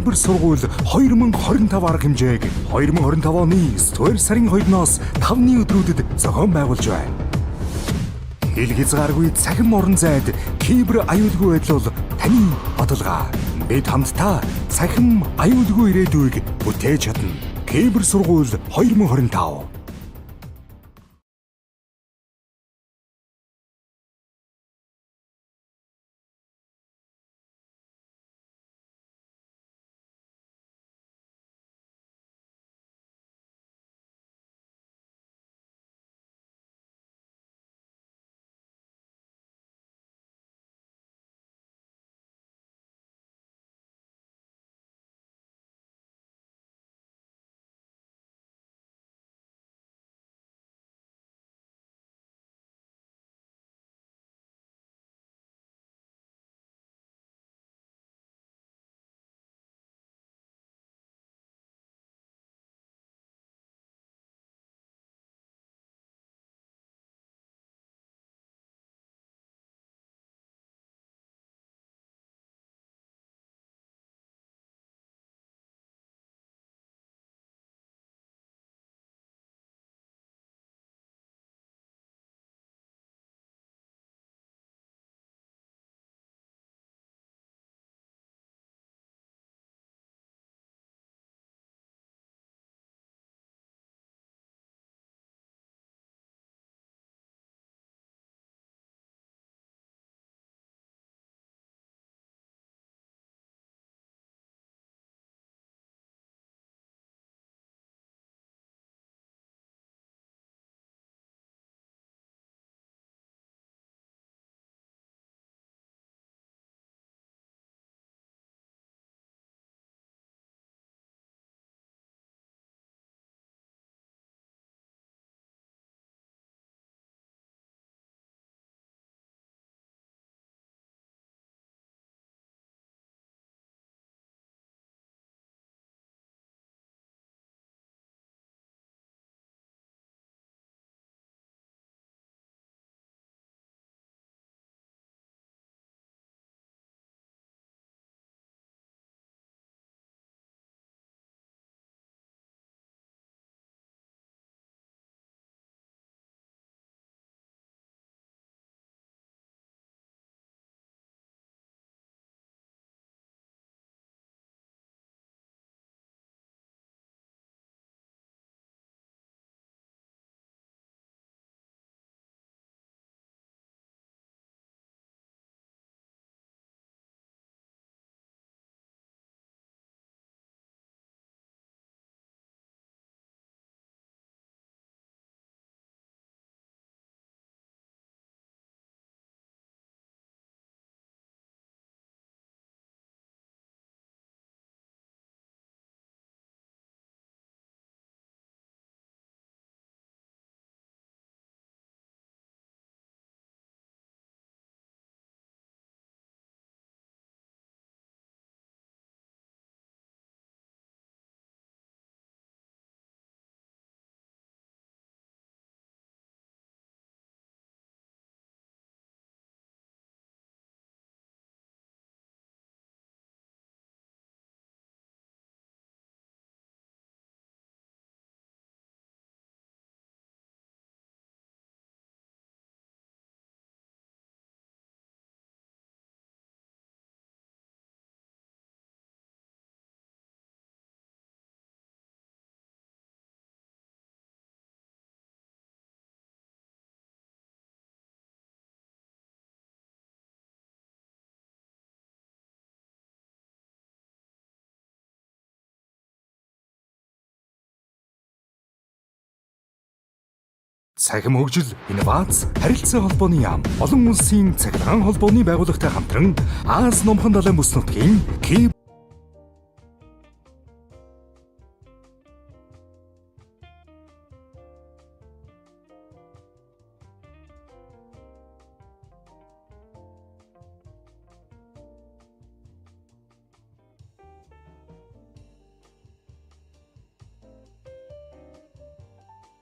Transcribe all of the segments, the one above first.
Кибер сургууль 2025 арга хэмжээг 2025 оны 9-р сарын 2-оос 5-ны өдрүүдэд зохион байгуулж байна. Хэл хязгааргүй цахим орон зайд кибер аюулгүй байдал бол таны баталгаа. Бид хамтдаа цахим аюулгүй ирээдүйг бүтээж чадна. Кибер сургууль 2025. Цахим хөгжил, инновац, харилцаа холбооны яам. Олон улсын цахилгаан холбооны байгууллагатай хамтран Аз номхон далайн бүс нутгийн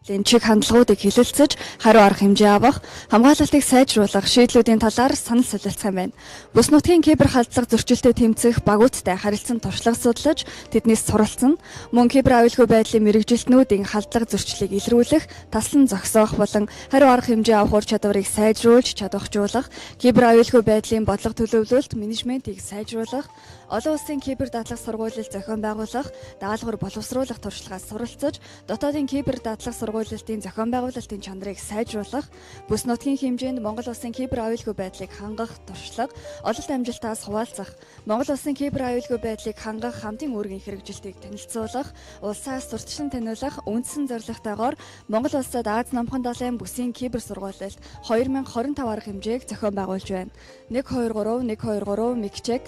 чиг хандлагуудыг хэлэлцэж, хариу арга хэмжээ авах, хамгаалалтыг сайжруулах шийдлүүдийн талаар санал солилцох юм байна. Бүс нутгийн кибер халдлага зөрчилтэй тэмцэх багуудтай харилцан туршлага судлаж, тэднээс суралцсан, мөн кибер аюулгүй байдлын мэрэгжилтнүүдийн халдлага зөрчлийг илрүүлэх, таслан зогсоох болон хариу арга хэмжээ авах ур чадварыг сайжруулж, чадвархжуулах, кибер аюулгүй байдлын бодлого төлөвлөлт, менежментийг сайжруулах, олон улсын кибер дадлага сургуулилт зохион байгуулах, даалгавар боловсруулах туршлагаас суралцаж, дотоодын кибер дадлага сургуулилтын зохион байгуулалтын чанарыг сайжруулах, бүс нутгийн хэмжээнд Монгол улсын кибер аюулгүй байдлыг хангах туршлага, ололт амжилтаас хуваалцах, Монгол улсын кибер аюулгүй байдлыг хангах хамтын үүргийн хэрэгжилтийг танилцуулах, улсаас сурталчилан таниулах үндсэн зорилготойгоор Монгол улсад Аз намхан далайн бүсийн кибер сургуулилт 2025 арга хэмжээг зохион байгуулж байна. 123 микчек.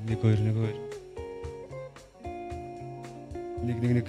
Нэг хоёр нэг хоёр. Нэг.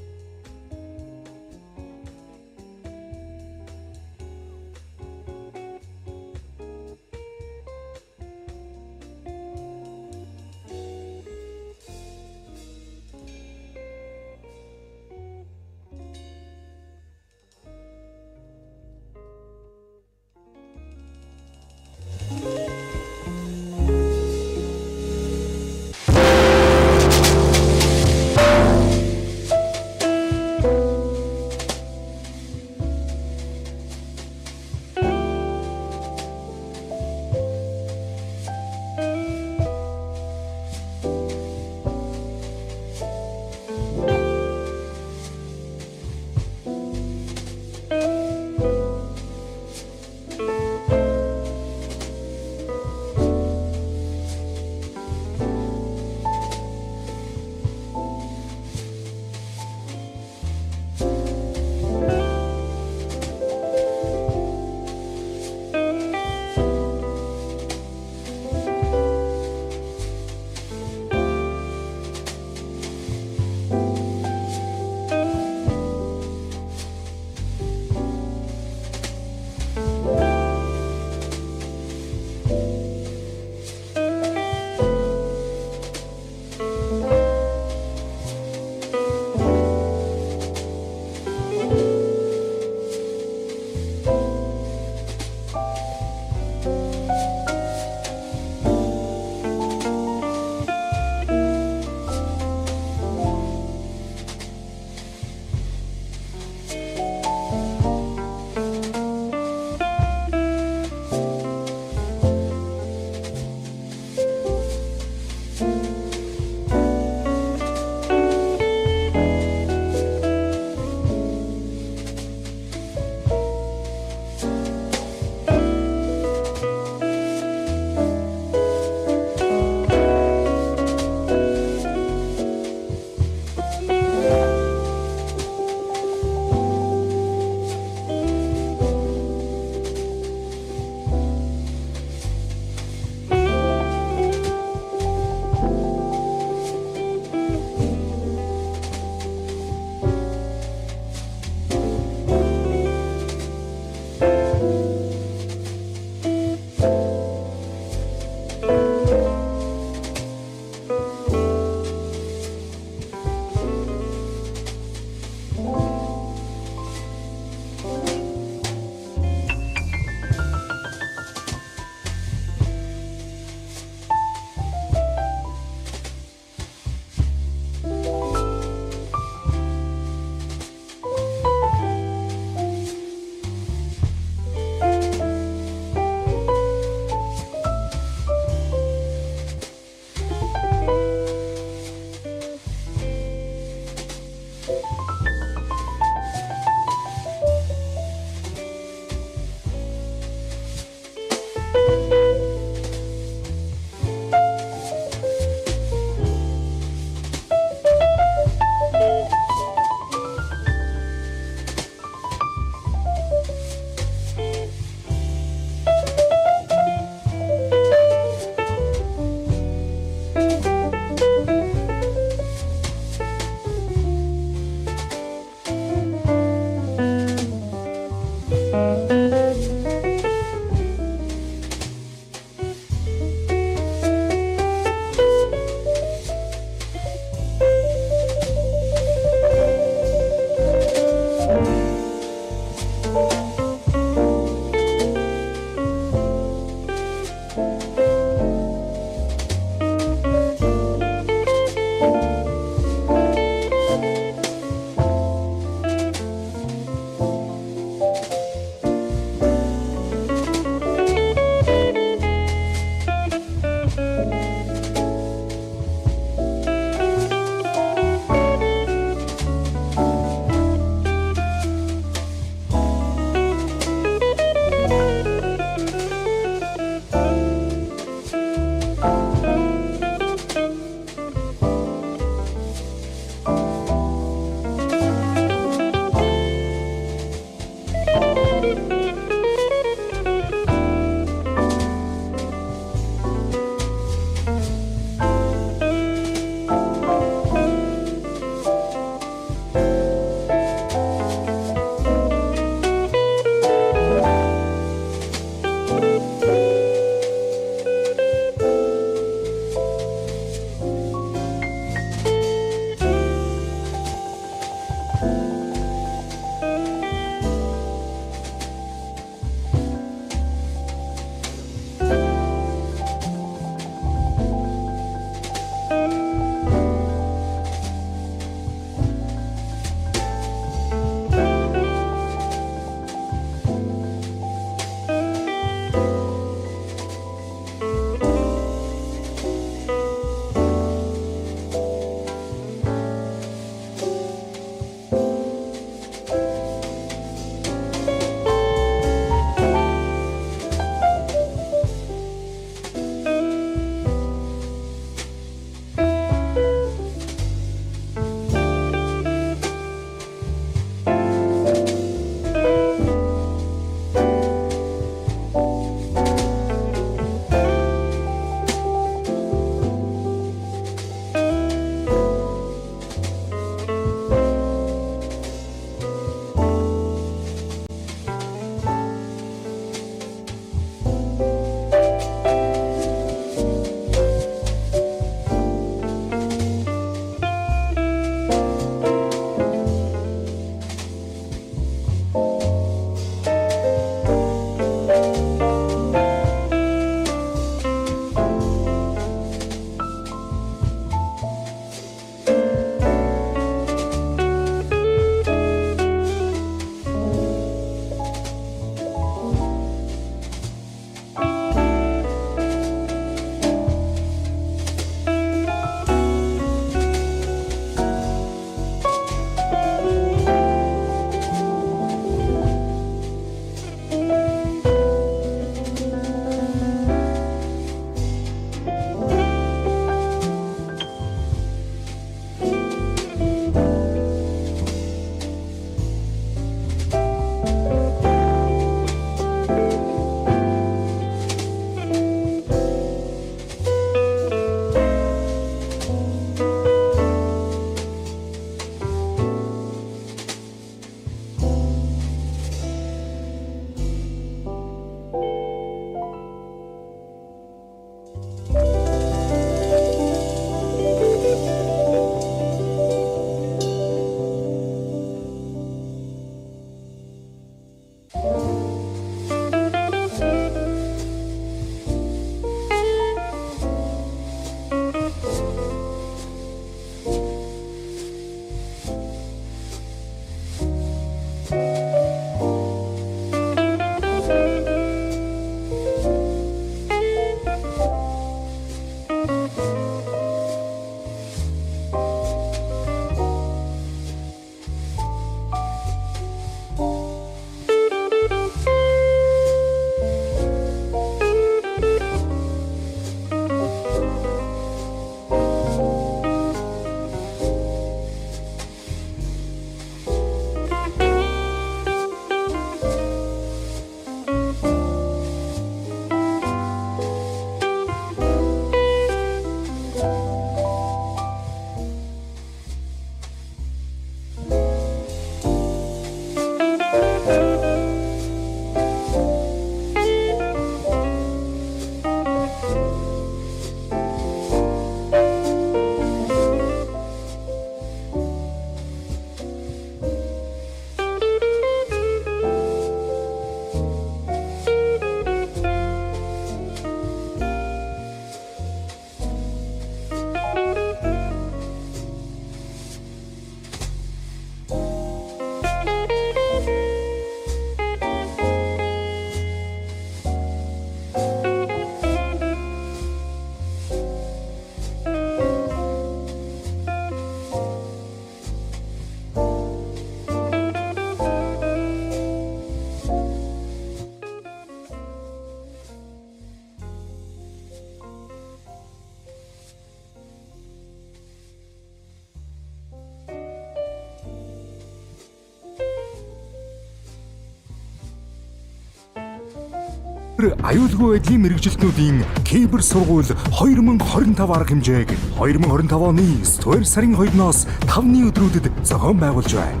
Кибер аюулгүй байдлын мэрэгжилтнүүдийн кибер сургууль 2025 арга хэмжээг 2025 оны 9 сарын 2-оос 5-ны өдрүүдэд зохион байгуулж байна.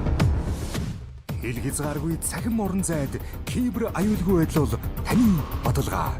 Хил хязгааргүй цахим орон зайд кибер аюулгүй байдал бол таны баталгаа.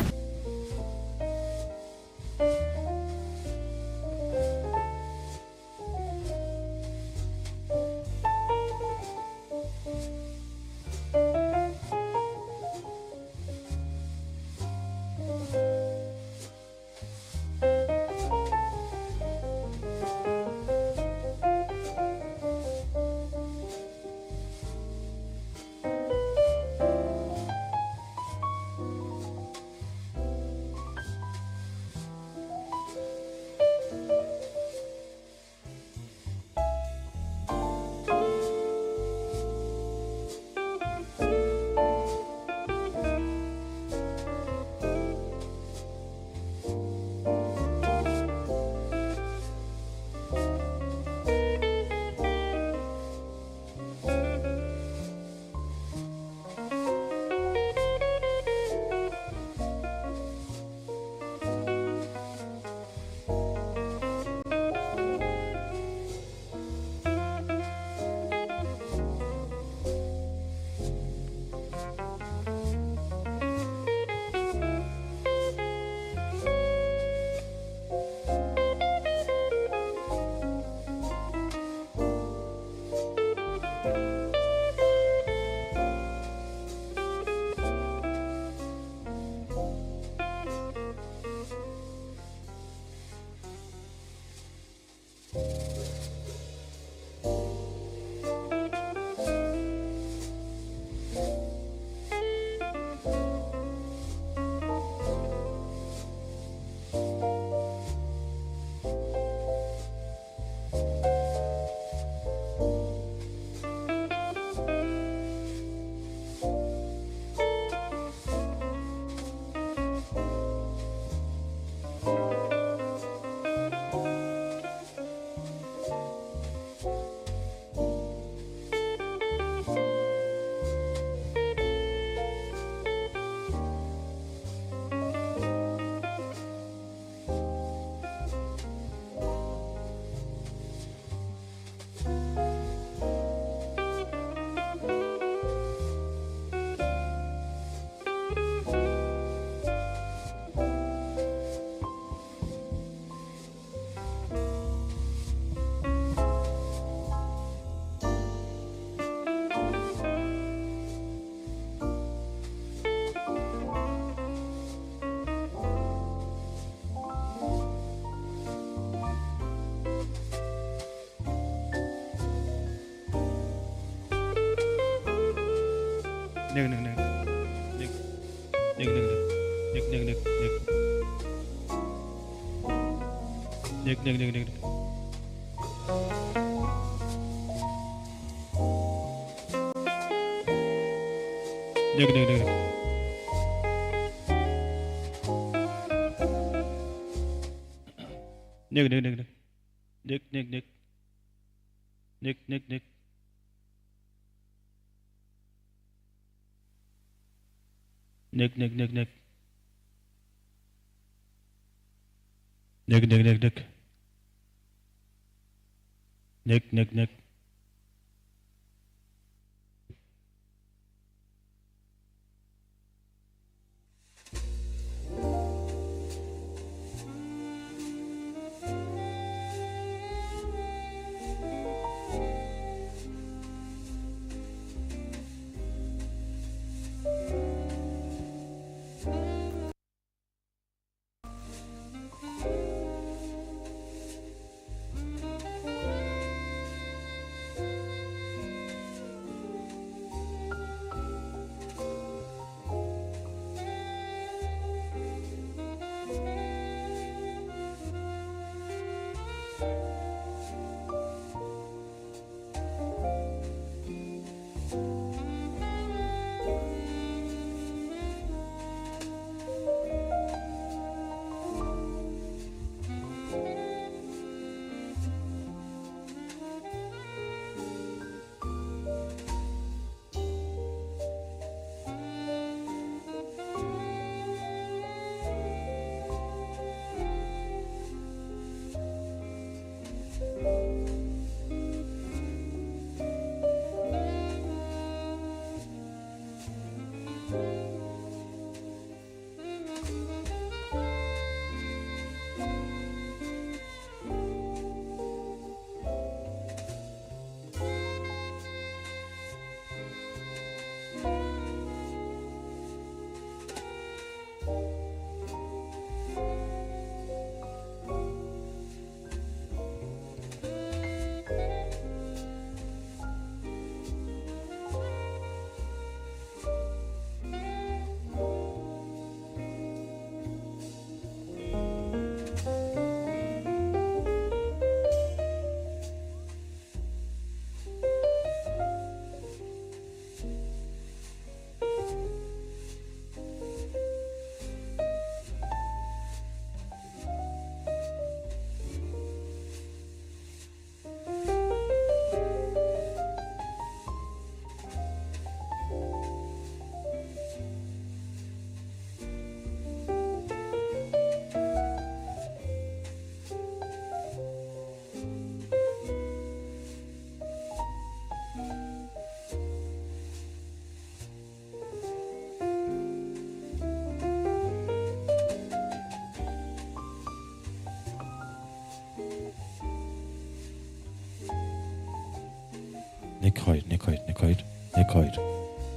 нэг хоёр нэг хоёр нэг хоёр нэг хоёр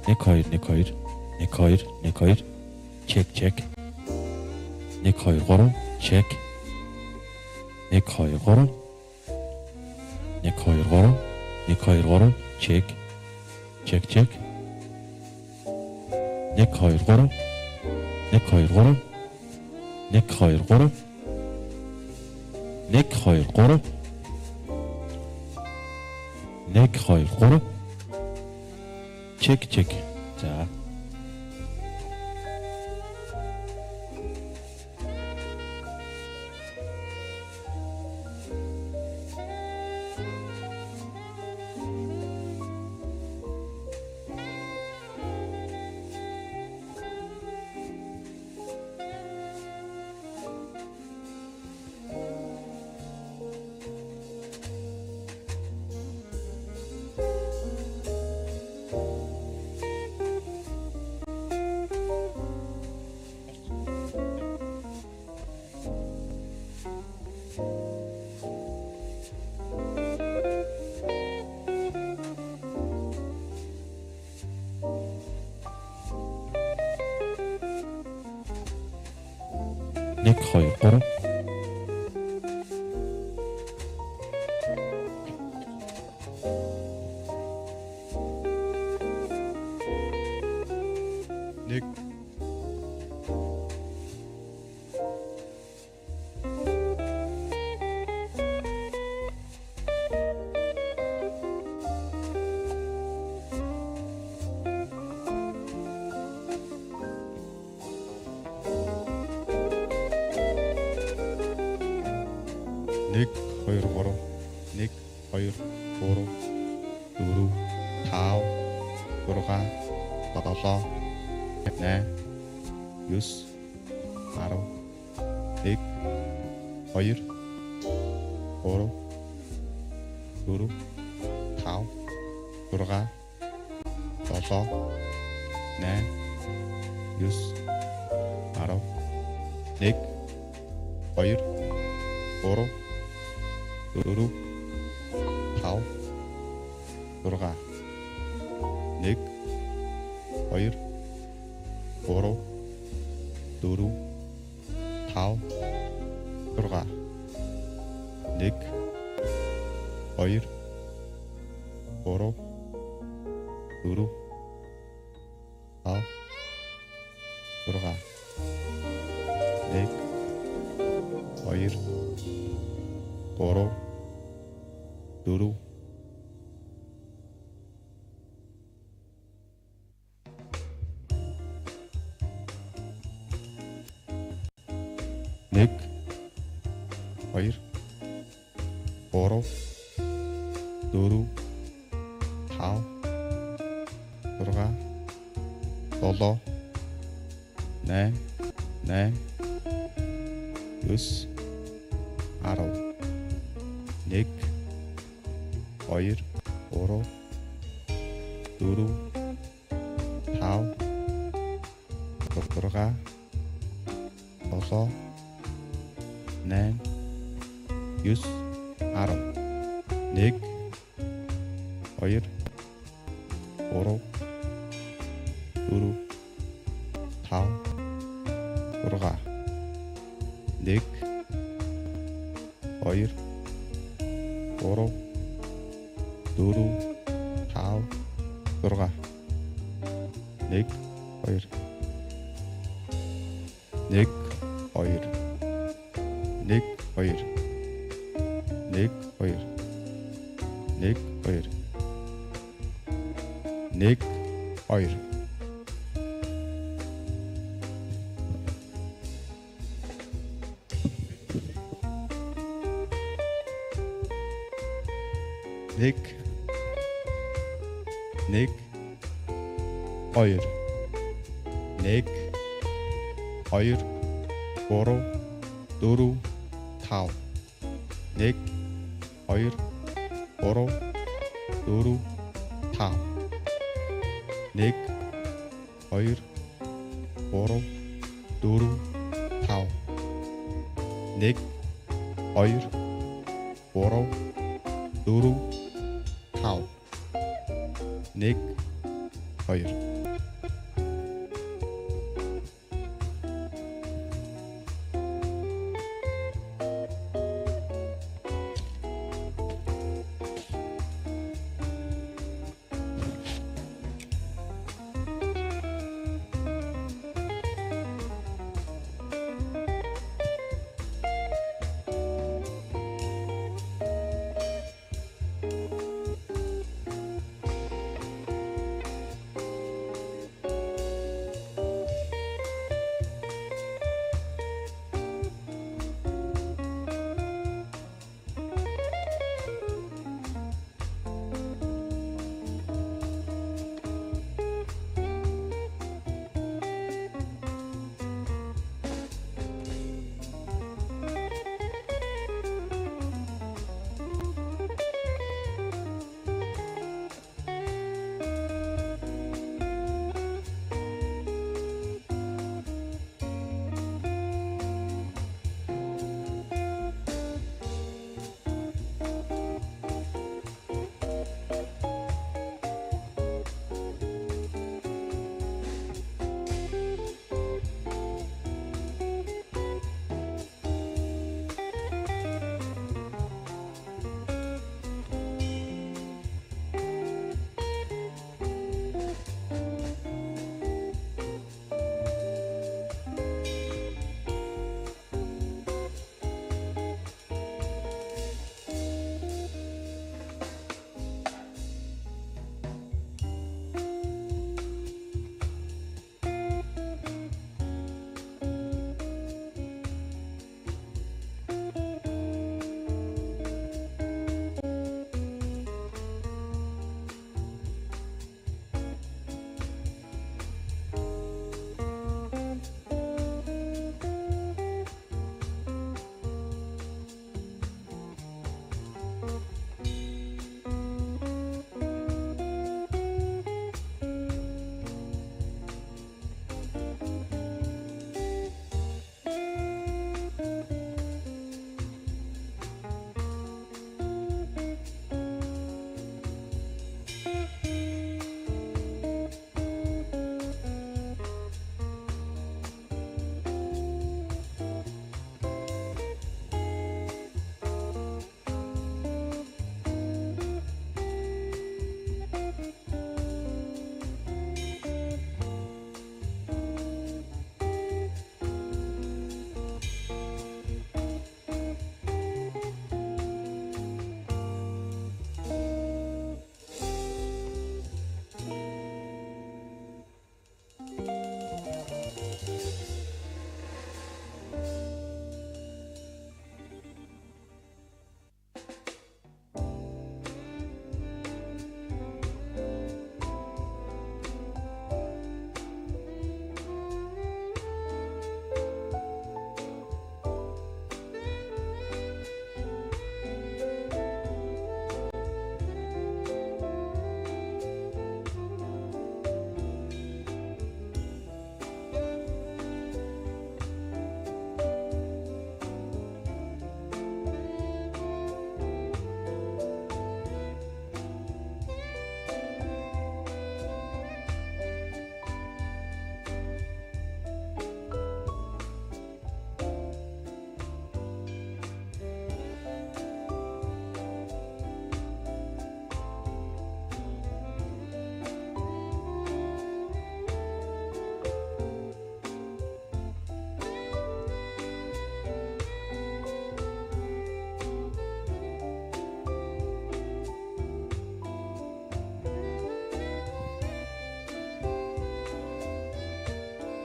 нэг хоёр нэг хоёр нэг хоёр нэг хоёр чек чек нэг хоёр гурав чек нэг хоёр гурав нэг хоёр гурав нэг хоёр гурав чек чек чек нэг хоёр гурав нэг хоёр гурав нэг хоёр гурав нэг хоёр гурав нэг хоёр гурав чек чек за нэг хоёр гурав нэг нэг хоёр гурав нэг хоёр гурав дөрөв тав гурван долоо 8 9 10 нэг хоёр гурав дөрөв тав гурван долоо 8 9 10 нэг хоёр гурав дөрөв тав гурван нэг хоёр гурав дөрөв тав гурван нэг хоёр гурав дөрөв тав гурван нэг хоёр гурав дөрөв нэг хоёр гурав дөрөв тав гурван долоо 8 9 10 нэг хоёр гурав дөрөв тав гурван долоо 8 9 10 нэг хоёр гурав дөрөв тав гурван нэг хоёр гурав дөрөв тав гурван нэг хоёр нэг хоёр нэг хоёр нэг хоёр нэг хоёр нэг хоёр нэг нэг хоёр нэг хоёр гурав дөрөв тав нэг хоёр гурав дөрөв тав нэг хоёр гурав дөрөв тав нэг хоёр гурав дөрөв тав 1 2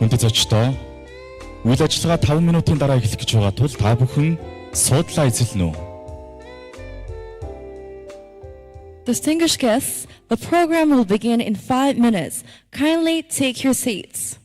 Хүндэт зочдоо үйл ажиллагаа 5 минутын дараа эхлэх гэж байгаа тул та бүхэн суудлаа эзэлнэ үү? Distinguished guests, the program will begin in 5 minutes. Kindly take your seats.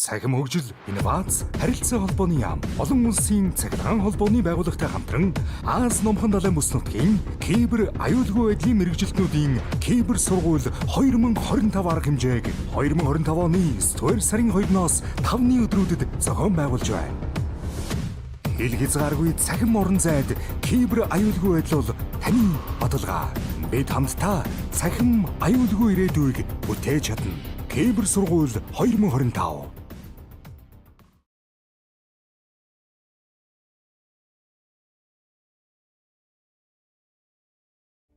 Цахим хөгжил, инновац, харилцаа холбооны яам. Олон улсын цахилгаан холбооны байгууллагатай хамтран Аз номхон далайн бүс нутгийн кибер аюулгүй байдлын мэрэгжилтнүүдийн кибер сургууль 2025 арга хэмжээг 2025 оны 9 сарын 2-оос 5-ны өдрүүдэд зохион байгуулж байна. Хил хязгааргүй цахим орон зайд кибер аюулгүй байдал бол таны баталгаа. Бид хамтдаа цахим аюулгүй ирээдүйг бүтээж чадна. Кибер сургууль 2025.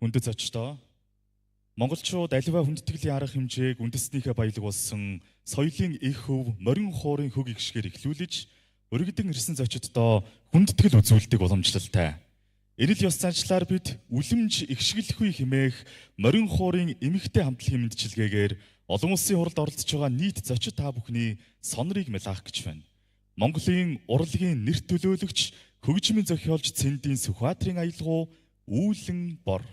Үндэс зочдоо монголчууд аливаа хүндэтгэлийн арга хэмжээг үндэснийхээ баялаг болсон соёлын их хөв морин хуурын хөг игшгээр эхлүүлж өргөдөн ирсэн зочдоо хүндэтгэл үзүүлдэг уламжлалтай. Эрэл ёс заншлаар бид үлэмж игшгэлэхгүй хэмээх морин хуурын эмэгтэй хамтлагийн мэндчилгээгээр олон улсын хуралд оролцож байгаа нийт зочид та бүхний сонорыг мэлаах гэж байна. Монголын урлагийн нэр төлөөлөгч хөгжмийн зохиолч Цэндийн Сүхбаатарын аялгау Үүлэн бор.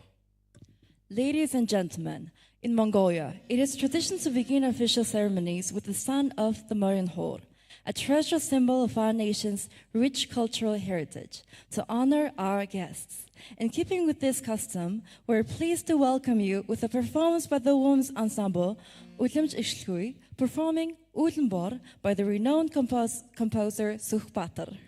Ladies and gentlemen, in Mongolia, it is tradition to begin official ceremonies with the sound of the Morin Hor, a treasure symbol of our nation's rich cultural heritage, to honor our guests. In keeping with this custom, we're pleased to welcome you with a performance by the Women's Ensemble, Ulimj Ishlui, performing Ulenbor by the renowned composer Sukhbatar.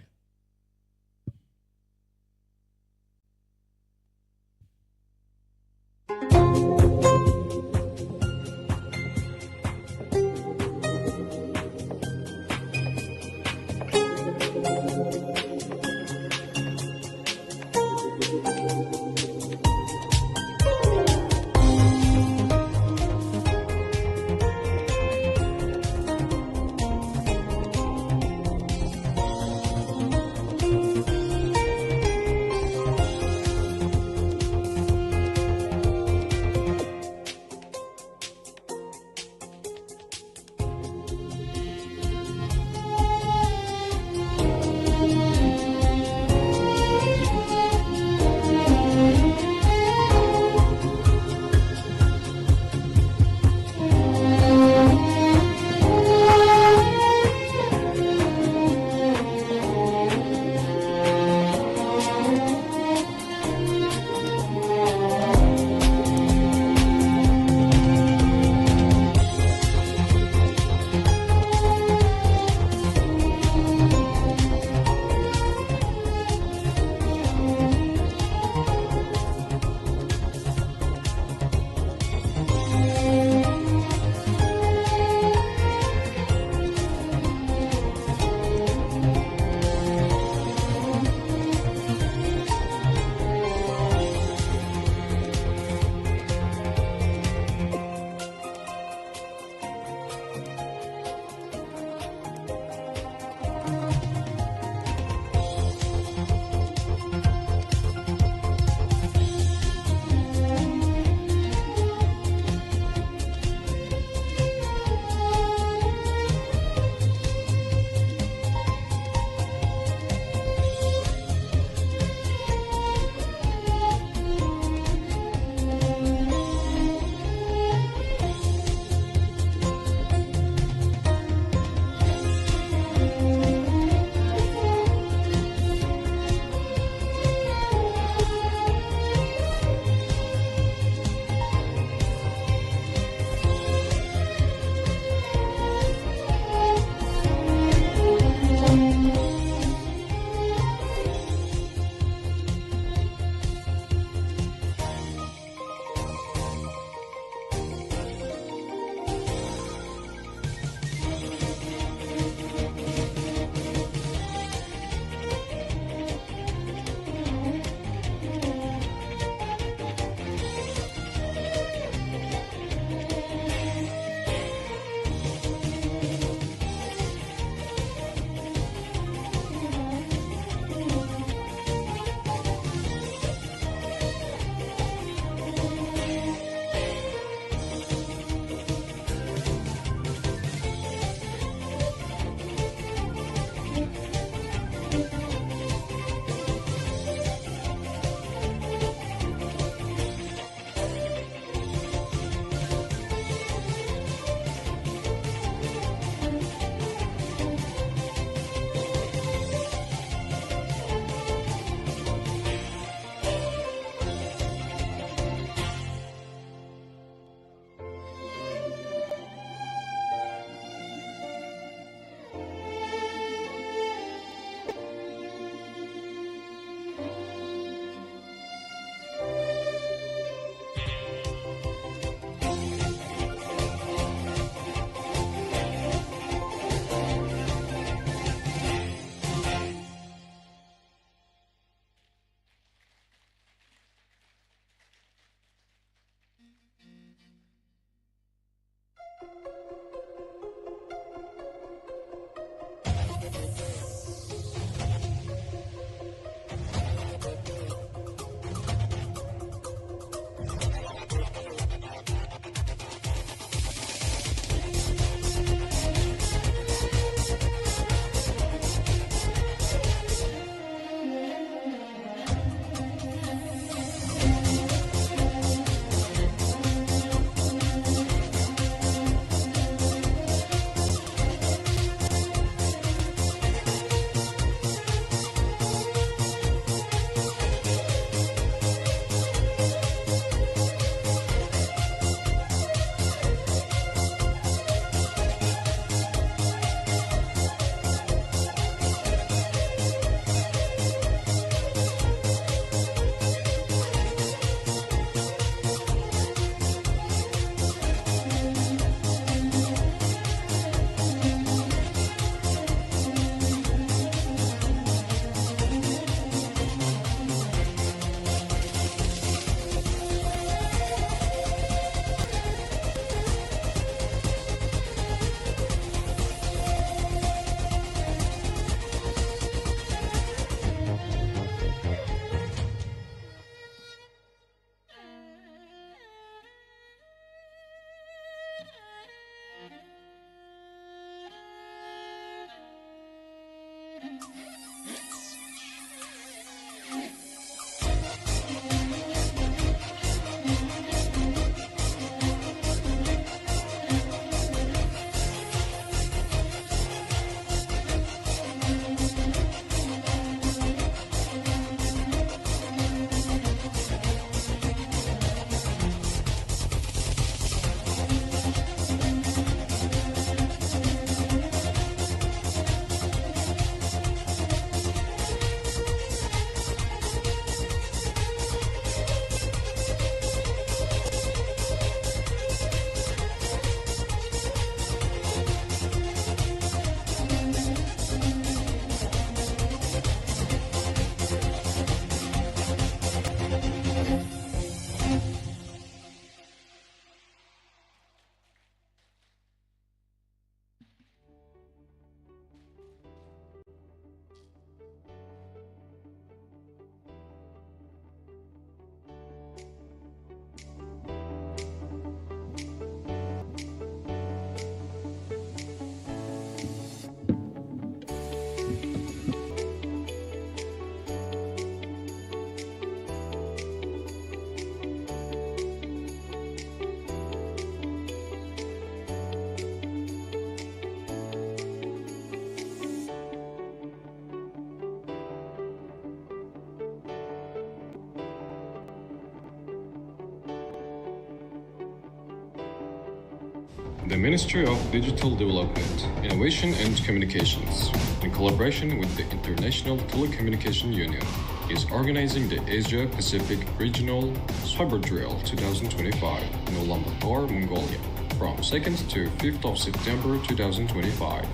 The Ministry of Digital Development, Innovation and Communications, in collaboration with the International Telecommunication Union, is organizing the Asia-Pacific Regional Cyber Drill 2025 in Ulaanbaatar, Mongolia, from 2nd to 5th of September 2025.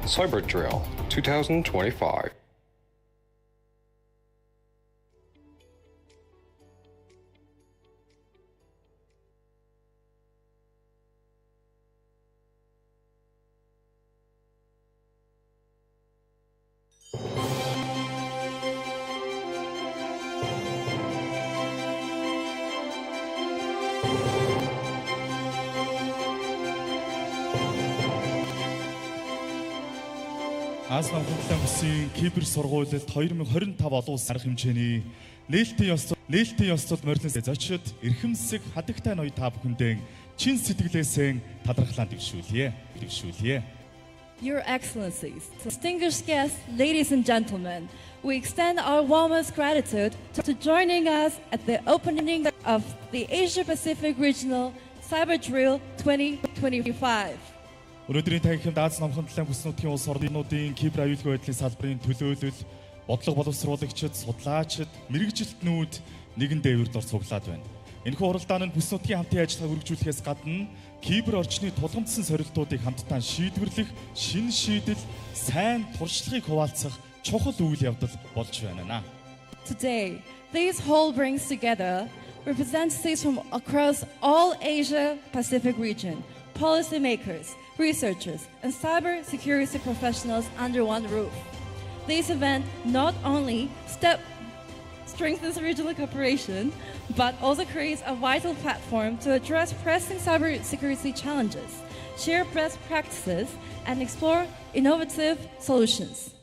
Cyber Drill 2025. Аз намхан бүсийн кибер сургуульд 2025 олон улсын арга хэмжээний нээлтийн ёслол морилон зочид эрхэмсэг хадагтай ноён та бүхэндээ чин сэтгэлээсээ талархлаа дэвшүүлье. Your Excellencies, distinguished guests, ladies and gentlemen, we extend our warmest gratitude to joining us at the opening of the Asia-Pacific Regional Cyber Drill 2025. Өнөөдрийн танхимд Аз намхан талын бүс нутгийн улс орнуудын кибер аюулгүй байдлын салбарын төлөөлөл, бодлого боловсруулагчид, судлаачид, мэрэгжилтнүүд нэгэн дээвэрд ор цуглаад байна. Энэхүү уралдаан нь бүс нутгийн хамтын ажиллагааг үргэлжлүүлэхээс гадна кибер орчны тулгамдсан сорилтуудыг хамтдаа шийдвэрлэх, шинэ шийдэл, сайн туршлагыг хуваалцах чухал үйл явдал болж байна. Today, this hall brings together representatives from across all Asia-Pacific region, policymakers, researchers, and cybersecurity professionals under one roof. This event not only strengthens regional cooperation, but also creates a vital platform to address pressing cybersecurity challenges, share best practices, and explore innovative solutions.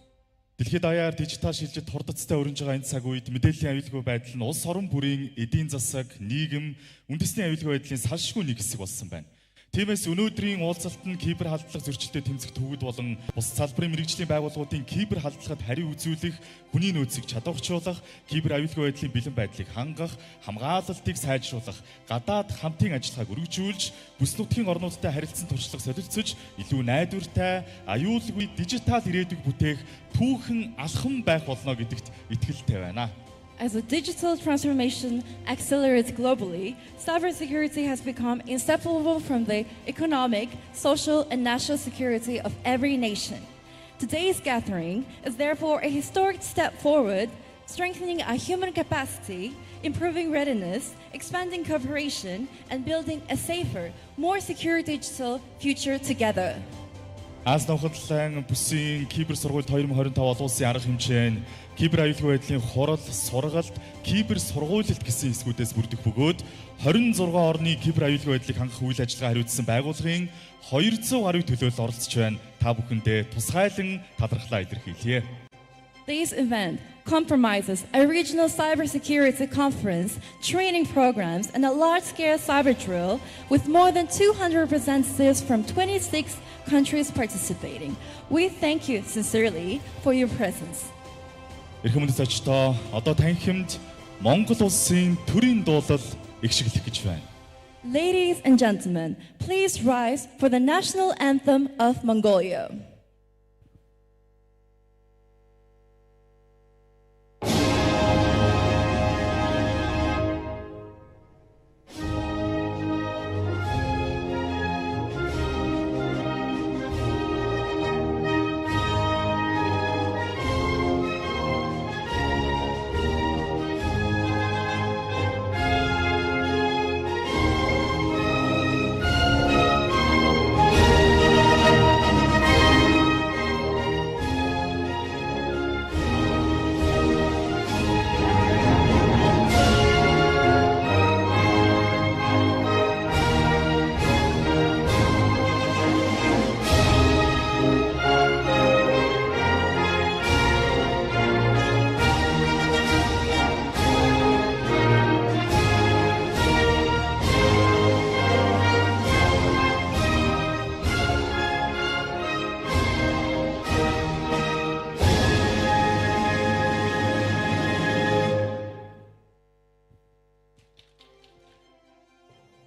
Дэлхийд даяар дижитал шилжид хурдцтай өрнөж байгаа энэ цаг үед мэдээллийн аюулгүй байдал нь улс орон бүрийн эдийн засаг, нийгэм, үндэсний аюулгүй байдлын салшгүй нэг хэсэг болсон байна. Тиймээс өнөөдрийн уулзалтанд кибер халдлага зөрчилдөд тэмцэх төвөд болон бус салбарын мэрэгжлийн байгууллагуудын кибер халдлагад хариу үзүүлэх, хүний нөөцийг чадварчлуулах, кибер аюулгүй байдлын бэлэн байдлыг хангах, хамгаалалтыг сайжруулах, гадаад хамтын ажиллагааг өргөжүүлж, бүс нутгийн орнуудтай харилцан туршлага солилцож, илүү найдвартай, аюулгүй дижитал ирээдүг бүтээх түүхэн алхам байх болно гэдэгт итгэлтэй байна. As the digital transformation accelerates globally, cybersecurity has become inseparable from the economic, social, and national security of every nation. Today's gathering is therefore a historic step forward, strengthening our human capacity, improving readiness, expanding cooperation, and building a safer, more secure digital future together. Аз нөхөдлөн бүсийн кибер сургууль 2025 олон улсын арга хэмжээ нь кибер аюулгүй байдлын хурал, сургалт, кибер сургуулилт гэсэн хэсгүүдээс бүрдэх бөгөөд 26 орны кибер аюулгүй байдлыг хангах үйл ажиллагаа хариуцсан байгууллагын 200 гаруй төлөөлөл оролцож байна. Та бүхэндээ тусгайлан талархлаа илэрхийлье. This event compromises a regional cybersecurity conference, training programs, and a large-scale cyber drill with more than 200 representatives from 26 countries participating. We thank you sincerely for your presence. Эрхэм мэдээлэгчдээ одоо танхимд Монгол улсын төрийн дуулал ихшиглэх гэж байна. Ladies and gentlemen, please rise for the national anthem of Mongolia.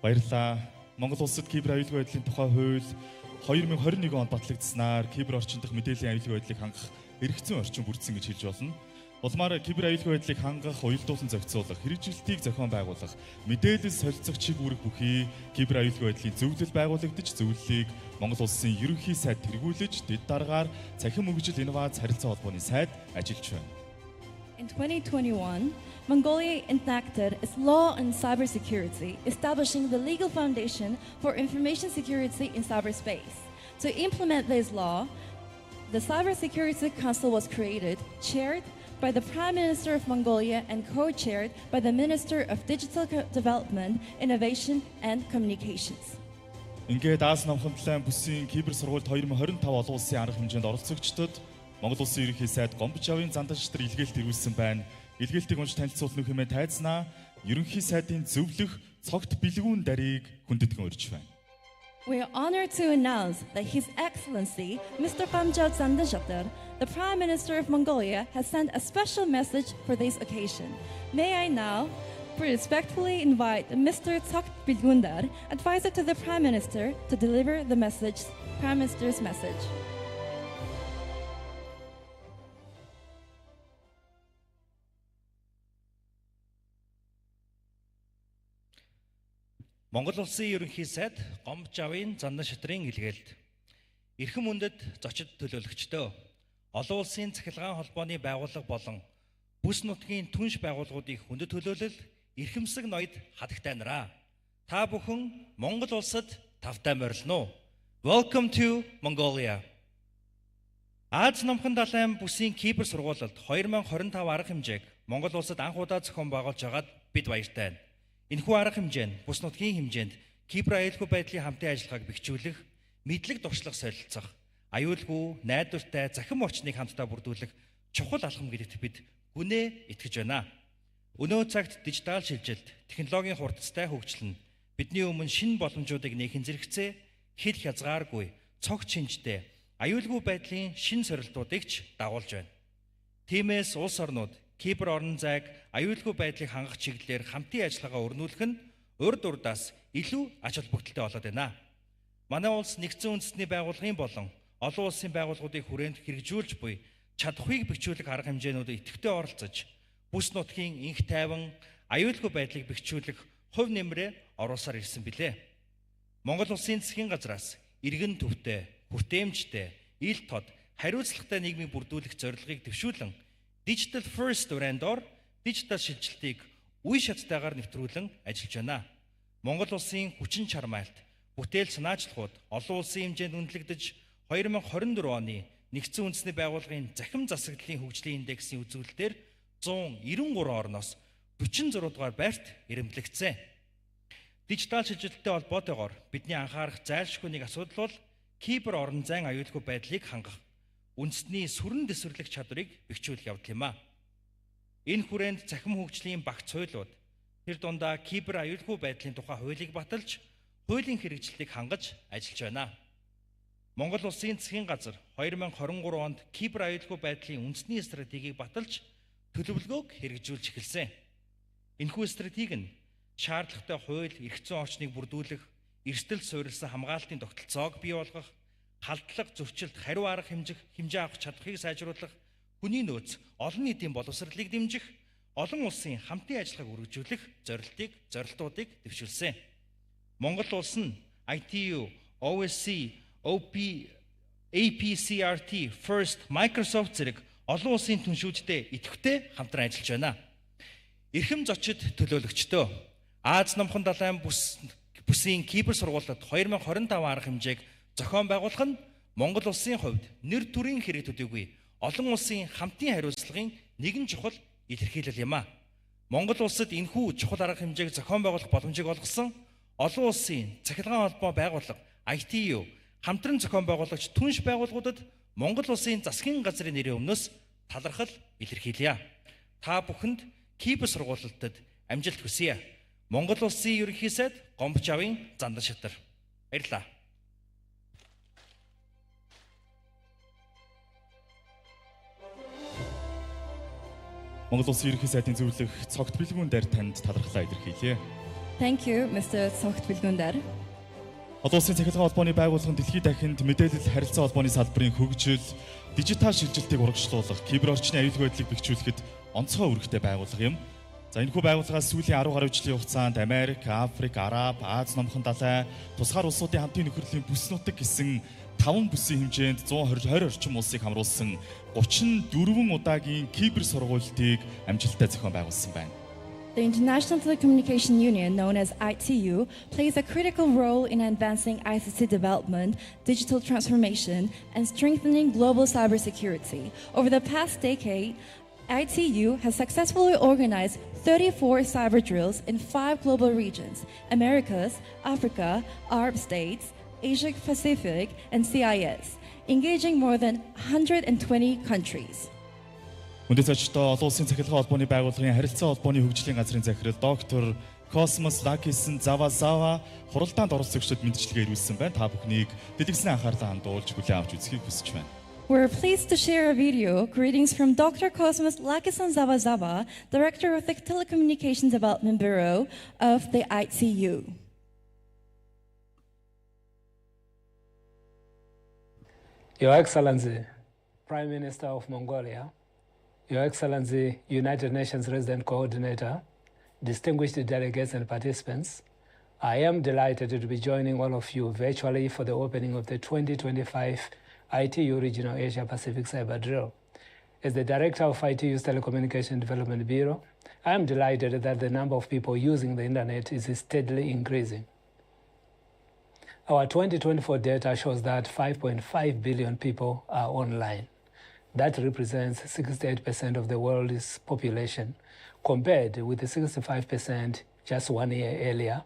Баярлалаа. Монгол улсад кибер аюулгүй байдлын тухай хууль 2021 онд батлагдсанаар кибер орчин дахь мэдээллийн аюулгүй байдлыг хангах эргэцэн орчин бүрдсэн гэж хэлж болно. Улмаар кибер аюулгүй байдлыг хангах, уялдуулан зохицуулах, хэрэгжилтийг зохион байгуулах, мэдээлэл солилцох чиг үүрэг бүхий кибер аюулгүй байдлын зөвлөл байгуулагдаж, зөвлөлийг Монгол улсын ерөнхий сайд тэргүүлж, дэд дараагаар цахим мөргөжил инновац харилцаа холбооны сайд ажиллаж байна. In 2021, Mongolia enacted its law on cybersecurity, establishing the legal foundation for information security in cyberspace. To implement this law, the Cybersecurity Council was created, chaired by the Prime Minister of Mongolia and co-chaired by the Minister of Digital Development, Innovation and Communications. Ингээд Аз намхантлан бүсийн кибер сургууль 2025 олон улсын арга хэмжээнд оролцогчдод Монгол улсын ерөнхий сайд Гомбочавын Занданшитар илгээлт ирүүлсэн байна. Илгээлтийг унш танилцуулах хэмээн тайзнаа ерөнхий сайдын зөвлөх цогт бэлгүүн дарыг хүндэтгэн урьж байна. We are honored to announce that His Excellency, Mr. Gamjao Zandanshatar, the Prime Minister of Mongolia, has sent a special message for this occasion. May I now respectfully invite Mr. Tsokt Bilgundar, advisor to the Prime Minister, to deliver the message, Prime Minister's message. Монгол улсын ерөнхий сайд Гомбочавын Занданшитрын илгээлт. Эрхэм үндэд зочид төлөөлөгчдөө олон улсын цахилгаан холбооны байгууллага болон бүс нутгийн түнш байгууллагуудын хүндэт төлөөлөл эрхэмсэг ноёд хадагтай нараа. Та бүхэн Монгол улсад тавтай морилно уу? Welcome to Mongolia. Аз номхон далайн бүсийн Кипр сургуулилд 2025 арга хэмжээг Монгол улсад анх удаа зохион байгуулж байгаад бид баяртай байна. Энэхүү арга хэмжээ нь бүс нутгийн хэмжээнд Кипр аюулгүй байдлын хамтын ажиллагааг бэхжүүлэх, мэдлэг туршлага солилцох, аюулгүй, найдвартай захин орчныг хамтдаа бүрдүүлэх чухал алхам гэдэгт бид гүнээ итгэж байна. Өнөө цагт дижитал шилжилт, технологийн хурдтай хөгжил нь бидний өмнө шинэ боломжуудыг нээхэн зэрэгцээ, хэл хязгааргүй, цогц шинжтэй, аюулгүй байдлын шинэ сорилтуудыг ч дагуулж байна. Тиймээс улс орнууд Кипр орон зайг аюулгүй байдлыг хангах чиглэлээр хамтын ажиллагаа өрнүүлэх нь урд урдаас илүү ач холбогдолтой болоод байна. Манай улс нэгдсэн үндэсний байгууллагын болон олон улсын байгууллагуудыг хүрээнд хэрэгжүүлж буй чадахыг бэхжүүлэх арга хэмжээнүүдэд идэвхтэй оролцож, бүс нутгийн инх тайван, аюулгүй байдлыг бэхжүүлэх хувь нэмрээ оруулсаар ирсэн билээ. Монгол улсын засгийн газраас иргэн төвтэй, хүртээмжтэй, ил тод, хариуцлагатай нийгмийг бүрдүүлэх зорилгыг дэвшүүлэн Digital First дураандор дижитал шилжилтийг үе шаттайгаар нэвтрүүлэн ажиллаж байна. Монгол улсын хүчин чармайлт, бүтээл санаачлагууд олон улсын хэмжээнд үнэлэгдэж 2024 оны нэгдсэн үндэсний байгууллагын захим засаглалын хөгжлийн индексийн үзүүлэлтээр 193 орноос 46 дугаар байрт ирэмблэгдсэн. Дижитал шилжилттэй холбоотойгоор бидний анхаарах зайлшгүй нэг асуудал бол Кипр орон зайн аюулгүй байдлыг хангах, үндэсний сүрэн дэвсгэрлэх чадварыг бэхжүүлэх явдал юм а. Энэ хүрээнд захим хөгжлийн багц хуйлууд тэр дундаа Кипр аюулгүй байдлын тухай хуулийг баталж, хуулийн хэрэгжилтийг хангаж ажиллаж байна. Монгол улсын засгийн газар 2023 онд Кипр аюулгүй байдлын үндэсний стратегийг баталж, төлөвлөгөөг хэрэгжүүлж эхэлсэн. Энэхүү стратеги нь шаардлагатай хууль, эрх зүйн орчныг бүрдүүлэх, эрсдэл суурилсан хамгаалтын тогтолцоог бий болгох, халдлага, зөрчилд хариу арга хэмжээ авах чадхыг сайжруулах, хүний нөөц, олон нийтийн боловсролыг дэмжих, олон улсын хамтын ажиллагааг үргэлжлүүлэх зорилтуудыг дэвшүүлсэн. Монгол улс нь ITU, OSCE, APCRT, First, Microsoft зэрэг олон улсын түншүүдтэй идэвхтэй хамтран ажиллаж байна. Эрхэм зочид төлөөлөгчдөө Аз номхон далайн бүсийн Кипр сургуулилд 2025 арга хэмжээг зохион байгуулах нь Монгол улсын хувьд нэр төрийн хэрэг төдийгүй олон улсын хамтын хариуцлагын нэгэн чухал илэрхийлэл юм а. Монгол улсад энэхүү чухал арга хэмжээг зохион байгуулах боломжийг олгосон олон улсын цахилгаан холбоо байгууллага ITU хамтран зохион байгуулагч түнш байгууллагуудад Монгол улсын засгийн газрын нэрийн өмнөөс талархал илэрхийлье. Та бүхэнд Кипр сургуулилтад амжилт хүсье. Монгол улсын ерөнхий сайд Гомбоч авийн Зандан Шатар. Баярлалаа. Монгол улсын ерөнхий сайдын зөвлөх цогт бэлгүүндээр танд талархлаа илэрхийлье. Thank you, Mr. Sogt Bilgundar. Олон улсын цахилгаан холбооны байгууллагын дэлхийд дахинд мэдээлэл харилцаа холбооны салбарын хөгжил, дижитал шилжилтийг урагшлуулах, кибер орчны аюулгүй байдлыг бэхжүүлэхэд онцгой үүрэгтэй байгууллага юм. За энэхүү байгууллагаас сүүлийн 10 гаруй жилийн хугацаанд Америк, Африк, Араб, Аз номхон далай, тусгаар улсуудын хамтын нөхөрлөлийн бүс нутаг гэсэн 5 бүсийн хэмжээнд 120 орчим улсыг хамруулсан 34 удаагийн кибер сургуулилтыг амжилттай зохион байгуулсан байна. The International Telecommunication Union, known as ITU, plays a critical role in advancing ICT development, digital transformation, and strengthening global cybersecurity. Over the past decade, ITU has successfully organized 34 cyber drills in 5 global regions: Americas, Africa, Arab states, Asia Pacific, and CIS, engaging more than 120 countries. Үндэс очтоо олон улсын цахилгаан холбооны байгууллагын харилцаа холбооны хөгжлийн газрын захирал доктор Cosmos Lakis Zavazava хуралдаанд оролцогчдод мэдчилгээ ирүүлсэн байна. Та бүхнийг дэлгэцний анхаарлаа хандуулж хүлээн авч үзхийг хүсэж байна. We're pleased to share a video. Greetings from Dr. Cosmos Lakis Zavazava, Director of the Telecommunications Development Bureau of the ITU. Your Excellency, Prime Minister of Mongolia, Your Excellency, United Nations Resident Coordinator, distinguished delegates and participants, I am delighted to be joining all of you virtually for the opening of the 2025 ITU Regional Asia Pacific Cyber Drill. As the Director of ITU's Telecommunication Development Bureau, I am delighted that the number of people using the Internet is steadily increasing. Our 2024 data shows that 5.5 billion people are online. That represents 68% of the world's population, compared with the 65% just 1 year earlier,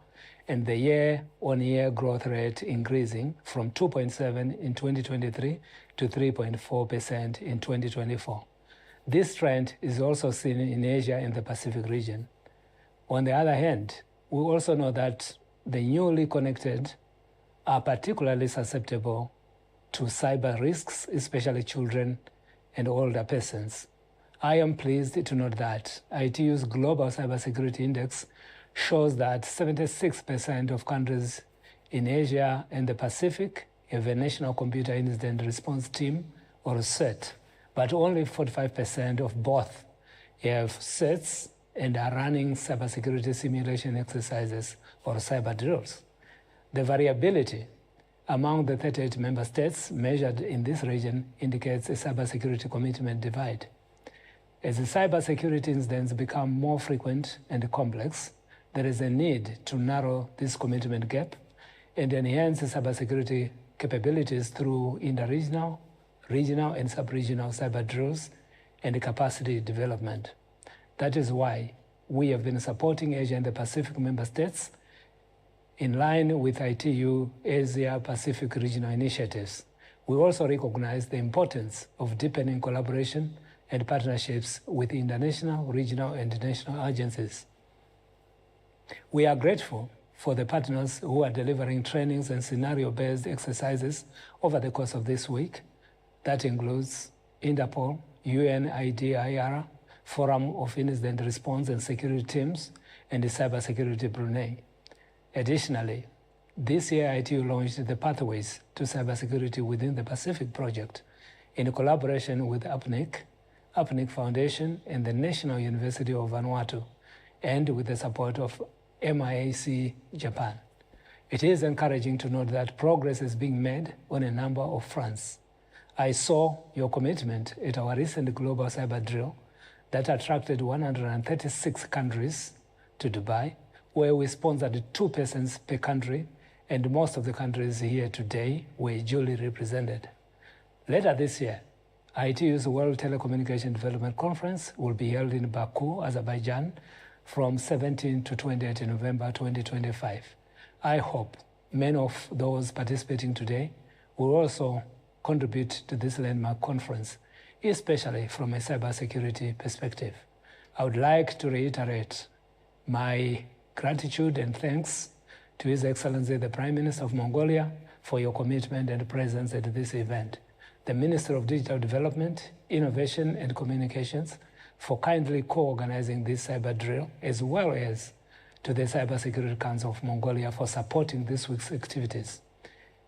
and the year-on-year growth rate increasing from 2.7 in 2023 to 3.4% in 2024. This trend is also seen in Asia and the Pacific region. On the other hand, we also know that the newly connected are particularly susceptible to cyber risks, especially children and older persons. I am pleased to note that ITU's Global Cybersecurity Index shows that 76% of countries in Asia and the Pacific have a National Computer Incident Response Team, or CERT, but only 45% of both have CERTs and are running cybersecurity simulation exercises or cyber drills. The variability among the 38 member states measured in this region indicates a cybersecurity commitment divide. As the cybersecurity incidents become more frequent and complex, there is a need to narrow this commitment gap and enhance cybersecurity capabilities through interregional, regional, and sub-regional cyber drills and capacity development. That is why we have been supporting Asia and the Pacific member states in line with ITU Asia Pacific regional initiatives. We also recognize the importance of deepening collaboration and partnerships with international, regional, and national agencies. We are grateful for the partners who are delivering trainings and scenario-based exercises over the course of this week. That includes Interpol, UNIDIR, Forum of Incident Response and Security Teams, and the Cybersecurity Brunei. Additionally, this year ITU launched the Pathways to Cybersecurity within the Pacific project in collaboration with APNIC Foundation, and the National University of Vanuatu, and with the support of MIAC Japan. It is encouraging to note that progress is being made on a number of fronts. I saw your commitment at our recent global cyber drill that attracted 136 countries to Dubai, where we sponsored 2 persons per country, and most of the countries here today were duly represented. Later this year, ITU's World Telecommunication Development Conference will be held in Baku, Azerbaijan, from 17 to 28 November 2025. I hope many of those participating today will also contribute to this landmark conference, especially from a cybersecurity perspective. I would like to reiterate my gratitude and thanks to His Excellency the Prime Minister of Mongolia for your commitment and presence at this event, the Minister of Digital Development, Innovation and Communications for kindly co-organizing this cyber drill, as well as to the Cybersecurity Council of Mongolia for supporting this week's activities.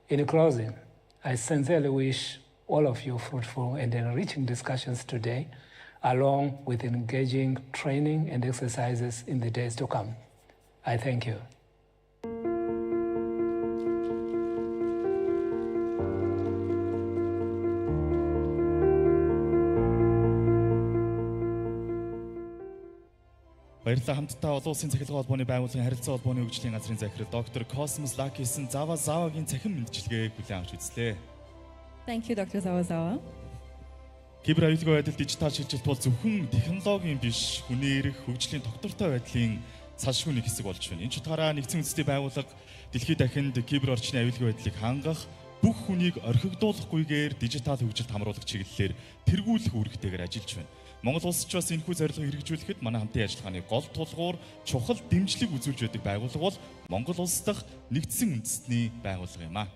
In closing, I sincerely wish all of you fruitful and enriching discussions today, along with engaging training and exercises in the days to come. I thank you. Баярлалаа. Хамтдаа олон улсын цахилгаан холбооны байгууллагын харилцаа холбооны хөгжлийн газрын захирал доктор Космос Лакисэн Завазавагийн цахим мэдчилгээг хүлээн авч үзлээ. Thank you, Dr. Zawazawa. Кибер аюулгүй байдал дижитал шилжилт бол зөвхөн технологийн биш, хүний эрх, хөгжлийн доктортой байдлын салшгүй нэг хэсэг болж байна. Энэ ч утгаараа нэгдсэн үндэсний байгууллага дэлхийд дахинд кибер орчны аюулгүй байдлыг хангах, бүх хүнийг орхигдуулахгүйгээр дижитал хөгжилд хамруулах чиглэлээр тэргүүлэх үүрэгтэйгээр ажиллаж байна. Монгол улс ч бас энэхүү зорилгыг хэрэгжүүлэхэд манай хамтын ажиллагааны гол тулгуур чухал дэмжлэг үзүүлж байдаг байгууллага бол Монгол улс дахь нэгдсэн үндэстний байгууллага юм а.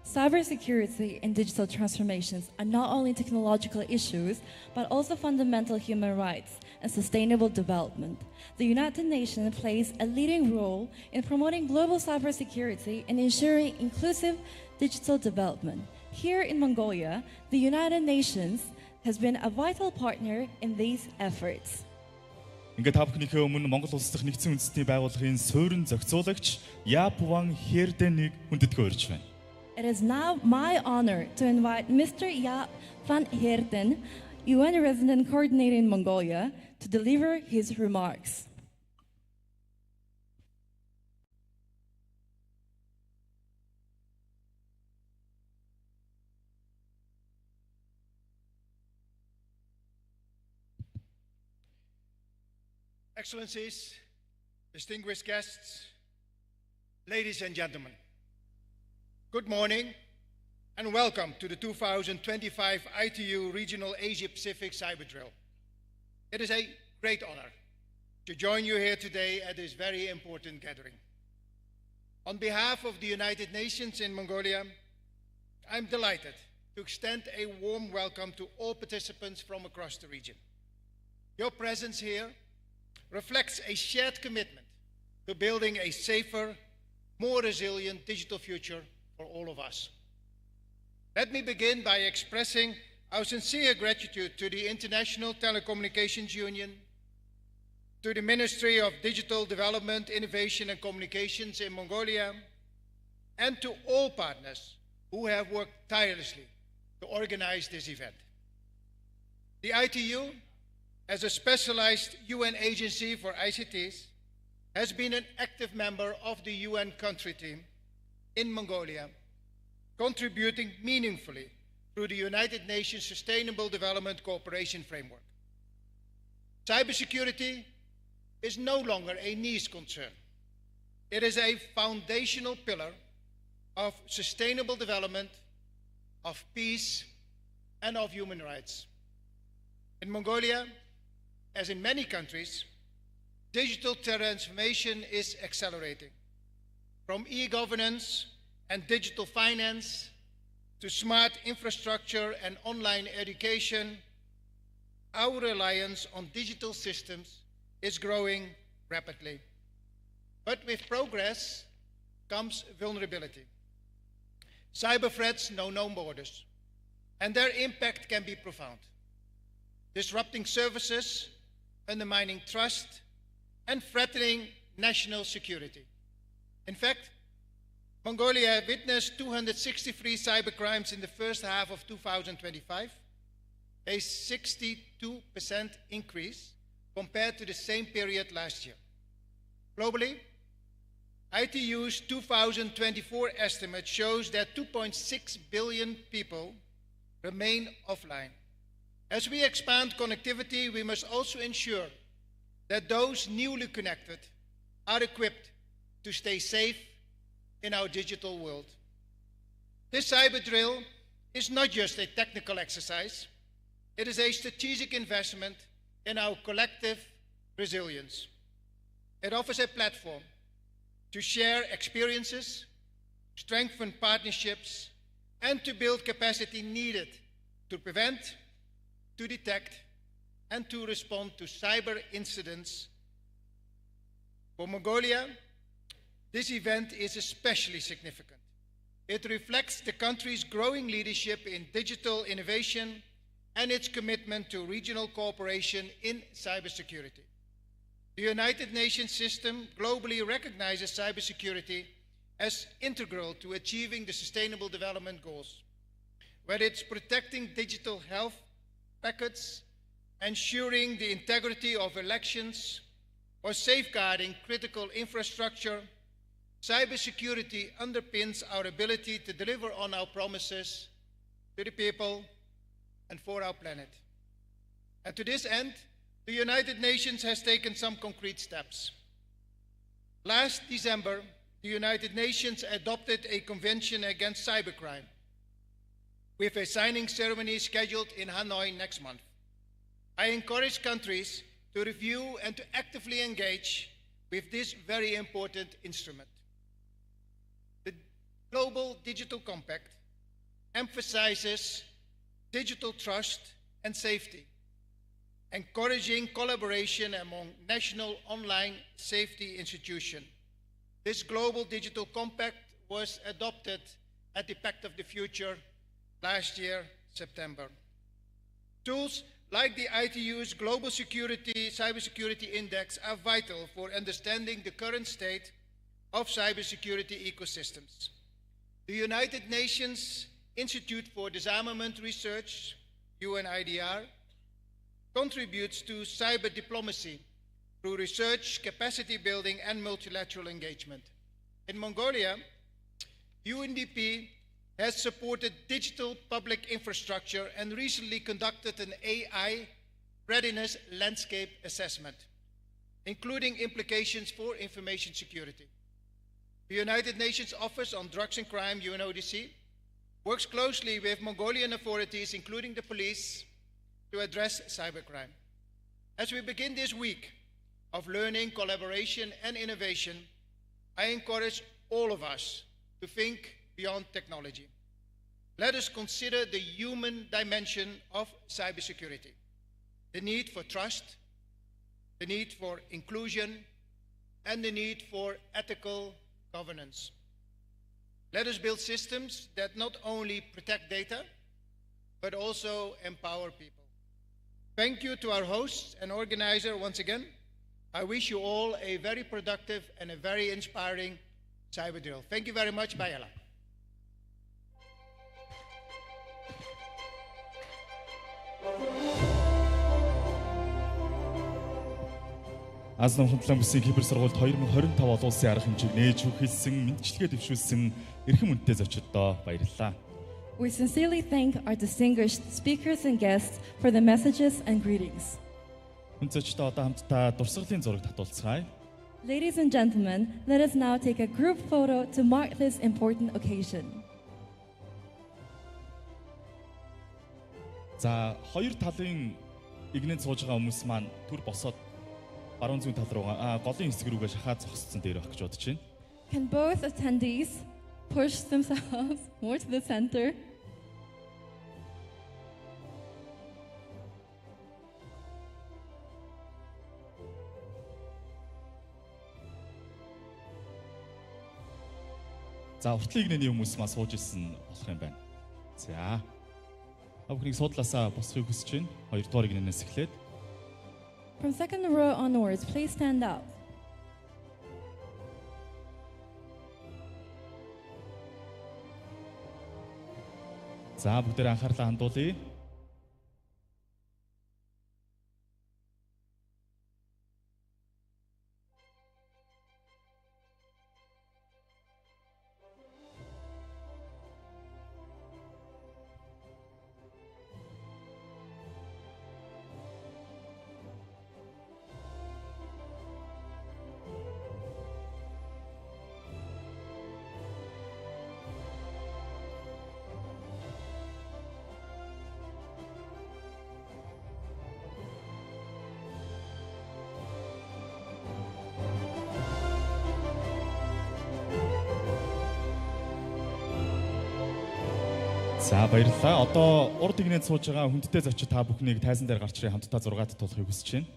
Cybersecurity and digital transformations are not only technological issues, but also fundamental human rights and sustainable development. The United Nations plays a leading role in promoting global cybersecurity and ensuring inclusive digital development. Here in Mongolia, the United Nations has been a vital partner in these efforts. Ингээд та бүхнийхээ өмнө Монгол улс дахь нэгдсэн үндэстний байгууллагын суурин зохицуулагч Яп Ван Херденийг хүндэтгэн урьж байна. It is now my honor to invite Mr. Jaap van Heerden, UN Resident Coordinator in Mongolia, to deliver his remarks. Excellencies, distinguished guests, ladies and gentlemen, good morning and welcome to the 2025 ITU Regional Asia Pacific Cyber Drill. It is a great honor to join you here today at this very important gathering. On behalf of the United Nations in Mongolia, I'm delighted to extend a warm welcome to all participants from across the region. Your presence here reflects a shared commitment to building a safer, more resilient digital future for all of us. Let me begin by expressing our sincere gratitude to the International Telecommunications Union, to the Ministry of Digital Development, Innovation and Communications in Mongolia, and to all partners who have worked tirelessly to organize this event. The ITU, as a specialized UN agency for ICTs, has been an active member of the UN country team in Mongolia, contributing meaningfully through the United Nations Sustainable Development Cooperation Framework. Cybersecurity is no longer a niche concern. It is a foundational pillar of sustainable development, of peace, and of human rights. In Mongolia, as in many countries, digital transformation is accelerating. From e-governance and digital finance to smart infrastructure and online education, our reliance on digital systems is growing rapidly. But with progress comes vulnerability. Cyber threats know no borders, and their impact can be profound, disrupting services, undermining trust, and threatening national security. In fact, Mongolia witnessed 263 cybercrimes in the first half of 2025, a 62% increase compared to the same period last year. Globally, ITU's 2024 estimate shows that 2.6 billion people remain offline. As we expand connectivity, we must also ensure that those newly connected are equipped to stay safe in our digital world. This cyber drill is not just a technical exercise, it is a strategic investment in our collective resilience. It offers a platform to share experiences, strengthen partnerships, and to build capacity needed to prevent, to detect, and to respond to cyber incidents. For Mongolia, this event is especially significant. It reflects the country's growing leadership in digital innovation and its commitment to regional cooperation in cybersecurity. The United Nations system globally recognizes cybersecurity as integral to achieving the Sustainable Development Goals, whether it's protecting digital health packets, ensuring the integrity of elections, or safeguarding critical infrastructure. Cybersecurity underpins our ability to deliver on our promises to the people and for our planet. And to this end, the United Nations has taken some concrete steps. Last December, the United Nations adopted a convention against cybercrime, with a signing ceremony scheduled in Hanoi next month. I encourage countries to review and to actively engage with this very important instrument. The Global Digital Compact emphasizes digital trust and safety, encouraging collaboration among national online safety institutions. This Global Digital Compact was adopted at the Pact of the Future last year, September. Tools like the ITU's Global Cybersecurity Index are vital for understanding the current state of cybersecurity ecosystems. The United Nations Institute for Disarmament Research, UNIDR, contributes to cyber diplomacy through research, capacity building, and multilateral engagement. In Mongolia, UNDP has supported digital public infrastructure and recently conducted an AI readiness landscape assessment. including implications for information security. The United Nations Office on Drugs and Crime, UNODC, works closely with Mongolian authorities, including the police, to address cybercrime. As we begin this week of learning, collaboration, and innovation, I encourage all of us to think beyond technology. Let us consider the human dimension of cybersecurity, the need for trust, the need for inclusion, and the need for ethical governance. Let us build systems that not only protect data, but also empower people. Thank you to our hosts and organizer once again. I wish you all a very productive and a very inspiring cyber drill. Thank you very much. Bye, Ella. Аз намхан Ламбсын кибер сургуульд 2025 олон улсын арга хэмжээг нээж өгүүлсэн, мэдчилгээ дэвшүүлсэн эрхэм үнэтэй зочдоо баярлалаа. We sincerely thank our distinguished speakers and guests for the messages and greetings. Хүн зочдоо одоо хамтдаа дурсгалын зураг татуулцгаая. Ladies and gentlemen, let us now take a group photo to mark this important occasion. За хоёр талын игнэнд сууж байгаа хүмүүс маань түр босоод баруун зүүн тал руугаа голын хэсэг рүүгээ шахаад зогссон дээр байх гэж бодож байна. Can both attendees push themselves more to the center? За уртлын игнэний хүмүүс маань сууж исэн болох юм байна. За бүхнийг суудлаасаа босхийг хүсэж байна. Хоёрдугаар игнэнээс эхлээд. From second row onwards, please stand up. За бүгдээ анхаарлаа хандуулъя. За баярлалаа. Одоо урд игнэнд сууж байгаа хүндтэй зочид та бүхнийг тайзан дээр гарч ирээ хамтдаа зургаад татуулахыг хүсэж байна.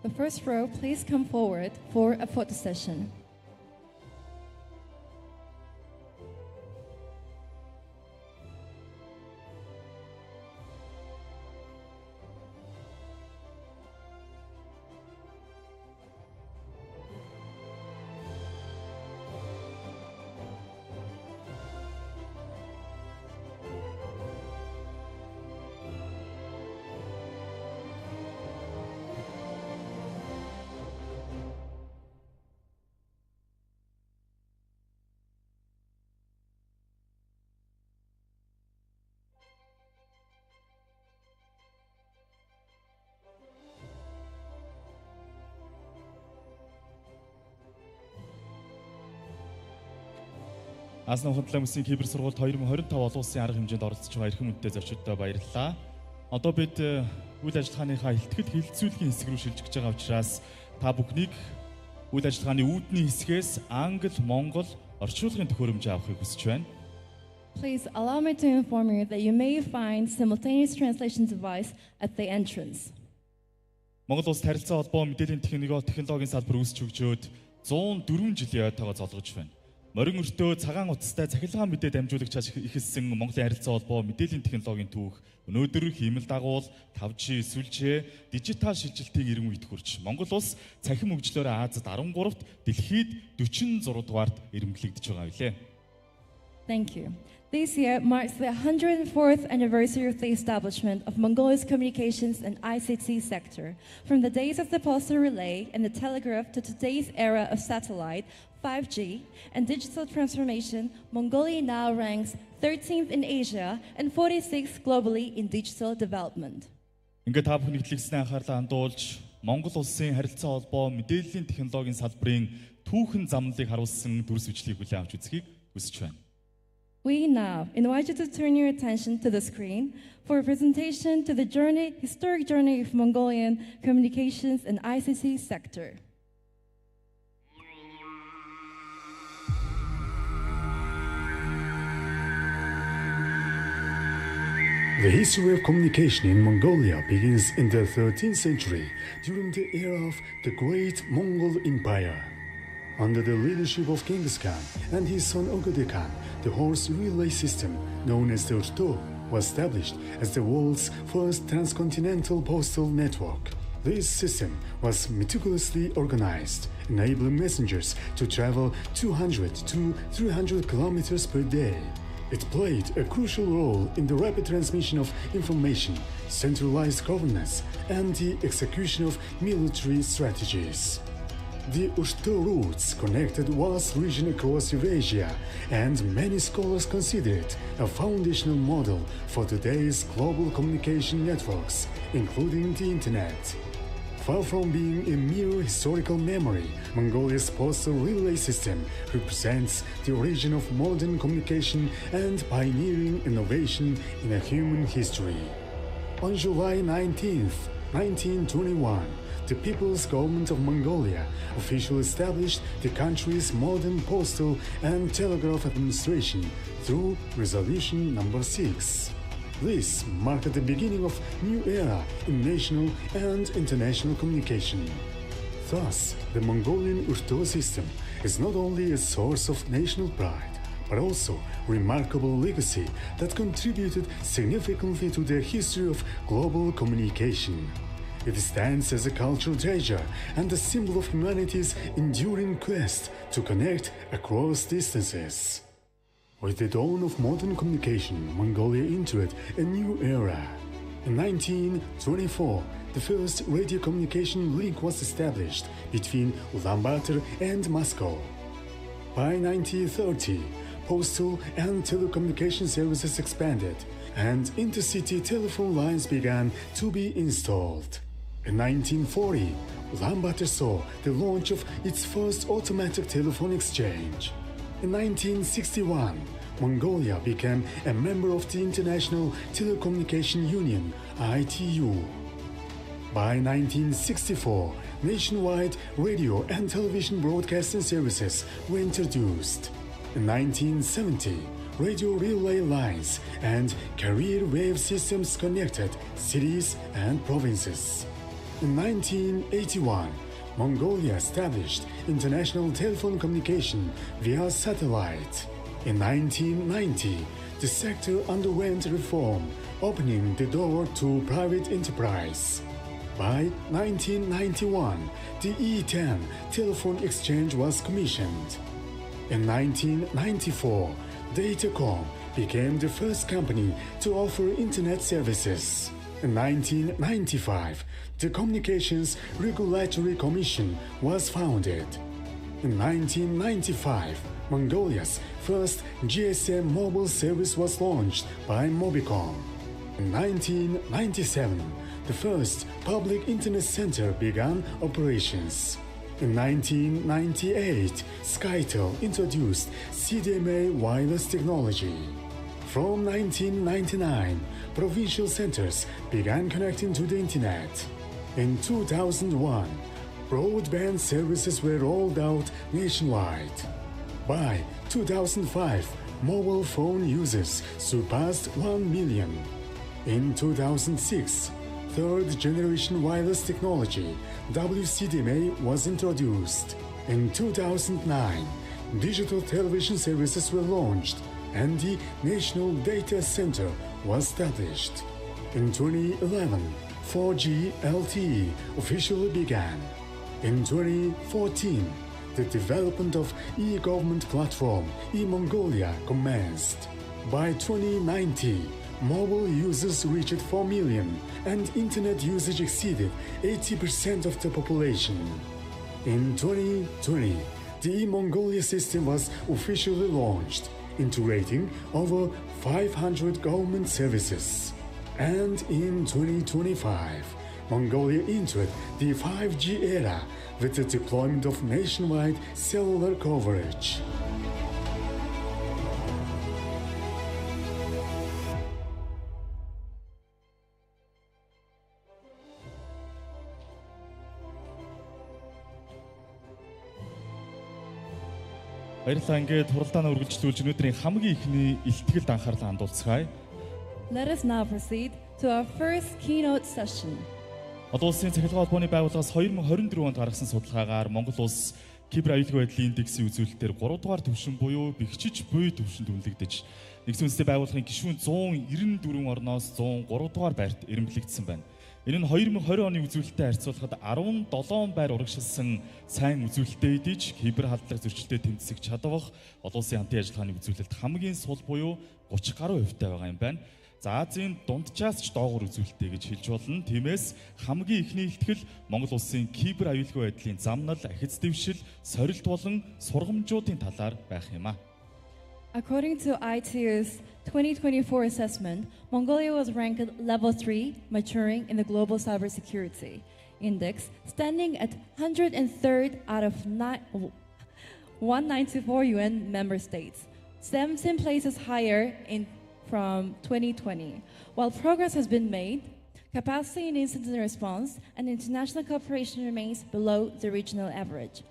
The first row, please come forward for a photo session. Аз намхан Ламбсын кибер сургуульд 2025 олон улсын арга хэмжээнд оролцож байгаа эрхэм үнэтэй зочдтой баярлалаа. Одоо бид үйл ажиллагааныхаа ихтгэл хилцүүлгийн хэсэг рүү шилжиж байгаа учраас та бүхнийг үйл ажиллагааны үүдний хэсгээс англи, монгол орчуулгын төхөөрөмж авахыг хүсэж байна. Please allow me to inform you that you may find simultaneous translation device at the entrance. Монгол Улс харилцаа холбоо мэдээллийн технологийн салбар үүсч хөгжөөд 104 жилийн ойтойгоо золгож байна. Морин өртөө цагаан утастай цахилгаан мэдээ дамжуулагч ихэлсэн Монголын харилцаа холбоо мэдээллийн технологийн түүх өнөөдөр хиймэл дагуул 5G сүлжээ дижитал шилжилтийн эрен үед хүрч Монгол улс цахим хөгжлөөр Азид 13-т дэлхийд 46 дугаарт ирэмблэгдэж байгаа билээ. Thank you. This year marks the 104th anniversary of the establishment of Mongolia's communications and ICT sector. From the days of the postal relay and the telegraph to today's era of satellite, 5G, and digital transformation, Mongolia now ranks 13th in Asia and 46th globally in digital development. Ингээд та бүхэн хөтлөгчний анхаарлаа хандуулж Монгол улсын харилцаа холбоо мэдээллийн технологийн салбарын түүхэн замналыг харуулсан дүрс бичлэгийг хүлээн авч үзхийг хүсэж байна. We now invite you to turn your attention to the screen for a presentation to the historic journey of Mongolian communications and ICT sector. The history of communication in Mongolia begins in the 13th century during the era of the Great Mongol Empire. Under the leadership of Genghis Khan and his son Ogedei Khan, the horse relay system known as the Urto was established as the world's first transcontinental postal network. This system was meticulously organized, enabling messengers to travel 200 to 300 kilometers per day. It played a crucial role in the rapid transmission of information, centralized governance, and the execution of military strategies. The Urto routes connected vast regions across Eurasia, and many scholars consider it a foundational model for today's global communication networks, including the Internet. Far from being a mere historical memory, Mongolia's postal relay system represents the origin of modern communication and pioneering innovation in a human history. On July 19, 1921, the People's Government of Mongolia officially established the country's modern postal and telegraph administration through Resolution No. 6. This marked the beginning of a new era in national and international communication. Thus, the Mongolian Urto system is not only a source of national pride, but also a remarkable legacy that contributed significantly to the history of global communication. It stands as a cultural treasure and a symbol of humanity's enduring quest to connect across distances. With the dawn of modern communication, Mongolia entered a new era. In 1924, the first radio communication link was established between Ulaanbaatar and Moscow. By 1930, postal and telecommunication services expanded, and intercity telephone lines began to be installed. In 1940, Ulaanbaatar saw the launch of its first automatic telephone exchange. In 1961, Mongolia became a member of the International Telecommunication Union, ITU. By 1964, nationwide radio and television broadcasting services were introduced. In 1970, radio relay lines and carrier wave systems connected cities and provinces. In 1981, Mongolia established international telephone communication via satellite. In 1990, the sector underwent reform, opening the door to private enterprise. By 1991, the E10 telephone exchange was commissioned. In 1994, Datacom became the first company to offer internet services. In 1995, the Communications Regulatory Commission was founded. In 1995, Mongolia's first GSM mobile service was launched by Mobicom. In 1997, the first public internet center began operations. In 1998, SkyTel introduced CDMA wireless technology. From 1999, provincial centers began connecting to the internet. In 2001, broadband services were rolled out nationwide. By 2005, mobile phone users surpassed 1 million. In 2006, third-generation wireless technology, WCDMA, was introduced. In 2009, digital television services were launched, and the National Data Center was established. In 2011, 4G LTE officially began. In 2014, the development of e-government platform e-Mongolia commenced. By 2019, mobile users reached 4 million and internet usage exceeded 80% of the population. In 2020, the e-Mongolia system was officially launched, integrating over 500 government services. And in 2025, Mongolia entered the 5G era with the deployment of nationwide cellular coverage. Баярлалаа. Ингээд хуралдаанаа үргэлжлүүлж өнөөдрийн хамгийн ихний илтгэлд анхаарлаа хандуулцгаая. Let us now proceed to our first keynote session. Олон улсын цахилгаан холбооны байгууллагаас 2024 онд гаргасан судалгаагаар Монгол улс кибер аюулгүй байдлын индексийн үзүүлэлтээр 3 дугаар түвшин буюу бэхжиж буй түвшинд үнэлэгдэж, Нэгдсэн үндэсний байгууллагын гишүүн 194 орноос 103 дугаар байрт эренблэгдсэн байна. Энэ нь 2020 оны үзүүлэлттэй харьцуулахад 17 байр урагшилсан сайн үзүүлэлттэй идэж кибер халдлага зөрчилдөд тэмцэх чадвах олон улсын хамтын ажиллагааны үзүүлэлт хамгийн сул буюу 30 гаруй хувьтай байгаа юм байна. За Азийн дунджаас ч доогуур үзүүлэлттэй гэж хэлж болно. Тиймээс хамгийн ихний илтгэл Монгол улсын кибер аюулгүй байдлын замнал, ахиц дэвшил, сорилт болон сургамжуудын талаар байх юм а. According to ITU's 2024 assessment, Mongolia was ranked level 3, maturing in the global cybersecurity index, standing at 103rd out of 194 UN member states, 17 places higher from 2020. While progress has been made, capacity in incident response and international cooperation remains below the regional average.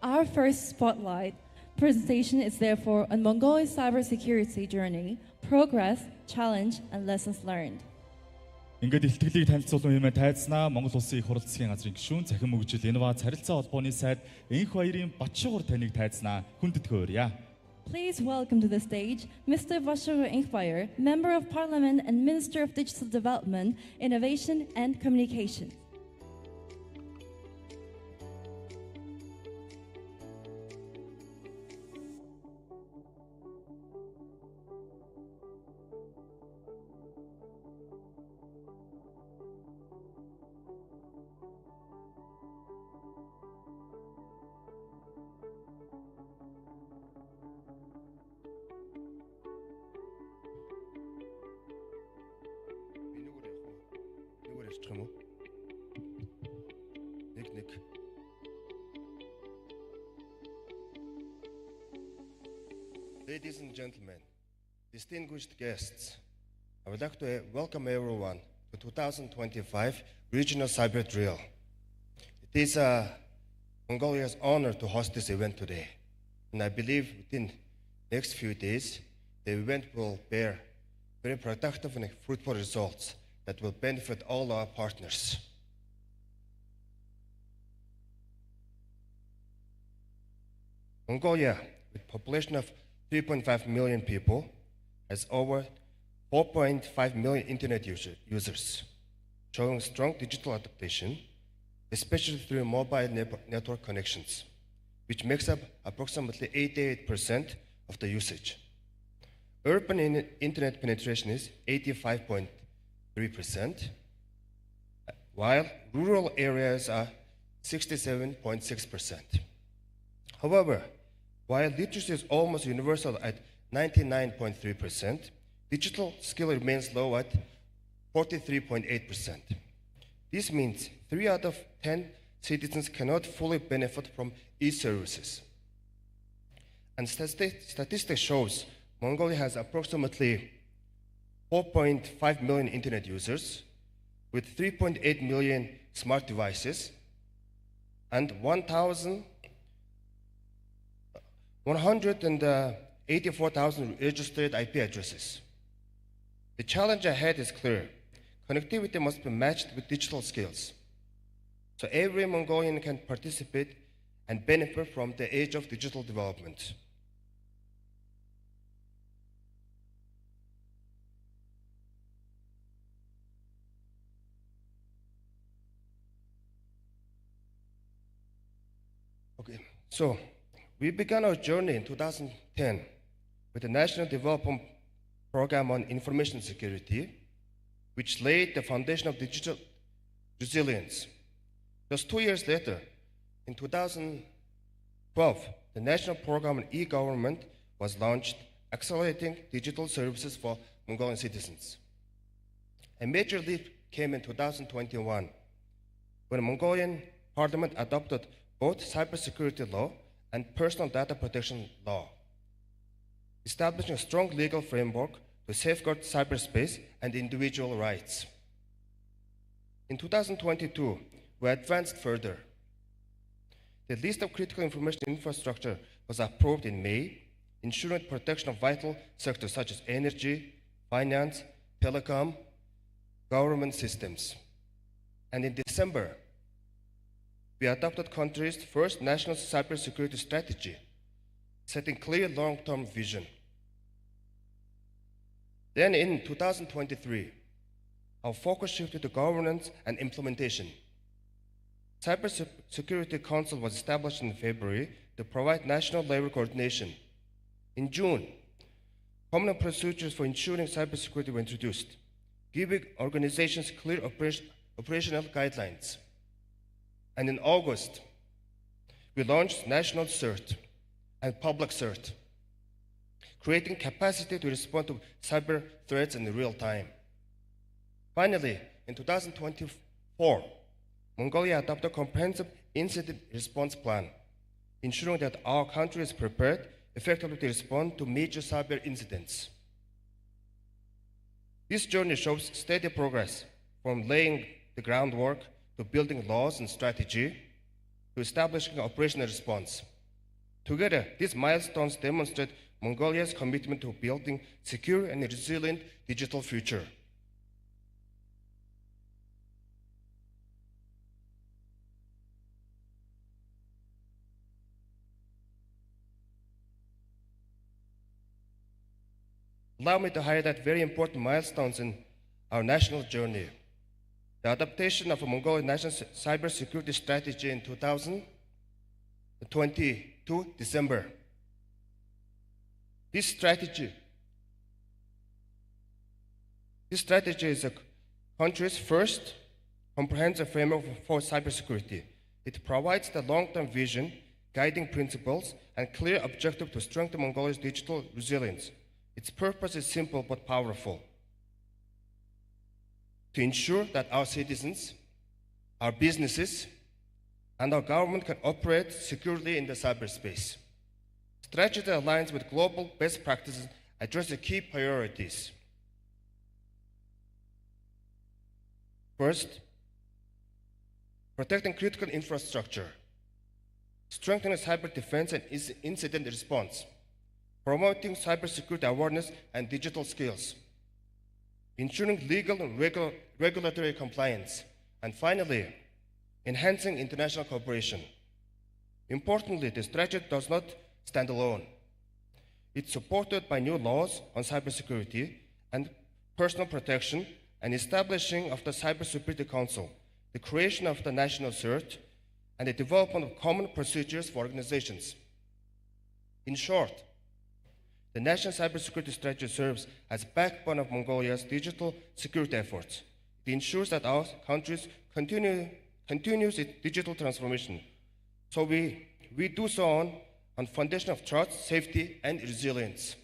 Our first spotlight presentation is therefore on Mongolia's cybersecurity journey, progress, challenge, and lessons learned. Ингээд илтгэлийг танилцуулсан хэмээн тайзнаа Монгол Улсын их хурл засгийн газрын гишүүн, цахим хөгжил, инновац, харилцаа холбооны сайд Энх баярын Батшигур таныг тайзнаа хүндэтгэн өрье. Please welcome to the stage Mr. Batshigor Enkhbayar, Member of Parliament and Minister of Digital Development, Innovation and Communication. Ladies and gentlemen, distinguished guests, I would like to welcome everyone to 2025 Regional Cyber Drill. It is Mongolia's honor to host this event today, and I believe within the next few days, the event will bear very productive and fruitful results that will benefit all our partners. Mongolia, with a population of 3.5 million people, has over 4.5 million internet users, showing strong digital adaptation, especially through mobile network connections, which makes up approximately 88% of the usage. Urban internet penetration is 85.3%, while rural areas are 67.6%. However, while literacy is almost universal at 99.3%, digital skill remains low at 43.8%. This means 3 out of 10 citizens cannot fully benefit from e-services. And statistics shows Mongolia has approximately 4.5 million internet users with 3.8 million smart devices and 184,000 registered IP addresses. The challenge ahead is clear. Connectivity must be matched with digital skills, so every Mongolian can participate and benefit from the age of digital development. Okay, so we began our journey in 2010 with the National Development Program on Information Security, which laid the foundation of digital resilience. Just 2 years later, in 2012, the National Program on E-Government was launched, accelerating digital services for Mongolian citizens. A major leap came in 2021 when Mongolian parliament adopted both cybersecurity law and personal data protection law, establishing a strong legal framework to safeguard cyberspace and individual rights. In 2022, we advanced further. The list of critical information infrastructure was approved in May, ensuring protection of vital sectors such as energy, finance, telecom, government systems. And in December, we adopted country's first national cybersecurity strategy, setting clear long-term vision. Then in 2023, our focus shifted to governance and implementation. Cybersecurity Council was established in February to provide national level coordination. In June, common procedures for ensuring cybersecurity were introduced, giving organizations clear operational guidelines. And in August, we launched National CERT and Public CERT, creating capacity to respond to cyber threats in real time. Finally, in 2024, Mongolia adopted a comprehensive incident response plan, ensuring that our country is prepared effectively to respond to major cyber incidents. This journey shows steady progress from laying the groundwork to building laws and strategy to establishing operational response. Together, these milestones demonstrate Mongolia's commitment to building secure and resilient digital future. Allow me to highlight very important milestones in our national journey. The adaptation of a Mongolian national cybersecurity strategy in 2022 December. This strategy is the country's first comprehensive framework for cybersecurity. It provides the long-term vision, guiding principles, and clear objective to strengthen Mongolia's digital resilience. Its purpose is simple but powerful: to ensure that our citizens, our businesses, and our government can operate securely in the cyberspace. Strategy aligns with global best practices, addressing key priorities. First, protecting critical infrastructure, strengthening cyber defense and incident response, promoting cybersecurity awareness and digital skills, ensuring legal and regulatory compliance, and finally, enhancing international cooperation. Importantly, the strategy does not stand alone. It's supported by new laws on cybersecurity and personal protection, and establishing of the Cybersecurity Council, the creation of the National CERT, and the development of common procedures for organizations. In short, the National Cybersecurity Strategy serves as a backbone of Mongolia's digital security efforts. It ensures that our countries continues its digital transformation. So we do so on foundation of trust, safety, and resilience.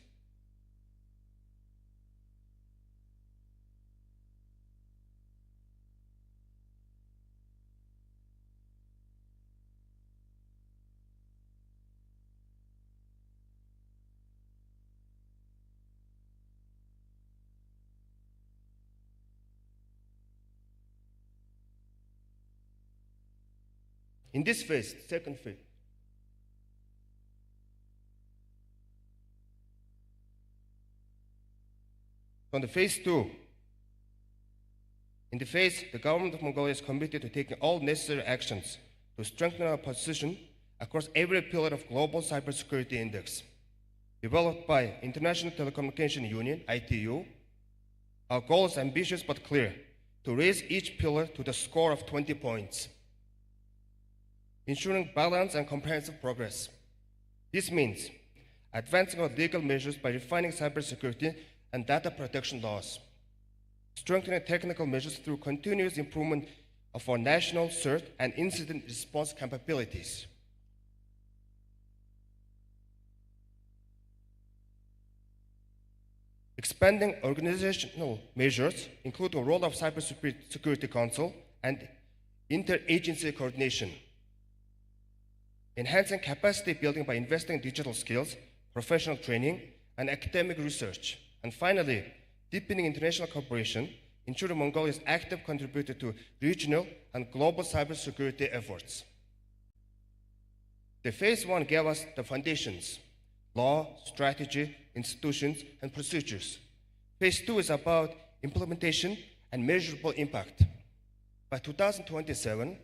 In this phase, second phase, from the phase 2, in the phase, the government of Mongolia is committed to taking all necessary actions to strengthen our position across every pillar of global cybersecurity index. Developed by International Telecommunication Union, ITU, our goal is ambitious but clear: to raise each pillar to the score of 20 points. Ensuring balanced and comprehensive progress. This means advancing our legal measures by refining cybersecurity and data protection laws, strengthening technical measures through continuous improvement of our national CERT and incident response capabilities. The Expanding organizational measures, including the role of Cybersecurity Council and interagency coordination. Enhancing capacity building by investing in digital skills, professional training, and academic research. And finally, deepening international cooperation, ensuring Mongolia's active contributor to regional and global cybersecurity efforts. The phase 1 gave us the foundations: law, strategy, institutions, and procedures. Phase 2 is about implementation and measurable impact. By 2027,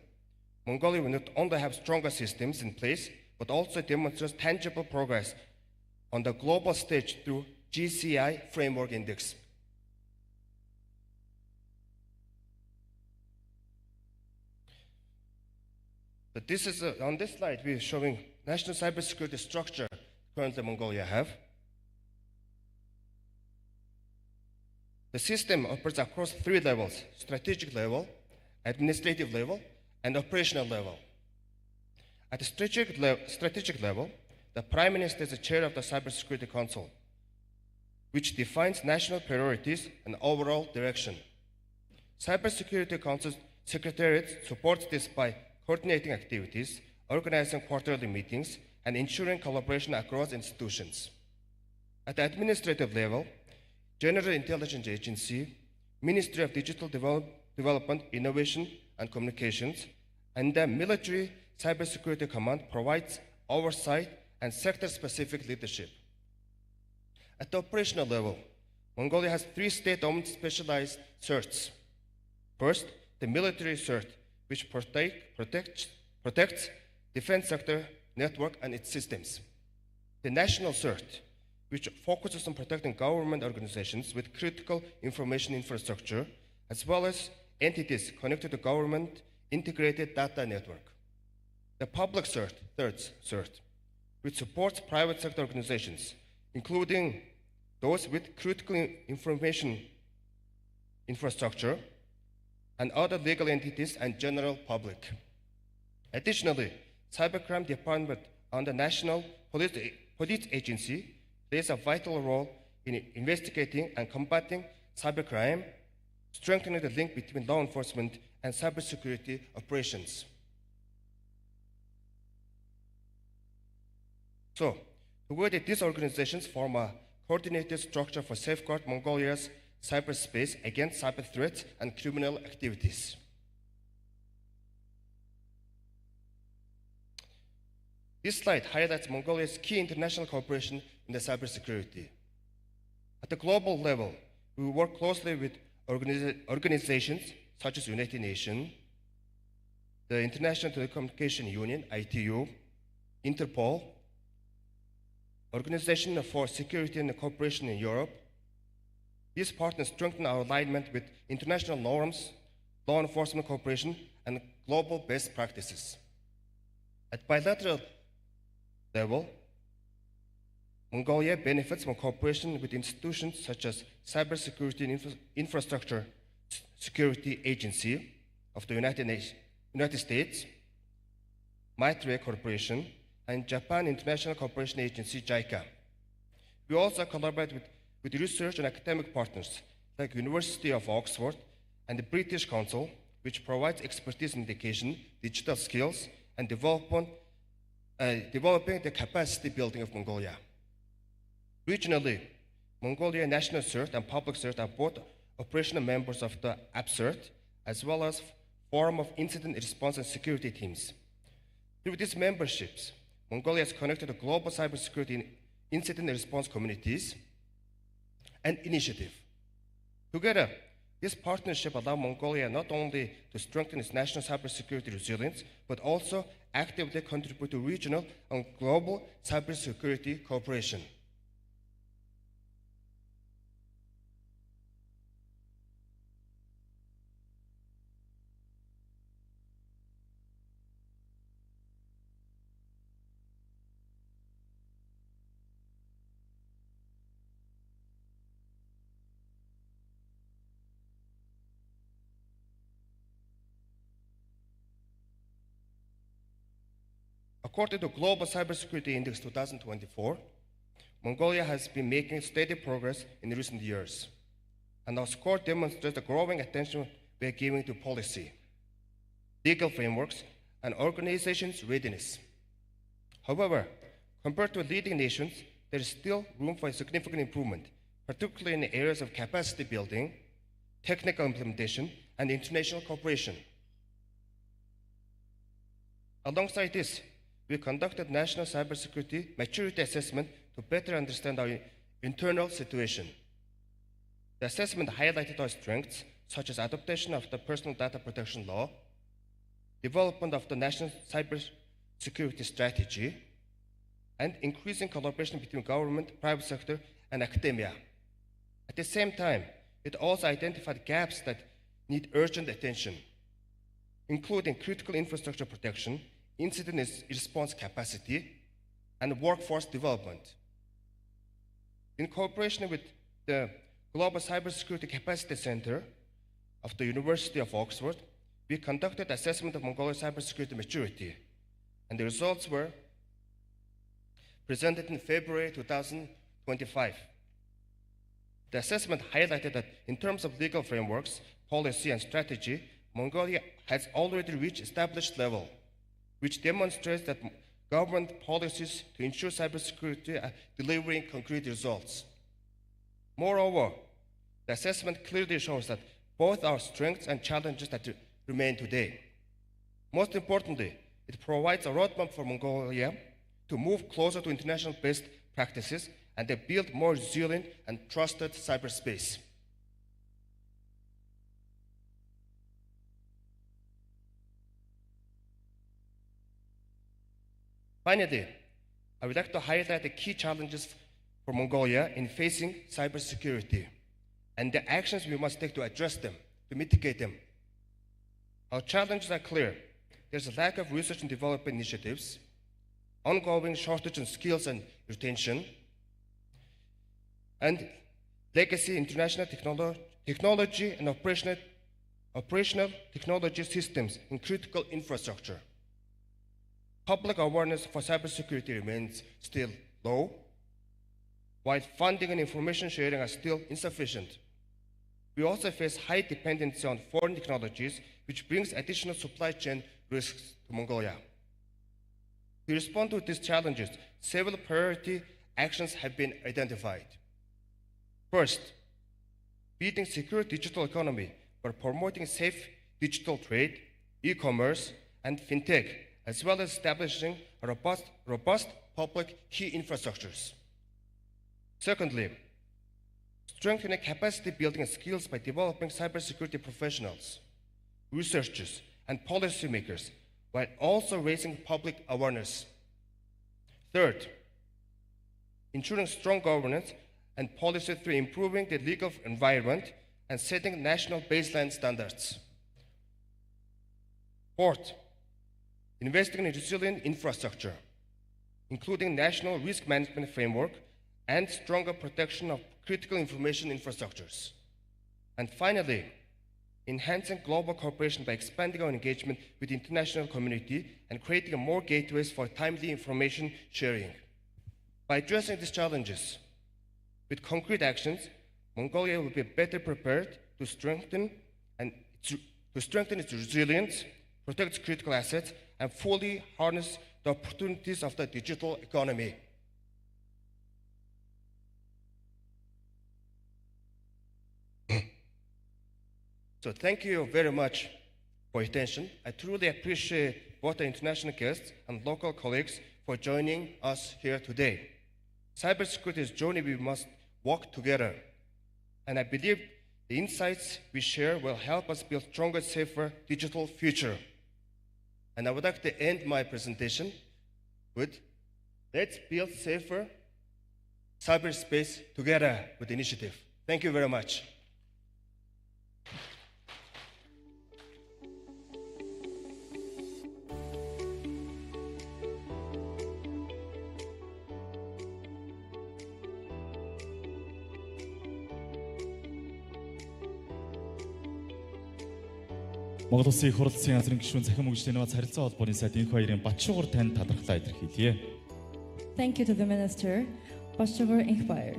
Mongolia will not only have stronger systems in place, but also demonstrate tangible progress on the global stage through GCI Framework Index. But this is on this slide we're showing national cybersecurity structure currently Mongolia have. The system operates across 3 levels: strategic level, administrative level, and operational level. At the strategic level, the Prime Minister is the chair of the Cybersecurity Council, which defines national priorities and overall direction. Cybersecurity Council Secretariat supports this by coordinating activities, organizing quarterly meetings, and ensuring collaboration across institutions. At the administrative level, General Intelligence Agency, Ministry of Digital Development, Innovation, and Communications, and the Military Cybersecurity Command provides oversight and sector-specific leadership. At the operational level, Mongolia has 3 state-owned specialized CERTs. First, the military CERT, which protects defense sector network and its systems. The national CERT, which focuses on protecting government organizations with critical information infrastructure, as well as entities connected to government integrated data network. The public CERT, third CERT, which supports private sector organizations, including those with critical information infrastructure and other legal entities and general public. Additionally, Cybercrime Department under National Police Agency plays a vital role in investigating and combating cybercrime, strengthening the link between law enforcement and cybersecurity operations. So, together these organizations form a coordinated structure for safeguard Mongolia's cyberspace against cyber threats and criminal activities. This slide highlights Mongolia's key international cooperation in the cybersecurity. At the global level, we work closely with organizations such as United Nations, the International Telecommunication Union, ITU, Interpol, Organization for Security and Cooperation in Europe. These partners strengthen our alignment with international norms, law enforcement cooperation, and global best practices. At bilateral level, Mongolia benefits from cooperation with institutions such as Cybersecurity and Infrastructure Security Agency of the United States, Maitrey Corporation, and Japan International Cooperation Agency, JICA. We also collaborate with research and academic partners like University of Oxford and the British Council, which provides expertise in education, digital skills, and developing the capacity building of Mongolia. Regionally, Mongolia National CERT and Public CERT are both operational members of the AppCERT, as well as Forum of Incident Response and Security Teams. Through these memberships, Mongolia is connected to global cybersecurity incident response communities and initiative. Together, this partnership allows Mongolia not only to strengthen its national cybersecurity resilience, but also actively contribute to regional and global cybersecurity cooperation. According to Global Cybersecurity Index 2024, Mongolia has been making steady progress in recent years, and our score demonstrates the growing attention we are giving to policy, legal frameworks, and organizations' readiness. However, compared to leading nations, there is still room for significant improvement, particularly in the areas of capacity building, technical implementation, and international cooperation. Alongside this, we conducted national cybersecurity maturity assessment to better understand our internal situation. The assessment highlighted our strengths, such as adaptation of the personal data protection law, development of the national cybersecurity strategy, and increasing collaboration between government, private sector, and academia. At the same time, it also identified gaps that need urgent attention, including critical infrastructure protection, incident response capacity, and workforce development. In cooperation with the Global Cybersecurity Capacity Center of the University of Oxford, we conducted assessment of Mongolia's cybersecurity maturity, and the results were presented in February 2025. The assessment highlighted that in terms of legal frameworks, policy, and strategy, Mongolia has already reached established level, which demonstrates that government policies to ensure cybersecurity are delivering concrete results. Moreover, the assessment clearly shows that both our strengths and challenges that remain today. Most importantly, it provides a roadmap for Mongolia to move closer to international best practices and to build more resilient and trusted cyberspace. Finally, I would like to highlight the key challenges for Mongolia in facing cybersecurity and the actions we must take to address them, to mitigate them. Our challenges are clear. There's a lack of research and development initiatives, ongoing shortage in skills and retention, and legacy international technology and operational technology systems in critical infrastructure. Public awareness for cybersecurity remains still low, while funding and information sharing are still insufficient. We also face high dependency on foreign technologies, which brings additional supply chain risks to Mongolia. To respond to these challenges, several priority actions have been identified. First, building secure digital economy by promoting safe digital trade, e-commerce, and fintech, as well as establishing a robust public key infrastructures. Secondly, strengthening capacity building skills by developing cybersecurity professionals, researchers, and policymakers, while also raising public awareness. Third, ensuring strong governance and policy through improving the legal environment and setting national baseline standards. Fourth, investing in resilient infrastructure, including national risk management framework and stronger protection of critical information infrastructures. And finally, enhancing global cooperation by expanding our engagement with the international community and creating more gateways for timely information sharing. By addressing these challenges with concrete actions, Mongolia will be better prepared to strengthen its resilience, protect its critical assets, and fully harness the opportunities of the digital economy. So thank you very much for your attention. I truly appreciate both the international guests and local colleagues for joining us here today. Cybersecurity is a journey we must walk together, and I believe the insights we share will help us build a stronger, safer digital future. And I would like to end my presentation with, let's build safer cyberspace together with the initiative. Thank you very much. Монгол Улсын их хурлын азрын гишүүн Цахим мөгжлийн инновац харилцаа холбооны сайд энх баярын Батшуугар танд талархлаа илэрхийлье. Thank you to the Minister. Boshogur Inspire.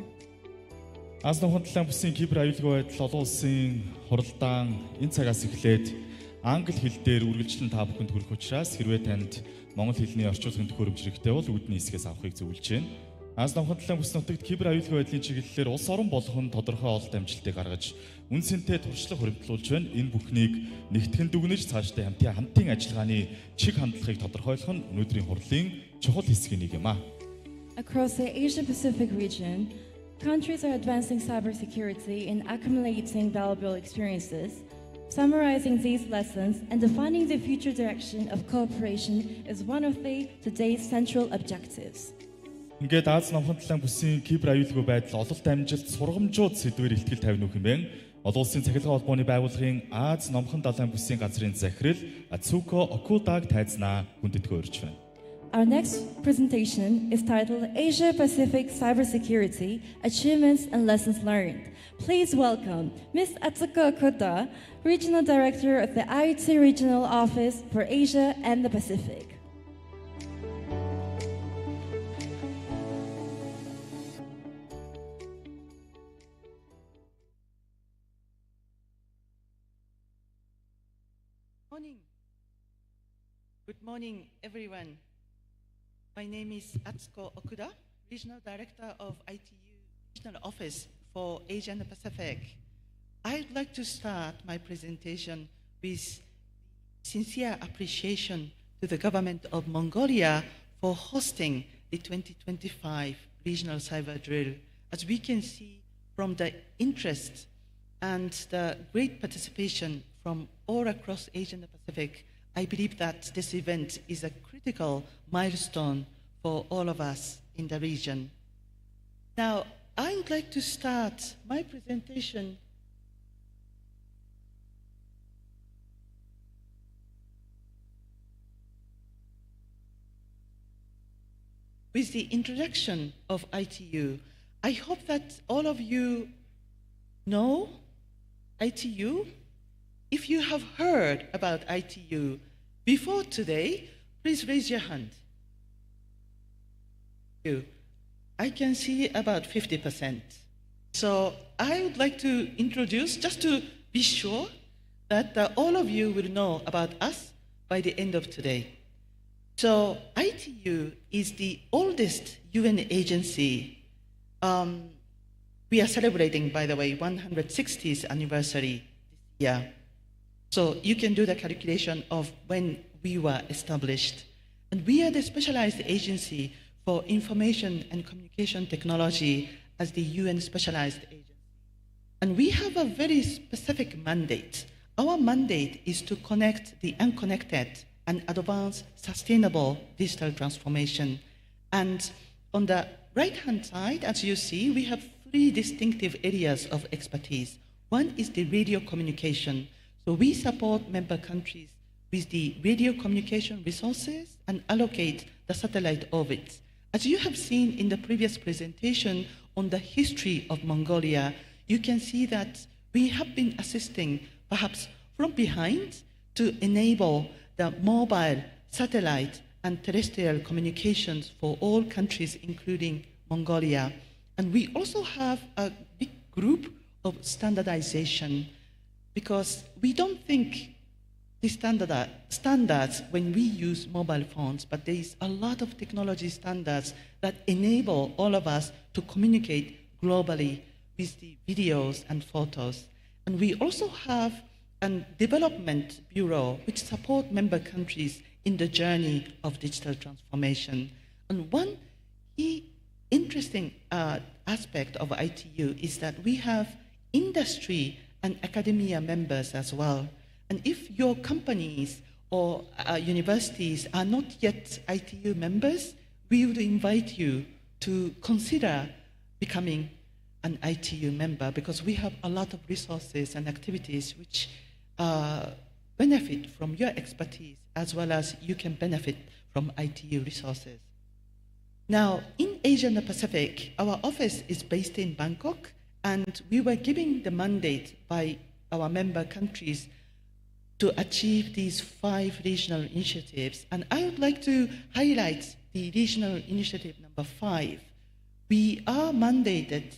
Аз номхон талаан бүсийн кибер аюулгүй байдал олон улсын хуралдаан энэ цагаас эхлээд англи хэл дээр үргэлжлэн та бүхэнд хүрэх учраас хэрвээ танд монгол хэлний орчуулгын төхөөрөмж хэрэгтэй бол үүдний хэсгээс авахыг зөвлөж байна. Аз номхон талаан бүс нутагт кибер аюулгүй байдлын чиглэлээр улс орон болгон тодорхой ололт амжилтыг гаргаж үнсэнтэй туршлага хуримтлуулж байна. Энэ бүхнийг нэгтгэн дүгнэж цаашдаа хамтын ажиллагааны чиг хандлагыг тодорхойлох нь өнөөдрийн хурлын чухал хэсгийн нэг юм а. Across the Asia-Pacific region, countries are advancing cybersecurity and accumulating valuable experiences. Summarizing these lessons and defining the future direction of cooperation is one of today's central objectives. Ингээд Аз номхон талаан бүсийн кибер аюулгүй байдал ололт амжилт сургамжууд сэдвээр ихтгэл тавина уу хэмээн олон улсын цахилгаан холбооны байгууллагын Аз номхон далайн бүсийн газрын захирал Ацуко Окудаг тайзнаа хүндэтгэн өрж байна. Our next presentation is titled Asia-Pacific Cybersecurity, Achievements and Lessons Learned. Please welcome Ms. Atsuko Okuda, Regional Director of the IT Regional Office for Asia and the Pacific. Good morning, everyone. My name is Atsuko Okuda, Regional Director of ITU Regional Office for Asia and the Pacific. I'd like to start my presentation with sincere appreciation to the government of Mongolia for hosting the 2025 Regional Cyber Drill. As we can see from the interest and the great participation from all across Asia and the Pacific, I believe that this event is a critical milestone for all of us in the region. Now, I would like to start my presentation with the introduction of ITU. I hope that all of you know ITU. If you have heard about ITU before today, please raise your hand. I can see about 50%. So I would like to introduce, just to be sure that all of you will know about us by the end of today. So ITU is the oldest UN agency. We are celebrating, by the way, 160th anniversary this year. So you can do the calculation of when we were established. And we are the specialized agency for information and communication technology as the UN specialized agency. And we have a very specific mandate. Our mandate is to connect the unconnected and advance sustainable digital transformation. And on the right-hand side, as you see, we have three distinctive areas of expertise. One is the radio communication. So we support member countries with the radio communication resources and allocate the satellite orbits. As you have seen in the previous presentation on the history of Mongolia, you can see that we have been assisting, perhaps from behind, to enable the mobile, satellite, and terrestrial communications for all countries, including Mongolia. And we also have a big group of standardization, because we don't think the standards when we use mobile phones, but there is a lot of technology standards that enable all of us to communicate globally with the videos and photos. And we also have a development bureau which support member countries in the journey of digital transformation. And one key interesting aspect of ITU is that we have industry and academia members as well. And if your companies or universities are not yet ITU members, we would invite you to consider becoming an ITU member, because we have a lot of resources and activities which benefit from your expertise, as well as you can benefit from ITU resources. Now, in Asia and the Pacific, our office is based in Bangkok, and we were given the mandate by our member countries to achieve these 5 regional initiatives. And I would like to highlight the regional initiative number 5, we are mandated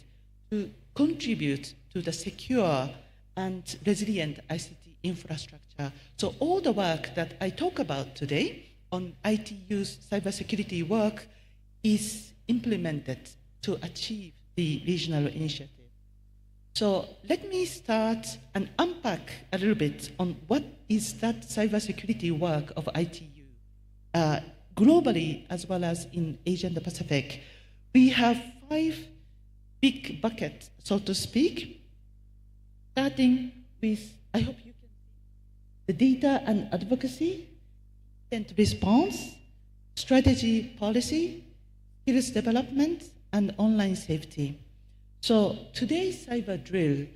to contribute to the secure and resilient ICT infrastructure. So all the work that I talk about today on ITU's cybersecurity work is implemented to achieve the regional initiative. So let me start and unpack a little bit on what is that cybersecurity work of ITU. Globally, as well as in Asia and the Pacific, we have 5 big buckets, so to speak, starting with, I hope you can see, the data and advocacy, incident response, strategy policy, skills development, and online safety. So today's cyber drill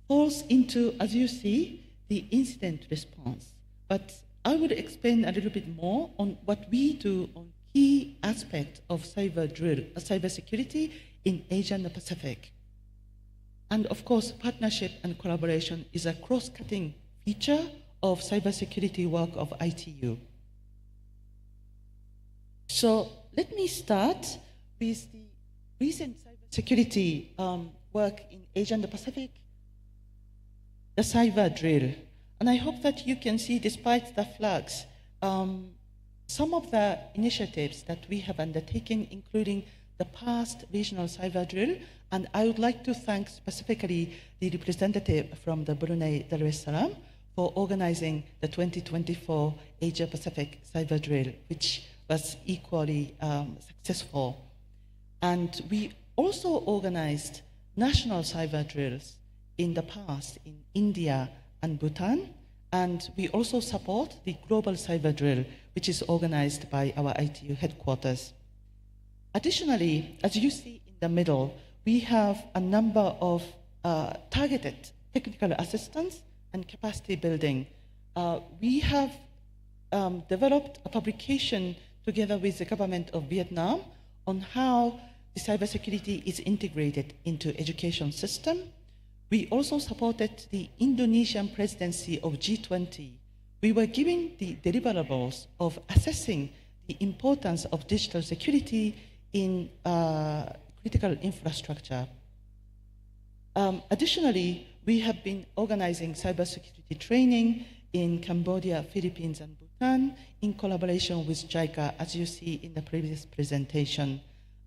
falls into, as you see, the incident response. But I will explain a little bit more on what we do on key aspects of cyber drill, cybersecurity in Asia and the Pacific. And of course, partnership and collaboration is a cross-cutting feature of cybersecurity work of ITU. So let me start with the recent cybersecurity work in Asia and the Pacific, the cyber drill. And I hope that you can see, despite the flags, some of the initiatives that we have undertaken, including the past regional cyber drill. And I would like to thank specifically the representative from the Brunei Darussalam for organizing the 2024 Asia Pacific cyber drill, which was equally successful. And we also organized national cyber drills in the past in India and Bhutan, and we also support the global cyber drill, which is organized by our ITU headquarters. Additionally, as you see in the middle, we have a number of targeted technical assistance and capacity building. We have developed a publication together with the government of Vietnam on how the cybersecurity is integrated into education system. We also supported the Indonesian presidency of G20. We were given the deliverables of assessing the importance of digital security in critical infrastructure. Additionally, we have been organizing cybersecurity training in Cambodia, Philippines, and Bhutan in collaboration with JICA, as you see in the previous presentation.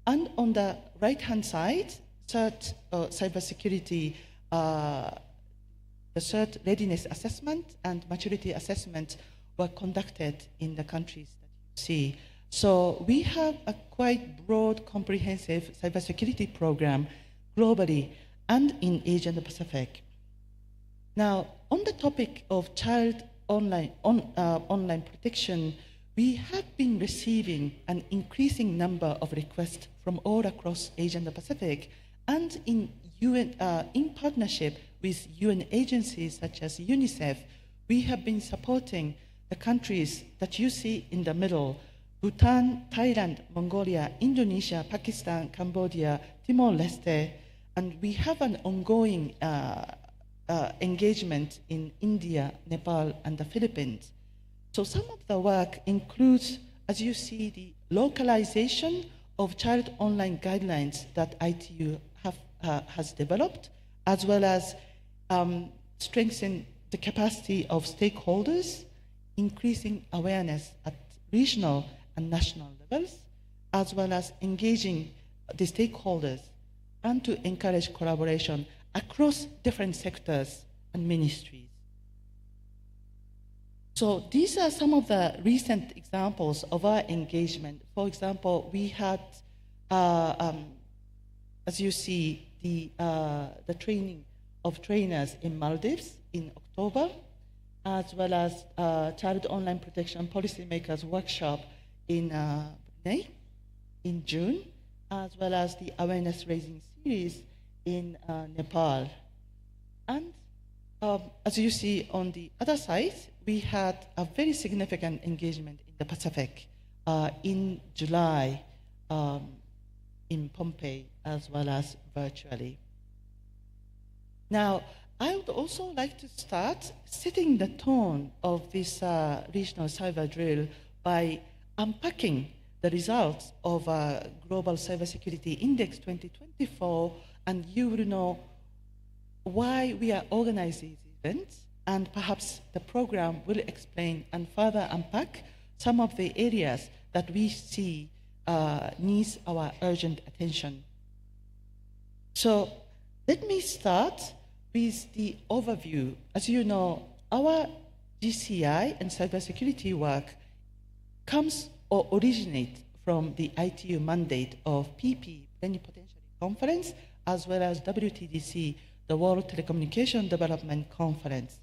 And on the right-hand side, CERT cybersecurity, the CERT readiness assessment and maturity assessment were conducted in the countries that you see. So we have a quite broad, comprehensive cybersecurity program globally and in Asia and the Pacific. Now, on the topic of child online protection, we have been receiving an increasing number of requests from all across Asia and the Pacific, and in partnership with UN agencies such as UNICEF, we have been supporting the countries that you see in the middle: Bhutan, Thailand, Mongolia, Indonesia, Pakistan, Cambodia, Timor-Leste, and we have an ongoing engagement in India, Nepal, and the Philippines. So some of the work includes, as you see, the localization of child online guidelines that ITU has developed, as well as strengthen the capacity of stakeholders, increasing awareness at regional and national levels, as well as engaging the stakeholders, and to encourage collaboration across different sectors and ministries. So these are some of the recent examples of our engagement. For example, we had, as you see, the training of trainers in Maldives in October, as well as Child Online Protection Policymakers Workshop in Brunei in June, as well as the awareness raising series in Nepal. And as you see on the other side, we had a very significant engagement in the Pacific in July in Pompeii, as well as virtually. Now, I would also like to start setting the tone of this regional cyber drill by unpacking the results of Global Cybersecurity Index 2024, and you will know why we are organizing these events, and perhaps the program will explain and further unpack some of the areas that we see needs our urgent attention. So let me start with the overview. As you know, our GCI and cybersecurity work comes or originates from the ITU mandate of PP Plenipotentiary Conference, as well as WTDC, the World Telecommunication Development Conference.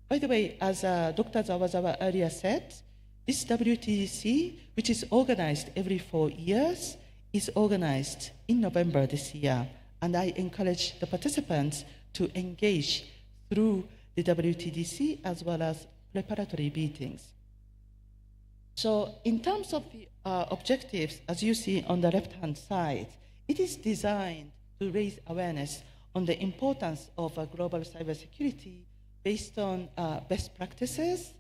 By the way, as Dr. Zawazawa earlier said, this WTDC, which is organized every 4 years, is organized in November this year. And I encourage the participants to engage through the WTDC as well as preparatory meetings. So in terms of the objectives, as you see on the left-hand side, it is designed to raise awareness on the importance of global cybersecurity based on best practices,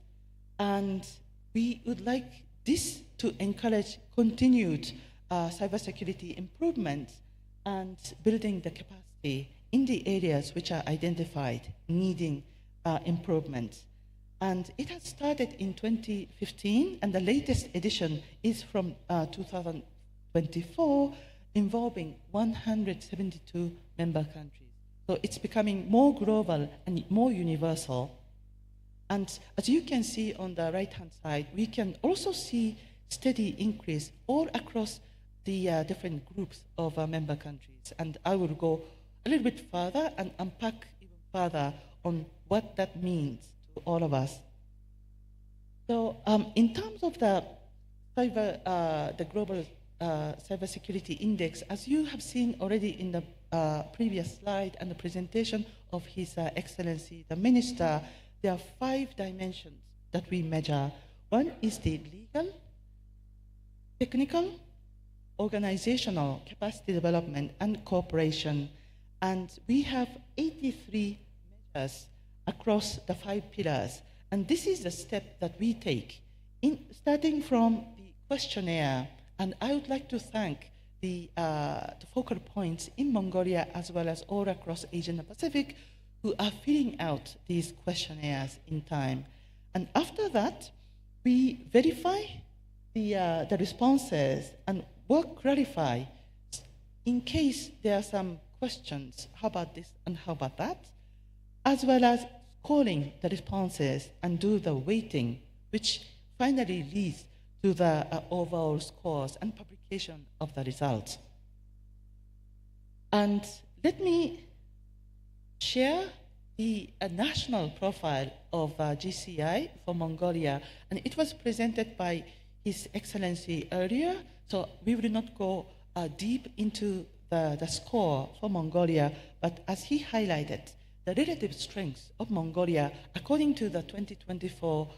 and we would like this to encourage continued cybersecurity improvement and building the capacity in the areas which are identified needing improvement. And it has started in 2015, and the latest edition is from 2024, involving 172 member countries. So it's becoming more global and more universal. And as you can see on the right-hand side, we can also see steady increase all across the different groups of member countries. And I will go a little bit further and unpack even further on what that means to all of us. So in terms of the global cybersecurity index, as you have seen already in the previous slide and the presentation of His Excellency the Minister, there are 5 dimensions that we measure. One is the legal, technical, organizational capacity development and cooperation. And we have 83 measures across the 5 pillars. And this is the step that we take, starting from the questionnaire. And I would like to thank the focal points in Mongolia as well as all across Asia and the Pacific who are filling out these questionnaires in time. And after that, we verify the responses and work clarify in case there are some questions, how about this and how about that, as well as scoring the responses and do the weighting, which finally leads to the overall scores and publication of the results. And let me share the national profile of GCI for Mongolia, and it was presented by His Excellency earlier, so we will not go deep into the score for Mongolia, but as he highlighted, the relative strengths of Mongolia, according to the 2024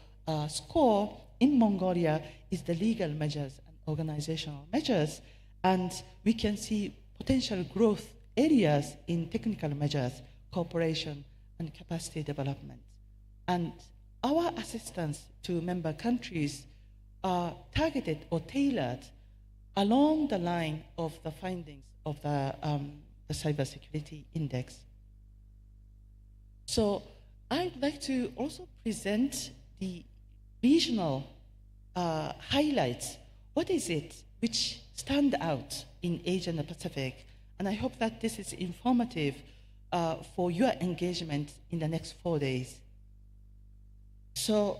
score in Mongolia, is the legal measures and organizational measures, and we can see potential growth areas in technical measures, cooperation, and capacity development. And our assistance to member countries are targeted or tailored along the line of the findings of the Cybersecurity Index. So I'd like to also present the regional highlights. What is it which stand out in Asia and the Pacific? And I hope that this is informative for your engagement in the next 4 days. So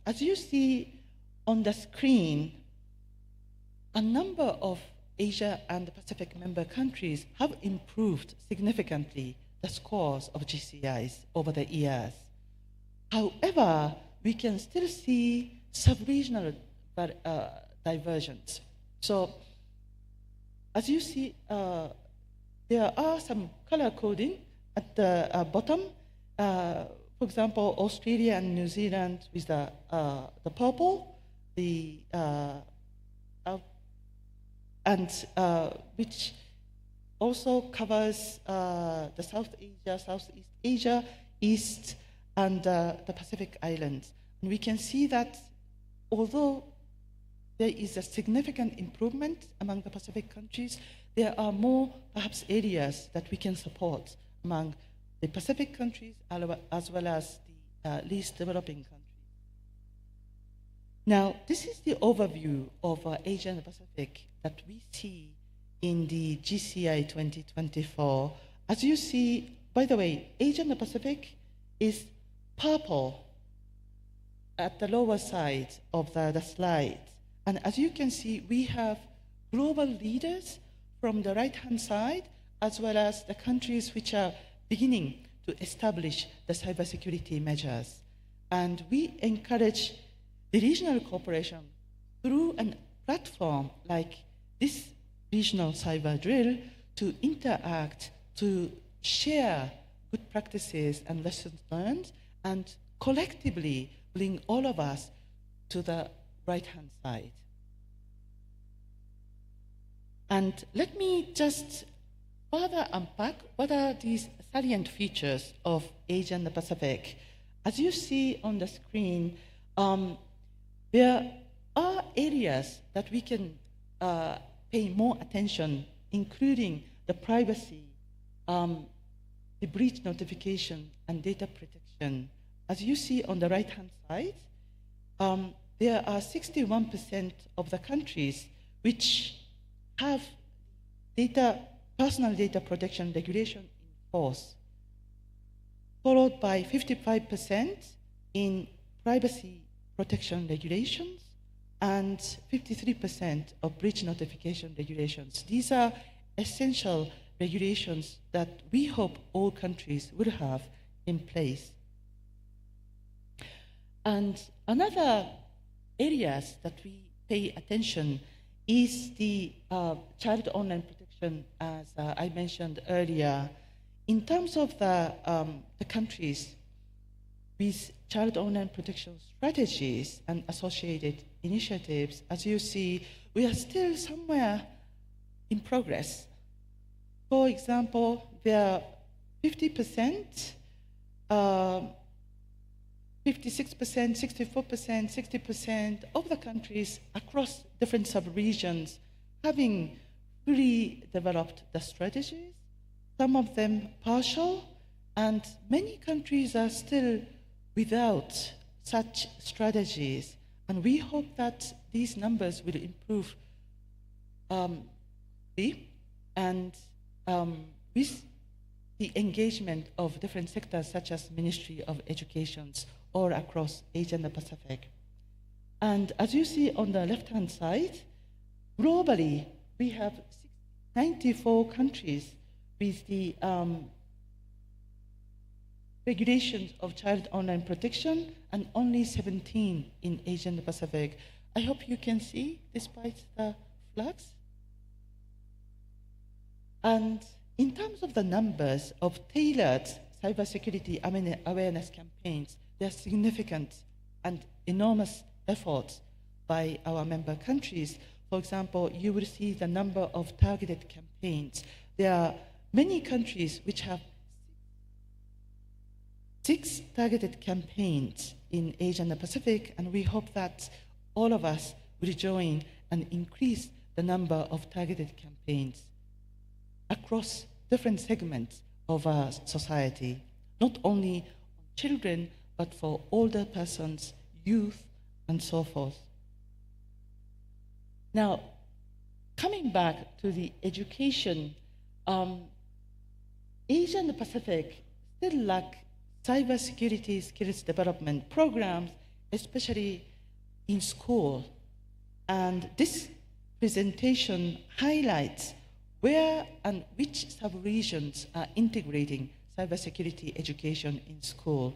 as you see on the screen, a number of Asia and the Pacific member countries have improved significantly the scores of GCIs over the years. However, we can still see sub-regional divergence. So as you see, there are some color coding at the bottom. For example, Australia and New Zealand with the purple, which also covers the Southeast Asia, East, and the Pacific Islands. And we can see that although there is a significant improvement among the Pacific countries. There are more, perhaps, areas that we can support among the Pacific countries as well as the least developing countries. Now, this is the overview of Asia and the Pacific that we see in the GCI 2024. As you see, by the way, Asia and the Pacific is purple at the lower side of the slide. And as you can see, we have global leaders from the right-hand side, as well as the countries which are beginning to establish the cybersecurity measures. And we encourage the regional cooperation through a platform like this regional cyber drill to interact, to share good practices and lessons learned, and collectively bring all of us to the right-hand side. And let me just further unpack what are these salient features of Asia and the Pacific. As you see on the screen, there are areas that we can pay more attention, including the privacy, the breach notification, and data protection. As you see on the right-hand side, there are 61% of the countries which have personal data protection regulation in force, followed by 55% in privacy protection regulations and 53% of breach notification regulations. These are essential regulations that we hope all countries will have in place. And another areas that we pay attention is the child online protection, as I mentioned earlier. In terms of the countries with child online protection strategies and associated initiatives, as you see, we are still somewhere in progress. For example, there are 50%, 56%, 64%, 60% of the countries across different sub-regions having fully developed the strategies, some of them partial, and many countries are still without such strategies. And we hope that these numbers will improve and with the engagement of different sectors such as Ministry of Education all across Asia and the Pacific. And as you see on the left-hand side, globally, we have 94 countries with the regulations of child online protection and only 17 in Asia and the Pacific. I hope you can see despite the flags. And in terms of the numbers of tailored cybersecurity awareness campaigns, there are significant and enormous efforts by our member countries. For example, you will see the number of targeted campaigns. There are many countries which have 6 targeted campaigns in Asia and the Pacific, and we hope that all of us will join and increase the number of targeted campaigns across different segments of our society, not only on children, but for older persons, youth, and so forth. Now, coming back to the education, Asia and the Pacific still lack cybersecurity skills development programs, especially in school. And this presentation highlights where and which sub-regions are integrating cybersecurity education in school.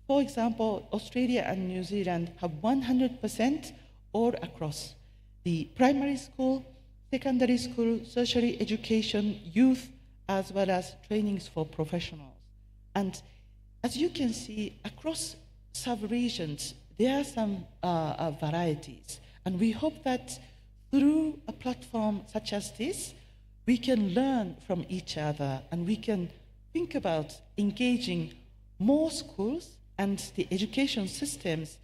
For example, Australia and New Zealand have 100% all across the primary school, secondary school, tertiary education, youth, as well as trainings for professionals. And as you can see, across sub-regions, there are some varieties. And we hope that through a platform such as this, we can learn from each other and we can think about engaging more schools and the education systems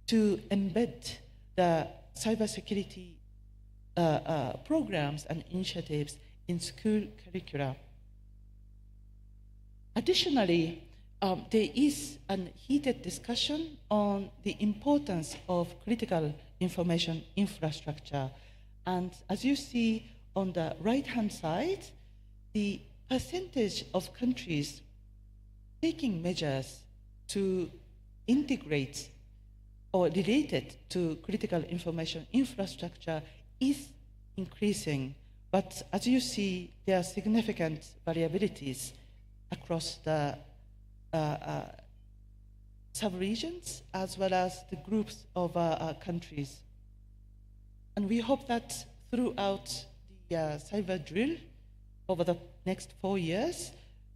to embed the cybersecurity programs and initiatives in school curricula. Additionally, there is a heated discussion on the importance of critical information infrastructure. And as you see on the right-hand side, the percentage of countries taking measures to integrate or related to critical information infrastructure is increasing. But as you see, there are significant variabilities across the sub-regions as well as the groups of countries. And we hope that throughout the cyber drill over the next 4 years,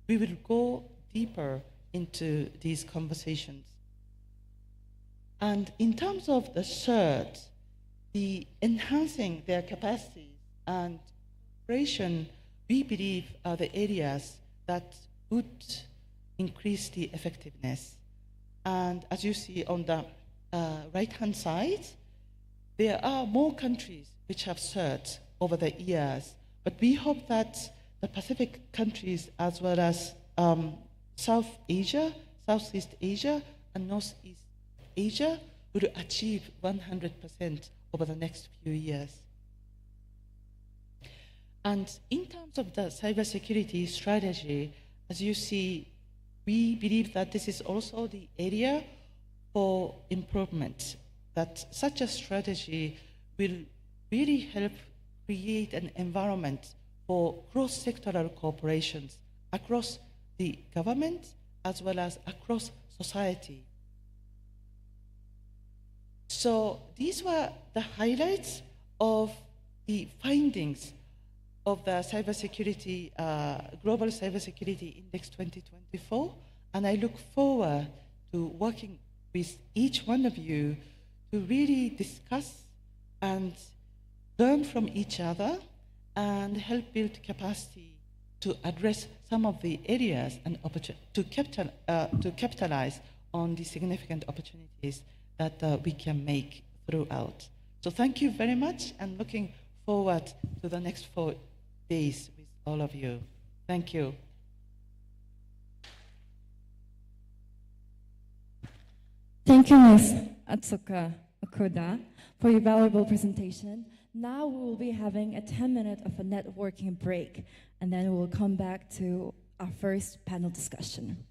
we will go deeper into these conversations. And in terms of the third, the enhancing their capacity and cooperation, we believe are the areas that would increase the effectiveness. And as you see on the right-hand side, there are more countries which have served over the years, but we hope that the Pacific countries as well as South Asia, Southeast Asia, and Northeast Asia will achieve 100% over the next few years. And in terms of the cybersecurity strategy, as you see, we believe that this is also the area for improvement, that such a strategy will really help create an environment for cross-sectoral cooperations across the government as well as across society. So these were the highlights of the findings of the cybersecurity, Global Cybersecurity Index 2024, and I look forward to working with each one of you to really discuss and learn from each other and help build capacity to address some of the areas and to capitalize on the significant opportunities that we can make throughout. So thank you very much, and looking forward to the next 4 days with all of you. Thank you. Thank you, Ms. Atsuka Okuda, for your valuable presentation. Now we will be having a 10-minute of a networking break, and then we will come back to our first panel discussion.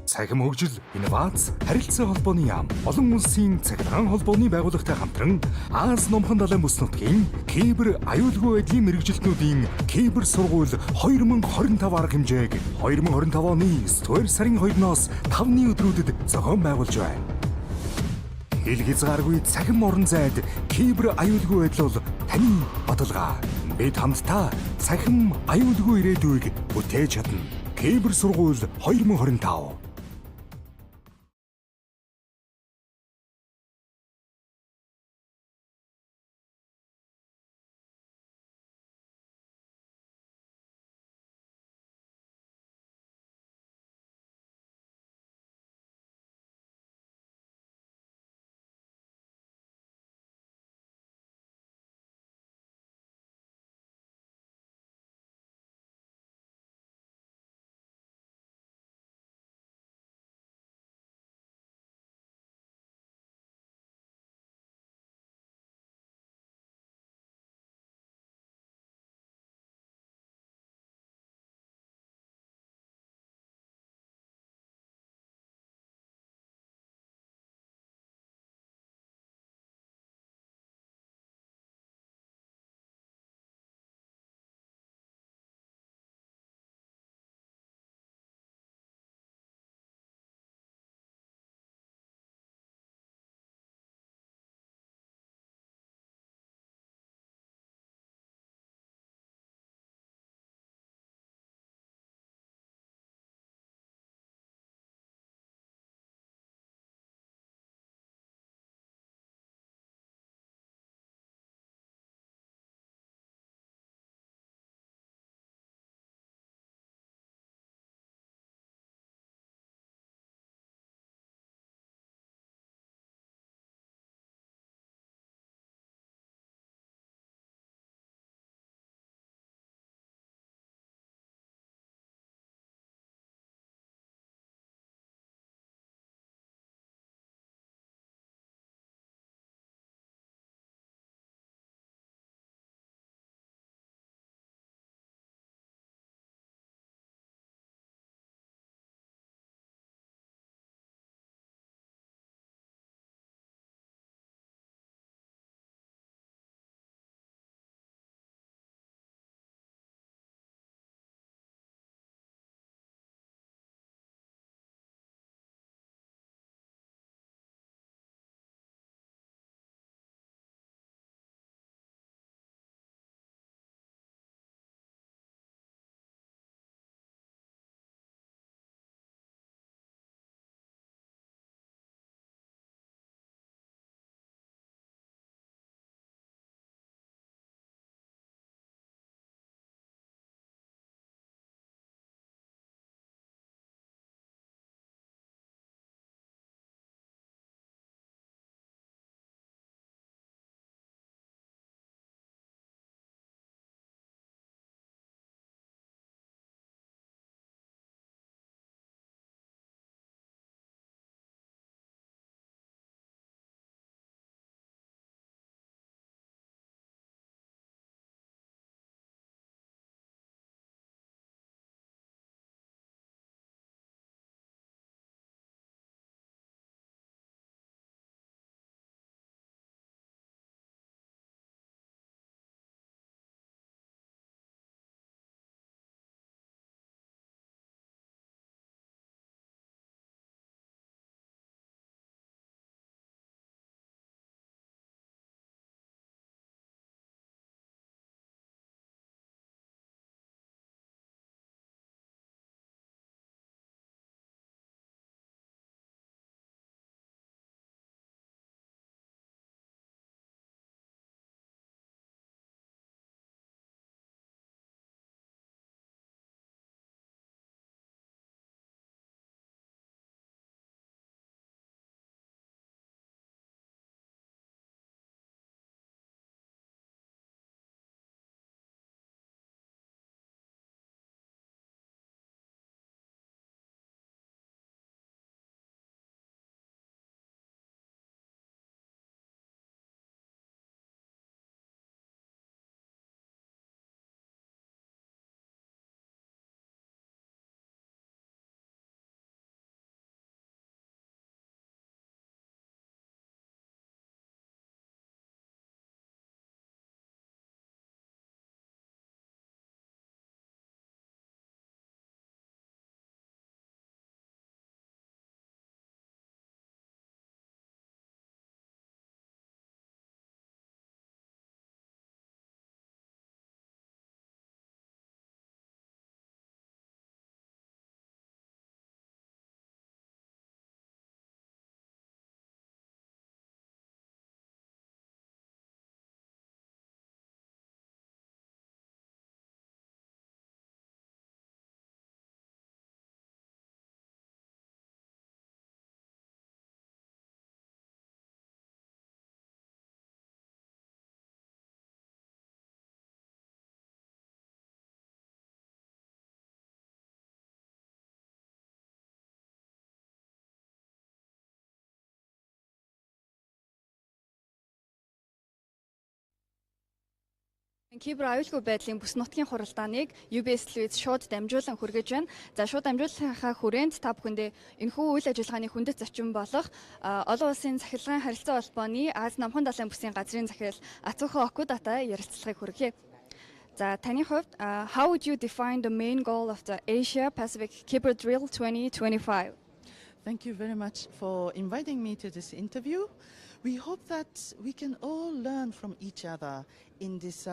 Цахим хөгжил, инновац, харилцаа холбооны яам, олон улсын цахилгаан холбооны байгууллагатай хамтран Аз номхон далайн бүс нутгийн кибер аюулгүй байдлын мэрэгжилтнүүдийн кибер сургууль 2025 арга хэмжээг 2025 оны 9 сарын 2-оос 5-ны өдрүүдэд зохион байгуулж байна. Хил хязгааргүй цахим орон зайд кибер аюулгүй байдал бол таны баталгаа. Бид хамтдаа цахим аюулгүй ирээдүйг бүтээж чадна. Кибер сургууль 2025 Кибер аюулгүй байдлын бүс нутгийн хуралдааныг UBS телевиз шууд дамжуулан хүргэж байна. За шууд дамжуулахаа хүрээнд та бүхэндээ энэхүү үйл ажиллагааны хүндэт зочин болох олон улсын захирлагын харилцаа холбооны Аз намхан далайн бүсийн газрын захирал Ацухо Окудата ярилцлагыг хүргье. За таны хувьд how would you define the main goal of the Asia Pacific Kibber Drill 2025? Thank you very much for inviting me to this interview. We hope that we can all learn from each other in this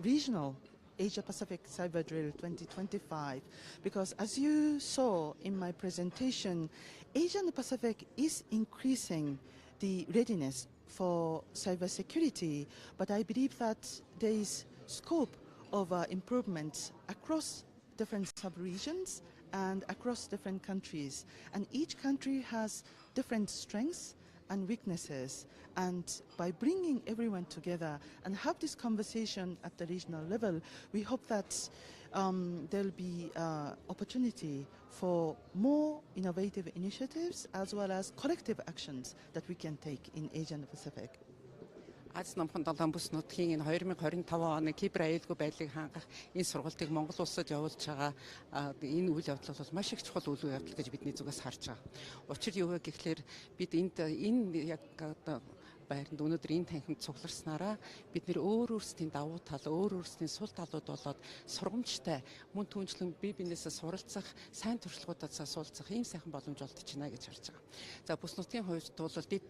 regional Asia-Pacific Cyber Drill 2025, because as you saw in my presentation, Asia and the Pacific is increasing the readiness for cybersecurity, but I believe that there is scope of improvement across different sub-regions and across different countries. And each country has different strengths and weaknesses. And by bringing everyone together and have this conversation at the regional level, we hope that there'll be opportunity for more innovative initiatives as well as collective actions that we can take in Asia and the Pacific. Аз намхан далайн бүс нутгийн энэ 2025 оны кибер аюулгүй байдлыг хангах энэ сургалтыг Монгол улсад явуулж байгаа энэ үйл явдал бол маш их чухал үйл явдал гэж бидний зүгээс харж байгаа. Учир юу вэ гэхлээр бид энэ яг байранд өнөөдөр энэ танхимд цугларснараа бид нэр өөр өөрсдийн давуу тал, өөр өөрсдийн сул талууд болоод сургамжтай мөн түнчлэн бие биенээсээ суралцах, сайн туршлагуудаас суралцах ийм сайхан боломж олдож байна гэж харж байгаа. За бүс нутгийн хувьд бол дэд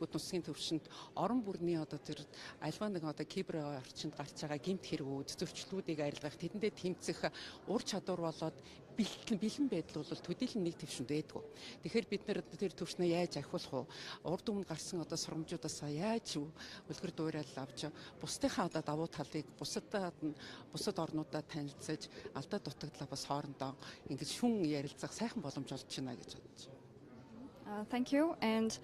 бүс нутгийн төвшөнд орон бүрний одоо тэр альва нэг одоо кибер орчинд гарч байгаа гэмт хэрэгүүд, зөрчлүүдийг арилгах, тэдэндээ тэмцэх ур чадвар болоод бэлэн байдал бол төдийлөн нэг төвшөнд байдгүй. Тэгэхээр бид нэр тэр төвшнөө яаж ахиулах вэ? Урд өмнө гарсан одоо сургамжуудаас яаж үлгэр дуурайл авч бусдынхаа одоо давуу талыг бусад орнуудад танилцаж алдаа дутагдлаа бас хоорондоо ингэж шүн ярилцах сайхан боломж олж байна гэж бодож байна. Thank you. And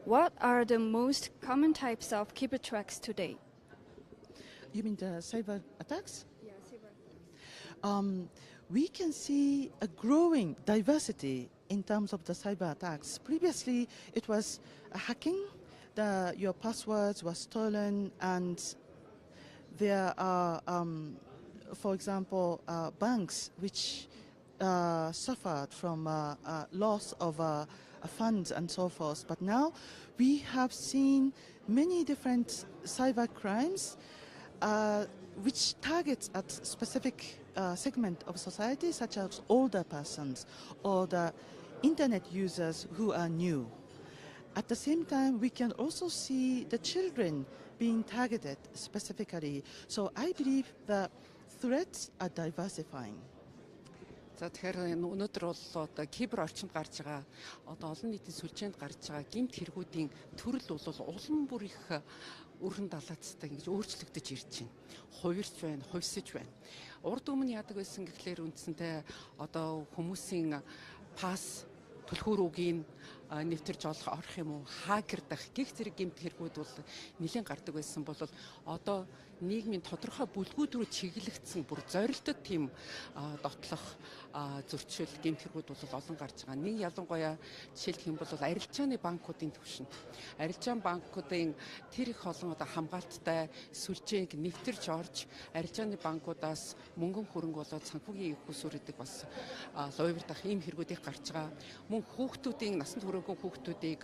what are the most common types of cyber attacks today? You mean the cyber attacks? Yeah, cyber attacks. We can see a growing diversity in terms of the cyber attacks. Previously, it was hacking, your passwords were stolen, and there are, for example, banks which suffered from loss of funds and so forth. But now we have seen many different cyber crimes which targets at specific segment of society, such as older persons or the internet users who are new. At the same time, we can also see the children being targeted specifically. So I believe the threats are diversifying. За тэгэхээр өнөөдөр бол одоо кибер орчинд гарч байгаа одоо олон нийтийн сүлжээнд гарч байгаа гэмт хэрэгүүдийн төрөл бол улам бүр их өргөн далаацтай ингэж өөрчлөгдөж ирж байна. Хувирч байна, хувьсж байна. Урд өмнө яадаг байсан гэхлээр үндсэнтэй одоо хүмүүсийн пас түлхүүр үгийн нэвтэрж орох юм уу, хакердах гих зэрэг гэмт хэрэгүүд бол нэлээд гардаг байсан бол одоо нийгмийн тодорхой бүлгүүд рүү чиглэгдсэн бүр зорилттой тийм дотлох зөрчил гэмт хэрэгүүд бол олон гарч байгаа. Нэг ялангуяа жишээлх юм бол арилжааны банкуудын төвшөнд. Арилжааны банкуудын тэр их олон одоо хамгаалттай сүлжээг нэвтэрж орж арилжааны банкудаас мөнгөн хөрөнгө болоод санхүүгийн их усүрдэг бас лойвэрдах ийм хэрэгүүд их гарч байгаа. Мөн хүүхдүүдийн насанд хүрээгүй хүүхдүүдийг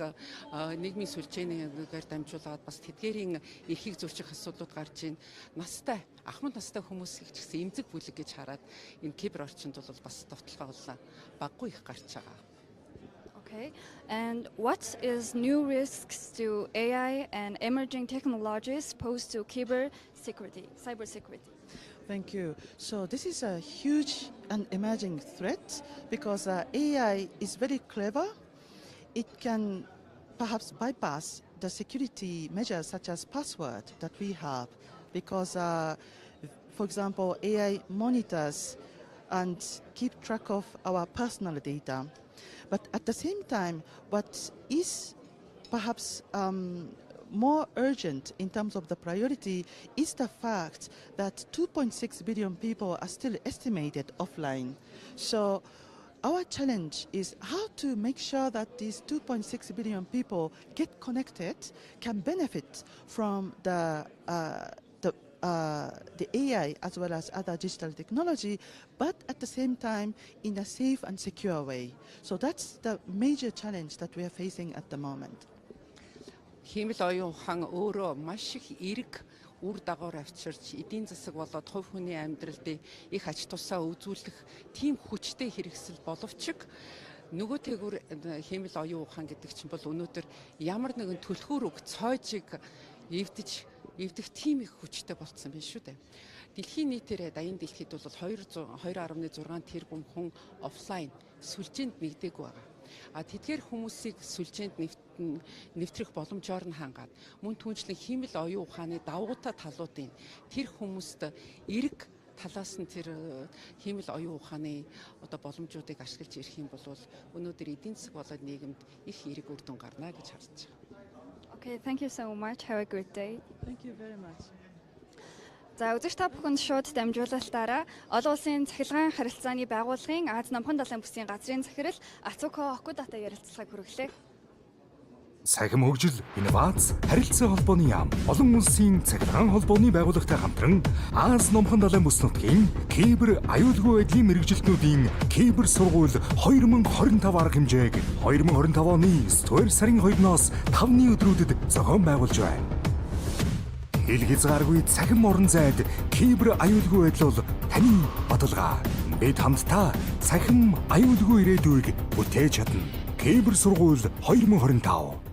нийгмийн сүлжээнээр дамжуулаад бас тэдгээрийн эрхийг зөрчих асуудлууд гарч ийн. Настай, ахмад настай хүмүүс их ч гэсэн эмзэг бүлэг гэж хараад энэ кибер орчинд бол бас товтлогоо бол баггүй их гарч байгаа. Okay. And what is new risks to AI and emerging technologies pose to cyber security? Thank you. So this is a huge and emerging threat because AI is very clever. It can perhaps bypass the security measures such as password that we have because, for example, AI monitors and keep track of our personal data. But at the same time, what is perhaps more urgent in terms of the priority is the fact that 2.6 billion people are still estimated offline. So our challenge is how to make sure that these 2.6 billion people get connected, can benefit from the the AI as well as other digital technology, but at the same time in a safe and secure way. So that's the major challenge that we are facing at the moment. Хиймэл оюун ухаан өөрөө маш их эрг үр дагавар авчирч эдийн засаг болоод хувь хүний амьдралд их ач тусаа үзүүлэх тийм хүчтэй хэрэгсэл боловч нөгөөтэйгүр хиймэл оюун ухаан гэдэг чинь бол өнөөдөр ямар нэгэн түлхүүр үг цоожиг эвдэх тийм их хүчтэй болцсон байна шүү дээ. Дэлхийн нийтээр даян дэлхийд бол 2.6 тэрбум хүн офлайн сүлжээнд нэгдээгүй байгаа. Тэдгээр хүмүүсийг сүлжээнд нэвтрэх боломжоор нь хангаад мөн түншлэн хиймэл оюун ухааны давуу талуудын тэр хүмүүст эрг талаас нь тэр хиймэл оюун ухааны боломжуудыг ашиглаж ирэх юм бол өнөөдөр эдийн засаг болоод нийгэмд их эрг үр дүн гарна гэж харж байна. Okay, thank you so much. Have a great day. Thank you very much. За үзэгч та бүхэнд шууд дамжуулалтаараа олон улсын цахилгаан харилцааны байгууллагын Аз намхан далайн бүсийн газрын захирал Ацуко Окудата ярилцлагыг хүргэлээ. Цахим хөгжил, инновац, харилцаа холбооны яам, олон улсын цахилгаан холбооны байгууллагатай хамтран Аз номхон далайн бүс нутгийн кибер аюулгүй байдлын мэрэгжилтнүүдийн кибер сургууль 2025 арга хэмжээг 2025 оны 9 сарын 2-оос 5-ны өдрүүдэд зохион байгуулж байна. Хил хязгааргүй цахим орон зайд кибер аюулгүй байдал бол таны баталгаа. Бид хамтдаа цахим аюулгүй ирээдүйг бүтээж чадна. Кибер сургууль 2025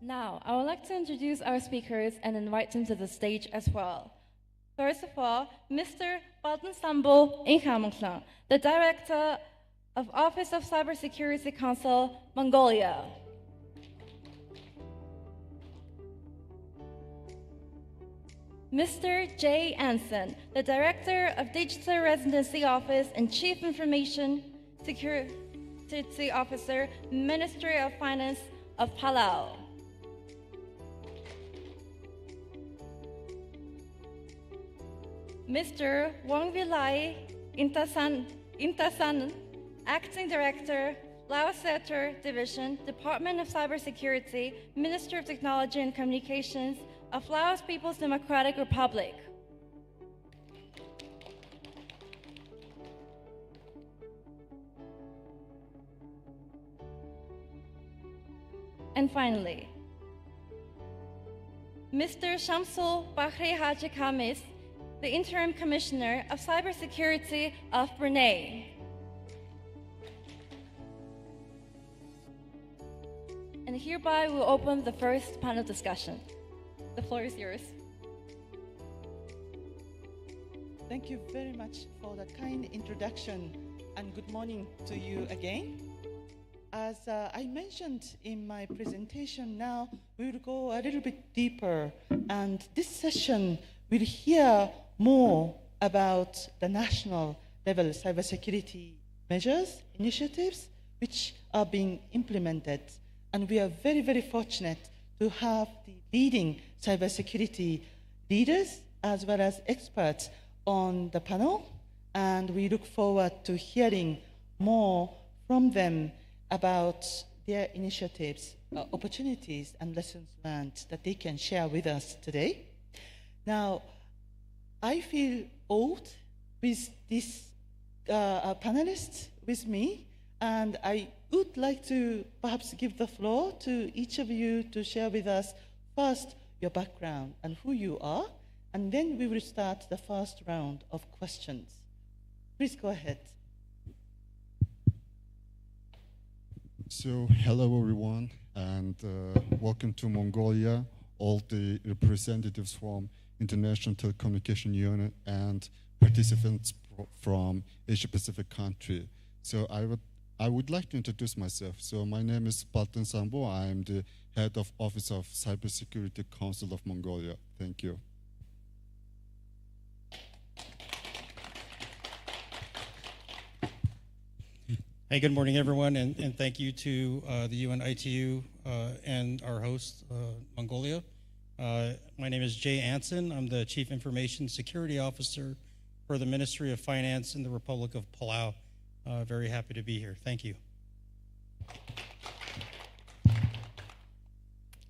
Now, I would like to introduce our speakers and invite them to the stage as well. First of all, Mr. Baldan Sambo Inhamonglan, the Director of Office of Cybersecurity Council, Mongolia. Mr. Jay Anson, the Director of Digital Residency Office and Chief Information Security Officer, Ministry of Finance of Palau. Mr. Wong Vilai Intasan, Acting Director, Lao Center Division, Department of Cybersecurity, Minister of Technology and Communications of Laos People's Democratic Republic. And finally, Mr. Shamsul Bahri Haji Khamis, the Interim Commissioner of Cybersecurity of Brunei. And hereby we'll open the first panel discussion. The floor is yours. Thank you very much for the kind introduction, and good morning to you again. As I mentioned in my presentation, now we will go a little bit deeper, and this session will hear more about the national level cybersecurity measures, initiatives, which are being implemented. And we are very, very fortunate to have the leading cybersecurity leaders as well as experts on the panel. And we look forward to hearing more from them about their initiatives, opportunities, and lessons learned that they can share with us today. Now, I feel old with this panelists with me, and I would like to perhaps give the floor to each of you to share with us first your background and who you are, and then we will start the first round of questions. Please go ahead. So, hello everyone, and welcome to Mongolia, all the representatives from International Telecommunication Union and participants from Asia Pacific country. So I would like to introduce myself. So my name is Baldan Sambo. I am the head of Office of Cybersecurity Council of Mongolia. Thank you. Hey, good morning, everyone, and thank you to the UN ITU and our host, Mongolia. My name is Jay Anson. I'm the Chief Information Security Officer for the Ministry of Finance in the Republic of Palau. Very happy to be here. Thank you.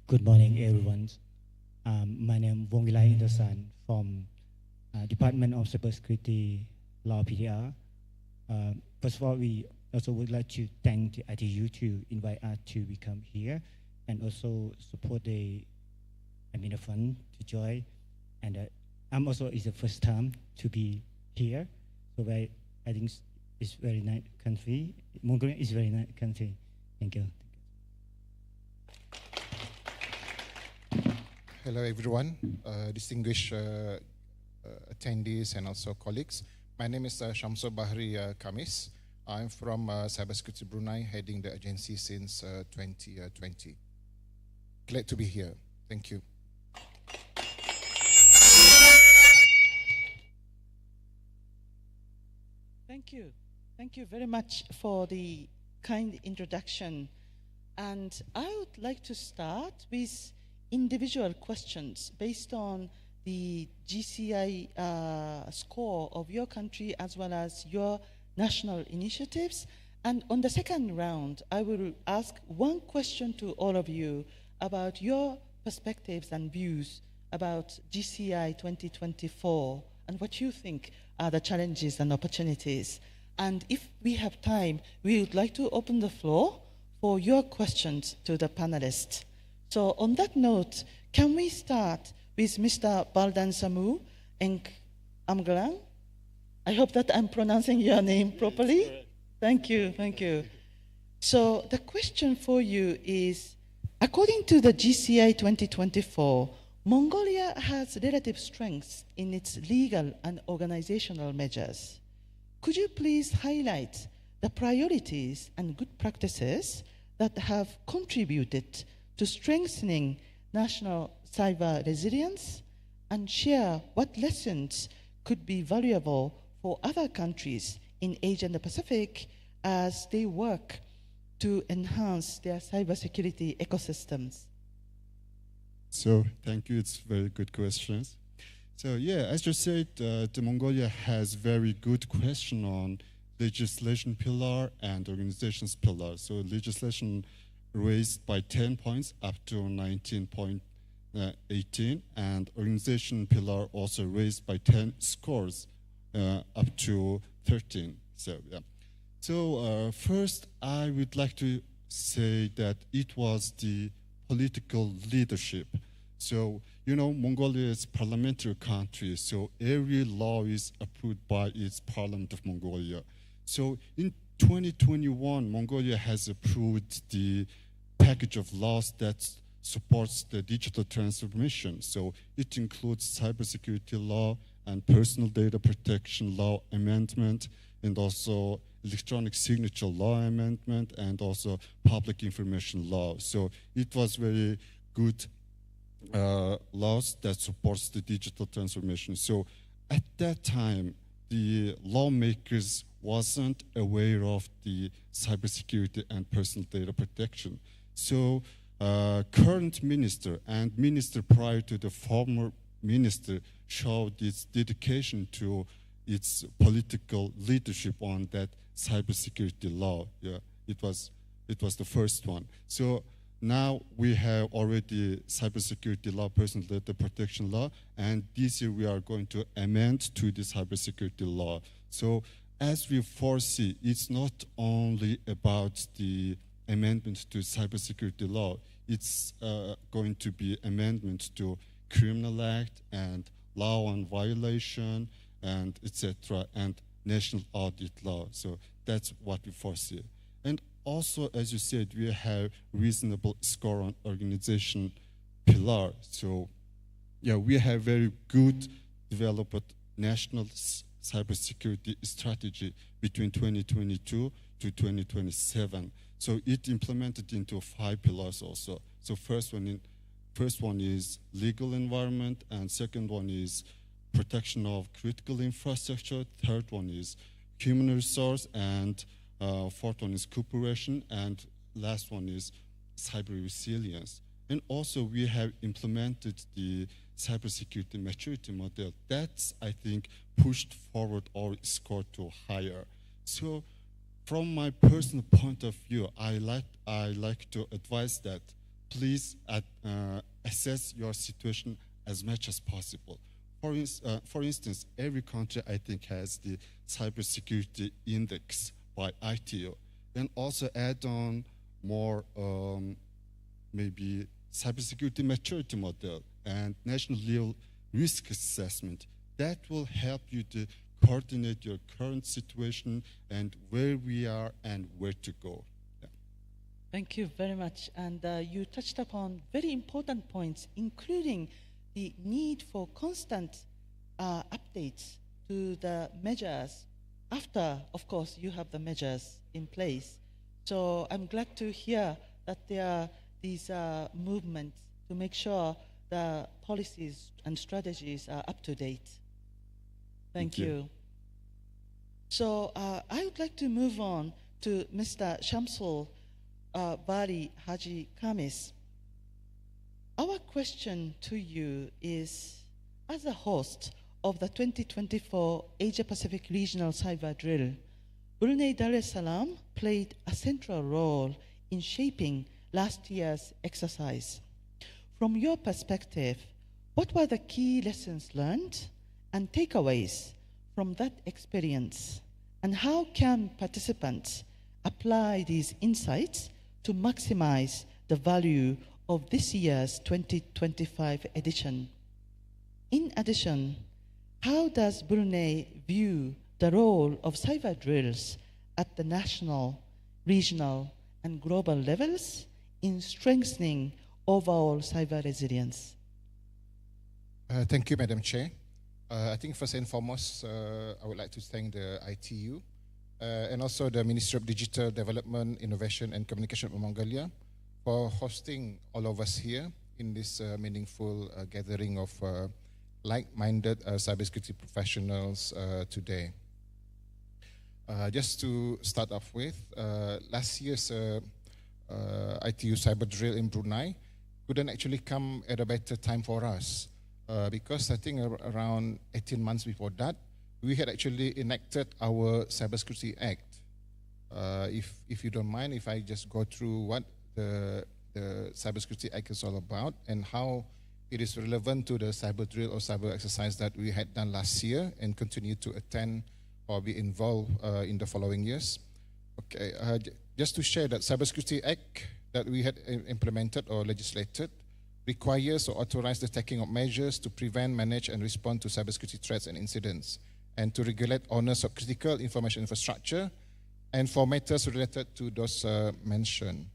Good morning, everyone. My name is Wong Vilai Intasan from Department of Cybersecurity, Law PDR. First of all, we also would like to thank the ITU to invite us to become here and also support the fund to join. And I'm also it's the first time to be here, so I think it's very nice country. Mongolia is very nice country. Thank you. Hello, everyone, distinguished attendees and also colleagues. My name is Shamsul Bahri Khamis. I'm from Cybersecurity Brunei, heading the agency since 2020. Glad to be here. Thank you. Thank you. Thank you very much for the kind introduction. And I would like to start with individual questions based on the GCI score of your country as well as your national initiatives. And on the second round, I will ask one question to all of you about your perspectives and views about GCI 2024 and what you think are the challenges and opportunities. And if we have time, we would like to open the floor for your questions to the panelists. So on that note, can we start with Mr. Baldan Samu Amgalang? I hope that I'm pronouncing your name properly. Thank you, thank you. So the question for you is, According to the GCI 2024, Mongolia has relative strengths in its legal and organizational measures. Could you please highlight the priorities and good practices that have contributed to strengthening national cyber resilience and share what lessons could be valuable for other countries in Asia and the Pacific as they work to enhance their cybersecurity ecosystems? So thank you. It's very good questions. So yeah, as you said, the Mongolia has very good question on legislation pillar and organizations pillar. So legislation raised by 10 points up to 19.18, and organization pillar also raised by 10 scores up to 13. So yeah. So first, I would like to say that it was the political leadership. So, you know, Mongolia is a parliamentary country, so every law is approved by its Parliament of Mongolia. So in 2021, Mongolia has approved the package of laws that supports the digital transformation. So it includes cybersecurity law and personal data protection law amendment, and also electronic signature law amendment, and also public information law. So it was very good laws that supports the digital transformation. So at that time, the lawmakers wasn't aware of the cybersecurity and personal data protection. So current minister and minister prior to the former minister showed its dedication to its political leadership on that cybersecurity law. Yeah, it was the first one. So now we have already cybersecurity law, personal data protection law, and this year we are going to amend to the cybersecurity law. So as we foresee, it's not only about the amendment to cybersecurity law, it's going to be amendment to Criminal Act and law on violation and etc. and national audit law. So that's what we foresee. And also, as you said, we have reasonable score on organization pillar. So yeah, we have very good developed national cybersecurity strategy between 2022 to 2027. So it implemented into 5 pillars also. So first one is legal environment, and second one is protection of critical infrastructure. Third one is human resource, and fourth one is cooperation, and last one is cyber resilience. And also we have implemented the cybersecurity maturity model. That's, I think, pushed forward our score to higher. So from my personal point of view, I like to advise that please assess your situation as much as possible. For instance, every country, I think, has the cybersecurity index by ITO, and also add on more maybe cybersecurity maturity model and national level risk assessment. That will help you to coordinate your current situation and where we are and where to go. Yeah. Thank you very much. And you touched upon very important points, including the need for constant updates to the measures after, of course, you have the measures in place. So I'm glad to hear that there are these movements to make sure the policies and strategies are up to date. Thank you. So I would like to move on to Mr. Shamsul Bahri Haji Kamis. Our question to you is, as a host of the 2024 Asia-Pacific Regional Cyber Drill, Brunei Dar es Salaam played a central role in shaping last year's exercise. From your perspective, what were the key lessons learned and takeaways from that experience? And how can participants apply these insights to maximize the value of this year's 2025 edition? In addition, how does Brunei view the role of cyber drills at the national, regional, and global levels in strengthening overall cyber resilience? Thank you, Madam Chair. I think first and foremost, I would like to thank the ITU and also the Ministry of Digital Development, Innovation and Communication of Mongolia for hosting all of us here in this meaningful gathering of like-minded cybersecurity professionals today. Just to start off with, last year's ITU Cyber Drill in Brunei couldn't actually come at a better time for us because I think around 18 months before that, we had actually enacted our Cybersecurity Act. If you don't mind, if I just go through what the Cybersecurity Act is all about and how it is relevant to the cyber drill or cyber exercise that we had done last year and continue to attend or be involved in the following years. Okay, just to share that Cybersecurity Act that we had implemented or legislated requires or authorizes the taking of measures to prevent, manage, and respond to cybersecurity threats and incidents, and to regulate owners of critical information infrastructure and for matters related to those mentioned.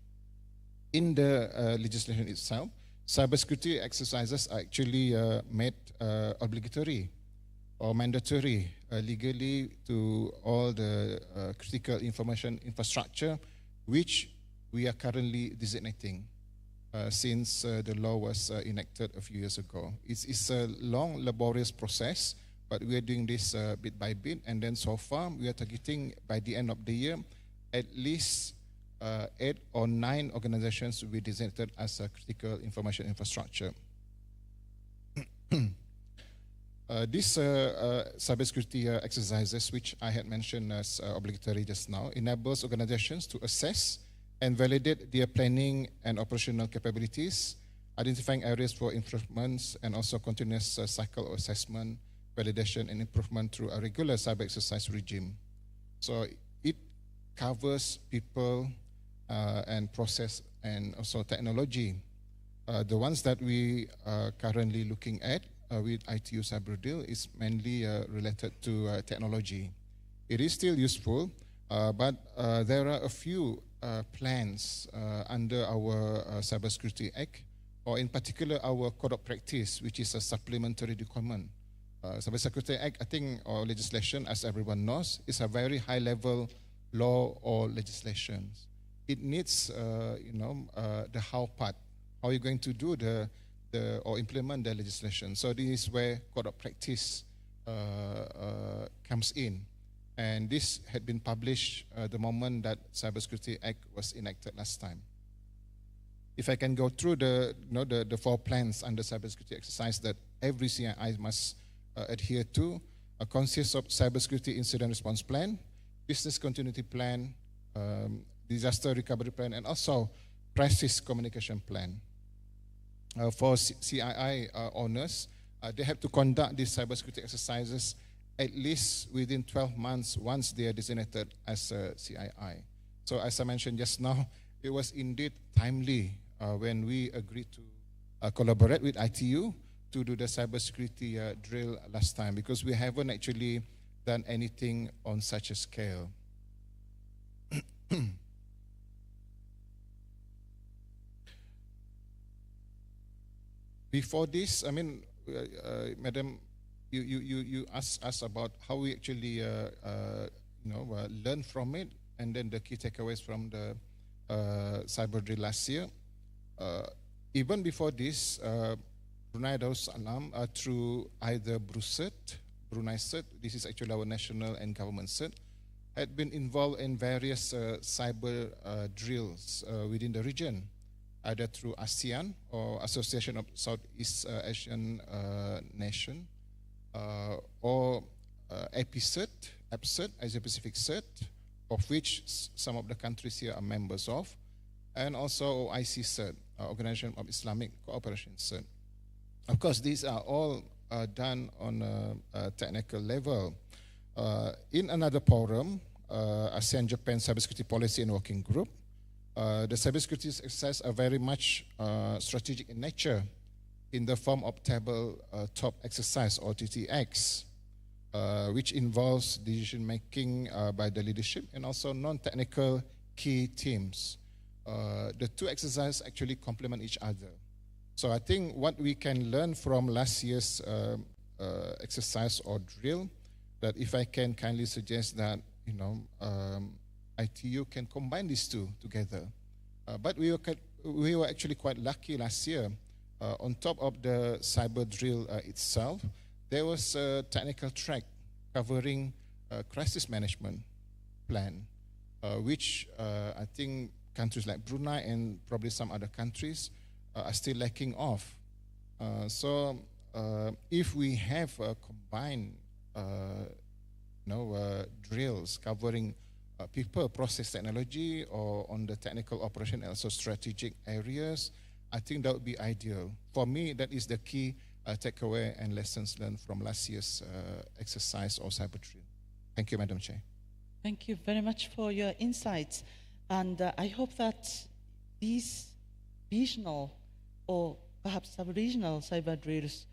In the legislation itself, cybersecurity exercises are actually made obligatory or mandatory legally to all the critical information infrastructure, which we are currently designating since the law was enacted a few years ago. It's a long, laborious process, but we are doing this bit by bit, and then so far we are targeting by the end of the year at least 8 or 9 organizations will be designated as a critical information infrastructure. These cybersecurity exercises, which I had mentioned as obligatory just now, enables organizations to assess and validate their planning and operational capabilities, identifying areas for improvements, and also continuous cycle of assessment, validation, and improvement through a regular cyber exercise regime. So it covers people and process and also technology. The ones that we are currently looking at with ITU Cyber Drill is mainly related to technology. It is still useful, but there are a few plans under our Cybersecurity Act, or in particular our Code of Practice, which is a supplementary document. Cybersecurity Act, I think, or legislation, as everyone knows, is a very high-level law or legislation. It needs, the how part. How are you going to do or implement the legislation? So this is where Code of Practice comes in. And this had been published the moment that Cybersecurity Act was enacted last time. If I can go through the 4 plans under cybersecurity exercise that every CII must adhere to, consists of Cybersecurity Incident Response Plan, Business Continuity Plan, Disaster Recovery Plan, and also Crisis Communication Plan. For CII owners, they have to conduct these cybersecurity exercises at least within 12 months once they are designated as a CII. So as I mentioned just now, it was indeed timely when we agreed to collaborate with ITU to do the cybersecurity drill last time, because we haven't actually done anything on such a scale. Before this, I mean, Madam, you asked us about how we actually, learn from it, and then the key takeaways from the cyber drill last year. Even before this, Brunei Darussalam, through either BRUCERT, Brunei CERT, this is actually our national and government CERT, had been involved in various cyber drills within the region, either through ASEAN or Association of Southeast Asian Nation, or APCERT, Asia Pacific CERT, of which some of the countries here are members of, and also OIC CERT, Organization of Islamic Cooperation CERT. Of course, these are all done on a technical level. In another forum, ASEAN-Japan Cybersecurity Policy and Working Group, the cybersecurity exercises are very much strategic in nature, in the form of tabletop exercise or TTX, which involves decision-making by the leadership and also non-technical key teams. the two exercises actually complement each other. So I think what we can learn from last year's exercise or drill, that if I can kindly suggest that, ITU can combine these two together. But we were actually quite lucky last year. On top of the cyber drill itself, there was a technical track covering crisis management plan, which I think countries like Brunei and probably some other countries are still lacking of. So if we have combined drills covering people, process technology, or on the technical operation and also strategic areas, I think that would be ideal. For me, that is the key takeaway and lessons learned from last year's exercise or cyber drill. Thank you, Madam Chair. Thank you very much for your insights. And I hope that these regional or perhaps sub-regional cyber drills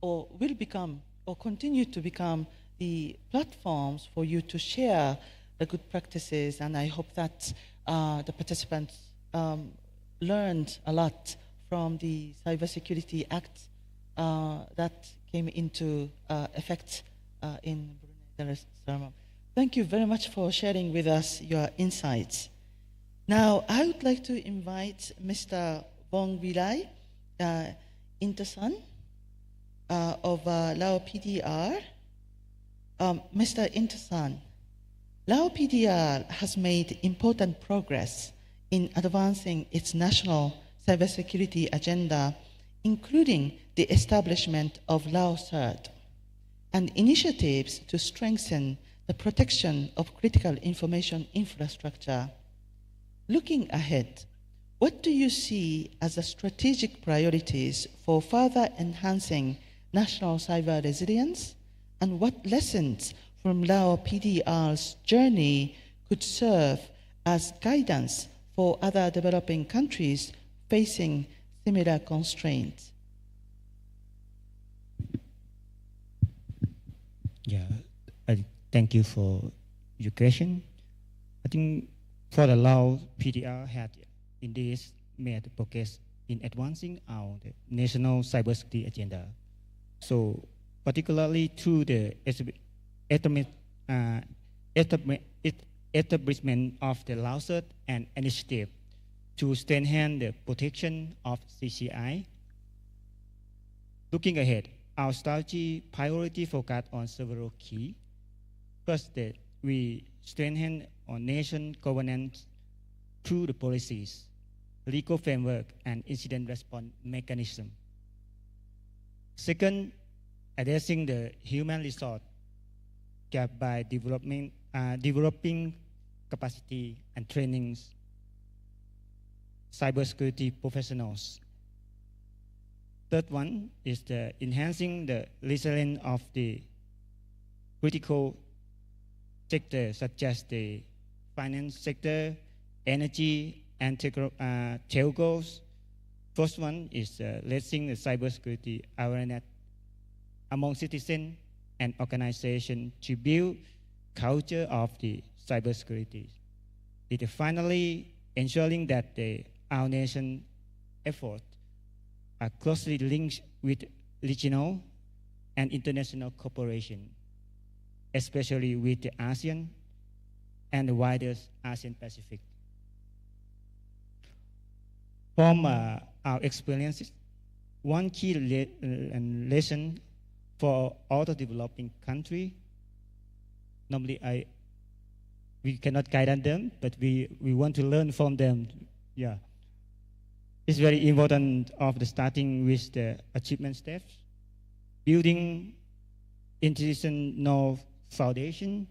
will become or continue to become the platforms for you to share the good practices. And I hope that the participants learned a lot from the Cybersecurity Act that came into effect in Brunei Darussalam. Thank you very much for sharing with us your insights. Now, I would like to invite Mr. Wong Wilai Intasan of Lao PDR. Mr. Intasan, Lao PDR has made important progress in advancing its national cybersecurity agenda, including the establishment of Lao CERT and initiatives to strengthen the protection of critical information infrastructure. Looking ahead, what do you see as the strategic priorities for further enhancing national cyber resilience, and what lessons from Lao PDR's journey could serve as guidance for other developing countries facing similar constraints? Yeah, thank you for your question. I think for the Lao PDR had indeed made progress in advancing our national cybersecurity agenda. So particularly through the establishment of the Lao CERT and initiative to strengthen the protection of CCI. Looking ahead, our strategy priority focus on several key. First, that we strengthen our nation governance through the policies, legal framework, and incident response mechanism. Second, addressing the human resource gap by developing capacity and trainings cybersecurity professionals. Third one is the enhancing the resilience of the critical sectors such as the finance sector, energy, and telcos. First one is raising the cybersecurity awareness among citizens and organizations to build culture of the cybersecurity. It is finally ensuring that our nation efforts are closely linked with regional and international cooperation, especially with the ASEAN and the wider ASEAN Pacific. From our experiences, one key lesson for all the developing countries, normally we cannot guide them, but we want to learn from them. Yeah, it's very important of the starting with the achievement steps, building institutional foundation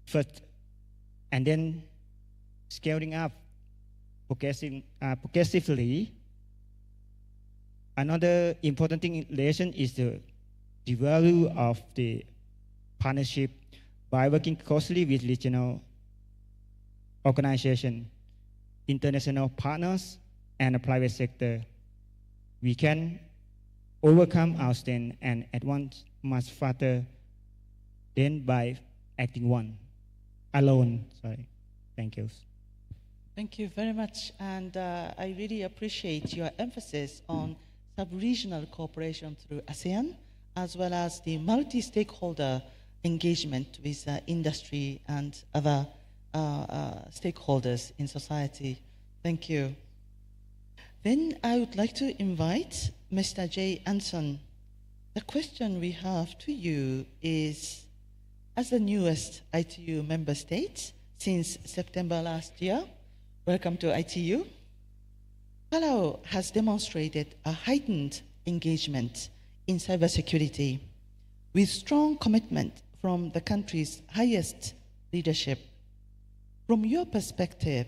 first, and then scaling up progressively. Another important thing in relation is the value of the partnership by working closely with regional organizations, international partners, and the private sector. We can overcome our strength and advance much faster than by acting alone. Sorry. Thank you. Thank you very much. And I really appreciate your emphasis on sub-regional cooperation through ASEAN, as well as the multi-stakeholder engagement with industry and other stakeholders in society. Thank you. Then I would like to invite Mr. Jay Anson. The question we have to you is, as the newest ITU member state since September last year, welcome to ITU. Palau has demonstrated a heightened engagement in cybersecurity with strong commitment from the country's highest leadership. From your perspective,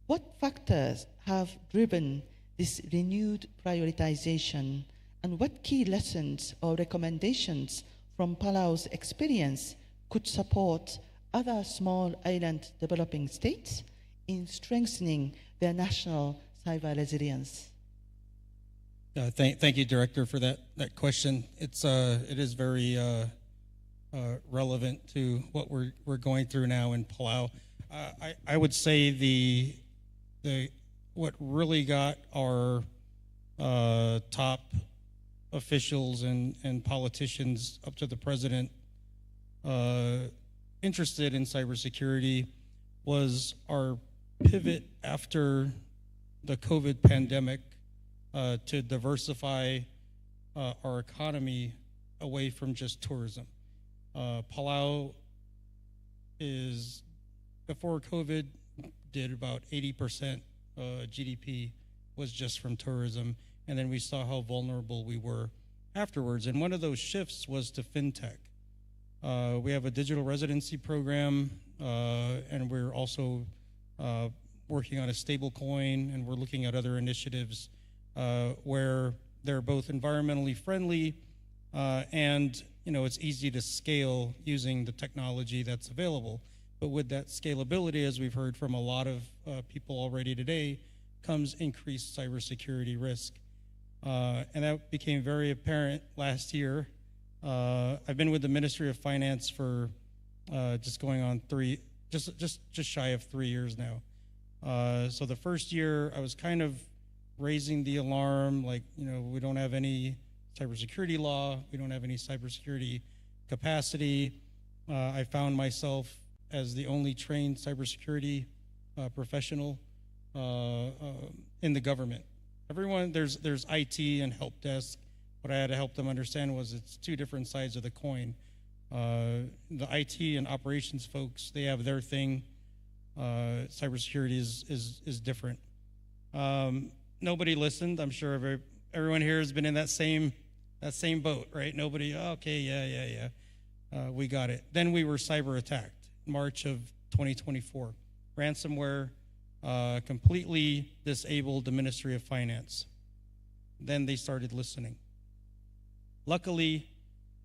what factors have driven this renewed prioritization, and what key lessons or recommendations from Palau's experience could support other small island developing states in strengthening their national cyber resilience? Thank you, Director, for that question. It is very relevant to what we're going through now in Palau. I would say what really got our top officials and politicians up to the president interested in cybersecurity was our pivot after the COVID pandemic to diversify our economy away from just tourism. Palau is, before COVID, did about 80% GDP was just from tourism, and then we saw how vulnerable we were afterwards. And one of those shifts was to fintech. We have a digital residency program, and we're also working on a stable coin, and we're looking at other initiatives where they're both environmentally friendly and it's easy to scale using the technology that's available. But with that scalability, as we've heard from a lot of people already today, comes increased cybersecurity risk. And that became very apparent last year. I've been with the Ministry of Finance for just going on just shy of 3 years now. So the first year I was kind of raising the alarm, like, we don't have any cybersecurity law, we don't have any cybersecurity capacity. I found myself as the only trained cybersecurity professional in the government. Everyone, there's IT and help desk. What I had to help them understand was it's two different sides of the coin. The IT and operations folks, they have their thing. Cybersecurity is different. Nobody listened. I'm sure everyone here has been in that same boat, right? Nobody, okay, yeah. We got it. Then we were cyber attacked, March of 2024. Ransomware completely disabled the Ministry of Finance. Then they started listening. Luckily,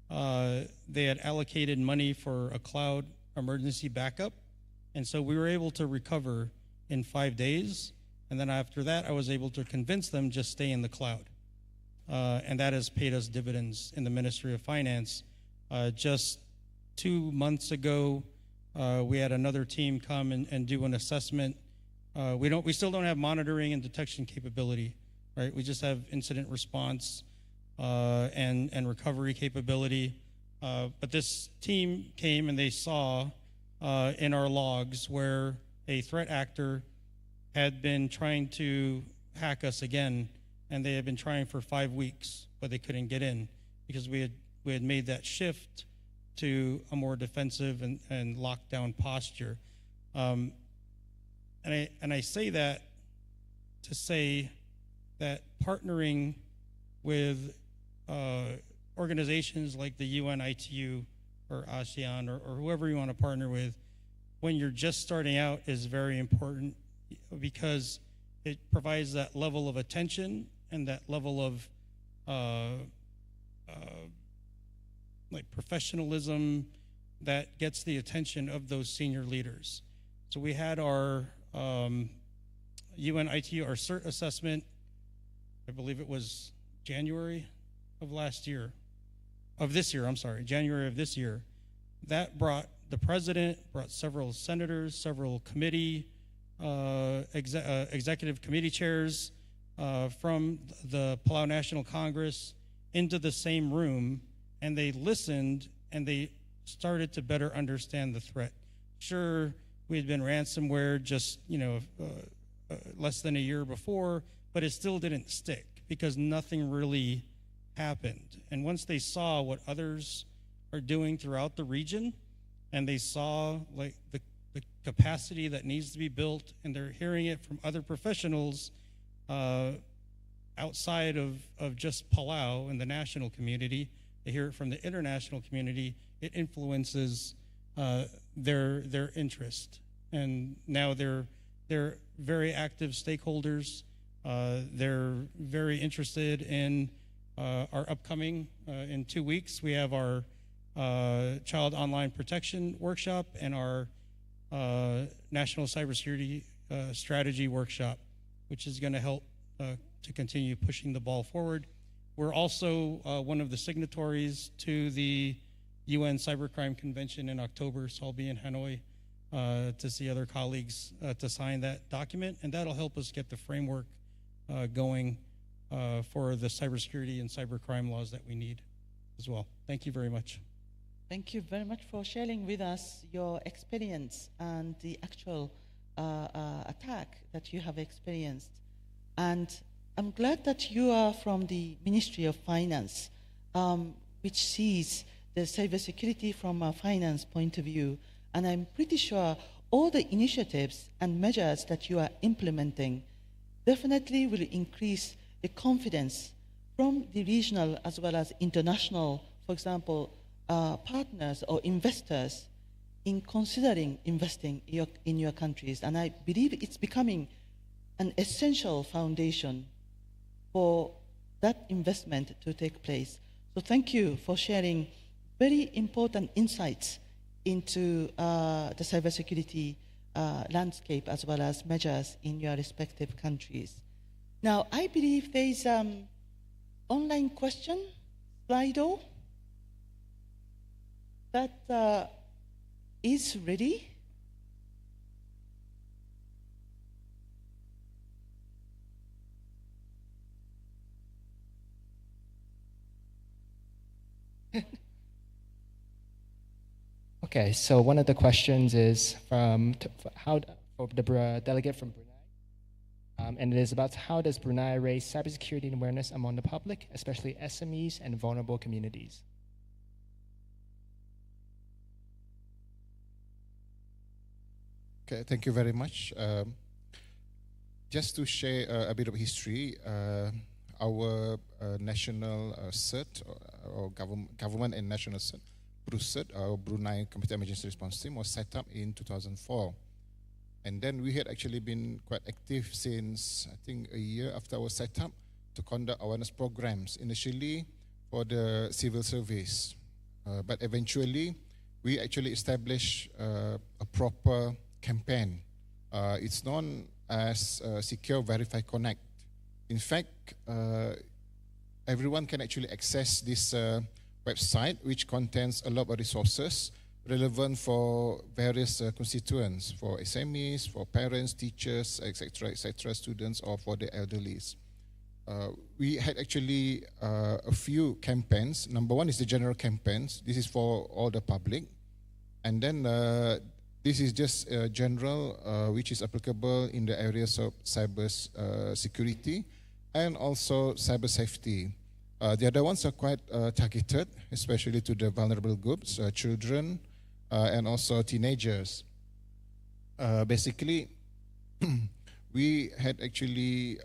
they had allocated money for a cloud emergency backup, and so we were able to recover in 5 days. And then after that, I was able to convince them just stay in the cloud. And that has paid us dividends in the Ministry of Finance. Just 2 months ago, we had another team come and do an assessment. We still don't have monitoring and detection capability, right? We just have incident response and recovery capability. But this team came and they saw in our logs where a threat actor had been trying to hack us again, and they had been trying for 5 weeks, but they couldn't get in because we had made that shift to a more defensive and lockdown posture. And I say that to say that partnering with organizations like the UN ITU or ASEAN or whoever you want to partner with when you're just starting out is very important, because it provides that level of attention and that level of like professionalism that gets the attention of those senior leaders. So we had our UN ITU, our CERT assessment, I believe it was January of this year. That brought the president, brought several senators, several committee executive committee chairs from the Palau National Congress into the same room, and they listened and they started to better understand the threat. Sure, we had been ransomware just less than a year before, but it still didn't stick because nothing really happened. And once they saw what others are doing throughout the region, and they saw like the capacity that needs to be built, and they're hearing it from other professionals outside of just Palau and the national community, they hear it from the international community, it influences their interest. And now they're very active stakeholders. They're very interested in our upcoming, in 2 weeks, we have our Child Online Protection Workshop and our National Cybersecurity Strategy Workshop, which is going to help to continue pushing the ball forward. We're also one of the signatories to the UN Cybercrime Convention in October, so I'll be in Hanoi to see other colleagues to sign that document, and that'll help us get the framework going for the cybersecurity and cybercrime laws that we need as well. Thank you very much. Thank you very much for sharing with us your experience and the actual attack that you have experienced. And I'm glad that you are from the Ministry of Finance, which sees the cybersecurity from a finance point of view. And I'm pretty sure all the initiatives and measures that you are implementing definitely will increase the confidence from the regional as well as international, for example, partners or investors in considering investing in your countries. And I believe it's becoming an essential foundation for that investment to take place. So thank you for sharing very important insights into the cybersecurity landscape as well as measures in your respective countries. Now, I believe there is online question, Slido, that is ready. Okay, so one of the questions is for the delegate from Brunei, and it is about how does Brunei raise cybersecurity awareness among the public, especially SMEs and vulnerable communities? Okay, thank you very much. Just to share a bit of history, our national CERT, or government and national CERT, BRUCERT, our Brunei Computer Emergency Response Team, was set up in 2004. And then we had actually been quite active since, I think, a year after our setup to conduct awareness programs, initially for the civil service. But eventually, we actually established a proper campaign. It's known as Secure, Verify, Connect. In fact, everyone can actually access this website, which contains a lot of resources relevant for various constituents, for SMEs, for parents, teachers, etc., students, or for the elderlies. We had actually a few campaigns. Number one is the general campaigns. This is for all the public. And then this is just general, which is applicable in the areas of cyber security and also cyber safety. The other ones are quite targeted, especially to the vulnerable groups, children, and also teenagers. Basically, we had actually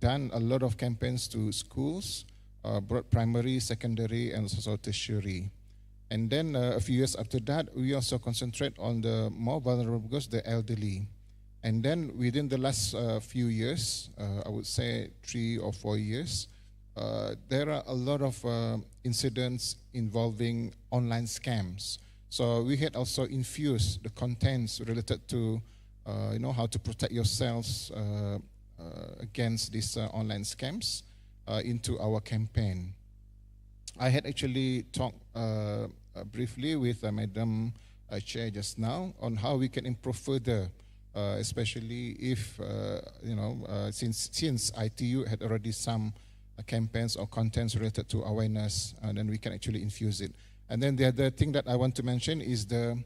done a lot of campaigns to schools, primary, secondary, and also tertiary. And then a few years after that, we also concentrate on the more vulnerable groups, the elderly. And then within the last few years, I would say 3 or 4 years, there are a lot of incidents involving online scams. So we had also infused the contents related to, how to protect yourselves against these online scams into our campaign. I had actually talked briefly with Madam Chair just now on how we can improve further especially if since ITU had already some campaigns or contents related to awareness, then we can actually infuse it. And then the other thing that I want to mention is the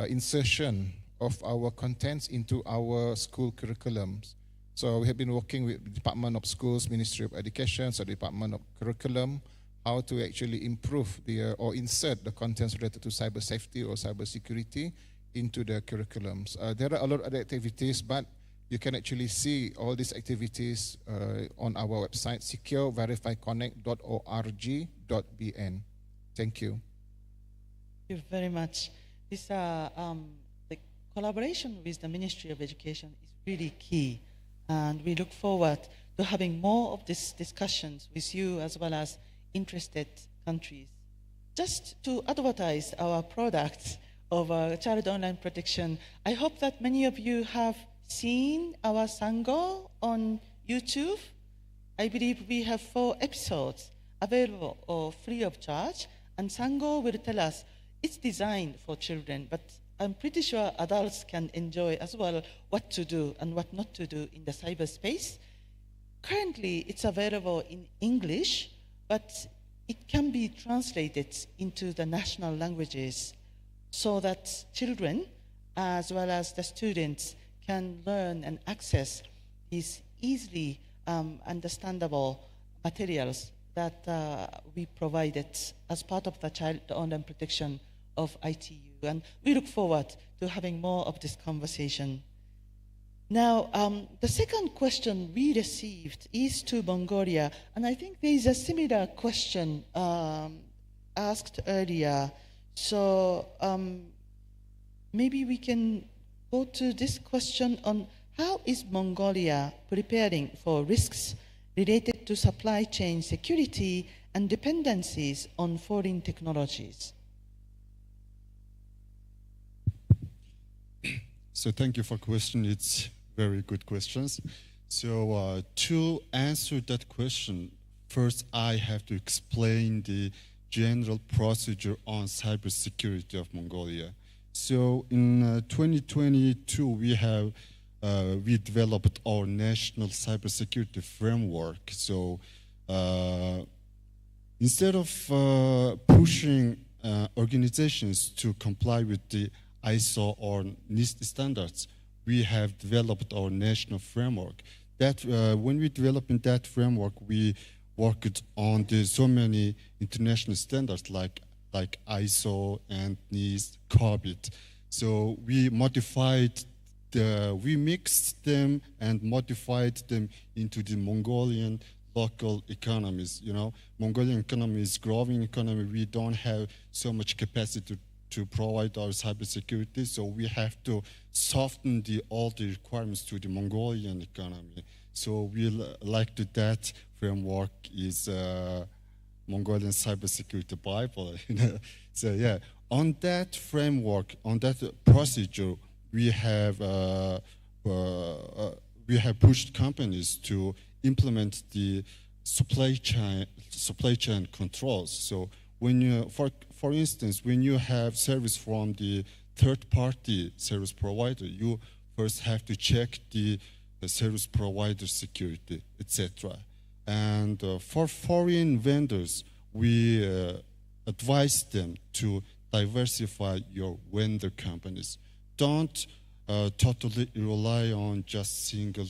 insertion of our contents into our school curriculums. So we have been working with the Department of Schools, Ministry of Education, so Department of Curriculum, how to actually improve or insert the contents related to cyber safety or cyber security into the curriculums. There are a lot of other activities, but you can actually see all these activities on our website, secureverifyconnect.org.bn. Thank you. Thank you very much. This, the collaboration with the Ministry of Education is really key, and we look forward to having more of these discussions with you as well as interested countries. Just to advertise our products of child online protection, I hope that many of you have seen our Sango on YouTube. I believe we have 4 episodes available or free of charge, and Sango will tell us it's designed for children, but I'm pretty sure adults can enjoy as well what to do and what not to do in the cyberspace. Currently, it's available in English, but it can be translated into the national languages so that children, as well as the students, can learn and access these easily understandable materials that we provided as part of the child online protection of ITU. And we look forward to having more of this conversation. Now, the second question we received is to Mongolia, and I think there is a similar question asked earlier. So maybe we can go to this question on how is Mongolia preparing for risks related to supply chain security and dependencies on foreign technologies? So thank you for the question. It's very good questions. So to answer that question, first I have to explain the general procedure on cybersecurity of Mongolia. So in 2022, we developed our national cybersecurity framework. So instead of pushing organizations to comply with the ISO or NIST standards, we have developed our national framework. That when we developed in that framework, we worked on so many international standards like ISO and NIST, COBIT. So we mixed them and modified them into the Mongolian local economies. You know, Mongolian economy is growing economy. We don't have so much capacity to provide our cybersecurity, so we have to soften all the requirements to the Mongolian economy. So we like that framework is Mongolian cybersecurity Bible. So yeah, on that framework, on that procedure, we have pushed companies to implement the supply chain controls. So when you, for instance, when you have service from the third-party service provider, you first have to check the service provider security, etc. And for foreign vendors, we advise them to diversify your vendor companies. Don't totally rely on just single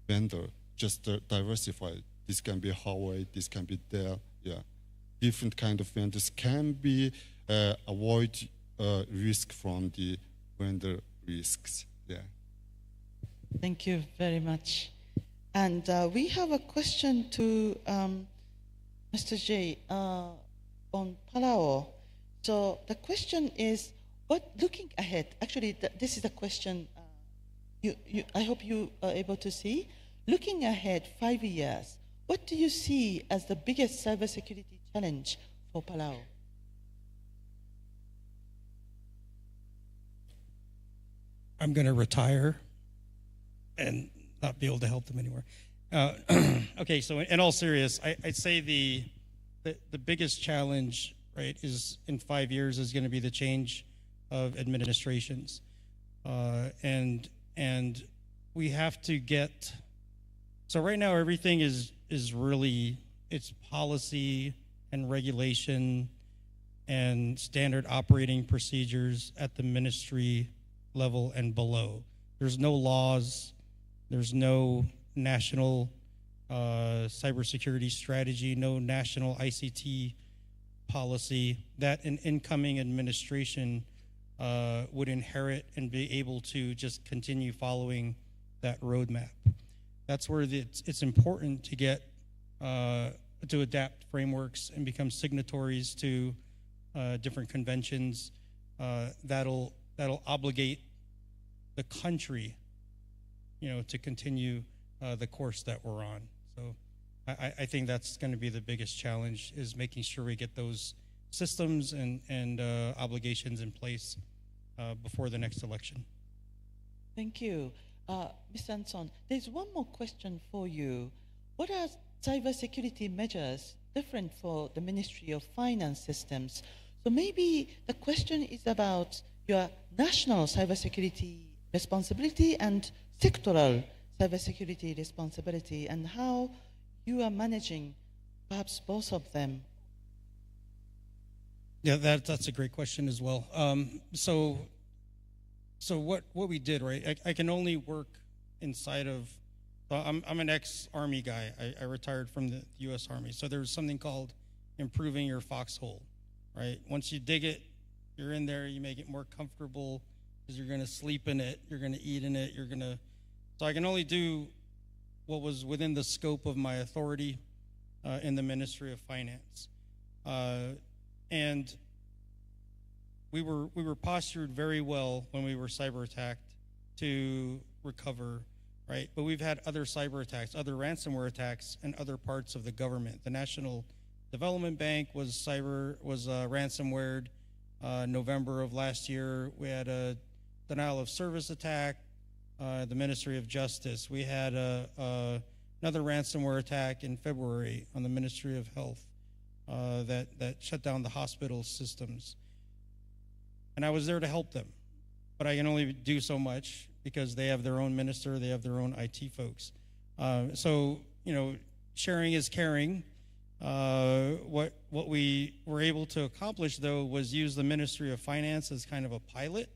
vendor. Just diversify. This can be Huawei, this can be Dell, yeah. Different kind of vendors can be avoid risk from the vendor risks, yeah. Thank you very much. And we have a question to Mr. J on Palau. So the question is, looking ahead, actually this is a question I hope you are able to see. Looking ahead 5 years, what do you see as the biggest cybersecurity challenge for Palau? I'm going to retire and not be able to help them anymore. Okay, so in all seriousness, I'd say the biggest challenge, right, is in 5 years is going to be the change of administrations, and and we have to get. So right now, everything is really, it's policy and regulation and standard operating procedures at the ministry level and below. There's no laws, there's no national cybersecurity strategy, no national ICT policy that an incoming administration would inherit and be able to just continue following that roadmap. That's where it's important to get to adapt frameworks and become signatories to different conventions that'll obligate the country, to continue the course that we're on. So I think that's going to be the biggest challenge, is making sure we get those systems and obligations in place before the next election. Thank you. Ms. Anson, there's one more question for you. What are cybersecurity measures different for the Ministry of Finance systems? So maybe the question is about your national cybersecurity responsibility and sectoral cybersecurity responsibility, and how you are managing perhaps both of them. Yeah, that's a great question as well. So what we did, right? I can only work inside of. I'm an ex-Army guy. I retired from the U.S. Army. So there's something called improving your foxhole, right? Once you dig it, you're in there. You make it more comfortable because you're going to sleep in it. You're going to eat in it. So I can only do what was within the scope of my authority in the Ministry of Finance. And we were postured very well when we were cyber attacked to recover, right? But we've had other cyber attacks, other ransomware attacks in other parts of the government. The National Development Bank was ransomwared November of last year. We had a denial of service attack. The Ministry of Justice. We had another ransomware attack in February on the Ministry of Health that shut down the hospital systems. And I was there to help them, but I can only do so much because they have their own minister, they have their own IT folks. So sharing is caring. What we were able to accomplish, though, was use the Ministry of Finance as kind of a pilot.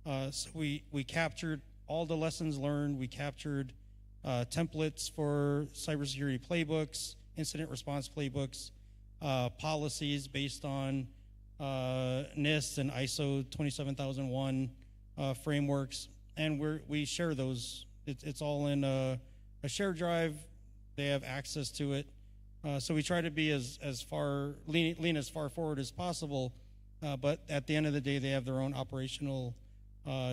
So we captured all the lessons learned. We captured templates for cybersecurity playbooks, incident response playbooks, policies based on NIST and ISO 27001 frameworks, and we share those. It's all in a shared drive. They have access to it. So we try to be as far lean as far forward as possible, but at the end of the day, they have their own operational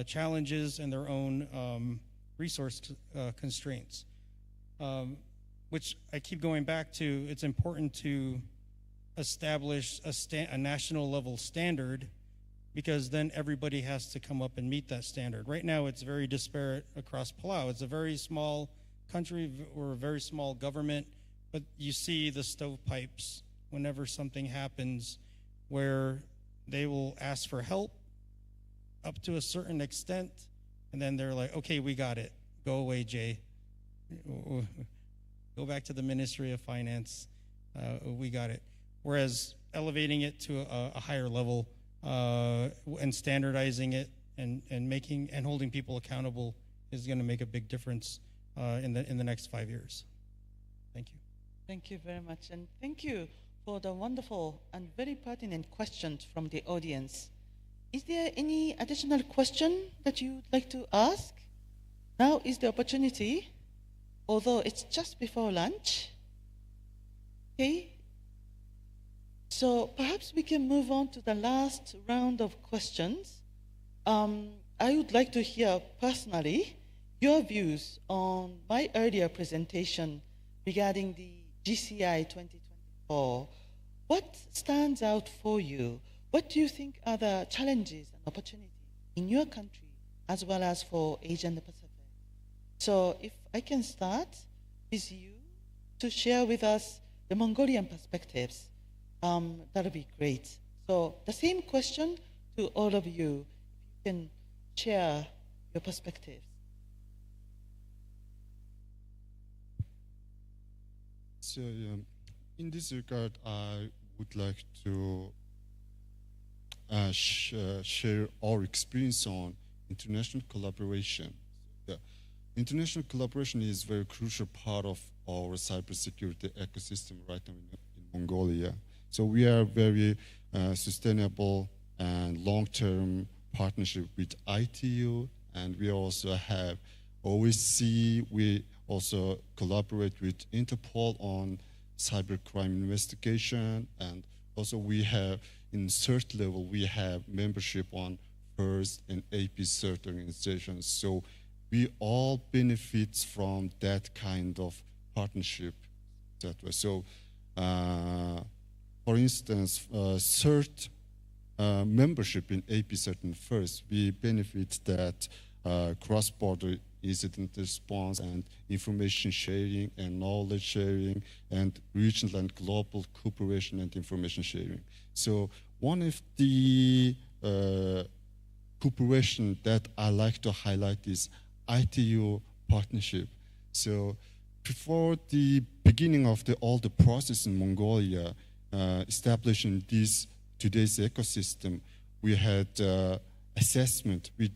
challenges and their own resource constraints, which I keep going back to. It's important to establish a national level standard, because then everybody has to come up and meet that standard. Right now, it's very disparate across Palau. It's a very small country, or a very small government, but you see the stovepipes whenever something happens, where they will ask for help up to a certain extent, and then they're like, okay, we got it. Go away, Jay. Go back to the Ministry of Finance. We got it. Whereas elevating it to a higher level and standardizing it and holding people accountable is going to make a big difference in the next 5 years. Thank you. Thank you very much, and thank you for the wonderful and very pertinent questions from the audience. Is there any additional question that you'd like to ask? Now is the opportunity, although it's just before lunch. Okay. So perhaps we can move on to the last round of questions. I would like to hear personally your views on my earlier presentation regarding the GCI 2024. What stands out for you? What do you think are the challenges and opportunities in your country as well as for Asia and the Pacific? So if I can start with you to share with us the Mongolian perspectives, that would be great. So the same question to all of you, if you can share your perspectives. So in this regard, I would like to share our experience on international collaboration. The international collaboration is a very crucial part of our cybersecurity ecosystem right now in Mongolia. So we are very sustainable and long-term partnership with ITU, and we also have OSCE. We also collaborate with Interpol on cybercrime investigation, and also we have, in CERT level, we have membership on FIRST and AP CERT organizations. So we all benefit from that kind of partnership. Etc. So, for instance, CERT membership in AP CERT and FIRST, we benefit that cross-border incident response and information sharing and knowledge sharing and regional and global cooperation and information sharing. So one of the cooperation that I like to highlight is ITU partnership. So before the beginning of all the process in Mongolia, establishing today's ecosystem, we had assessment. We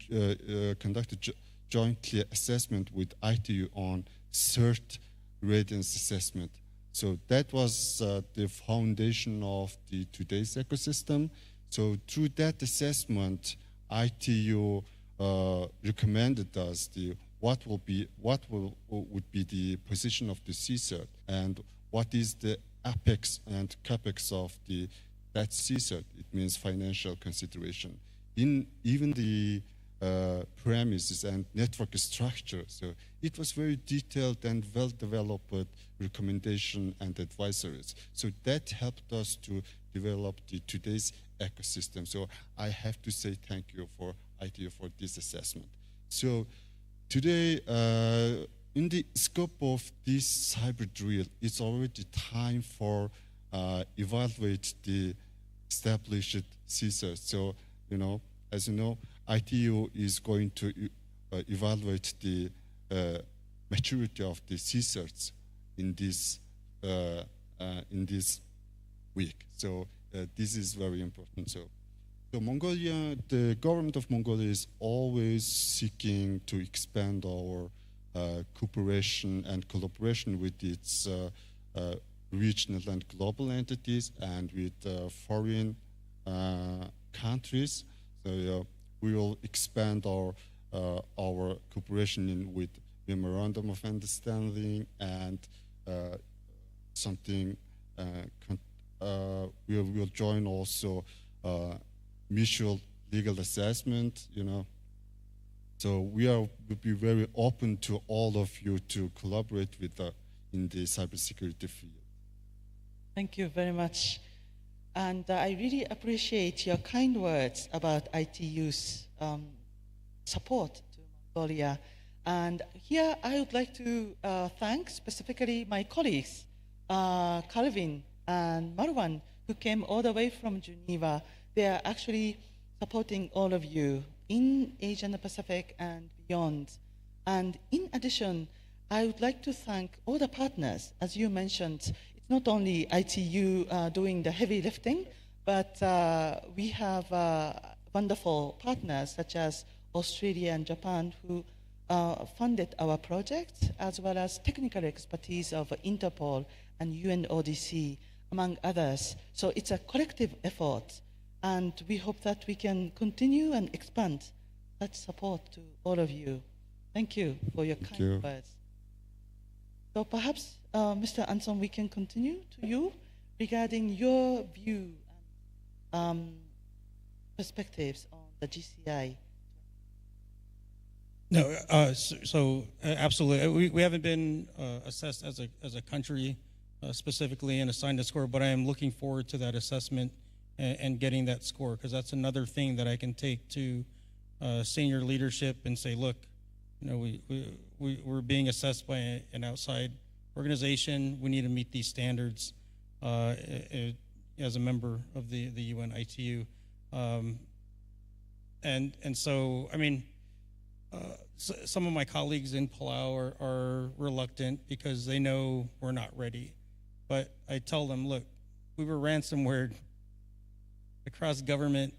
conducted jointly assessment with ITU on CERT readiness assessment. So that was the foundation of today's ecosystem. So through that assessment, ITU recommended us what would be the position of the CSERT and what is the apex and capex of that CSERT. It means financial consideration. In even the premises and network structure. So it was very detailed and well-developed recommendation and advisories. So that helped us to develop today's ecosystem. So I have to say thank you for ITU for this assessment. So today, in the scope of this cyber drill, it's already time for evaluate the established CSERT. So, as you know, ITU is going to evaluate the maturity of the CSERTs in this week. So this is very important. So Mongolia, the government of Mongolia is always seeking to expand our cooperation and collaboration with its regional and global entities and with foreign countries. So we will expand our cooperation with memorandum of understanding and we will join also mutual legal assessment. So we will be very open to all of you to collaborate with in the cybersecurity field. Thank you very much. And I really appreciate your kind words about ITU's support to Mongolia. And here I would like to thank specifically my colleagues, Calvin and Marwan, who came all the way from Geneva. They are actually supporting all of you in Asia and the Pacific and beyond. And in addition, I would like to thank all the partners. As you mentioned, it's not only ITU doing the heavy lifting, but we have wonderful partners such as Australia and Japan who funded our project, as well as technical expertise of Interpol and UNODC, among others. So it's a collective effort, and we hope that we can continue and expand that support to all of you. Thank you for your kind words. So perhaps, Mr. Anson, we can continue to you regarding your view and perspectives on the GCI. No, absolutely. We haven't been assessed as a country specifically and assigned a score, but I am looking forward to that assessment and getting that score, because that's another thing that I can take to senior leadership and say, look, we're being assessed by an outside organization. We need to meet these standards as a member of the UN ITU. And so, I mean, some of my colleagues in Palau are reluctant because they know we're not ready. but I tell them, look, we were ransomware across government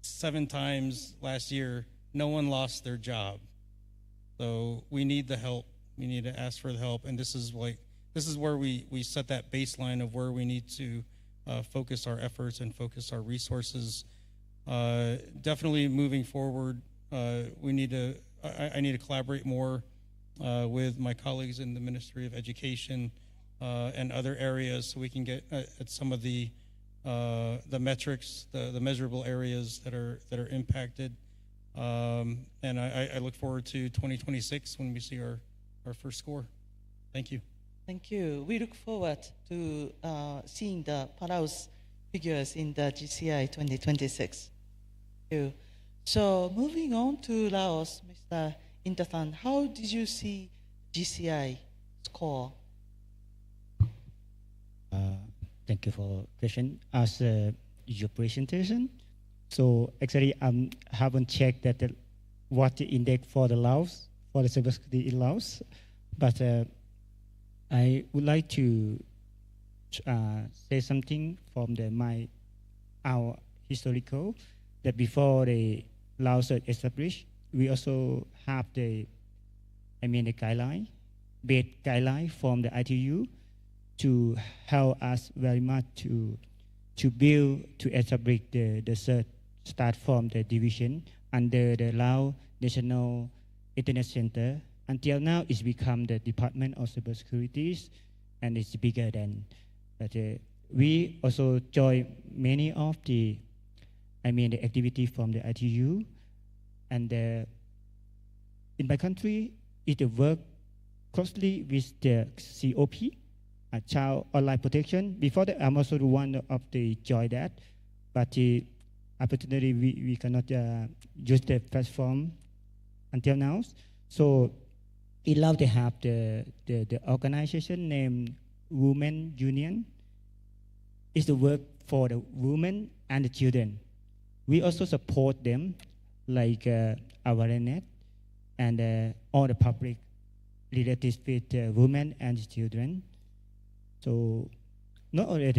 7 times last year. No one lost their job. So we need the help. We need to ask for the help. And this is where we set that baseline of where we need to focus our efforts and focus our resources. Definitely moving forward, I need to collaborate more with my colleagues in the Ministry of Education and other areas, so we can get at some of the metrics, the measurable areas that are impacted. And I look forward to 2026 when we see our first score. Thank you. Thank you. We look forward to seeing the Palau's figures in the GCI 2026. Thank you. So moving on to Laos, Mr. Indasan, how did you see GCI score? Thank you for the question. As your presentation, so actually I haven't checked that what the index for the Laos, for the cybersecurity in Laos, but I would like to say something from our historical, that before the Laos was established, we also have the guideline, base guideline from the ITU to help us very much to build, to establish the cert start from the division under the Lao National Internet Center. Until now, it's become the Department of Cybersecurity, and it's bigger than. But we also join many of the activity from the ITU, and in my country, it work closely with the COP, Child Online Protection. Before that, I'm also one of the join that, but unfortunately, we cannot use the platform until now. So it allowed to have the organization named Women Union. It's the work for the women and the children. We also support them, like AwareNet and all the public related with women and children. So not only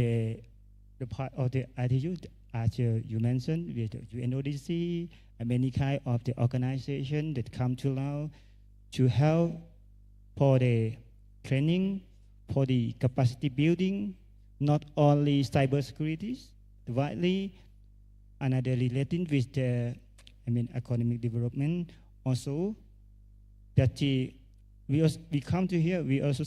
the part of the ITU, as you mentioned, with the UNODC and many kind of the organization that come to Laos to help for the training, for the capacity building, not only cybersecurity, widely, another relating with the economic development also, that we come to here, we also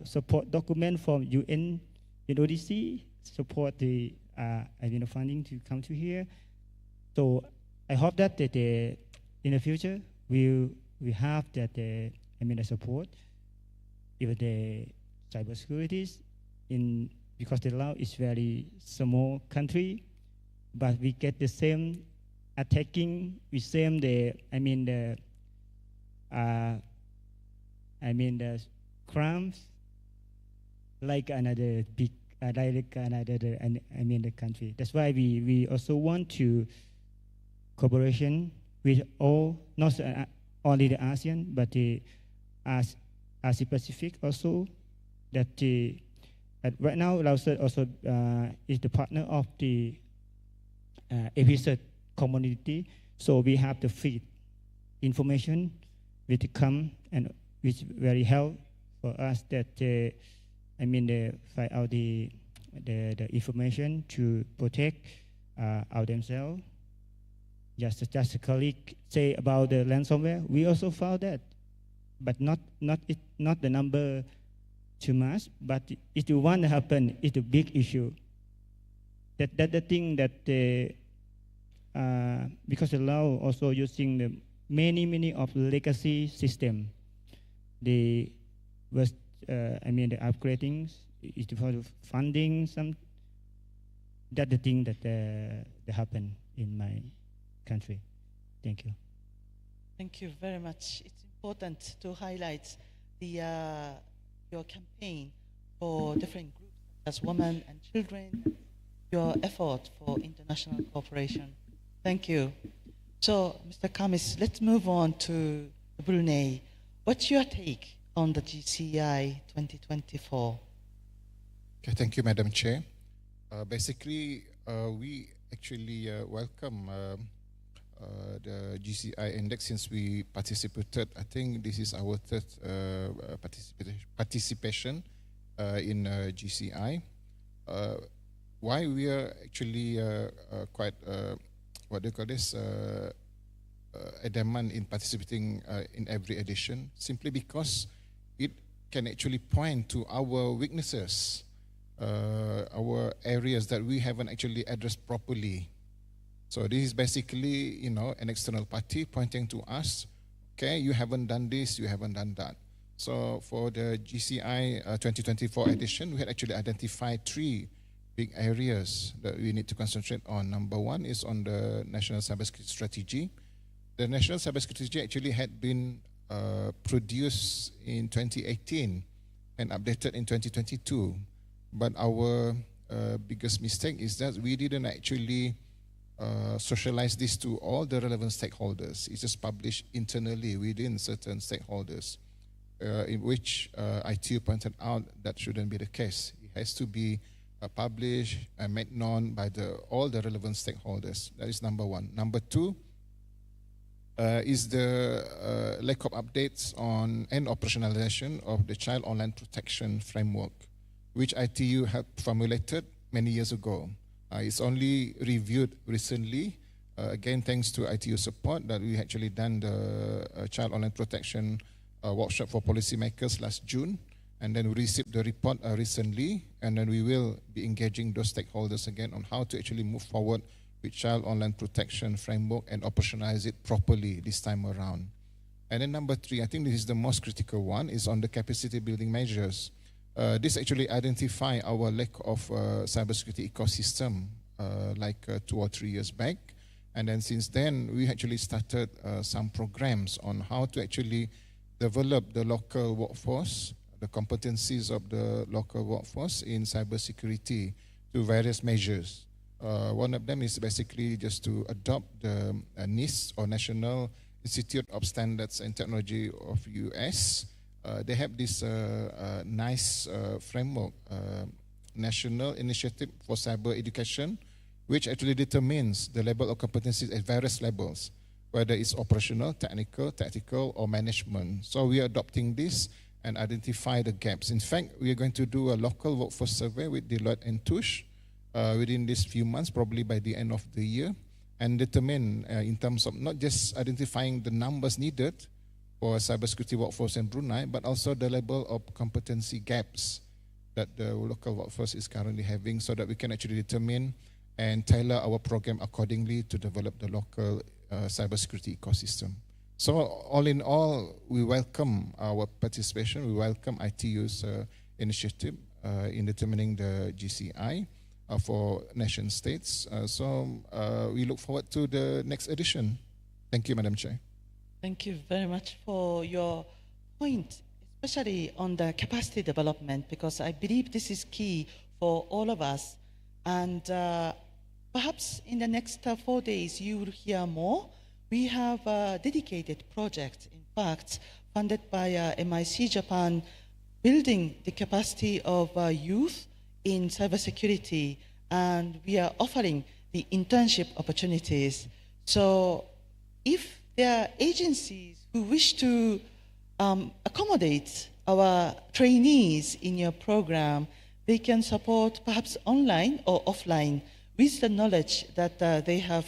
support document from UN, UNODC, support the funding to come to here. So I hope that in the future we have that the support even the cybersecurity because the Laos is very small country, but we get the same attacking, we same the crimes like another big like another the country. That's why we also want to cooperation with all, not only the ASEAN, but the Asia Pacific also. That right now Laos also is the partner of the APCERT community. So we have the feed information which come and which very help for us that find out the information to protect our themselves. Just a colleague say about the ransomware, we also found that, but not the number too much. But if you want to happen, it's a big issue. That the thing that because the law also using the many of legacy system. They was the upgrading is for the funding some. That the thing that happen in my country. Thank you. Thank you very much. It's important to highlight your campaign for different groups as women and children, your effort for international cooperation. Thank you. So, Mr. Kamis, let's move on to Brunei. What's your take on the GCI 2024? Okay, thank you, Madam Chair. Basically, we actually welcome the GCI index since we participated. I think this is our third participation in GCI. Why we are actually quite, what do you call this, adamant in participating in every edition, simply because it can actually point to our weaknesses, our areas that we haven't actually addressed properly. So this is basically, you know, an external party pointing to us, okay, you haven't done this, you haven't done that. So for the GCI 2024 edition, we had actually identified 3 big areas that we need to concentrate on. Number 1 is on the National Cybersecurity Strategy. The National Cybersecurity Strategy actually had been produced in 2018 and updated in 2022. But our biggest mistake is that we didn't actually socialize this to all the relevant stakeholders. It's just published internally within certain stakeholders, in which ITU pointed out that shouldn't be the case. It has to be published and made known by all the relevant stakeholders. That is number 1. Number 2 is the lack of updates on and operationalization of the Child Online Protection Framework, which ITU had formulated many years ago. It's only reviewed recently, again thanks to ITU support, that we actually done the Child Online Protection workshop for policymakers last June, and then we received the report recently, and then we will be engaging those stakeholders again on how to actually move forward with Child Online Protection Framework and operationalize it properly this time around. And then number 3, I think this is the most critical one, is on the capacity building measures. This actually identify our lack of cybersecurity ecosystem like 2 or 3 years back. And then since then, we actually started some programs on how to actually develop the local workforce, the competencies of the local workforce in cybersecurity through various measures. One of them is basically just to adopt the NIST, or National Institute of Standards and Technology of US. They have this nice framework, National Initiative for Cyber Education, which actually determines the level of competencies at various levels, whether it's operational, technical, tactical, or management. So we are adopting this and identify the gaps. In fact, we are going to do a local workforce survey with Deloitte and Touche within these few months, probably by the end of the year, and determine in terms of not just identifying the numbers needed for cybersecurity workforce in Brunei, but also the level of competency gaps that the local workforce is currently having, so that we can actually determine and tailor our program accordingly to develop the local cybersecurity ecosystem. So all in all, we welcome our participation, we welcome ITU's initiative in determining the GCI for nation states. So we look forward to the next edition. Thank you, Madam Chair. Thank you very much for your point, especially on the capacity development, because I believe this is key for all of us. And perhaps in the next 4 days, you will hear more. We have a dedicated project, in fact, funded by MIC Japan, building the capacity of youth in cybersecurity, and we are offering the internship opportunities. So if there are agencies who wish to accommodate our trainees in your program, they can support perhaps online or offline with the knowledge that they have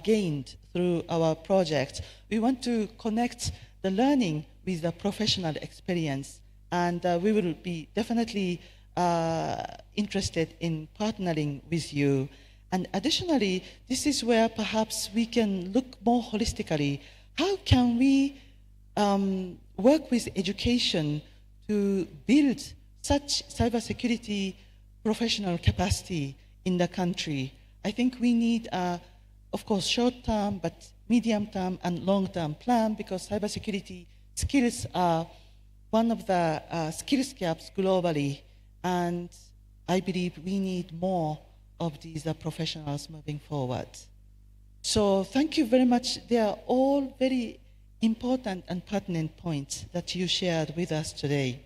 gained through our project. We want to connect the learning with the professional experience, and we will be definitely interested in partnering with you. And additionally, this is where perhaps we can look more holistically. How can we work with education to build such cybersecurity professional capacity in the country? I think we need, of course, short-term, but medium-term and long-term plan, because cybersecurity skills are one of the skills gaps globally, and I believe we need more of these professionals moving forward. So thank you very much. They are all very important and pertinent points that you shared with us today.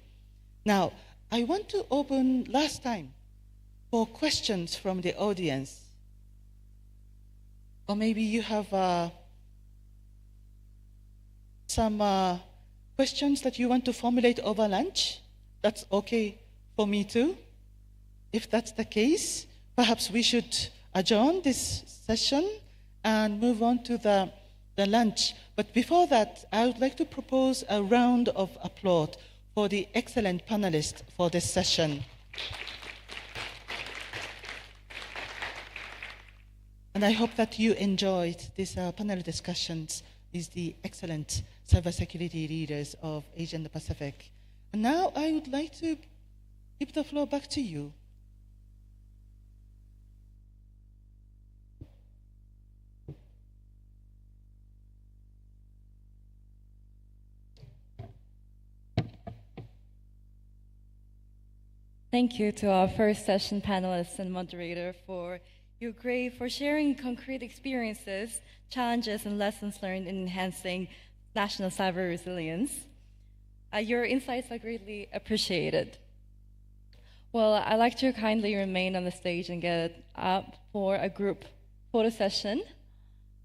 Now, I want to open last time for questions from the audience. Or maybe you have some questions that you want to formulate over lunch. That's okay for me too. If that's the case, perhaps we should adjourn this session and move on to the lunch. But before that, I would like to propose a round of applause for the excellent panelists for this session. And I hope that you enjoyed these panel discussions with the excellent cybersecurity leaders of Asia and the Pacific. And now I would like to give the floor back to you. Thank you to our first session panelists and moderator for sharing concrete experiences, challenges, and lessons learned in enhancing national cyber resilience. Your insights are greatly appreciated. Well, I'd like to kindly remain on the stage and get up for a group photo session.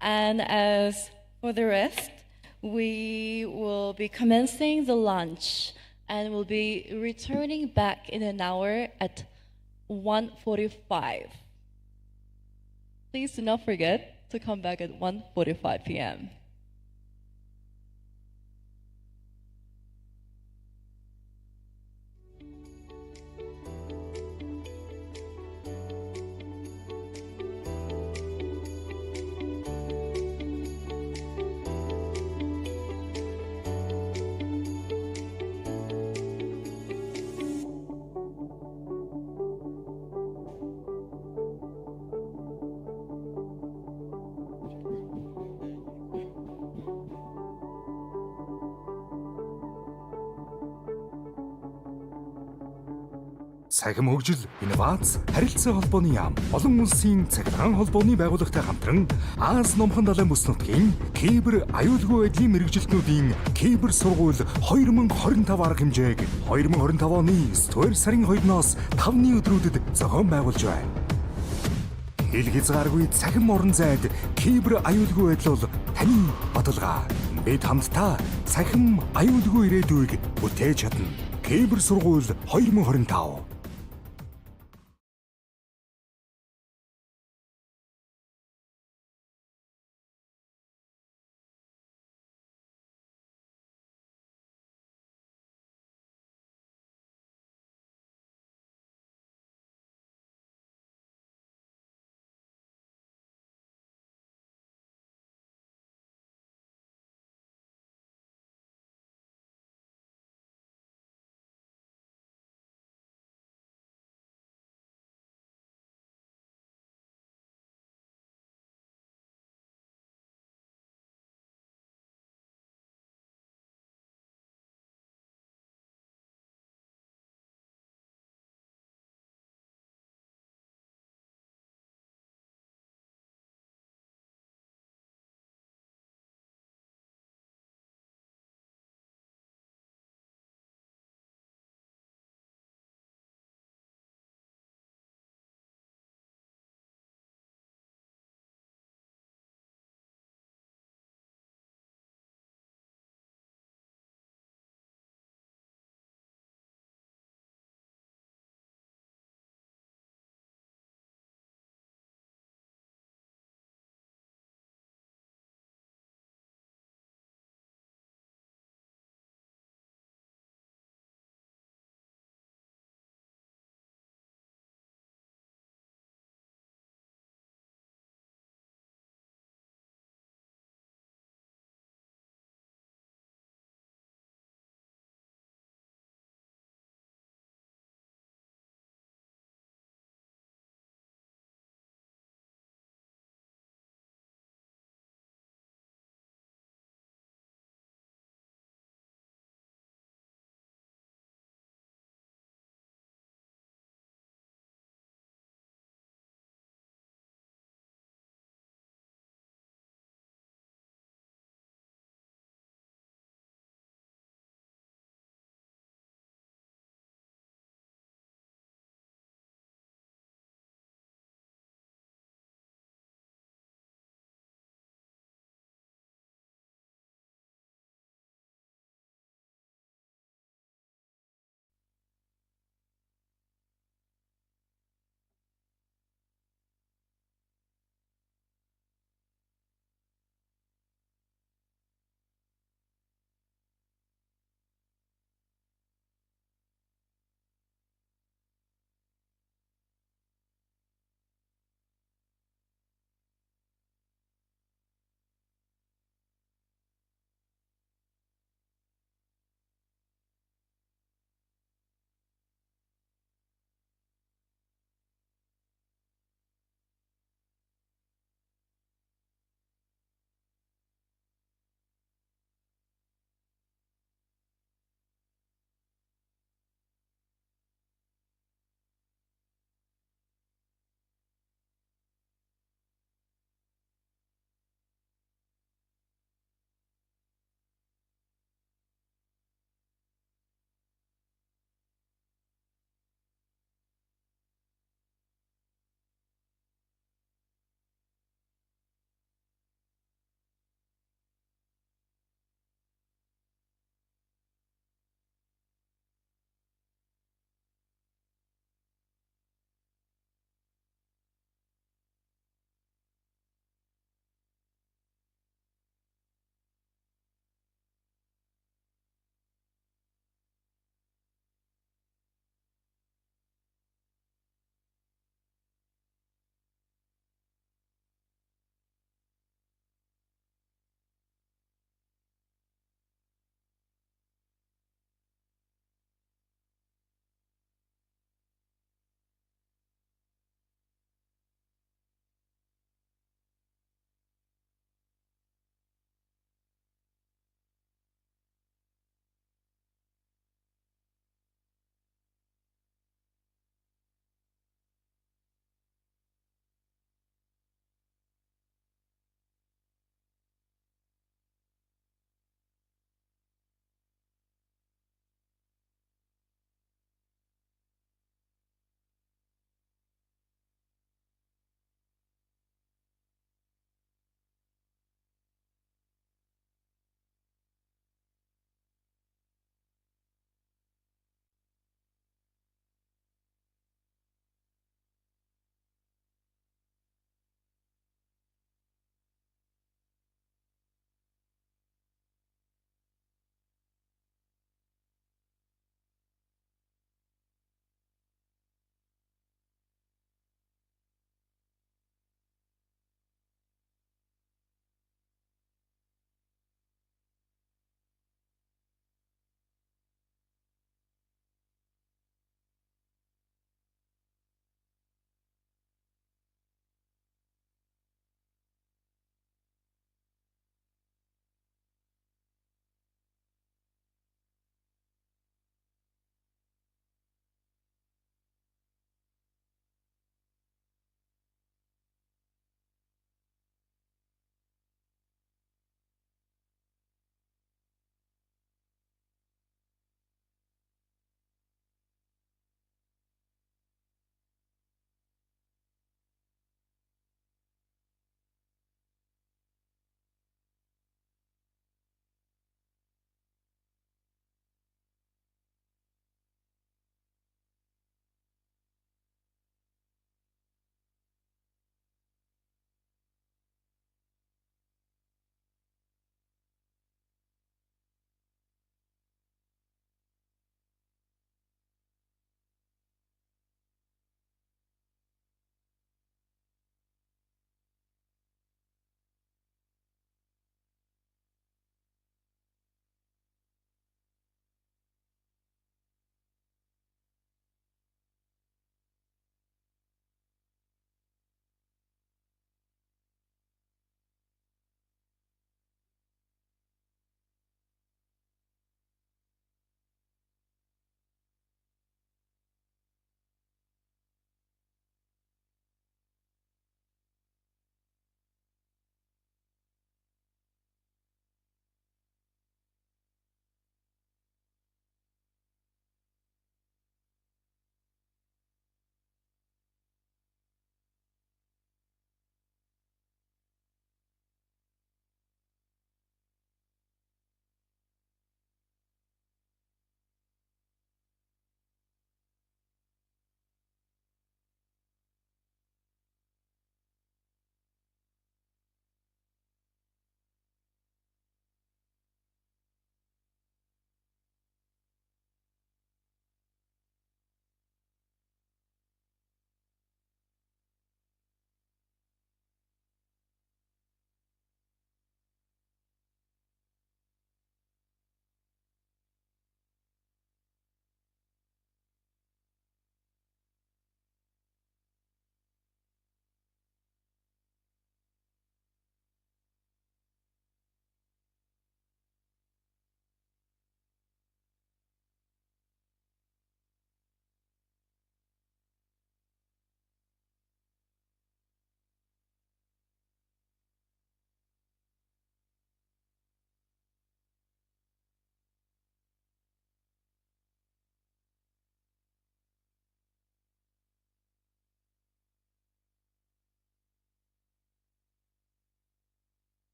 And as for the rest, we will be commencing the lunch and we'll be returning back in an hour at 1:45. Please do not forget to come back at 1:45 p.m. Цахим хөгжил, инновац, харилцаа холбооны яам, олон улсын цахилгаан холбооны байгууллагатай хамтран Аз номхон далайн бүс нутгийн кибер аюулгүй байдлын мэрэгжилтнүүдийн кибер сургууль 2025 арга хэмжээг 2025 оны 9 сарын 2-оос 5-ны өдрүүдэд зохион байгуулж байна. Хил хязгааргүй цахим орон зайд кибер аюулгүй байдал бол таны баталгаа. Бид хамтдаа цахим аюулгүй ирээдүйг бүтээж чадна. Кибер сургууль 2025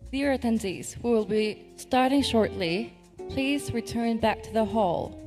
Dear attendees, we will be starting shortly. Please return back to the hall.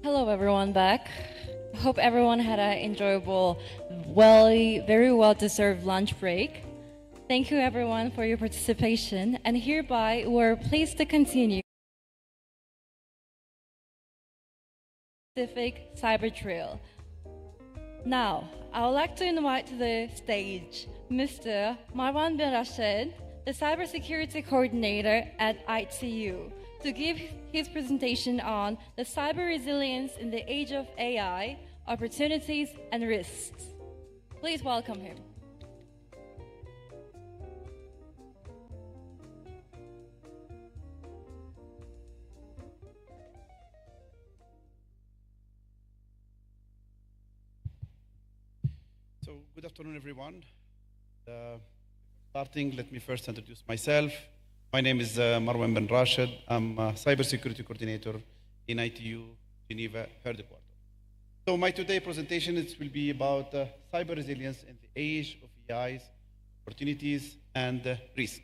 Hello, everyone, back. I hope everyone had an enjoyable, very well-deserved lunch break. Thank you, everyone, for your participation. And hereby, we're pleased to continue Pacific Cyber Trail. Now, I would like to invite to the stage Mr. Marwan bin Rashid, the Cybersecurity Coordinator at ITU, to give his presentation on the cyber resilience in the age of AI, opportunities and risks. Please welcome him. So, good afternoon, everyone. Starting, let me first introduce myself. My name is Marwan bin Rashid. I'm a cybersecurity coordinator in ITU Geneva headquarters. So my today presentation will be about cyber resilience in the age of AI's opportunities and risk.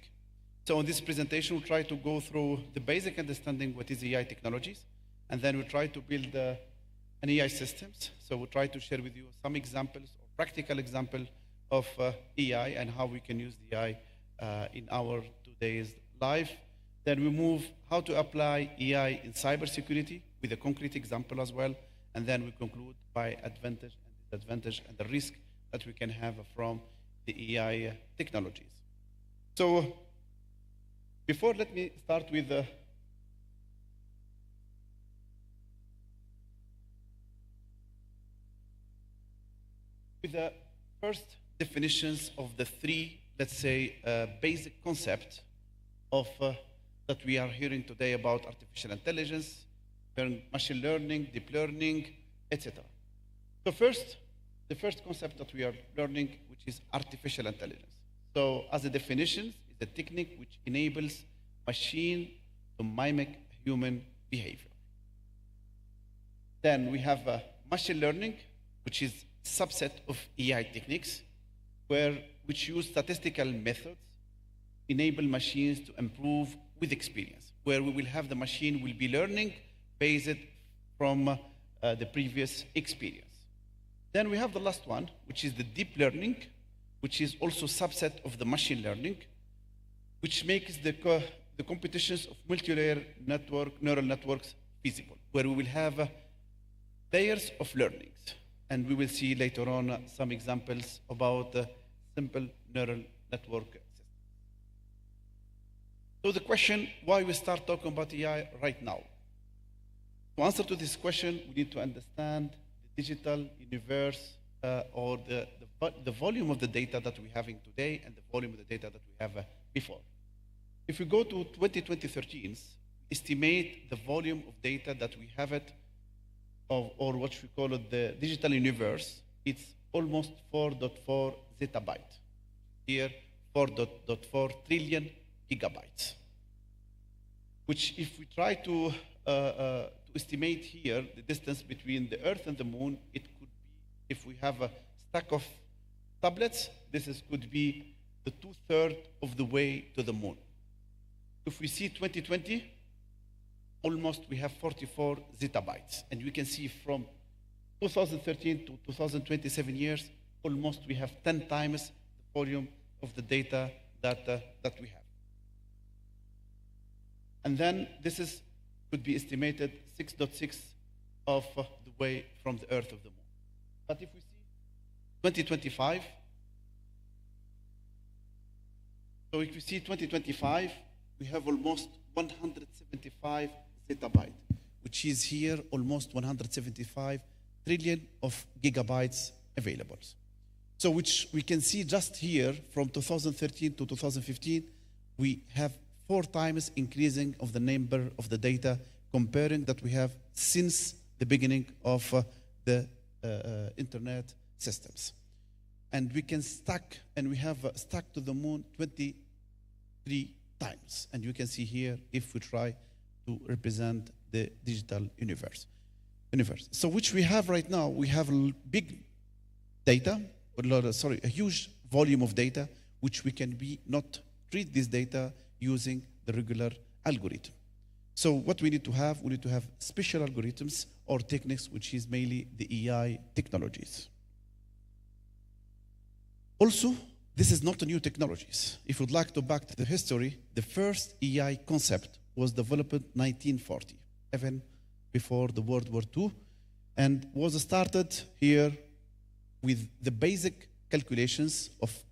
So in this presentation, we'll try to go through the basic understanding what is AI technologies, and then we'll try to build an AI systems. So we'll try to share with you some examples, or practical example of AI and how we can use the AI in our today's life. Then we move how to apply AI in cybersecurity with a concrete example as well. And then we conclude by advantage and disadvantage and the risk that we can have from the AI technologies. So before, let me start with the first definitions of the three, let's say, basic concepts of that we are hearing today about artificial intelligence, machine learning, deep learning, etc. So first, the first concept that we are learning, which is artificial intelligence. So as a definition, it's a technique which enables machine to mimic human behavior. Then we have machine learning, which is a subset of AI techniques, which use statistical methods, enable machines to improve with experience, where we will have the machine will be learning based from the previous experience. Then we have the last one, which is the deep learning, which is also a subset of the machine learning, which makes the competitions of multi-layer neural networks feasible, where we will have layers of learnings. And we will see later on some examples about simple neural network systems. So the question, why we start talking about AI right now? To answer to this question, we need to understand the digital universe or the volume of the data that we're having today and the volume of the data that we have before. If we go to 2013, estimate the volume of data that we have or what we call it the digital universe, it's almost 4.4 zettabyte. Here, 4.4 trillion gigabytes. Which if we try to estimate here the distance between the Earth and the Moon, it could be, if we have a stack of tablets, could be the 2/3 of the way to the Moon. If we see 2020, almost we have 44 zettabytes. And we can see from 2013 to 2027 years, almost we have 10 times the volume of the data that we have. And then could be estimated 6.6 of the way from the Earth of the Moon. But if we see 2025, so if we see 2025, we have almost 175 zettabyte, which is here almost 175 trillion of gigabytes available. So which we can see just here from 2013 to 2015, we have 4 times increasing of the number of the data comparing that we have since the beginning of the internet systems. And we can stack, and we have stack to the moon 23 times. And you can see here if we try to represent the digital universe. So which we have right now, we have big data, a huge volume of data, which we can not treat this data using the regular algorithm. So what we need to have special algorithms or techniques, which is mainly the AI technologies. Also, this is not a new technologies. If you'd like to back to the history, the first AI concept was developed in 1940, even before the World War II, and was started here with the basic calculations of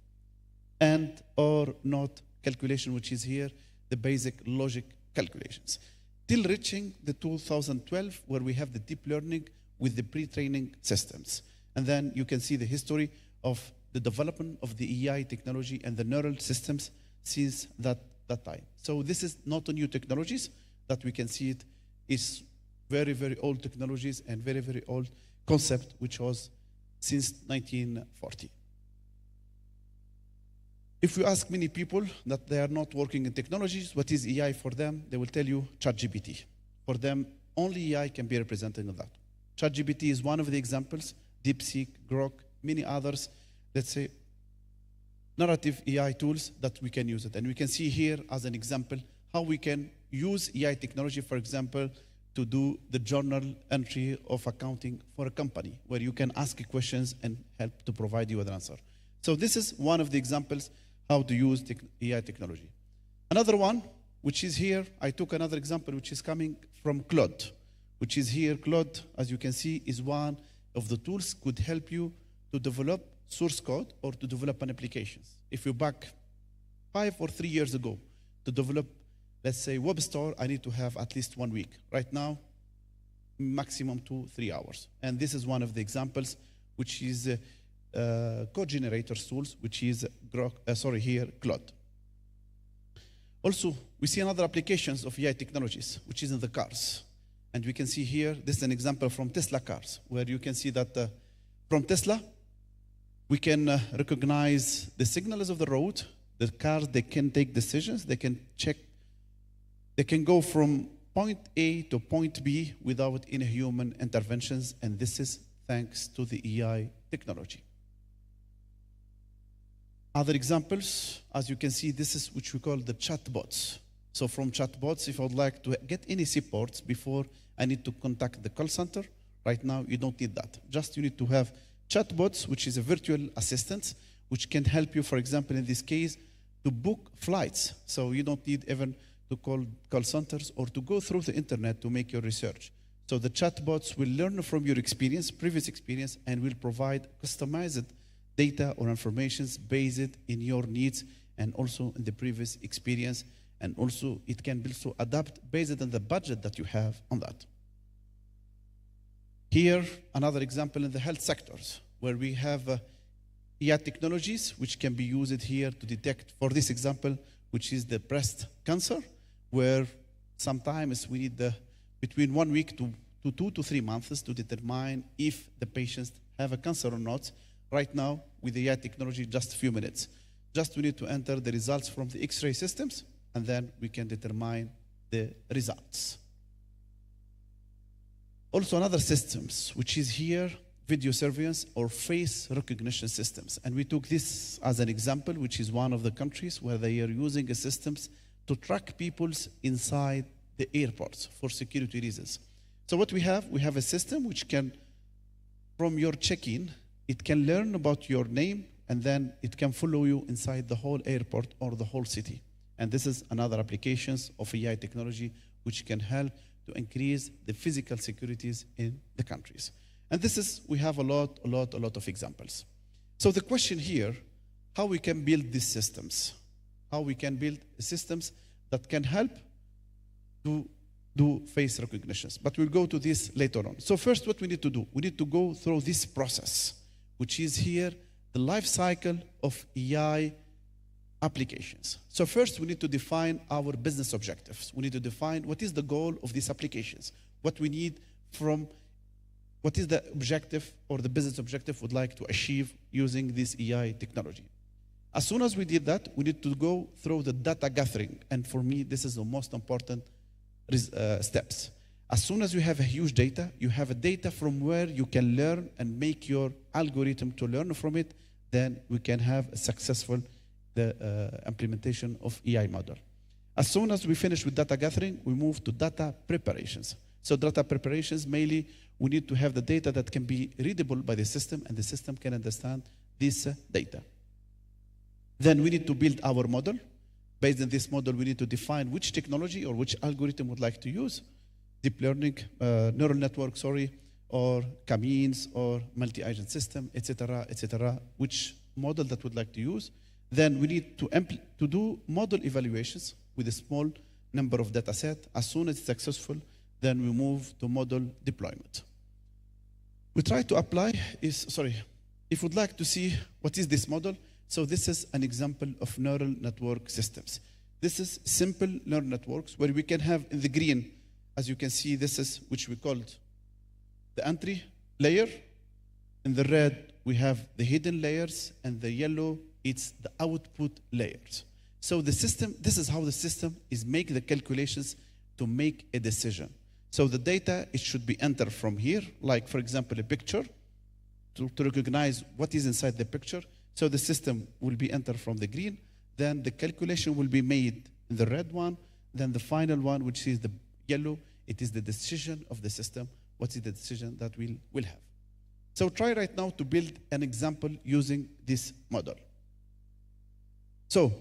and or not calculation, which is here, the basic logic calculations, till reaching the 2012, where we have the deep learning with the pre-training systems. And then you can see the history of the development of the AI technology and the neural systems since that time. So this is not a new technologies that we can see it is very, very old technologies and very, very old concept, which was since 1940. If you ask many people that they are not working in technologies, what is AI for them? They will tell you ChatGPT. For them, only AI can be represented in that. ChatGPT is one of the examples, DeepSeek, Grok, many others, let's say, narrative AI tools that we can use it. And we can see here as an example how we can use AI technology, for example, to do the journal entry of accounting for a company, where you can ask questions and help to provide you with an answer. So this is one of the examples how to use AI technology. Another one, which is here, I took another example, which is coming from Claude, which is here. Claude, as you can see, is one of the tools could help you to develop source code or to develop an application. If you back 5 or 3 years ago to develop, let's say, web store, I need to have at least 1 week. Right now, maximum 2-3 hours. And this is one of the examples, which is code generator tools, which is here Claude. Also, we see another applications of AI technologies, which is in the cars. And we can see here, this is an example from Tesla cars, where you can see that from Tesla, we can recognize the signals of the road. The cars, they can take decisions, they can check, they can go from point A to point B without any human interventions, and this is thanks to the AI technology. Other examples, as you can see, this is which we call the chatbots. So from chatbots, if I would like to get any supports before I need to contact the call center, right now you don't need that. Just you need to have chatbots, which is a virtual assistant, which can help you, for example, in this case, to book flights. So you don't need even to call call centers or to go through the internet to make your research. So the chatbots will learn from your experience, previous experience, and will provide customized data or information based in your needs and also in the previous experience. And also it can also adapt based on the budget that you have on that. Here, another example in the health sectors, where we have AI technologies which can be used here to detect, for this example, which is the breast cancer, where sometimes we need between 1 week to 2 to 3 months to determine if the patients have a cancer or not. Right now, with the AI technology, just a few minutes. Just we need to enter the results from the X-ray systems, and then we can determine the results. Also another systems, which is here, video surveillance or face recognition systems. And we took this as an example, which is one of the countries where they are using a systems to track people's inside the airports for security reasons. So what we have a system which can, from your check-in, it can learn about your name, and then it can follow you inside the whole airport or the whole city. And this is another applications of AI technology which can help to increase the physical securities in the countries. And this is, we have a lot of examples. So the question here, how we can build these systems? How we can build systems that can help to do face recognitions. But we'll go to this later on. So first, what we need to do, we need to go through this process, which is here the life cycle of AI applications. So first, we need to define our business objectives. We need to define what is the goal of these applications, what we need from, what is the objective or the business objective would like to achieve using this AI technology. As soon as we did that, we need to go through the data gathering. And for me, this is the most important steps. As soon as you have a huge data, you have a data from where you can learn and make your algorithm to learn from it, then we can have a successful implementation of AI model. As soon as we finish with data gathering, we move to data preparations. So data preparations, mainly, we need to have the data that can be readable by the system, and the system can understand this data. Then we need to build our model. Based on this model, we need to define which technology or which algorithm would like to use. Deep learning, neural network, or K-means, or multi-agent system, etc., which model that would like to use. Then we need to do model evaluations with a small number of data set. As soon as it's successful, then we move to model deployment. We try to apply if you'd like to see what is this model, so this is an example of neural network systems. This is simple neural networks where we can have in the green, as you can see, this is which we called the entry layer. In the red, we have the hidden layers, and the yellow, it's the output layers. So the system, this is how the system is making the calculations to make a decision. So the data, it should be entered from here, like for example, a picture, to recognize what is inside the picture. So the system will be entered from the green, then the calculation will be made in the red one, then the final one, which is the yellow, it is the decision of the system. What is the decision that we'll have? So try right now to build an example using this model. So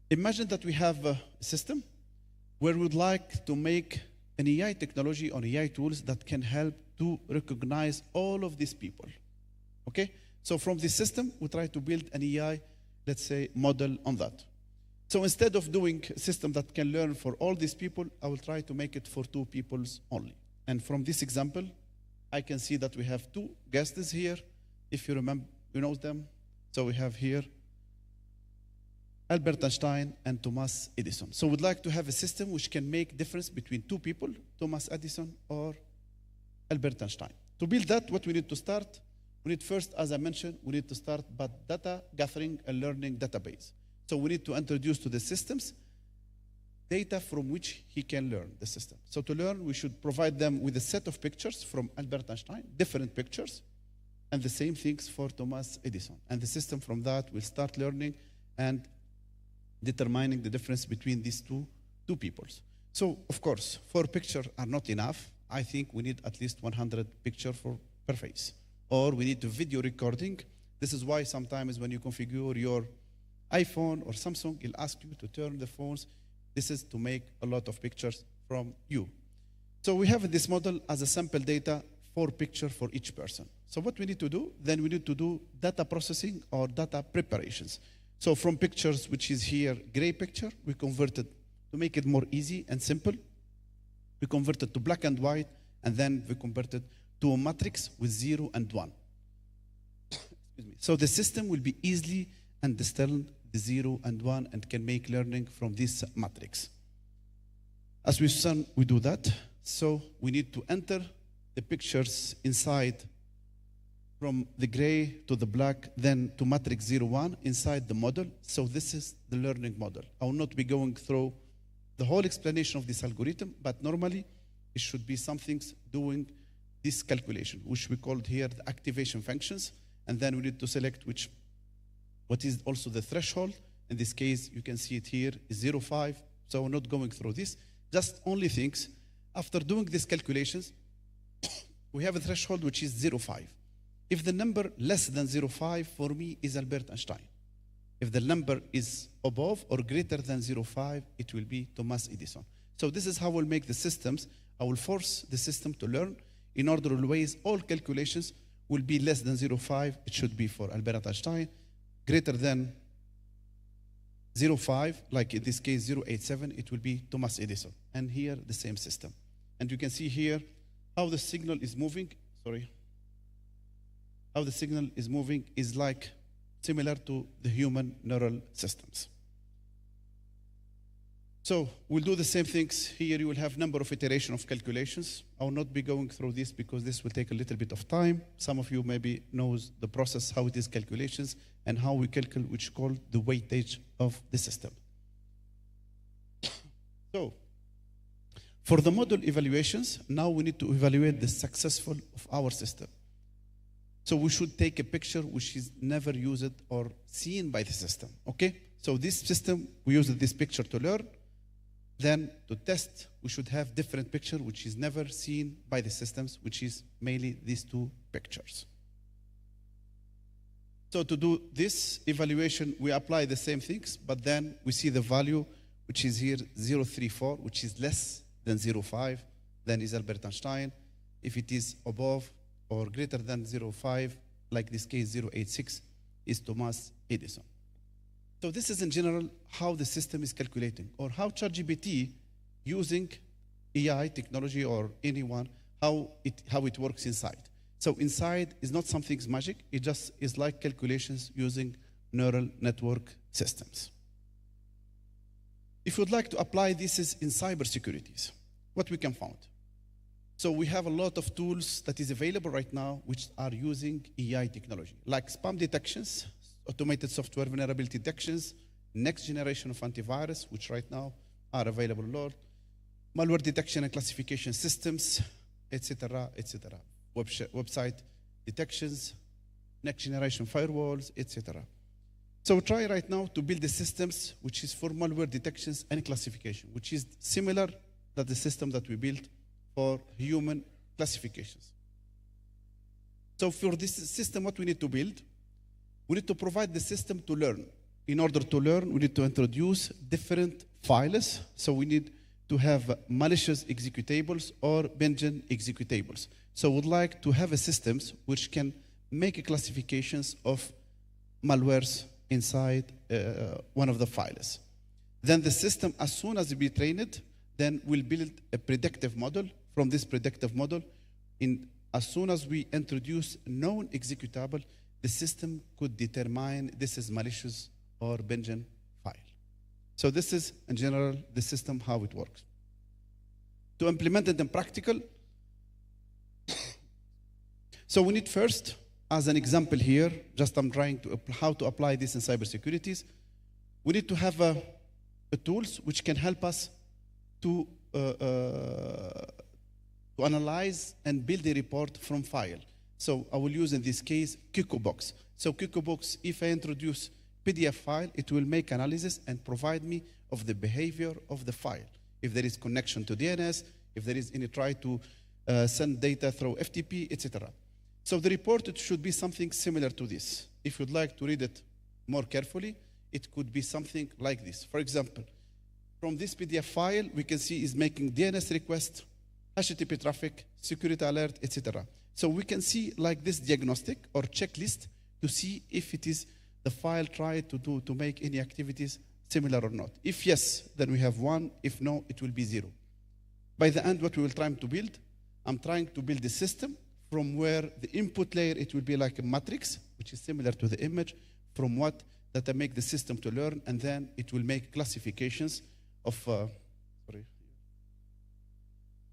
imagine that we have a system where we'd like to make an AI technology or AI tools that can help to recognize all of these people. Okay? So from this system, we try to build an AI, let's say, model on that. So instead of doing a system that can learn for all these people, I will try to make it for 2 peoples only. And from this example, I can see that we have 2 guests here. If you remember, you know them. So we have here Albert Einstein and Thomas Edison. So we'd like to have a system which can make difference between 2 people, Thomas Edison or Albert Einstein. To build that, what we need to start, we need first, as I mentioned, we need to start by data gathering and learning database. So we need to introduce to the systems data from which he can learn the system. So to learn, we should provide them with a set of pictures from Albert Einstein, different pictures, and the same things for Thomas Edison. And the system from that will start learning and determining the difference between these two peoples. So, of course, 4 pictures are not enough. I think we need at least 100 pictures per face. Or we need to video recording. This is why sometimes when you configure your iPhone or Samsung, it'll ask you to turn the phones. This is to make a lot of pictures from you. So we have this model as a sample data, 4 pictures for each person. So what we need to do, then we need to do data processing or data preparations. So from pictures, which is here, gray picture, we converted to make it more easy and simple. We converted to black and white, and then we converted to a matrix with 0 and 1. Excuse me. So the system will be easily understand the 0 and 1 and can make learning from this matrix. As we do that, so we need to enter the pictures inside from the gray to the black, then to matrix 0, 1 inside the model. So this is the learning model. I will not be going through the whole explanation of this algorithm, but normally it should be something doing this calculation, which we called here the activation functions. And then we need to select what is also the threshold. In this case, you can see it here is 0.5. So we're not going through this. Just only things. After doing these calculations, we have a threshold which is 0.5. If the number less than 0.5 for me is Albert Einstein. If the number is above or greater than 0.5, it will be Thomas Edison. So this is how we'll make the systems. I will force the system to learn in order always all calculations will be less than 0.5. It should be for Albert Einstein. Greater than 0.5, like in this case 0.87, it will be Thomas Edison. And here the same system. And you can see here how the signal is moving. How the signal is moving is like similar to the human neural systems. So we'll do the same things here. You will have number of iteration of calculations. I will not be going through this because this will take a little bit of time. Some of you maybe knows the process, how it is calculations, and how we calculate, which is called the weightage of the system. So for the model evaluations, now we need to evaluate the successful of our system. So we should take a picture which is never used or seen by the system, okay? So this system, we use this picture to learn. Then to test, we should have different picture which is never seen by the systems, which is mainly these 2 pictures. So to do this evaluation, we apply the same things, but then we see the value which is here 0.34, which is less than 0.5, then is Albert Einstein. If it is above or greater than 0.5, like this case 0.86, is Thomas Edison. So this is in general how the system is calculating, or how ChatGPT using AI technology or anyone, how it works inside. So inside is not something magic, it just is like calculations using neural network systems. If you'd like to apply this is in cybersecurities, what we can find. So we have a lot of tools that is available right now which are using AI technology, like spam detections, automated software vulnerability detections, next generation of antivirus, which right now are available a lot, malware detection and classification systems, etc., etc. Website detections, next generation firewalls, etc. So try right now to build the systems which is for malware detections and classification, which is similar to the system that we built for human classifications. So for this system, what we need to build, we need to provide the system to learn. In order to learn, we need to introduce different files. So we need to have malicious executables or Benjen executables. So we'd like to have a systems which can make classifications of malwares inside one of the files. Then the system, as soon as we train it, then we'll build a predictive model. From this predictive model, as soon as we introduce known executable, the system could determine this is malicious or Benjen file. So this is, in general, the system, how it works. To implement it in practical, so we need first, as an example here, just I'm trying to how to apply this in cybersecurity. We need to have a tools which can help us to analyze and build a report from file. So I will use in this case QuickBooks. So QuickBooks, if I introduce PDF file, it will make analysis and provide me of the behavior of the file. If there is connection to DNS, if there is any try to send data through FTP, etc. So the report, it should be something similar to this. If you'd like to read it more carefully, it could be something like this. For example, from this PDF file, we can see is making DNS request, HTTP traffic, security alert, etc. So we can see like this diagnostic or checklist to see if it is the file tried to make any activities similar or not. If yes, then we have 1. If no, it will be 0. By the end, what we will try to build, I'm trying to build a system from where the input layer, it will be like a matrix, which is similar to the image, from what that I make the system to learn, and then it will make classifications of,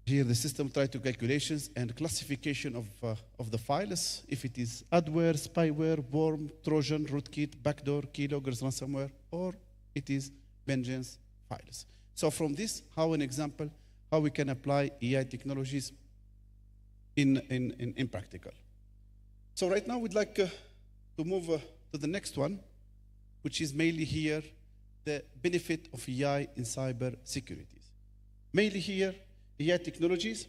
here the system try to calculations and classification of the files, if it is adware, spyware, worm, Trojan, rootkit, backdoor, keyloggers, ransomware, or it is Benjen's files. So from this, how an example, how we can apply AI technologies in practical. So right now we'd like to move to the next one, which is mainly here, the benefit of AI in cyber security. Mainly here, AI technologies,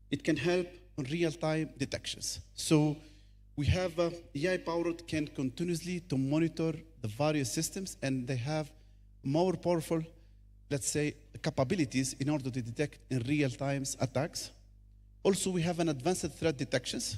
it can help on real-time detections. So we have AI-powered can continuously to monitor the various systems, and they have more powerful, let's say, capabilities in order to detect in real-time attacks. Also, we have an advanced threat detections,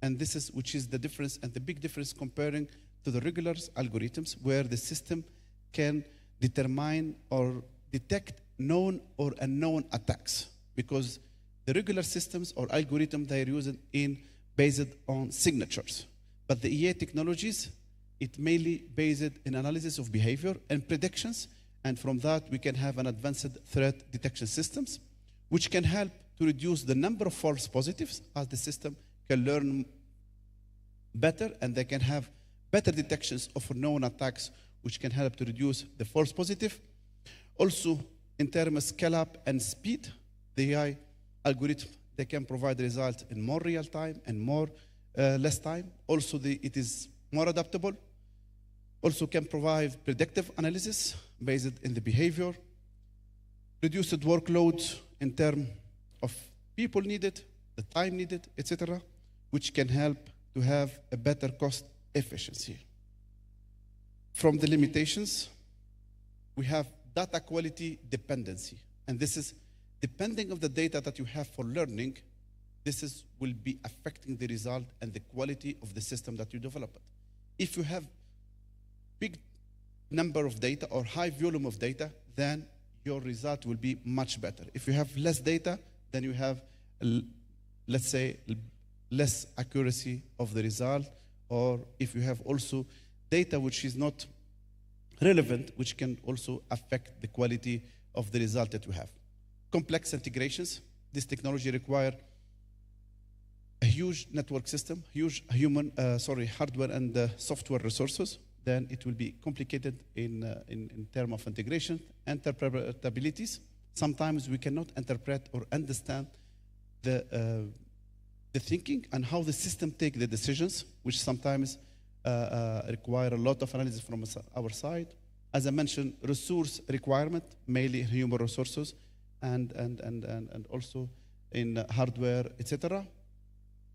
and this is which is the difference and the big difference comparing to the regular algorithms, where the system can determine or detect known or unknown attacks, because the regular systems or algorithm they are using based on signatures. But the AI technologies, it mainly based in analysis of behavior and predictions, and from that we can have an advanced threat detection systems, which can help to reduce the number of false positives as the system can learn better, and they can have better detections of known attacks, which can help to reduce the false positive. Also, in terms of scale up and speed, the AI algorithm, they can provide results in more real time and more less time. Also, it is more adaptable. Also can provide predictive analysis based in the behavior, reduced workloads in terms of people needed, the time needed, etc., which can help to have a better cost efficiency. From the limitations, we have data quality dependency. And this is depending on the data that you have for learning, will be affecting the result and the quality of the system that you developed. If you have big number of data or high volume of data, then your result will be much better. If you have less data, then you have, let's say, less accuracy of the result, or if you have also data which is not relevant, which can also affect the quality of the result that you have. Complex integrations. This technology requires a huge network system, huge hardware and software resources. Then it will be complicated in terms of integration, interpretabilities. Sometimes we cannot interpret or understand the thinking and how the system take the decisions, which sometimes require a lot of analysis from our side. As I mentioned, resource requirement, mainly human resources, and also in hardware, etc.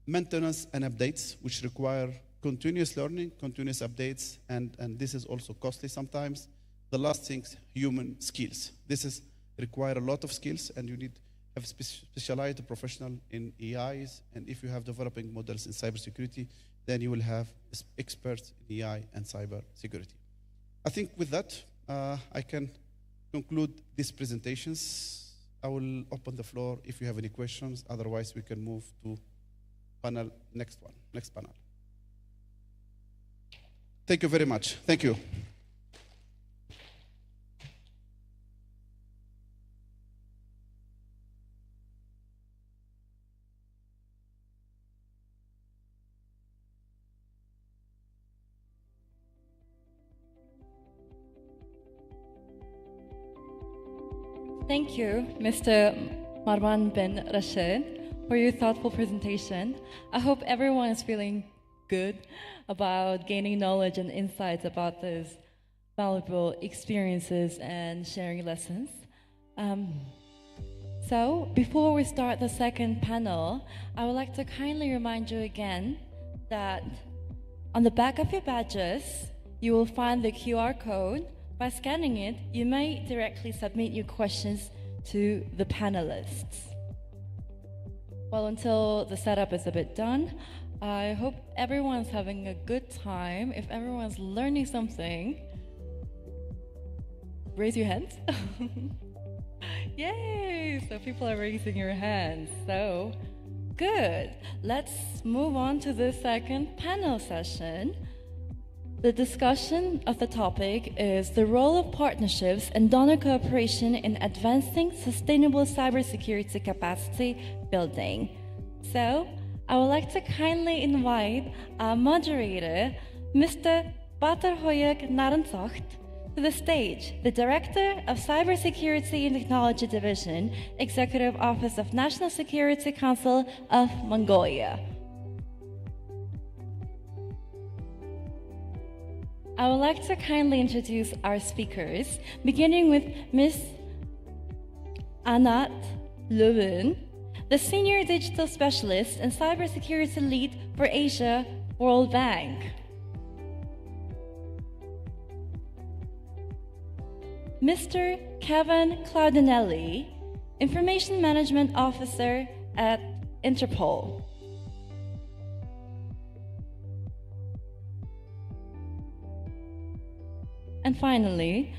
Maintenance and updates, which require continuous learning, continuous updates, and this is also costly sometimes. The last thing, human skills. This is require a lot of skills, and you need to have specialized professional in AIs, and if you have developing models in cybersecurity, then you will have experts in AI and cybersecurity. I think with that, I can conclude these presentations. I will open the floor if you have any questions. Otherwise, we can move to next panel. Thank you very much. Thank you. Thank you, Mr. Marwan bin Rashid, for your thoughtful presentation. I hope everyone is feeling good about gaining knowledge and insights about those valuable experiences and sharing lessons. So, before we start the second panel, I would like to kindly remind you again that on the back of your badges, you will find the QR code. By scanning it, you may directly submit your questions to the panelists. Well, until the setup is a bit done, I hope everyone's having a good time. If everyone's learning something, raise your hands. Yay! So people are raising your hands. So, good. Let's move on to the second panel session. The discussion of the topic is the role of partnerships and donor cooperation in advancing sustainable cybersecurity capacity building. So, I would like to kindly invite our moderator, Mr. Batarhoyuk Naransocht, to the stage, the Director of Cybersecurity and Technology Division, Executive Office of National Security Council of Mongolia. I would like to kindly introduce our speakers, beginning with Ms. Anat Levin, the Senior Digital Specialist and Cybersecurity Lead for Asia, World Bank. Mr. Kevin Claudinelli, Information Management Officer at Interpol. And finally,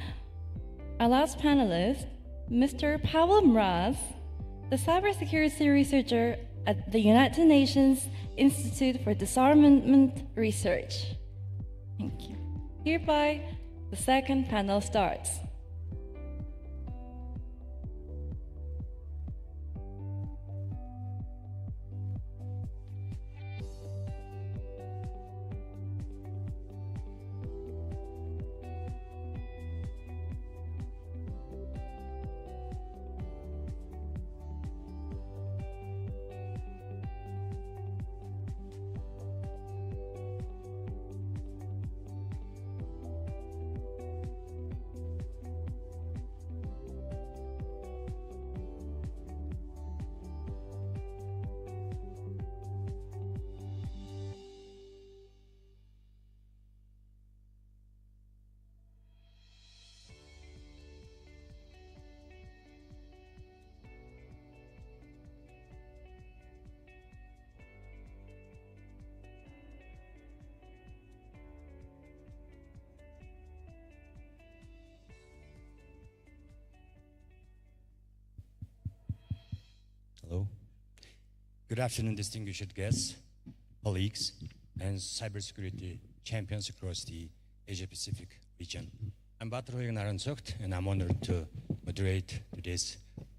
our last panelist, Mr. Pavel Mraz, the cybersecurity researcher at the United Nations Institute for Disarmament Research. Thank you. Hereby, the second panel starts. Hello. Good afternoon, distinguished guests, colleagues, and cybersecurity champions across the Asia-Pacific region. I'm Batarhoyuk Naransocht, and I'm honored to moderate today's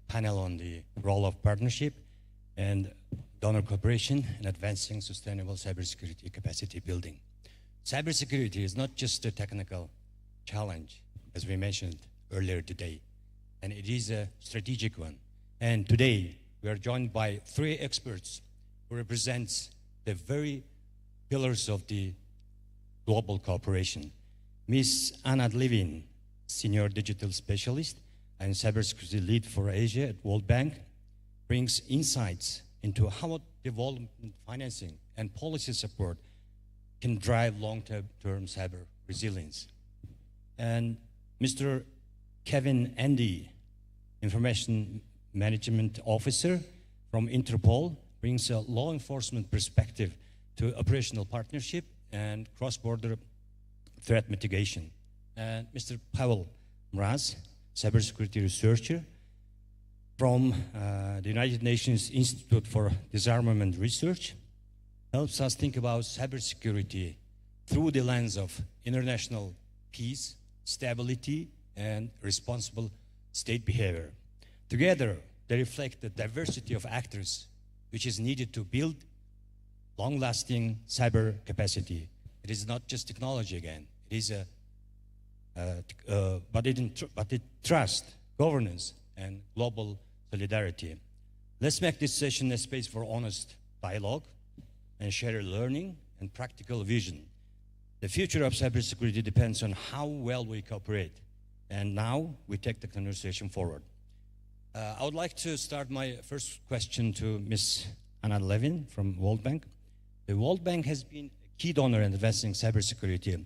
panel on the role of partnership and donor cooperation in advancing sustainable cybersecurity capacity building. Cybersecurity is not just a technical challenge, as we mentioned earlier today, and it is a strategic one. And today, we are joined by three experts who represent the very pillars of the global cooperation. Ms. Anna Levin, Senior Digital Specialist and Cybersecurity Lead for Asia at World Bank, brings insights into how development financing and policy support can drive long-term cyber resilience. And Mr. Kevin Andy, Information Management Officer from Interpol, brings a law enforcement perspective to operational partnership and cross-border threat mitigation. And Mr. Pavel Mraz, cybersecurity researcher from the United Nations Institute for Disarmament Research, helps us think about cybersecurity through the lens of international peace, stability, and responsible state behavior. Together, they reflect the diversity of actors which is needed to build long-lasting cyber capacity. It is not just technology again. It is but it trust, governance, and global solidarity. Let's make this session a space for honest dialogue and shared learning and practical vision. The future of cybersecurity depends on how well we cooperate. And now we take the conversation forward. I would like to start my first question to Ms. Anna Levin from World Bank. The World Bank has been a key donor in advancing cybersecurity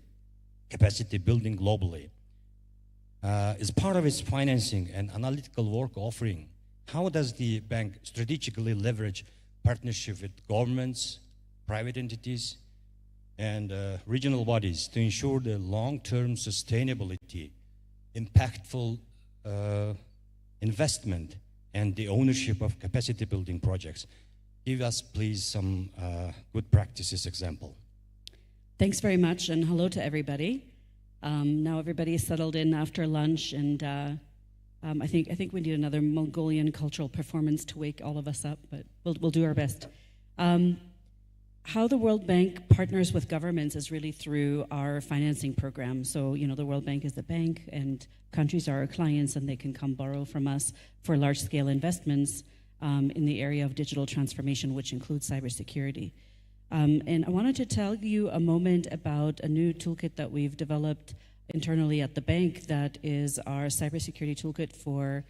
capacity building globally. As part of its financing and analytical work offering, how does the bank strategically leverage partnership with governments, private entities, and regional bodies to ensure the long-term sustainability, impactful investment, and the ownership of capacity building projects? Give us, please, some good practices example. Thanks very much, and hello to everybody. Now everybody is settled in after lunch, and I think we need another Mongolian cultural performance to wake all of us up, but we'll do our best. How the World Bank partners with governments is really through our financing program. So, you know, the World Bank is the bank, and countries are our clients, and they can come borrow from us for large-scale investments in the area of digital transformation, which includes cybersecurity. And I wanted to tell you a moment about a new toolkit that we've developed internally at the bank that is our cybersecurity toolkit for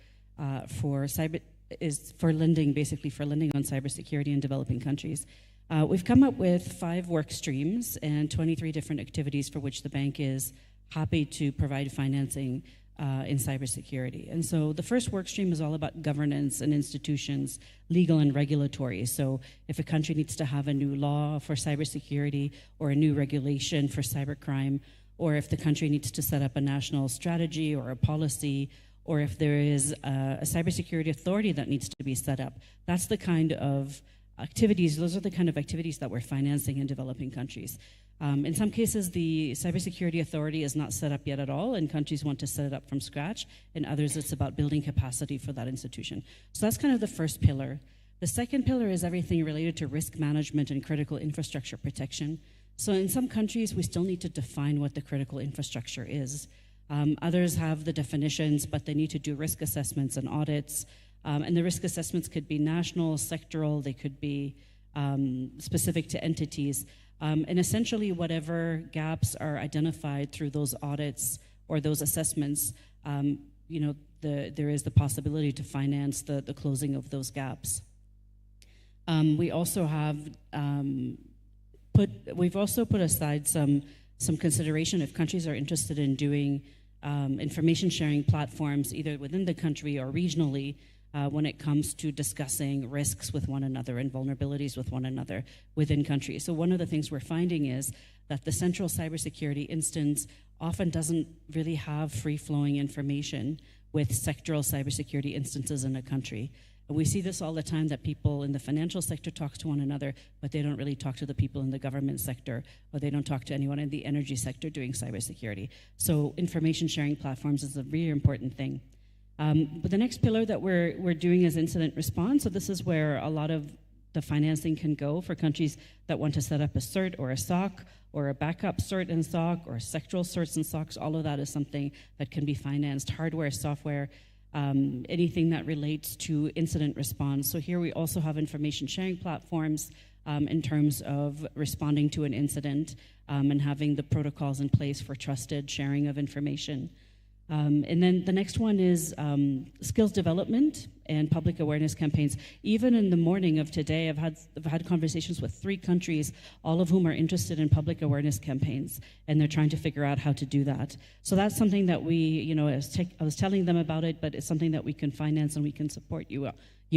lending, basically for lending on cybersecurity in developing countries. We've come up with 5 work streams and 23 different activities for which the bank is happy to provide financing in cybersecurity. And so the first work stream is all about governance and institutions, legal and regulatory. So if a country needs to have a new law for cybersecurity or a new regulation for cybercrime, or if the country needs to set up a national strategy or a policy, or if there is a cybersecurity authority that needs to be set up, that's the kind of activities, those are the kind of activities that we're financing in developing countries. In some cases, the cybersecurity authority is not set up yet at all, and countries want to set it up from scratch. In others, it's about building capacity for that institution. So that's kind of the first pillar. The second pillar is everything related to risk management and critical infrastructure protection. So in some countries, we still need to define what the critical infrastructure is. Others have the definitions, but they need to do risk assessments and audits. And the risk assessments could be national, sectoral, they could be specific to entities. And essentially, whatever gaps are identified through those audits or those assessments, you know, there is the possibility to finance the closing of those gaps. We also have we've also put aside some consideration if countries are interested in doing information sharing platforms either within the country or regionally when it comes to discussing risks with one another and vulnerabilities with one another within countries. So one of the things we're finding is that the central cybersecurity instance often doesn't really have free-flowing information with sectoral cybersecurity instances in a country. And we see this all the time, that people in the financial sector talk to one another, but they don't really talk to the people in the government sector, or they don't talk to anyone in the energy sector doing cybersecurity. So information sharing platforms is a really important thing. But the next pillar that we're doing is incident response. So this is where a lot of the financing can go for countries that want to set up a CERT or a SOC or a backup CERT and SOC or sectoral CERTs and SOCs. All of that is something that can be financed, hardware, software, anything that relates to incident response. So here we also have information sharing platforms in terms of responding to an incident. and having the protocols in place for trusted sharing of information. And then the next one is skills development and public awareness campaigns. Even in the morning of today, I've had conversations with 3 countries, all of whom are interested in public awareness campaigns, and they're trying to figure out how to do that. So that's something that we, I was telling them about it, but it's something that we can finance and we can support you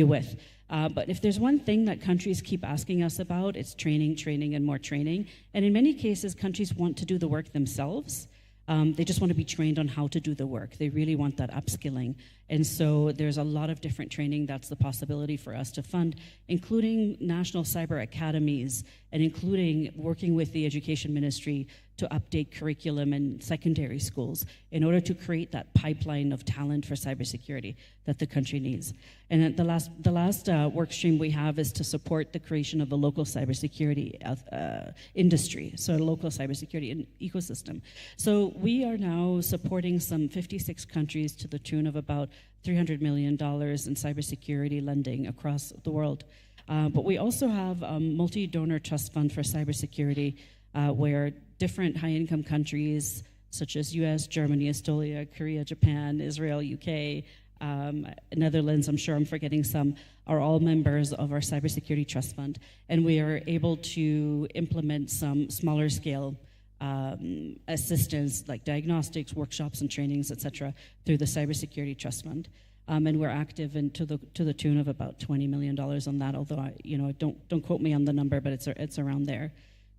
with. But if there's one thing that countries keep asking us about, it's training, training, and more training. And in many cases, countries want to do the work themselves. They just want to be trained on how to do the work. They really want that upskilling. And so there's a lot of different training that's the possibility for us to fund, including national cyber academies and including working with the education ministry to update curriculum in secondary schools in order to create that pipeline of talent for cybersecurity that the country needs. And then the last work stream we have is to support the creation of a local cybersecurity industry, so a local cybersecurity ecosystem. So we are now supporting some 56 countries to the tune of about $300 million in cybersecurity lending across the world. But we also have a multi-donor trust fund for cybersecurity where different high-income countries such as US, Germany, Estonia, Korea, Japan, Israel, UK, Netherlands, I'm sure I'm forgetting some, are all members of our cybersecurity trust fund. And we are able to implement some smaller scale assistance like diagnostics, workshops and trainings, etc., through the cybersecurity trust fund. And we're active to the tune of about $20 million on that, although don't quote me on the number, but it's around there.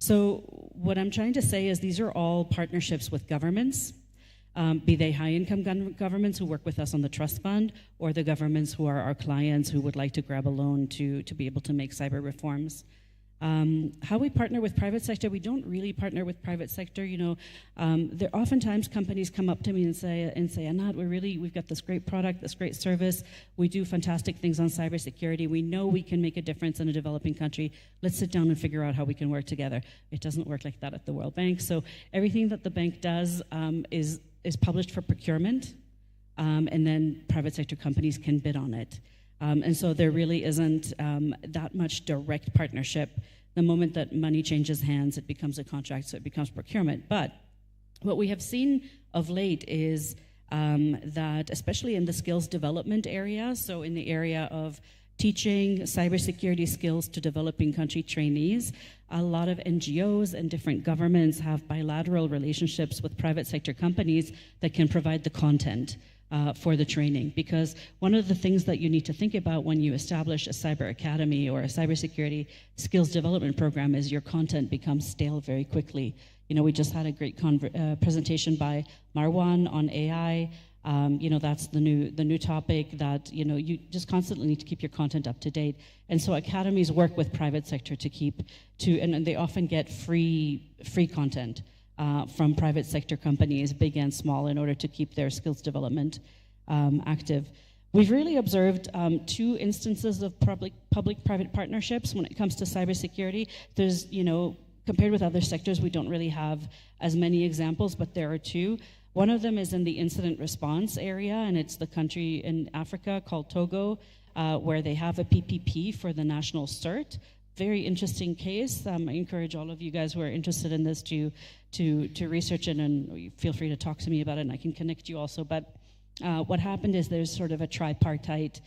So what I'm trying to say is these are all partnerships with governments, be they high-income governments who work with us on the trust fund, or the governments who are our clients who would like to grab a loan to be able to make cyber reforms. How we partner with private sector, we don't really partner with private sector. There oftentimes companies come up to me and say, Anat, we've got this great product, this great service. We do fantastic things on cybersecurity. We know we can make a difference in a developing country. Let's sit down and figure out how we can work together. It doesn't work like that at the World Bank. So everything that the bank does is published for procurement, and then private sector companies can bid on it. And so there really isn't that much direct partnership. The moment that money changes hands, it becomes a contract, so it becomes procurement. But what we have seen of late is that, especially in the skills development area, so in the area of teaching cybersecurity skills to developing country trainees, a lot of NGOs and different governments have bilateral relationships with private sector companies that can provide the content for the training. Because one of the things that you need to think about when you establish a cyber academy or a cybersecurity skills development program is your content becomes stale very quickly. We just had a great presentation by Marwan on AI. That's the new topic that you just constantly need to keep your content up to date. And so academies work with private sector and they often get free content from private sector companies, big and small, in order to keep their skills development active. We've really observed 2 instances of public-private partnerships when it comes to cybersecurity. There's, compared with other sectors, we don't really have as many examples, but there are 2. One of them is in the incident response area, and it's the country in Africa called Togo, where they have a PPP for the national cert. Very interesting case. I encourage all of you guys who are interested in this to research it, and feel free to talk to me about it, and I can connect you also. But what happened is there's sort of a tripartite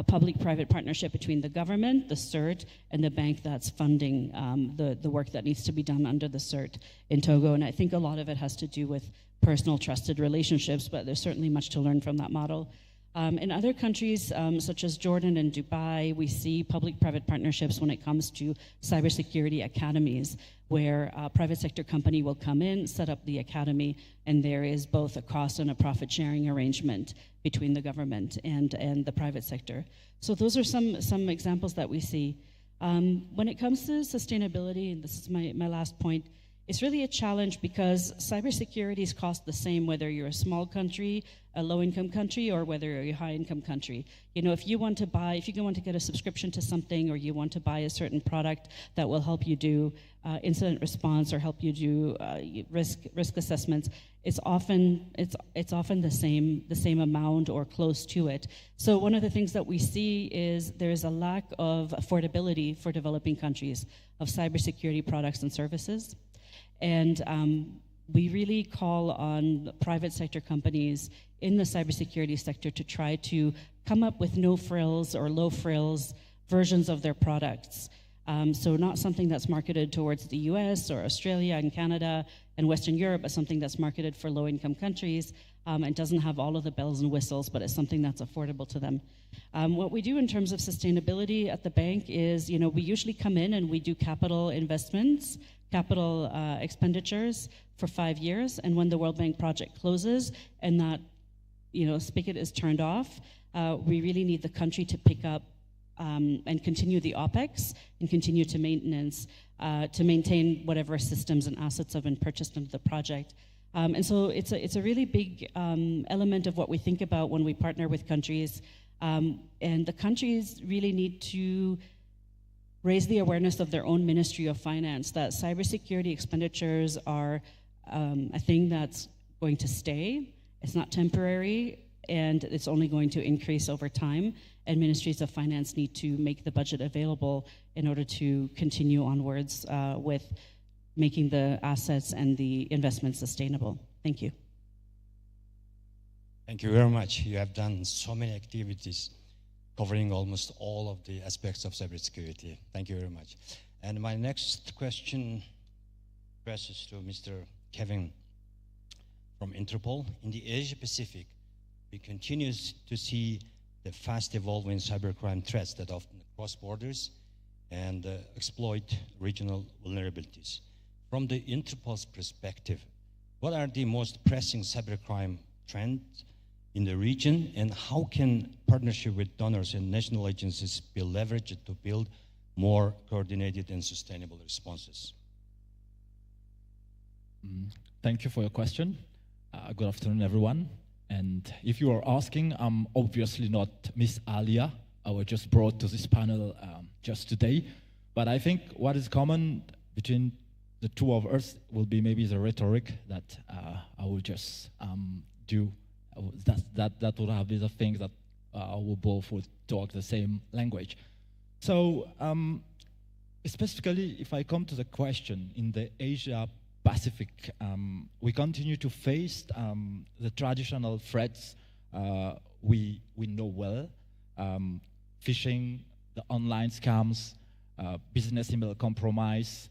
public-private partnership between the government, the CERT, and the bank that's funding the work that needs to be done under the CERT in Togo. And I think a lot of it has to do with personal trusted relationships, but there's certainly much to learn from that model. In other countries, such as Jordan and Dubai, we see public-private partnerships when it comes to cybersecurity academies, where a private sector company will come in, set up the academy, and there is both a cost and a profit-sharing arrangement between the government and the private sector. So those are some examples that we see. When it comes to sustainability, and this is my last point, it's really a challenge because cybersecurity costs the same whether you're a small country, a low-income country, or whether you're a high-income country. If you want to get a subscription to something, or you want to buy a certain product that will help you do incident response or help you do risk assessments, it's often the same amount or close to it. So one of the things that we see is there's a lack of affordability for developing countries of cybersecurity products and services. And we really call on private sector companies in the cybersecurity sector to try to come up with no frills or low frills versions of their products. So not something that's marketed towards the US or Australia and Canada and Western Europe, but something that's marketed for low-income countries and doesn't have all of the bells and whistles, but it's something that's affordable to them. What we do in terms of sustainability at the bank is, we usually come in and we do capital investments, capital expenditures for 5 years, and when the World Bank project closes and that, spigot is turned off, we really need the country to pick up and continue the OPEX and continue to maintain whatever systems and assets have been purchased into the project. And so it's a really big element of what we think about when we partner with countries. And the countries really need to raise the awareness of their own Ministry of Finance that cybersecurity expenditures are a thing that's going to stay. It's not temporary, and it's only going to increase over time. And ministries of finance need to make the budget available in order to continue onwards with making the assets and the investments sustainable. Thank you. Thank you very much. You have done so many activities covering almost all of the aspects of cybersecurity. Thank you very much. And my next question addresses to Mr. Kevin from Interpol. In the Asia Pacific, we continue to see the fast evolving cybercrime threats that often cross borders and exploit regional vulnerabilities. From the Interpol's perspective, what are the most pressing cybercrime trends in the region, and how can partnership with donors and national agencies be leveraged to build more coordinated and sustainable responses? Thank you for your question. Good afternoon, everyone. And if you are asking, I'm obviously not Miss Alia. I was just brought to this panel just today. But I think what is common between the two of us will be maybe the rhetoric that I will just do. That would have been the thing that we both would talk the same language. So specifically, if I come to the question in the Asia Pacific, we continue to face the traditional threats we know well, phishing, the online scams, business email compromise,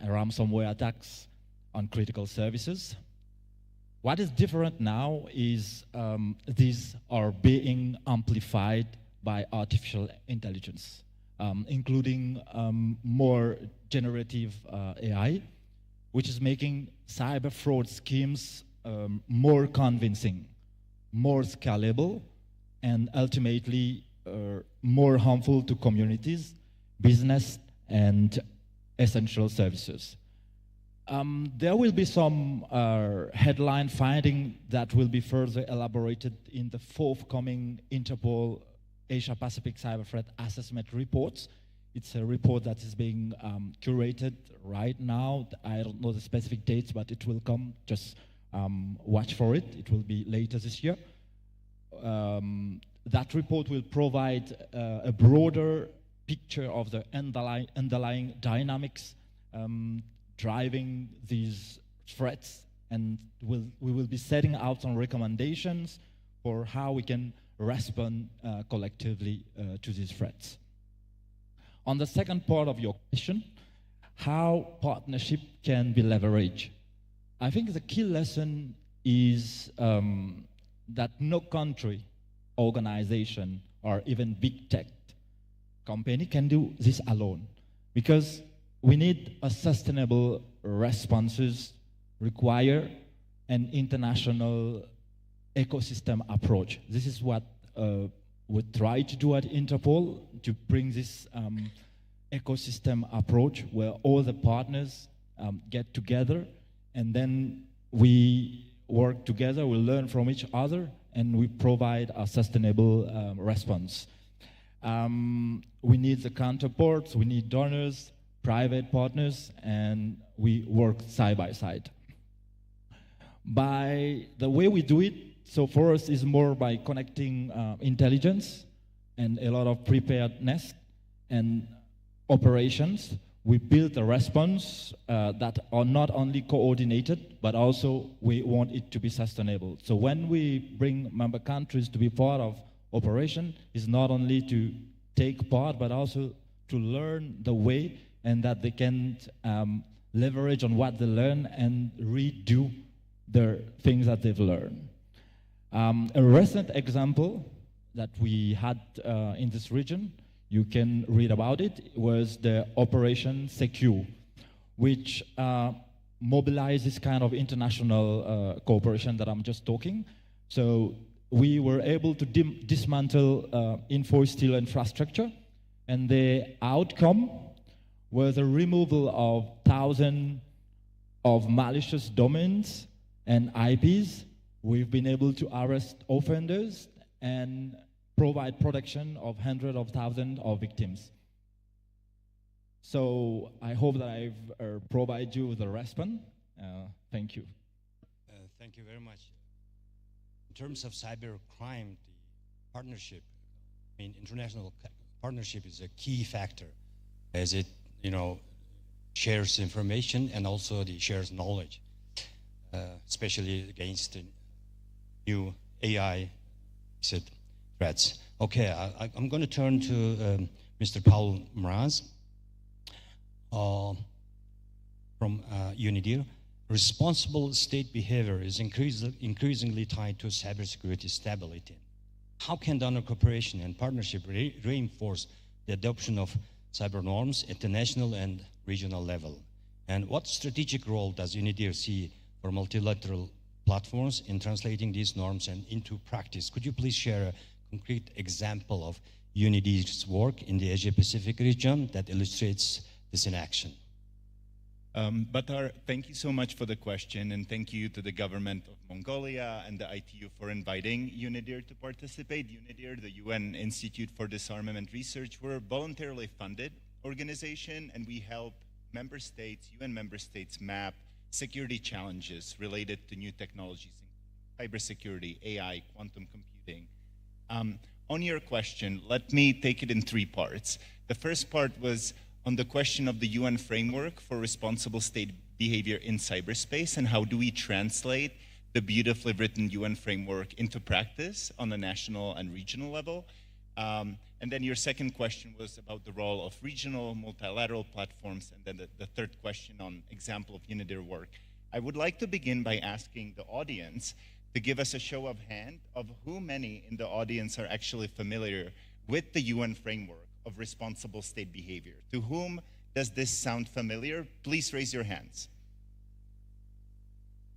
ransomware attacks on critical services. What is different now is these are being amplified by artificial intelligence, including more generative AI, which is making cyber fraud schemes more convincing, more scalable, and ultimately more harmful to communities, business, and essential services. There will be some headline finding that will be further elaborated in the forthcoming Interpol Asia Pacific Cyber Threat Assessment Reports. It's a report that is being curated right now. I don't know the specific dates, but it will come. Just watch for it. It will be later this year. That report will provide a broader picture of the underlying dynamics driving these threats, and we will be setting out some recommendations for how we can respond collectively to these threats. On the second part of your question, how partnership can be leveraged. I think the key lesson is that no country, organization, or even big tech company can do this alone, because we need a sustainable responses require an international ecosystem approach. This is what we try to do at Interpol, to bring this ecosystem approach where all the partners get together, and then we work together, we learn from each other, and we provide a sustainable response. We need the counterparts, we need donors, private partners, and we work side by side. By the way we do it, so for us is more by connecting intelligence and a lot of preparedness and operations we build a response that are not only coordinated, but also we want it to be sustainable. So when we bring member countries to be part of operation, it's not only to take part, but also to learn the way and that they can leverage on what they learn and redo the things that they've learned. A recent example that we had in this region, you can read about it, was the Operation Secure, which mobilizes kind of international cooperation that I'm just talking. So we were able to dismantle info-steal infrastructure, and the outcome was the removal of thousands of malicious domains and IPs. We've been able to arrest offenders and provide protection of hundreds of thousands of victims. So I hope that I've provided you with a response. Thank you. Thank you very much. In terms of cyber crime, the partnership, I mean, international partnership is a key factor, as it, shares information and also shares knowledge, especially against the new AI threats. Okay, I'm going to turn to Mr. Paul Mraz from UNIDIR. Responsible state behavior is increasingly tied to cybersecurity stability. How can donor cooperation and partnership reinforce the adoption of cyber norms at the national and regional level? And what strategic role does UNIDIR see for multilateral platforms in translating these norms and into practice? Could you please share a concrete example of UNIDIR's work in the Asia-Pacific region that illustrates this in action? Batar, thank you so much for the question, and thank you to the government of Mongolia and the ITU for inviting UNIDIR to participate. UNIDIR, the UN Institute for Disarmament Research, we're a voluntarily funded organization, and we help member states, UN member states, map security challenges related to new technologies, cybersecurity, AI, quantum computing. On your question, let me take it in three parts. The first part was on the question of the UN framework for responsible state behavior in cyberspace, and how do we translate the beautifully written UN framework into practice on a national and regional level. And then your second question was about the role of regional multilateral platforms, and then the third question on example of UNIDIR work. I would like to begin by asking the audience to give us a show of hand of who many in the audience are actually familiar with the UN framework of responsible state behavior. To whom does this sound familiar? Please raise your hands.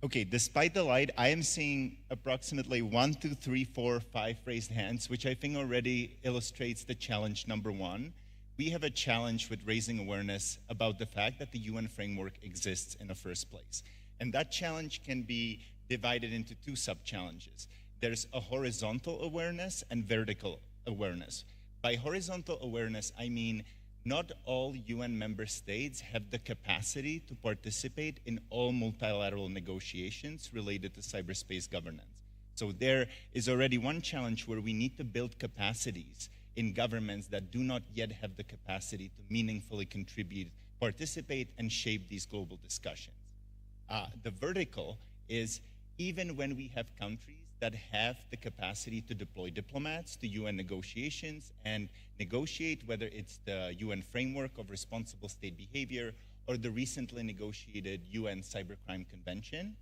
Okay, despite the light, I am seeing approximately 1, 2, 3, 4, 5 raised hands, which I think already illustrates the challenge number one. We have a challenge with raising awareness about the fact that the UN framework exists in the first place. And that challenge can be divided into two sub-challenges. There's a horizontal awareness and vertical awareness. By horizontal awareness, I mean not all UN member states have the capacity to participate in all multilateral negotiations related to cyberspace governance. So there is already one challenge where we need to build capacities in governments that do not yet have the capacity to meaningfully contribute, participate, and shape these global discussions. The vertical is even when we have countries that have the capacity to deploy diplomats to UN negotiations and negotiate, whether it's the UN framework of responsible state behavior or the recently negotiated UN Cybercrime Convention.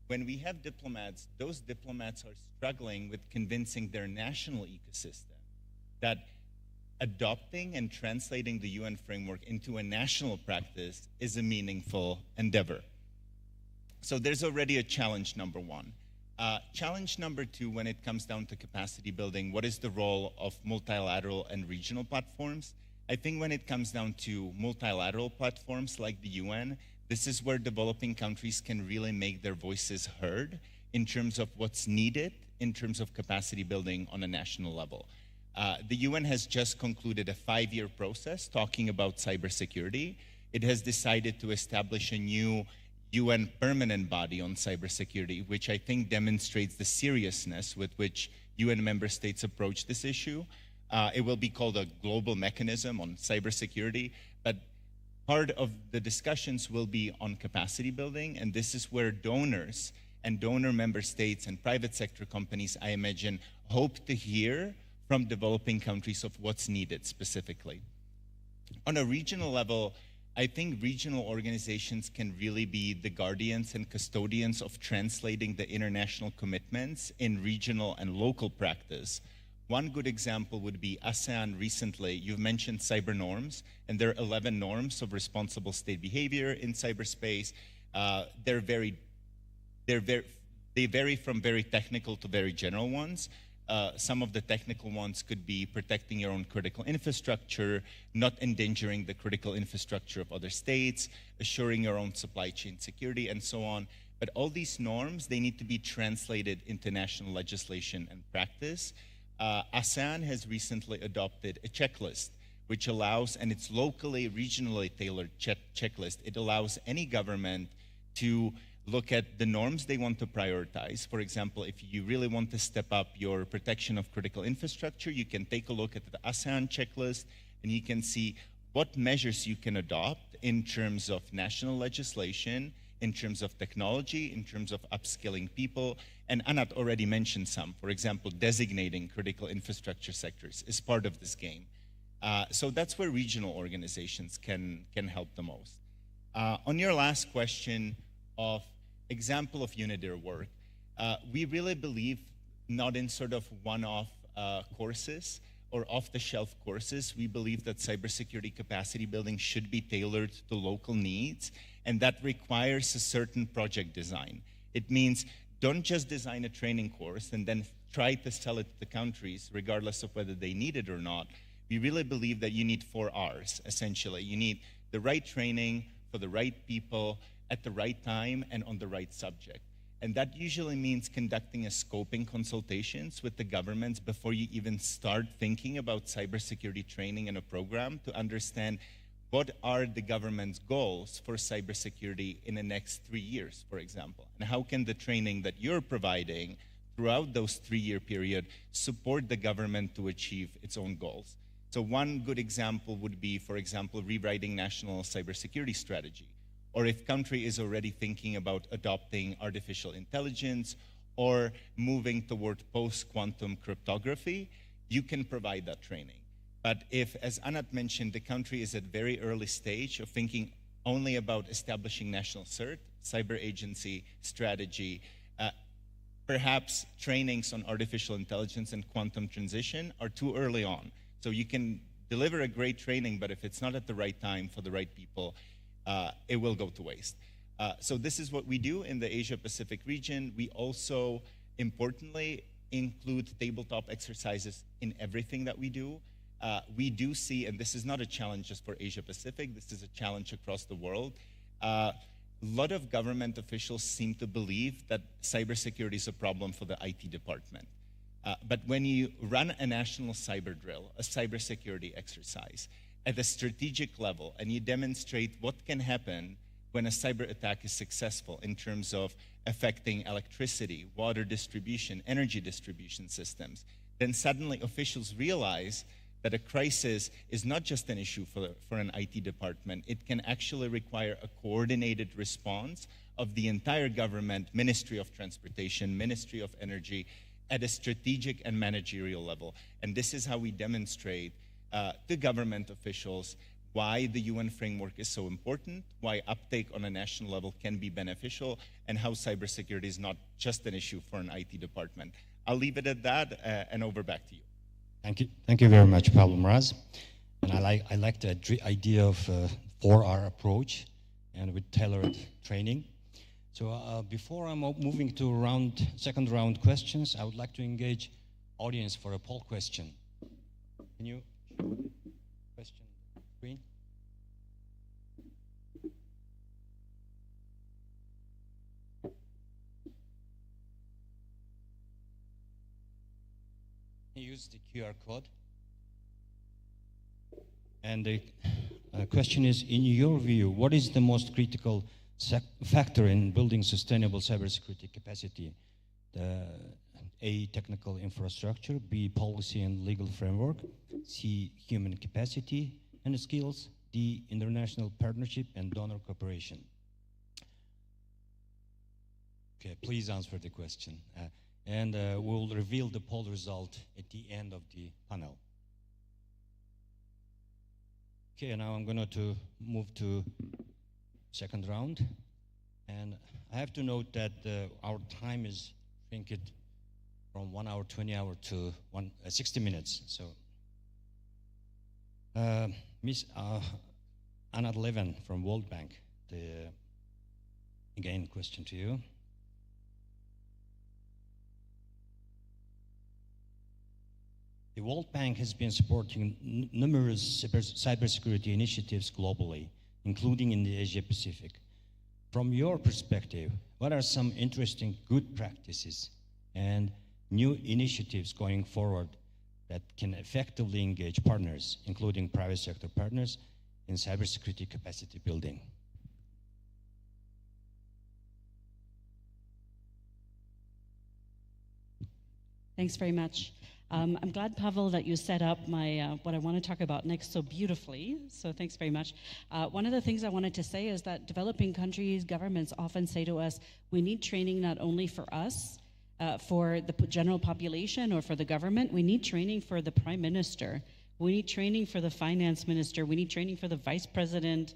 When we have diplomats, those diplomats are struggling with convincing their national ecosystem that adopting and translating the UN framework into a national practice is a meaningful endeavor. So there's already a challenge number one. Challenge number two, when it comes down to capacity building, what is the role of multilateral and regional platforms? I think when it comes down to multilateral platforms like the UN, this is where developing countries can really make their voices heard in terms of what's needed in terms of capacity building on a national level. The UN has just concluded a 5-year process talking about cybersecurity. It has decided to establish a new UN permanent body on cybersecurity, which I think demonstrates the seriousness with which UN member states approach this issue. It will be called a global mechanism on cybersecurity, but part of the discussions will be on capacity building, and this is where donors and donor member states and private sector companies, I imagine, hope to hear from developing countries of what's needed specifically. On a regional level, I think regional organizations can really be the guardians and custodians of translating the international commitments in regional and local practice. One good example would be ASEAN recently. You've mentioned cyber norms, and there are 11 norms of responsible state behavior in cyberspace. They vary from very technical to very general ones. Some of the technical ones could be protecting your own critical infrastructure, not endangering the critical infrastructure of other states, assuring your own supply chain security, and so on. But all these norms, they need to be translated into national legislation and practice. ASEAN has recently adopted a checklist, which allows, and it's locally, regionally tailored checklist. It allows any government to look at the norms they want to prioritize. For example, if you really want to step up your protection of critical infrastructure, you can take a look at the ASEAN checklist, and you can see what measures you can adopt in terms of national legislation, in terms of technology, in terms of upskilling people. And Anat already mentioned some. For example, designating critical infrastructure sectors is part of this game. So that's where regional organizations can help the most. On your last question of example of UNIDIR work, we really believe not in sort of one-off courses or off-the-shelf courses. We believe that cybersecurity capacity building should be tailored to local needs, and that requires a certain project design. It means don't just design a training course and then try to sell it to countries regardless of whether they need it or not. We really believe that you need 4 R's, essentially. You need the right training for the right people at the right time and on the right subject. And that usually means conducting a scoping consultations with the governments before you even start thinking about cybersecurity training in a program to understand what are the government's goals for cybersecurity in the next 3 years, for example, and how can the training that you're providing throughout those 3-year period support the government to achieve its own goals. So one good example would be, for example, rewriting national cybersecurity strategy. Or if country is already thinking about adopting artificial intelligence or moving toward post-quantum cryptography, you can provide that training. But if, as Anat mentioned, the country is at very early stage of thinking only about establishing national CERT, cyber agency strategy, perhaps trainings on artificial intelligence and quantum transition are too early on. So you can deliver a great training, but if it's not at the right time for the right people, it will go to waste. So this is what we do in the Asia-Pacific region. We also, importantly, include tabletop exercises in everything that we do. We do see, and this is not a challenge just for Asia-Pacific, this is a challenge across the world. A lot of government officials seem to believe that cybersecurity is a problem for the IT department. But when you run a national cyber drill, a cybersecurity exercise, at a strategic level, and you demonstrate what can happen when a cyber attack is successful in terms of affecting electricity, water distribution, energy distribution systems, then suddenly officials realize that a crisis is not just an issue for an IT department. It can actually require a coordinated response of the entire government, Ministry of Transportation, Ministry of Energy, at a strategic and managerial level. And this is how we demonstrate to government officials why the UN framework is so important, why uptake on a national level can be beneficial, and how cybersecurity is not just an issue for an IT department. I'll leave it at that, and over back to you. Thank you very much, Pablo Mraz. And I like the idea of 4R approach and with tailored training. So before I'm moving to second round questions, I would like to engage audience for a poll question. Can you show the question screen? Use the QR code. And the question is, in your view, what is the most critical factor in building sustainable cybersecurity capacity? A, technical infrastructure, B, policy and legal framework, C, human capacity and skills, the international partnership and donor cooperation? Okay, please answer the question. And we'll reveal the poll result at the end of the panel. Okay, now I'm going to move to second round. And I have to note that our time is shrinked from 1 hour, 20 hours to 60 minutes. So, Miss Anna Levin from World Bank, again, question to you. The World Bank has been supporting numerous cybersecurity initiatives globally, including in the Asia Pacific. From your perspective, what are some interesting good practices and new initiatives going forward that can effectively engage partners, including private sector partners, in cybersecurity capacity building? Thanks very much. I'm glad, Pavel, that you set up my what I want to talk about next so beautifully. So thanks very much. One of the things I wanted to say is that developing countries, governments often say to us, we need training not only for us, for the general population or for the government, we need training for the prime minister. We need training for the finance minister. We need training for the vice president.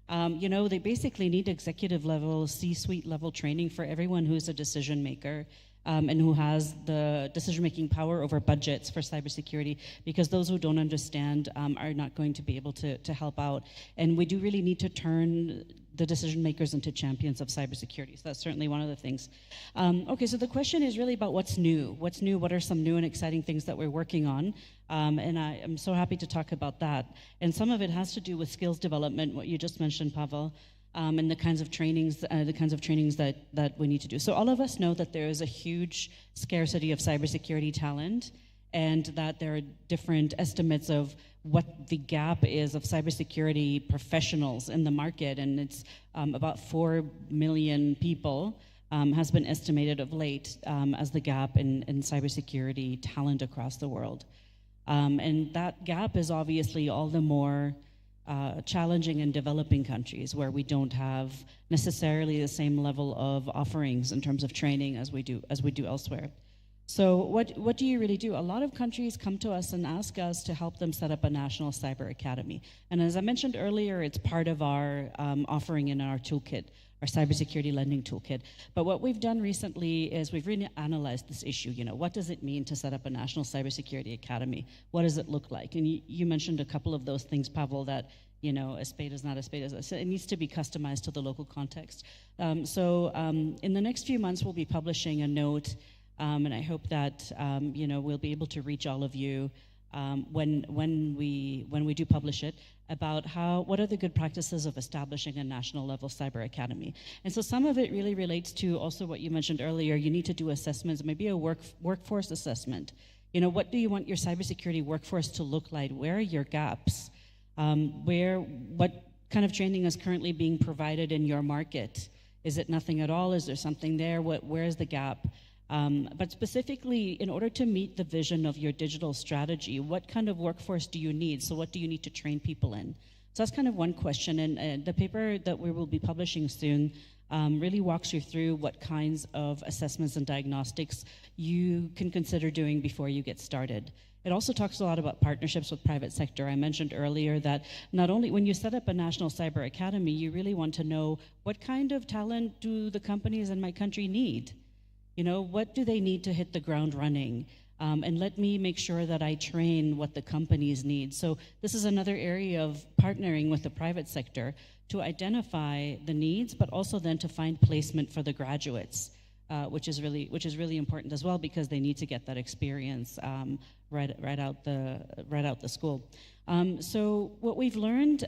You know, they basically need executive level, C-suite level training for everyone who's a decision maker. And who has the decision-making power over budgets for cybersecurity, because those who don't understand are not going to be able to help out. And we do really need to turn the decision makers into champions of cybersecurity. So that's certainly one of the things. Okay, so the question is really about what's new. What's new? What are some new and exciting things that we're working on? And I am so happy to talk about that. And some of it has to do with skills development, what you just mentioned, Pavel. And the kinds of trainings that we need to do. So all of us know that there is a huge scarcity of cybersecurity talent, and that there are different estimates of what the gap is of cybersecurity professionals in the market, and it's about 4 million people has been estimated of late as the gap in cybersecurity talent across the world. And that gap is obviously all the more challenging in developing countries where we don't have necessarily the same level of offerings in terms of training as we do elsewhere. So what do you really do? A lot of countries come to us and ask us to help them set up a national cyber academy. And as I mentioned earlier, it's part of our offering in our toolkit, our cybersecurity lending toolkit. But what we've done recently is we've really analyzed this issue. You know, what does it mean to set up a national cybersecurity academy? What does it look like? And you mentioned a couple of those things, Pavel, that, you know, a spade is not a spade. It needs to be customized to the local context. In the next few months, we'll be publishing a note, and I hope that, you know, we'll be able to reach all of you when we do publish it, about what are the good practices of establishing a national level cyber academy. And so some of it really relates to also what you mentioned earlier. You need to do assessments, maybe a workforce assessment. You know, what do you want your cybersecurity workforce to look like? Where are your gaps? What kind of training is currently being provided in your market? Is it nothing at all? Is there something there? Where is the gap? But specifically, in order to meet the vision of your digital strategy, what kind of workforce do you need? So what do you need to train people in? So that's kind of one question. And the paper that we will be publishing soon really walks you through what kinds of assessments and diagnostics you can consider doing before you get started. It also talks a lot about partnerships with private sector. I mentioned earlier that not only when you set up a national cyber academy, you really want to know what kind of talent do the companies in my country need? You know, what do they need to hit the ground running? And let me make sure that I train what the companies need. So this is another area of partnering with the private sector to identify the needs, but also then to find placement for the graduates, which is really important as well, because they need to get that experience right out the school. So what we've learned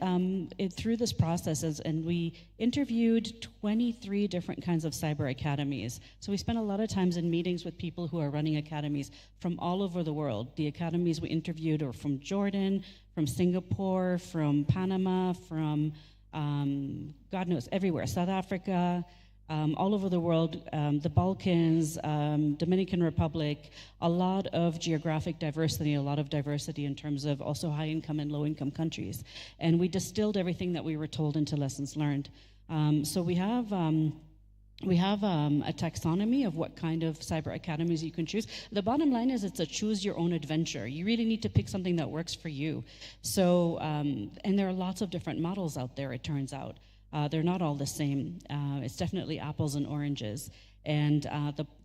through this process is, and we interviewed 23 different kinds of cyber academies. So we spent a lot of times in meetings with people who are running academies from all over the world. The academies we interviewed are from Jordan, from Singapore, from Panama, from God knows, everywhere, South Africa, all over the world, the Balkans, Dominican Republic, a lot of geographic diversity, a lot of diversity in terms of also high income and low income countries. And we distilled everything that we were told into lessons learned. So we have a taxonomy of what kind of cyber academies you can choose. The bottom line is it's a choose your own adventure. You really need to pick something that works for you. So, and there are lots of different models out there, it turns out. They're not all the same. It's definitely apples and oranges. And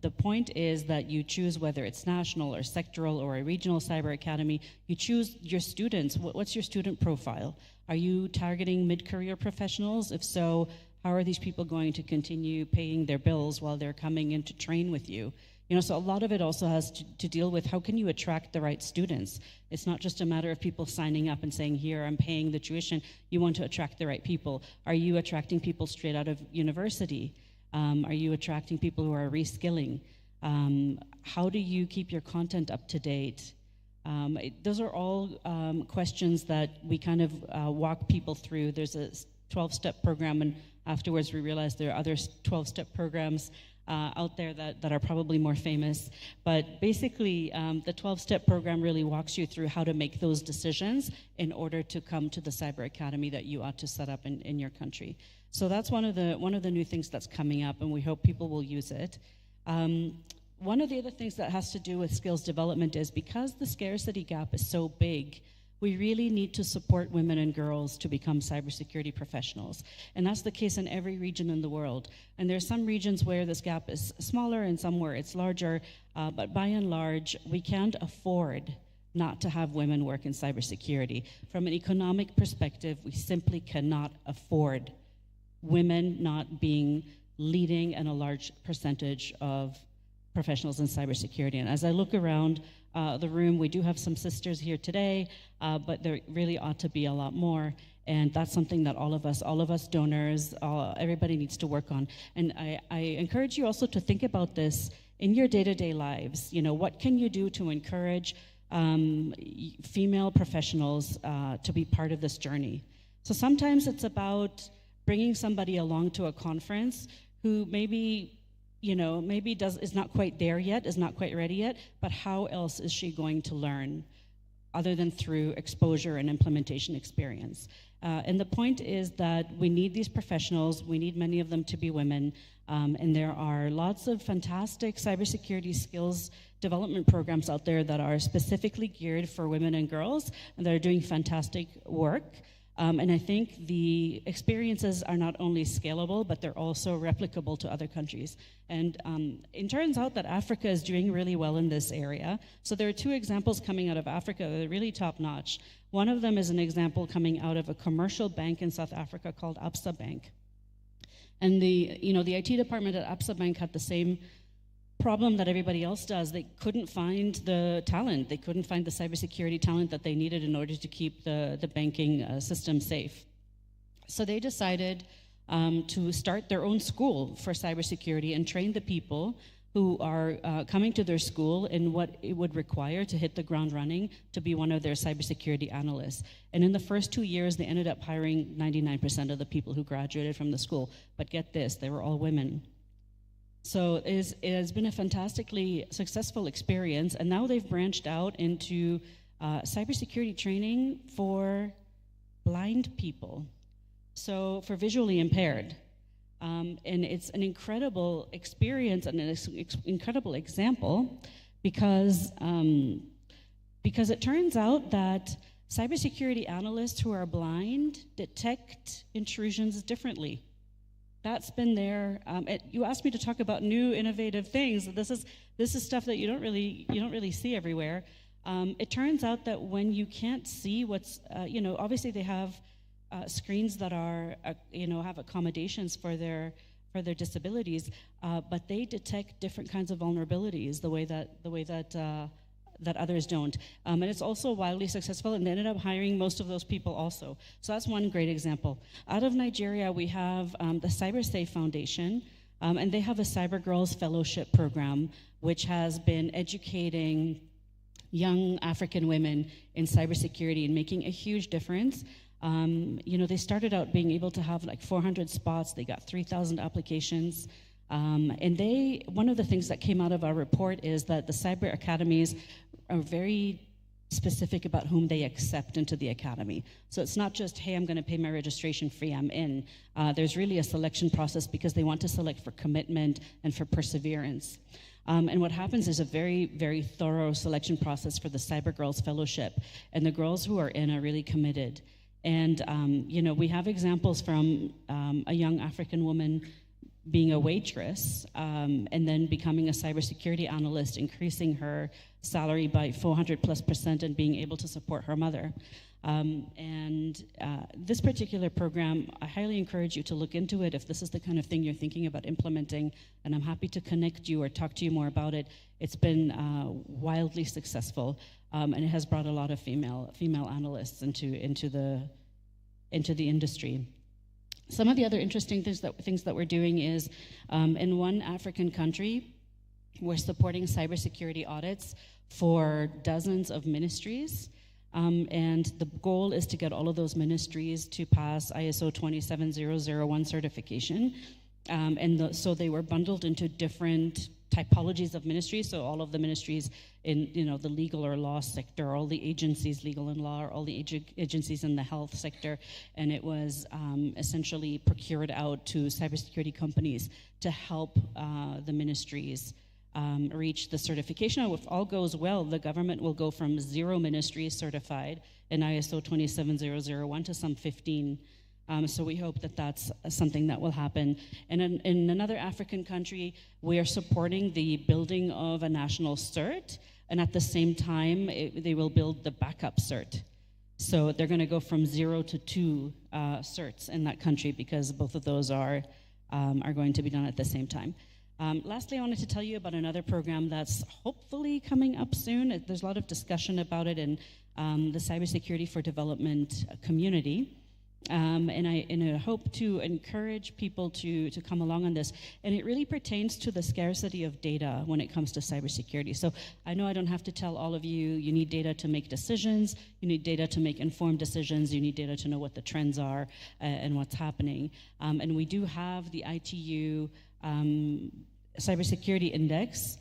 the point is that you choose whether it's national or sectoral or a regional cyber academy. You choose your students. What's your student profile? Are you targeting mid-career professionals? If so, how are these people going to continue paying their bills while they're coming in to train with you? You know, so a lot of it also has to deal with how can you attract the right students. It's not just a matter of people signing up and saying, here, I'm paying the tuition. You want to attract the right people. Are you attracting people straight out of university? Are you attracting people who are reskilling? How do you keep your content up to date? Those are all questions that we kind of walk people through. There's a 12-step program, and afterwards we realized there are other 12-step programs out there that are probably more famous. But basically, the 12-step program really walks you through how to make those decisions in order to come to the cyber academy that you ought to set up in your country. So that's one of the new things that's coming up, and we hope people will use it. One of the other things that has to do with skills development is because the scarcity gap is so big, we really need to support women and girls to become cybersecurity professionals. And that's the case in every region in the world. And there's some regions where this gap is smaller and some where it's larger, but by and large, we can't afford not to have women work in cybersecurity. From an economic perspective, we simply cannot afford women not being leading in a large percentage of professionals in cybersecurity. And as I look around the room, we do have some sisters here today, but there really ought to be a lot more. And that's something that all of us donors, everybody needs to work on. And I encourage you also to think about this in your day-to-day lives. You know, what can you do to encourage female professionals to be part of this journey? So sometimes it's about bringing somebody along to a conference who maybe is not quite there yet, is not quite ready yet, but how else is she going to learn other than through exposure and implementation experience? And the point is that we need these professionals, we need many of them to be women, and there are lots of fantastic cybersecurity skills development programs out there that are specifically geared for women and girls, and that are doing fantastic work. And I think the experiences are not only scalable, but they're also replicable to other countries. And it turns out that Africa is doing really well in this area. So there are two examples coming out of Africa that are really top-notch. One of them is an example coming out of a commercial bank in South Africa called Absa Bank. And the IT department at Absa Bank had the same problem that everybody else does. They couldn't find the talent. They couldn't find the cybersecurity talent that they needed in order to keep the banking system safe. So they decided to start their own school for cybersecurity and train the people who are coming to their school in what it would require to hit the ground running to be one of their cybersecurity analysts. And in the first 2 years, they ended up hiring 99% of the people who graduated from the school. But get this, they were all women. So it has been a fantastically successful experience, and now they've branched out into cybersecurity training for blind people, so for visually impaired. And it's an incredible experience and an incredible example because it turns out that cybersecurity analysts who are blind detect intrusions differently. That's been there. You asked me to talk about new innovative things. This is stuff that you don't really see everywhere. It turns out that when you can't see what's, obviously they have screens that are, have accommodations for their disabilities, but they detect different kinds of vulnerabilities the way that others don't. And it's also wildly successful, and they ended up hiring most of those people also. So that's one great example. Out of Nigeria, we have the CyberSafe Foundation, and they have a Cyber Girls Fellowship program, which has been educating young African women in cybersecurity and making a huge difference. They started out being able to have like 400 spots. They got 3,000 applications. And one of the things that came out of our report is that the cyber academies are very specific about whom they accept into the academy. So it's not just, hey, I'm going to pay my registration fee, I'm in. There's really a selection process because they want to select for commitment and for perseverance. And what happens is a very, very thorough selection process for the Cyber Girls Fellowship. And the girls who are in are really committed. And, we have examples from a young African woman being a waitress and then becoming a cybersecurity analyst, increasing her salary by 400+% and being able to support her mother. This particular program, I highly encourage you to look into it if this is the kind of thing you're thinking about implementing, and I'm happy to connect you or talk to you more about it. It's been wildly successful, and it has brought a lot of female analysts into the industry. Some of the other interesting things that we're doing is, in one African country, we're supporting cybersecurity audits for dozens of ministries. And the goal is to get all of those ministries to pass ISO 27001 certification. So they were bundled into different typologies of ministries. So all of the ministries in the legal or law sector, all the agencies, legal and law, all the agencies in the health sector, and it was essentially procured out to cybersecurity companies to help the ministries reach the certification. If all goes well, the government will go from 0 ministries certified in ISO 27001 to some 15. So we hope that that's something that will happen. And in another African country, we are supporting the building of a national cert, and at the same time, they will build the backup cert. So they're going to go from 0 to 2 certs in that country because both of those are going to be done at the same time. Lastly, I wanted to tell you about another program that's hopefully coming up soon. There's a lot of discussion about it in the Cybersecurity for Development community. And I hope to encourage people to come along on this. And it really pertains to the scarcity of data when it comes to cybersecurity. So I know I don't have to tell all of you, you need data to make decisions, you need data to make informed decisions, you need data to know what the trends are and what's happening. And we do have the ITU Cybersecurity Index,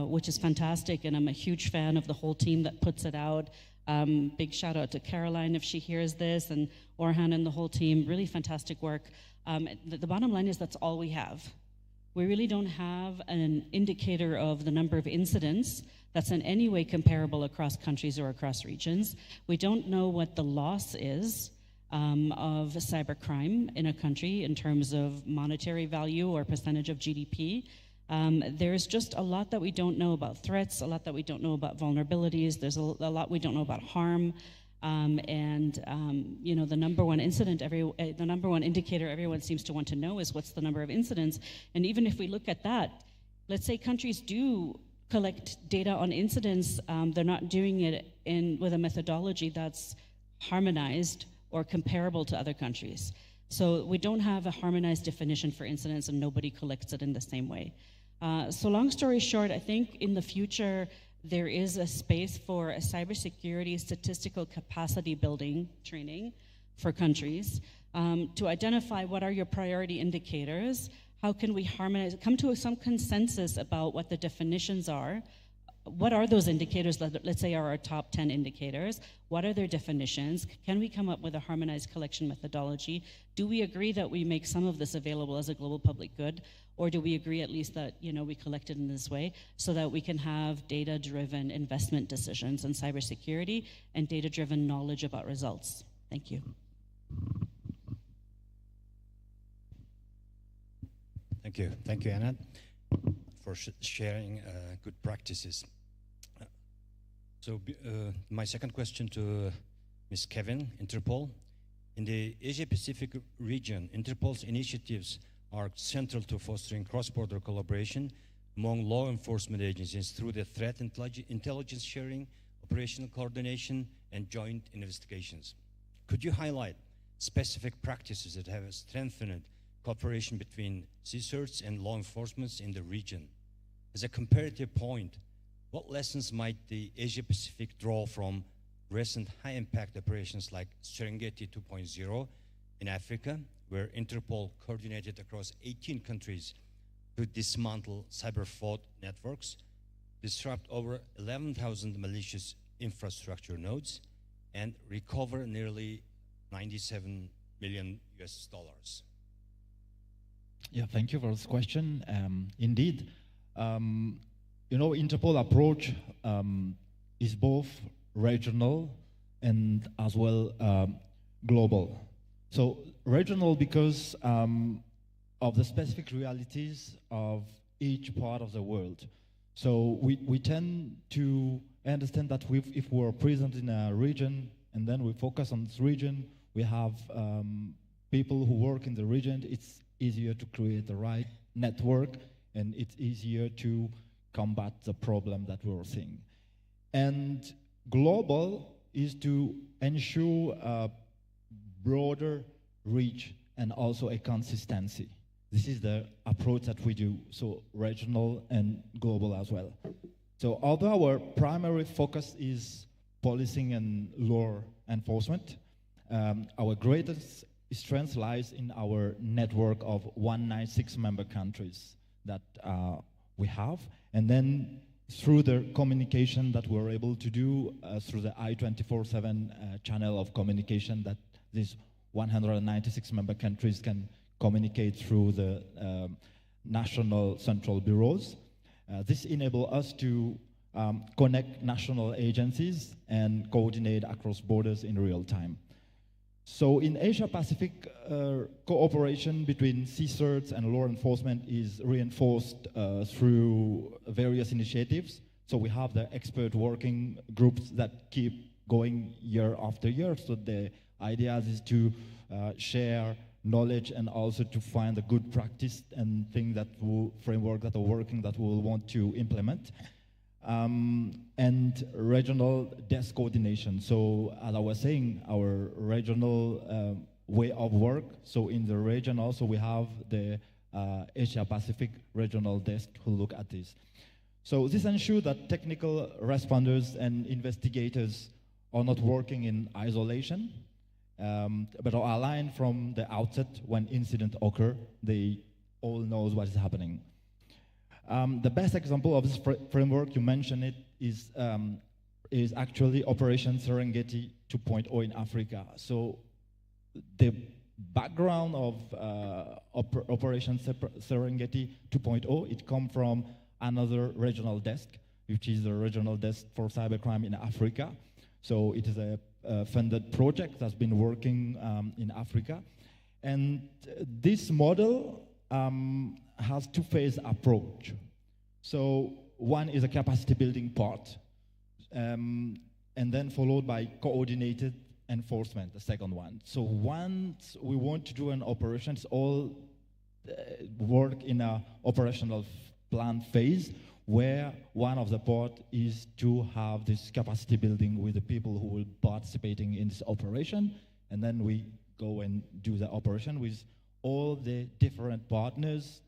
which is fantastic, and I'm a huge fan of the whole team that puts it out. Big shout out to Caroline if she hears this, and Orhan and the whole team. Really fantastic work. The bottom line is that's all we have. We really don't have an indicator of the number of incidents that's in any way comparable across countries or across regions. We don't know what the loss is of cybercrime in a country in terms of monetary value or percentage of GDP. There's just a lot that we don't know about threats, a lot that we don't know about vulnerabilities. There's a lot we don't know about harm. The number one the number one indicator everyone seems to want to know is what's the number of incidents. And even if we look at that, let's say countries do collect data on incidents, they're not doing it with a methodology that's harmonized or comparable to other countries. So we don't have a harmonized definition for incidents, and nobody collects it in the same way. So long story short, I think in the future, there is a space for a cybersecurity statistical capacity building training for countries to identify what are your priority indicators, how can we harmonize, come to some consensus about what the definitions are. What are those indicators that, let's say, are our top 10 indicators? What are their definitions? Can we come up with a harmonized collection methodology? Do we agree that we make some of this available as a global public good? Or do we agree at least that, we collect it in this way so that we can have data-driven investment decisions in cybersecurity and data-driven knowledge about results? Thank you. Thank you. Thank you, Anna, for sharing good practices. My second question to Ms. Kevin, Interpol. In the Asia-Pacific region, Interpol's initiatives are central to fostering cross-border collaboration among law enforcement agencies through the threat intelligence sharing, operational coordination, and joint investigations. Could you highlight specific practices that have strengthened cooperation between CSIRTs and law enforcement in the region? As a comparative point, what lessons might the Asia-Pacific draw from recent high-impact operations like Serengeti 2.0 in Africa, where Interpol coordinated across 18 countries to dismantle cyber fraud networks, disrupt over 11,000 malicious infrastructure nodes, and recover nearly 97 million US dollars. Yeah, thank you for this question. Indeed, Interpol approach is both regional and as well global. So regional because of the specific realities of each part of the world. So we tend to understand that if we're present in a region and then we focus on this region, we have people who work in the region, it's easier to create the right network and it's easier to combat the problem that we're seeing. And global is to ensure a broader reach and also a consistency. This is the approach that we do, so regional and global as well. So although our primary focus is policing and law enforcement, our greatest strength lies in our network of 196 member countries that we have, and then through the communication that we're able to do through the I-24/7 channel of communication that these 196 member countries can communicate through the national central bureaus. This enables us to connect national agencies and coordinate across borders in real time. So in Asia Pacific, cooperation between CSIRTs and law enforcement is reinforced through various initiatives. So we have the expert working groups that keep going year after year. So the idea is to share knowledge and also to find a good practice and things that framework that are working that we will want to implement. And regional desk coordination. So as I was saying, our regional way of work. So in the region also we have the Asia Pacific regional desk who look at this. So this ensures that technical responders and investigators are not working in isolation, but are aligned from the outset when incident occur. They all knows what is happening. The best example of this framework, you mentioned it, is actually Operation Serengeti 2.0 in Africa. So the background of Operation Serengeti 2.0, it comes from another regional desk, which is the regional desk for cybercrime in Africa. So it is a funded project that's been working in Africa. And this model has two-phase approach. So one is a capacity building part, and then followed by coordinated enforcement, the second one. So once we want to do an operation, it's all work in a operational plan phase, where one of the part is to have this capacity building with the people who will be participating in this operation, and then we go and do the operation with all the different partners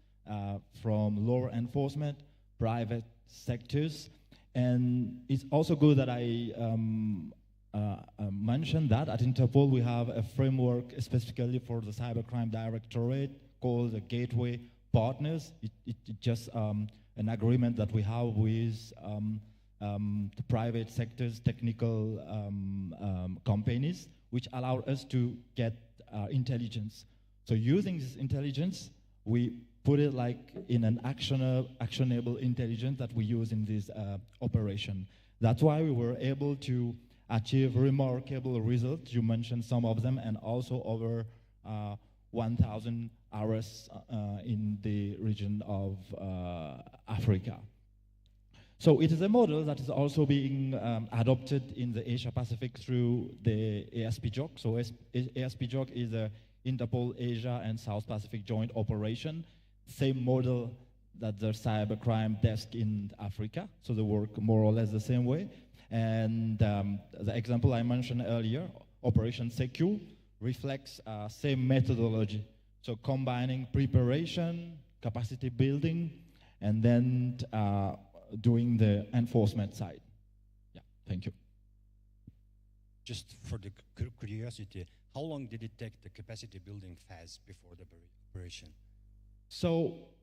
from law enforcement, private sectors. And it's also good that I mentioned that at Interpol we have a framework specifically for the Cybercrime Directorate called the Gateway Partners. It's just an agreement that we have with the private sectors, technical companies, which allow us to get intelligence. So using this intelligence, we put it like in an actionable intelligence that we use in this operation. That's why we were able to achieve remarkable results. You mentioned some of them, and also over 1,000 arrests in the region of Africa. So it is a model that is also being adopted in the Asia Pacific through the ASPJOC. So ASPJOC is a Interpol Asia and South Pacific joint operation. Same model that the cybercrime desk in Africa. So they work more or less the same way. And the example I mentioned earlier, Operation Secure, reflects same methodology. So combining preparation, capacity building, and then doing the enforcement side. Yeah, thank you. just for the curiosity, how long did it take the capacity building phase before the operation? So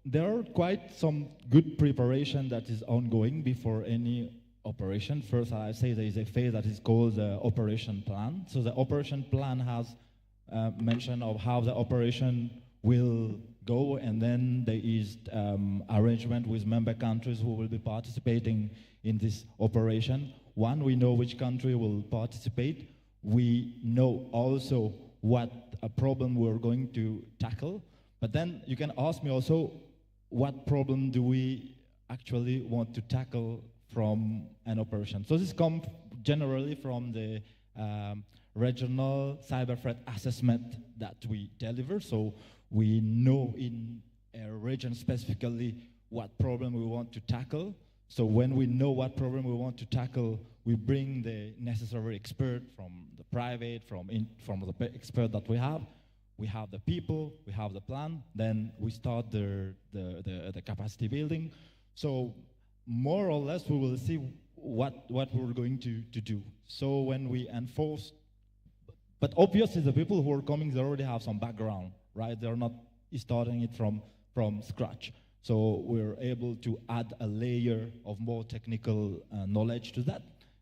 there are quite some good preparation that is ongoing before any operation. First, I say there is a phase that is called the operation plan. So the operation plan has mention of how the operation will go, and then there is arrangement with member countries who will be participating in this operation. One, we know which country will participate. We know also what a problem we're going to tackle. But then you can ask me also, what problem do we actually want to tackle from an operation? So this comes generally from the regional cyber threat assessment that we deliver. So we know in a region specifically what problem we want to tackle. So when we know what problem we want to tackle, we bring the necessary expert from the private, from the expert that we have. We have the people, we have the plan, then we start the capacity building. So more or less we will see what we're going to do. So when we enforce, but obviously the people who are coming, they already have some background, right? They're not starting it from scratch. So we're able to add a layer of more technical knowledge to that.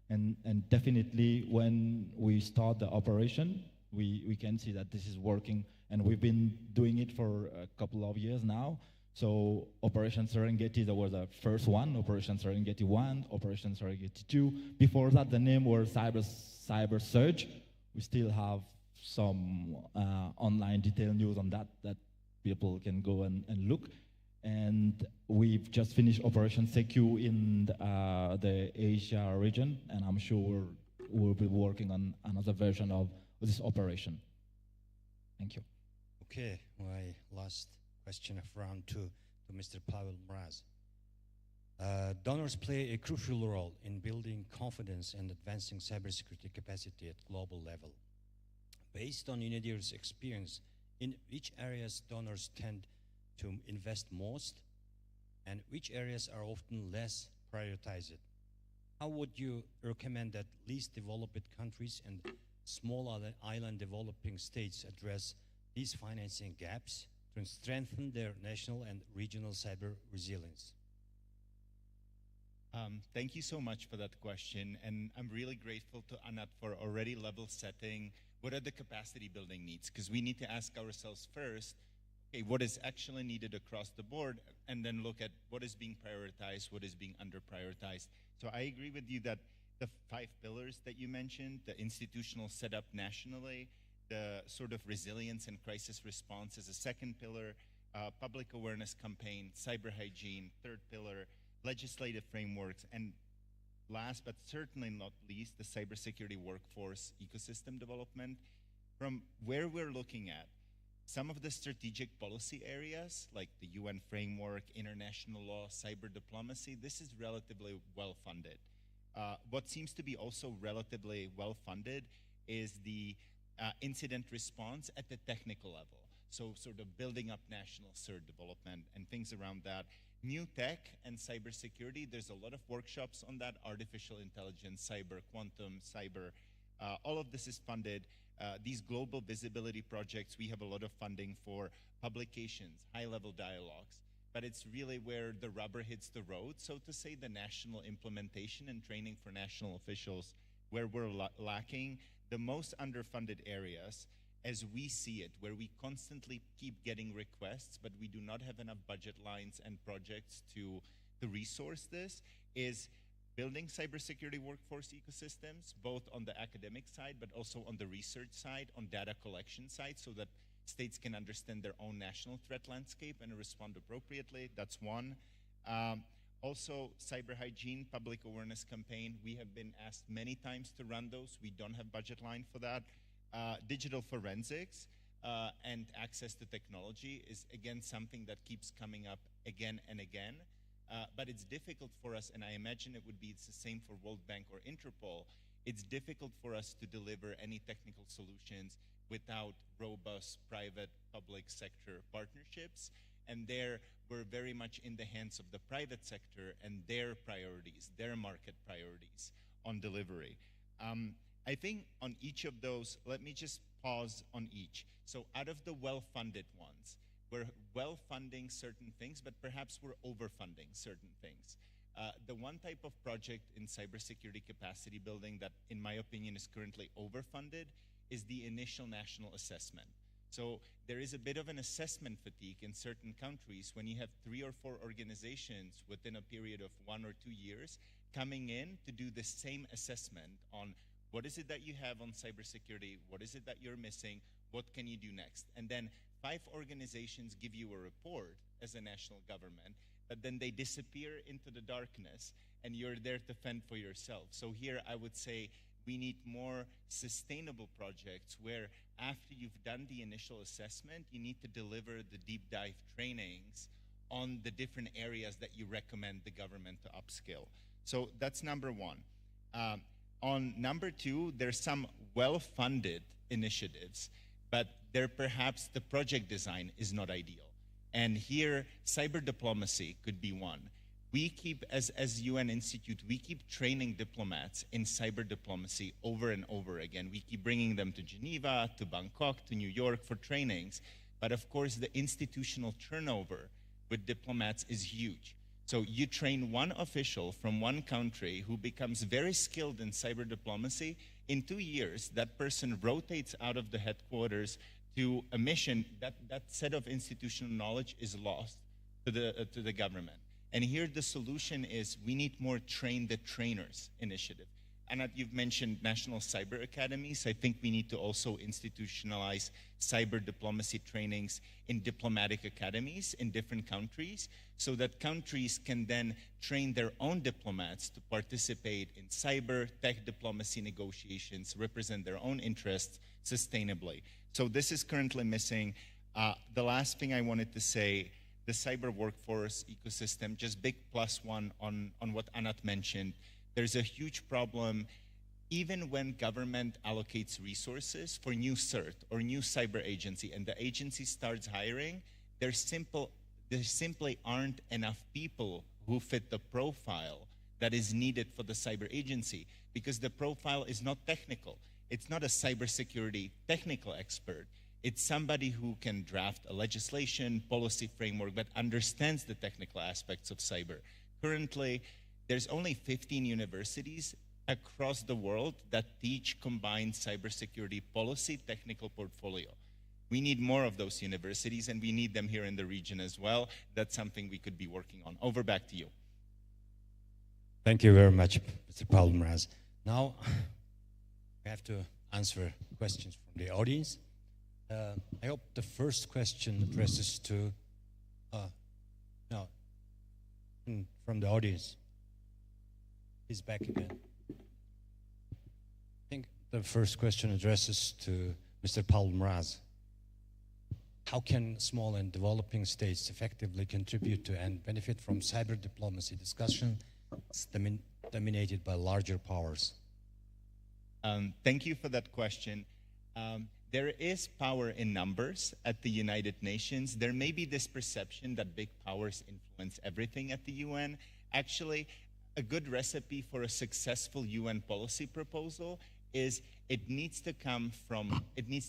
And definitely when we start the operation, we can see that this is working, and we've been doing it for a couple of years now. So Operation Serengeti, that was the first one, Operation Serengeti 1, Operation Serengeti 2. Before that, the name was Cyber Surge. We still have some online detailed news on that people can go and look. And we've just finished Operation Secu in the Asia region, and I'm sure we'll be working on another version of this operation. Thank you. Okay, my last question of round two to Mr. Pavel Mraz. Donors play a crucial role in building confidence and advancing cybersecurity capacity at global level. Based on UNIDIR's experience, in which areas donors tend to invest most, and which areas are often less prioritized? How would you recommend that least developed countries and small island developing states address these financing gaps to strengthen their national and regional cyber resilience? Thank you so much for that question, and I'm really grateful to Anat for already level setting what are the capacity building needs, because we need to ask ourselves first, okay, what is actually needed across the board, and then look at what is being prioritized, what is being under prioritized. So I agree with you that the 5 pillars that you mentioned, the institutional setup nationally, the sort of resilience and crisis response is a second pillar, public awareness campaign, cyber hygiene, third pillar, legislative frameworks, and last but certainly not least, the cybersecurity workforce ecosystem development. From where we're looking at, some of the strategic policy areas, like the UN framework, international law, cyber diplomacy, this is relatively well-funded. What seems to be also relatively well-funded is the incident response at the technical level. So sort of building up national CERT development and things around that. New tech and cybersecurity, there's a lot of workshops on that, artificial intelligence, cyber, quantum, cyber, all of this is funded. These global visibility projects, we have a lot of funding for publications, high-level dialogues, but it's really where the rubber hits the road, so to say, the national implementation and training for national officials, where we're lacking. The most underfunded areas, as we see it, where we constantly keep getting requests, but we do not have enough budget lines and projects to resource this, is building cybersecurity workforce ecosystems, both on the academic side, but also on the research side, on data collection side, so that states can understand their own national threat landscape and respond appropriately. That's one. Also, cyber hygiene, public awareness campaign. We have been asked many times to run those. We don't have budget line for that. Digital forensics and access to technology is, again, something that keeps coming up again and again. But it's difficult for us, and I imagine it's the same for World Bank or Interpol. It's difficult for us to deliver any technical solutions without robust private-public sector partnerships. And there, we're very much in the hands of the private sector and their priorities, their market priorities on delivery. I think on each of those, let me just pause on each. So out of the well-funded ones, we're well-funding certain things, but perhaps we're overfunding certain things. The one type of project in cybersecurity capacity building that, in my opinion, is currently overfunded is the initial national assessment. So there is a bit of an assessment fatigue in certain countries when you have 3 or 4 organizations within a period of 1 or 2 years coming in to do the same assessment on what is it that you have on cybersecurity, what is it that you're missing, what can you do next? And then 5 organizations give you a report as a national government, but then they disappear into the darkness and you're there to fend for yourself. So here I would say we need more sustainable projects where after you've done the initial assessment, you need to deliver the deep dive trainings on the different areas that you recommend the government to upskill. So that's number one. On number two, there's some well-funded initiatives, but there perhaps the project design is not ideal. And here, cyber diplomacy could be one. We keep, as UN Institute, we keep training diplomats in cyber diplomacy over and over again. We keep bringing them to Geneva, to Bangkok, to New York for trainings. But of course, the institutional turnover with diplomats is huge. So you train one official from one country who becomes very skilled in cyber diplomacy. In 2 years, that person rotates out of the headquarters to a mission. That set of institutional knowledge is lost to the government. And here the solution is we need more train the trainers initiative. Anat, you've mentioned national cyber academies. I think we need to also institutionalize cyber diplomacy trainings in diplomatic academies in different countries so that countries can then train their own diplomats to participate in cyber tech diplomacy negotiations, represent their own interests sustainably. So this is currently missing. The last thing I wanted to say, the cyber workforce ecosystem, just big plus one on what Anat mentioned. There's a huge problem even when government allocates resources for new CERT or new cyber agency and the agency starts hiring, there simply aren't enough people who fit the profile that is needed for the cyber agency because the profile is not technical. It's not a cybersecurity technical expert. It's somebody who can draft a legislation, policy framework, but understands the technical aspects of cyber. Currently, there's only 15 universities across the world that teach combined cybersecurity policy technical portfolio. We need more of those universities, and we need them here in the region as well. That's something we could be working on. Over back to you. Thank you very much, Mr. Palmraz. Now, we have to answer questions from the audience. I hope the first question addresses to, from the audience. He's back again. I think the first question addresses to Mr. Palmraz. How can small and developing states effectively contribute to and benefit from cyber diplomacy discussion dominated by larger powers? Thank you for that question. There is power in numbers at the United Nations. There may be this perception that big powers influence everything at the UN. Actually, a good recipe for a successful UN policy proposal is it needs to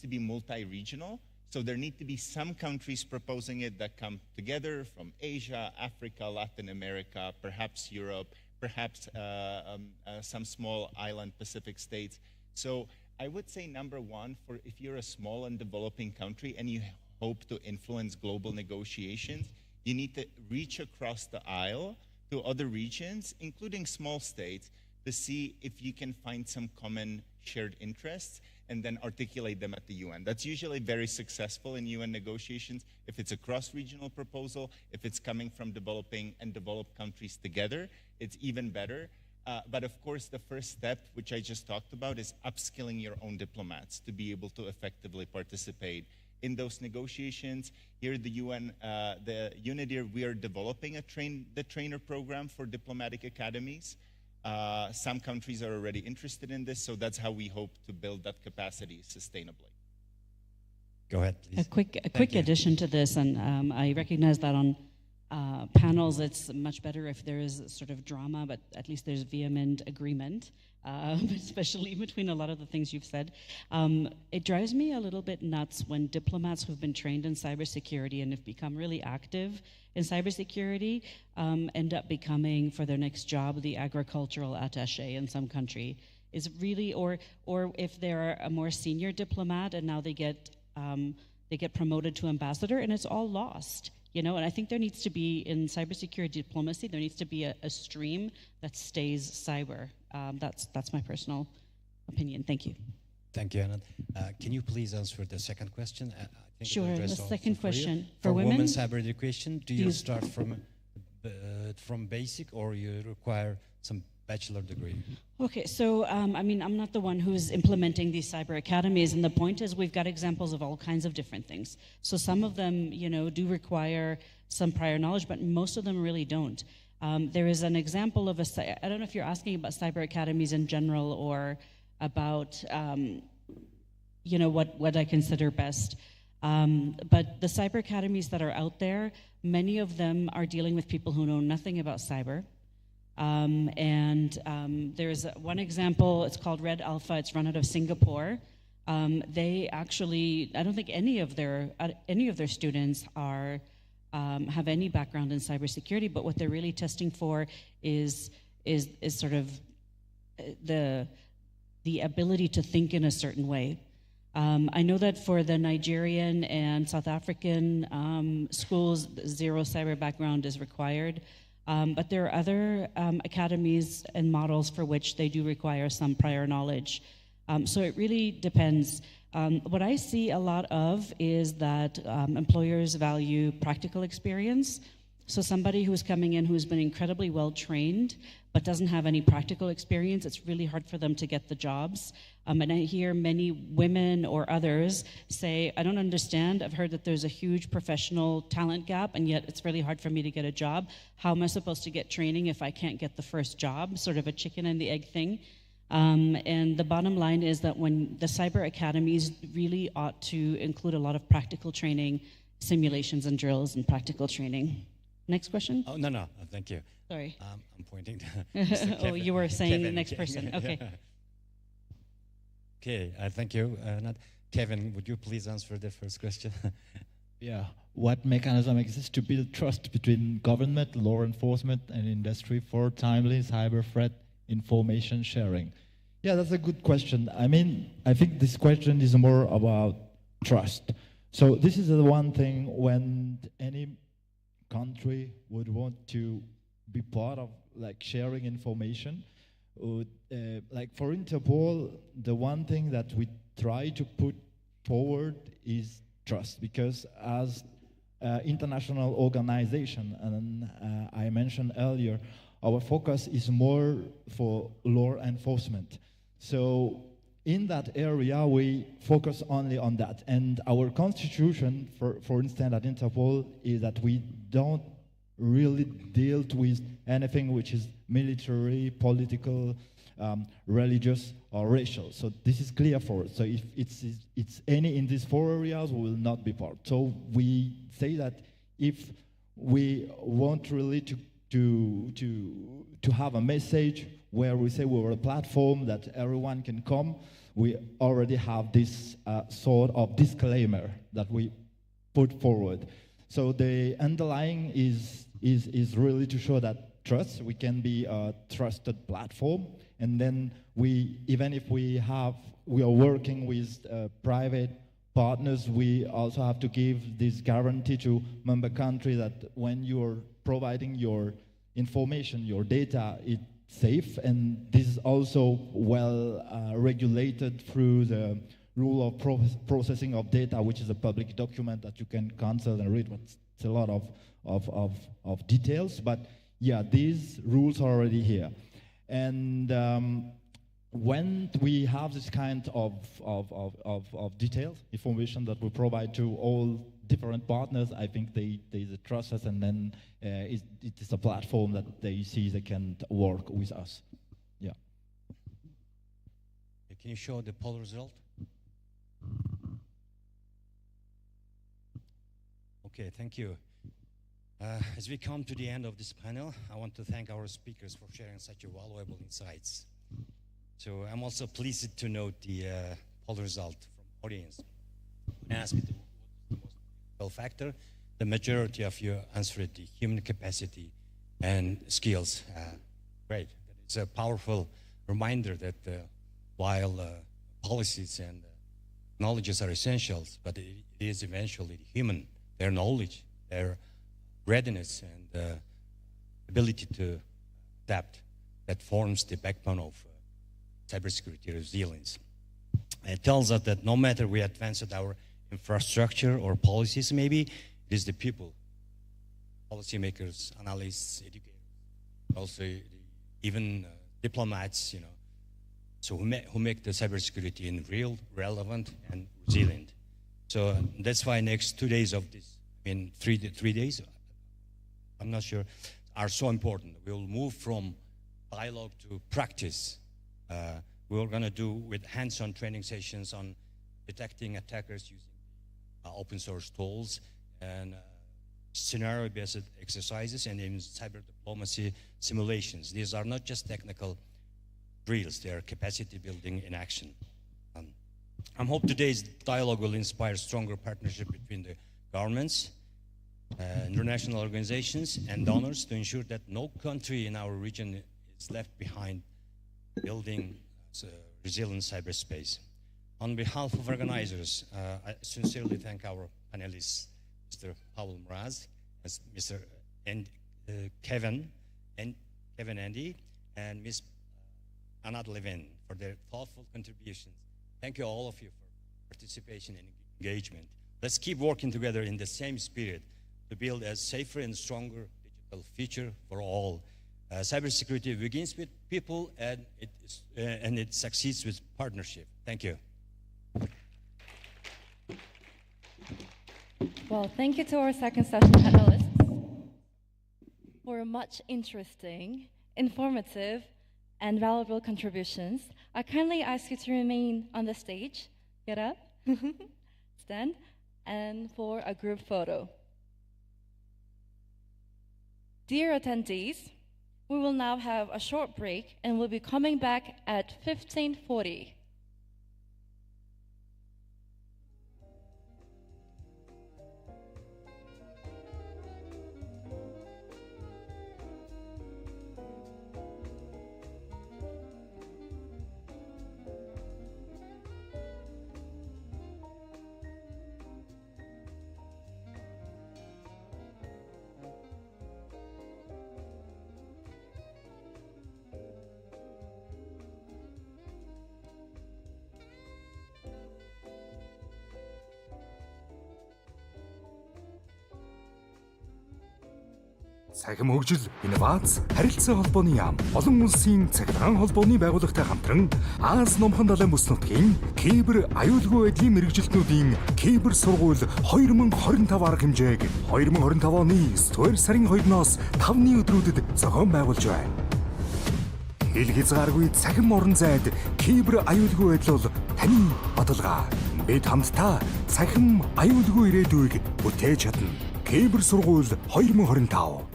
be multi-regional. So there need to be some countries proposing it that come together from Asia, Africa, Latin America, perhaps Europe, perhaps some small island Pacific states. So I would say number one, for if you're a small and developing country and you hope to influence global negotiations, you need to reach across the aisle to other regions, including small states, to see if you can find some common shared interests and then articulate them at the UN. That's usually very successful in UN negotiations. If it's a cross-regional proposal, if it's coming from developing and developed countries together, it's even better. But of course, the first step, which I just talked about, is upskilling your own diplomats to be able to effectively participate in those negotiations. Here at the UN, the UNIDIR, we are developing the trainer program for diplomatic academies. Some countries are already interested in this, so that's how we hope to build that capacity sustainably. Go ahead, please. A quick addition to this, and I recognize that on panels, it's much better if there is sort of drama, but at least there's vehement agreement, especially between a lot of the things you've said. It drives me a little bit nuts when diplomats who've been trained in cybersecurity and have become really active in cybersecurity end up becoming, for their next job, the agricultural attaché in some country. Is really, or if they're a more senior diplomat and now they get promoted to ambassador, and it's all lost. You know, and I think there needs to be, in cybersecurity diplomacy, there needs to be a stream that stays cyber. That's my personal opinion. Thank you. Thank you, Anand. Can you please answer the second question? I think it Sure. The addressed also second for you. question For women, women cyber education, do you start from basic, or you require some bachelor degree? Okay, so I mean, I'm not the one who's implementing these cyber academies, and the point is we've got examples of all kinds of different things. So some of them, you know, do require some prior knowledge, but most of them really don't. There is an example of I don't know if you're asking about cyber academies in general or about, you know, what I consider best. But the cyber academies that are out there, many of them are dealing with people who know nothing about cyber. There's one example, it's called Red Alpha, it's run out of Singapore. They actually, I don't think any of their students are, have any background in cybersecurity, but what they're really testing for is sort of the ability to think in a certain way. I know that for the Nigerian and South African schools, zero cyber background is required. But there are other academies and models for which they do require some prior knowledge. So it really depends. What I see a lot of is that employers value practical experience. So somebody who's coming in who's been incredibly well trained but doesn't have any practical experience, it's really hard for them to get the jobs. And I hear many women or others say, I don't understand, I've heard that there's a huge professional talent gap and yet it's really hard for me to get a job. How am I supposed to get training if I can't get the first job? Sort of a chicken and the egg thing. And the bottom line is that when the cyber academies really ought to include a lot of practical training, simulations and drills and practical training. Next question? Oh, no, thank you. Sorry. I'm pointing to Mr. Oh, Kevin. you were saying Kevin. next person. Okay. Okay, thank you. Kevin, would you please answer the first question? Yeah. What mechanism exists to build trust between government, law enforcement, and industry for timely cyber threat information sharing? Yeah, that's a good question. I mean, I think this question is more about trust. So this is the one thing when any country would want to be part of, like, sharing information. Like for Interpol, the one thing that we try to put forward is trust, because as international organization, and I mentioned earlier, our focus is more for law enforcement. So in that area, we focus only on that. And our constitution, for instance, at Interpol, is that we don't really deal with anything which is military, political, religious, or racial. So this is clear for us. So if it's any in these four areas, we will not be part. So we say that if we want really to have a message where we say we're a platform that everyone can come, we already have this sort of disclaimer that we put forward. So the underlying is really to show that trust, we can be a trusted platform, and then even if we are working with private partners, we also have to give this guarantee to member country that when you're providing your information, your data, it's safe, and this is also well regulated through the rule of processing of data, which is a public document that you can consult and read, but it's a lot of details. But yeah, these rules are already here. And when we have this kind of detailed information that we provide to all different partners, I think they trust us, and then it is a platform that they see they can work with us. Yeah. Can you show the poll result? Okay, thank you. As we come to the end of this panel, I want to thank our speakers for sharing such valuable insights. So I'm also pleased to note the poll result from audience. When asked what's the most critical factor, the majority of you answered the human capacity and skills. Great. It's a powerful reminder that while policies and knowledges are essentials, but it is eventually the human, their knowledge, their readiness and ability to adapt that forms the backbone of cybersecurity resilience. It tells us that no matter we advance at our infrastructure or policies, maybe it is the people, policymakers, analysts, educators, also even diplomats, you know, so who make the cybersecurity in real, relevant, and resilient. So that's why next 2 days of this, I mean 3 days, I'm not sure, are so important. We'll move from dialogue to practice. We're going to do with hands-on training sessions on detecting attackers using open source tools and scenario-based exercises and in cyber diplomacy simulations. These are not just technical drills, they are capacity building in action. I hope today's dialogue will inspire stronger partnership between the governments, international organizations, and donors to ensure that no country in our region is left behind building resilient cyberspace. On behalf of organizers, I sincerely thank our panelists, Mr. Paul Mraz, Mr. Kevin Andy, and Ms. Anat Levin for their thoughtful contributions. Thank you all of you for participation and engagement. Let's keep working together in the same spirit to build a safer and stronger digital future for all. Cybersecurity begins with people, and it succeeds with partnership. Thank you. Well, thank you to our second session panelists for much interesting, informative, and valuable contributions. I kindly ask you to remain on the stage, get up, stand, and for a group photo. Dear attendees, we will now have a short break and we'll be coming back at 15:40. Цахим хөгжил, инновац, харилцаа холбооны яам, олон улсын цахилгаан холбооны байгууллагатай хамтран Аз номхон далайн бүс нутгийн кибер аюулгүй байдлын мэрэгжилтнүүдийн кибер сургууль 2025 арга хэмжээг 2025 оны 9 сарын 2-оос 5-ны өдрүүдэд зохион байгуулж байна. Хил хязгааргүй цахим орон зайд кибер аюулгүй байдал бол таны баталгаа. Бид хамтдаа цахим аюулгүй ирээдүйг бүтээж чадна. Кибер сургууль 2025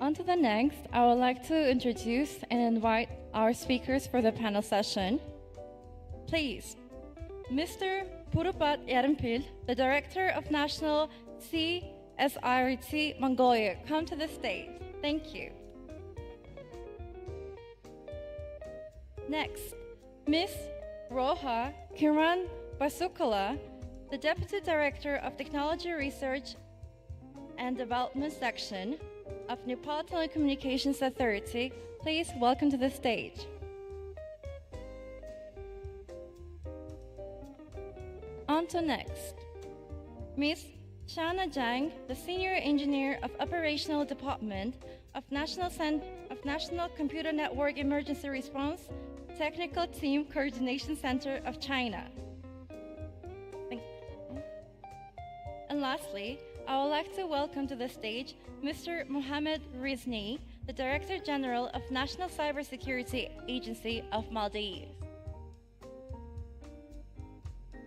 On to the next, I would like to introduce and invite our speakers for the panel session. Please, Mr. Purupat Yarampil, the Director of National CSIRT Mongolia, come to the stage. Thank you. Next, Ms. Roha Kiran Basukala, the Deputy Director of Technology Research and Development Section of Nepal Telecommunications Authority, please welcome to the stage. On to next, Ms. Shana Jang, the Senior Engineer of Operational Department of National Computer Network Emergency Response Technical Team Coordination Center of China. And lastly, I would like to welcome to the stage Mr. Mohammed Rizni, the Director General of National Cybersecurity Agency of Maldives.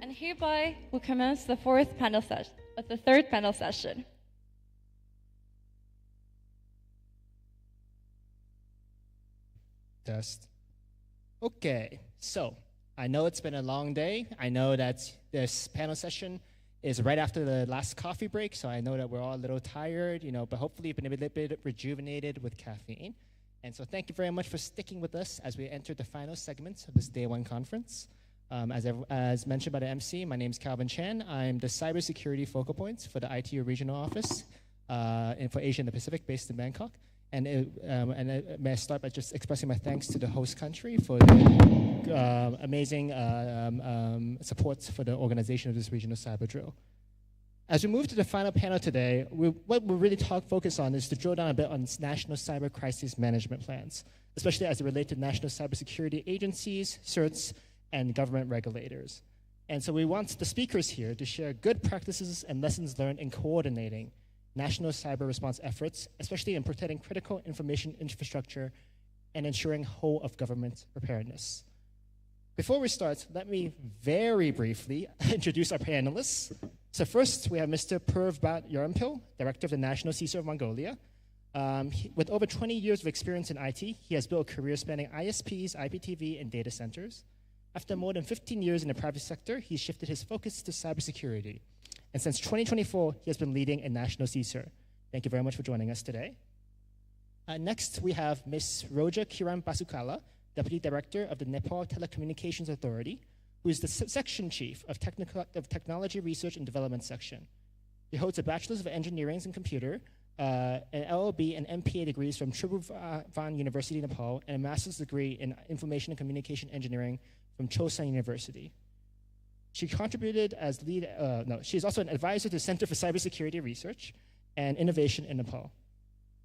And hereby we commence the third panel session. Test. Okay, so I know it's been a long day. I know that this panel session is right after the last coffee break, so I know that we're all a little tired, but hopefully you've been a little bit rejuvenated with caffeine. And so thank you very much for sticking with us as we enter the final segment of this Day 1 conference. As mentioned by the MC, my name is Calvin Chan. I'm the cybersecurity focal point for the ITU regional office for Asia and the Pacific based in Bangkok. And may I start by just expressing my thanks to the host country for the amazing support for the organization of this regional cyber drill. As we move to the final panel today, what we'll really focus on is to drill down a bit on national cyber crisis management plans, especially as it relates to national cybersecurity agencies, CERTs, and government regulators. And so we want the speakers here to share good practices and lessons learned in coordinating national cyber response efforts, especially in protecting critical information infrastructure and ensuring whole of government preparedness. Before we start, let me very briefly introduce our panelists. So first, we have Mr. Purvbat Yarampil, Director of the National CISO of Mongolia. With over 20 years of experience in IT, he has built a career spanning ISPs, IPTV, and data centers. After more than 15 years in the private sector, he shifted his focus to cybersecurity. And since 2024, he has been leading a national CSIR. Thank you very much for joining us today. Next, we have Ms. Roja Kiran Basukala, Deputy Director of the Nepal Telecommunications Authority, who is the Section Chief of Technology Research and Development Section. He holds a Bachelor's of Engineering in Computer, an LLB and MPA degrees from Tribhuvan University, Nepal, and a master's degree in Information and Communication Engineering from Chosun University. She contributed as she is also an advisor to the Center for Cybersecurity Research and Innovation in Nepal.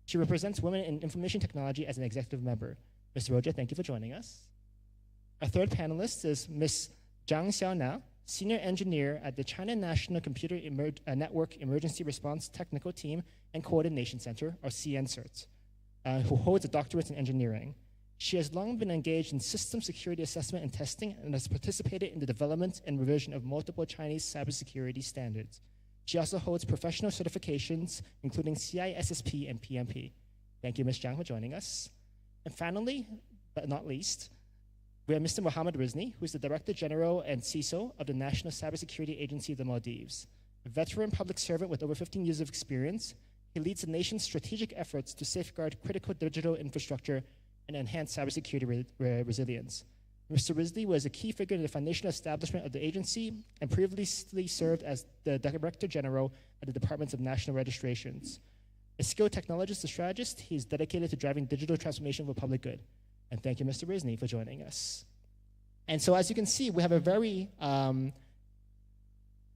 She represents women in information technology as an executive member. Ms. Roja, thank you for joining us. Our third panelist is Ms. Zhang Xiaona, Senior Engineer at the China National Computer Network Emergency Response Technical Team and Coordination Center, or CNCERT, who holds a doctorate in engineering. She has long been engaged in system security assessment and testing and has participated in the development and revision of multiple Chinese cybersecurity standards. She also holds professional certifications, including CISSP and PMP. Thank you, Ms. Zhang, for joining us. And finally, but not least, we have Mr. Mohammed Rizni, who is the Director General and CISO of the National Cybersecurity Agency of the Maldives. A veteran public servant with over 15 years of experience, he leads the nation's strategic efforts to safeguard critical digital infrastructure and enhance cybersecurity resilience. Mr. Risley was a key figure in the foundational establishment of the agency and previously served as the Director General at the Department of National Registrations. A skilled technologist and strategist, he is dedicated to driving digital transformation for public good. And thank you, Mr. Risley, for joining us. And so as you can see, we have a very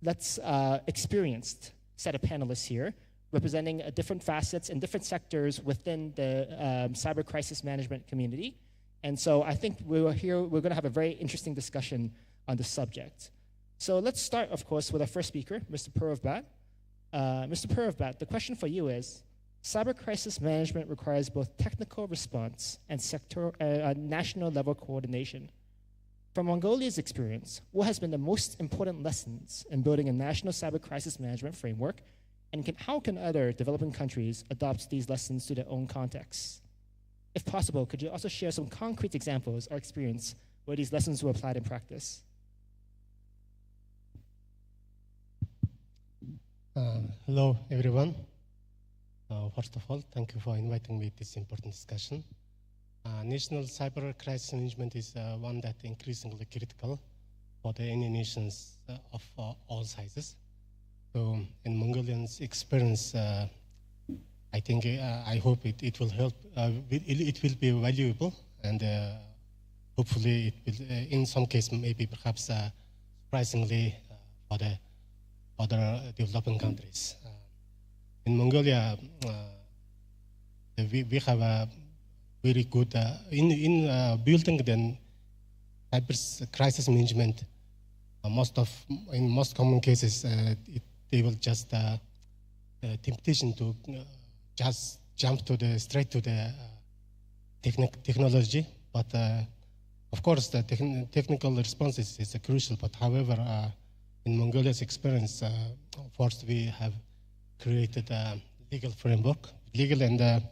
experienced set of panelists here, representing different facets and different sectors within the cyber crisis management community. And so I think we're going to have a very interesting discussion on the subject. So let's start, of course, with our first speaker, Mr. Purvbat. Mr. Purvbat, the question for you is, cyber crisis management requires both technical response and national level coordination. From Mongolia's experience, what has been the most important lessons in building a national cyber crisis management framework, And how can other developing countries adopt these lessons to their own contexts? If possible, could you also share some concrete examples or experience where these lessons were applied in practice? Hello, everyone. First of all, thank you for inviting me to this important discussion. National cyber crisis management is one that increasingly critical for any nations of all sizes. So, in Mongolians' experience, I think I hope it will help. It will be valuable, and hopefully, it will, in some cases, maybe perhaps surprisingly for the other developing countries. In Mongolia, we have a very good in building the cyber crisis management. In most common cases, they will just temptation to just jump to straight to the technology. But of course, the technical response is crucial. But however, in Mongolia's experience, first we have created a legal framework, legal and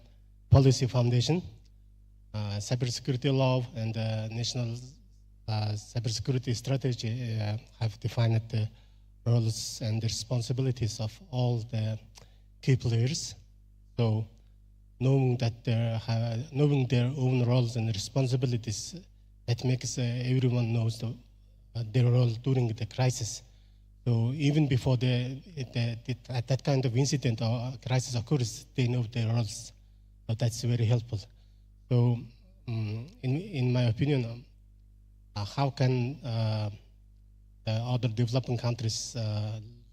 policy foundation, cybersecurity law, and national cybersecurity strategy have defined the roles and the responsibilities of all the key players. So, knowing their own roles and responsibilities, that makes everyone knows their role during the crisis. So even before that kind of incident or crisis occurs, they know their roles. So that's very helpful. So in my opinion, how can the other developing countries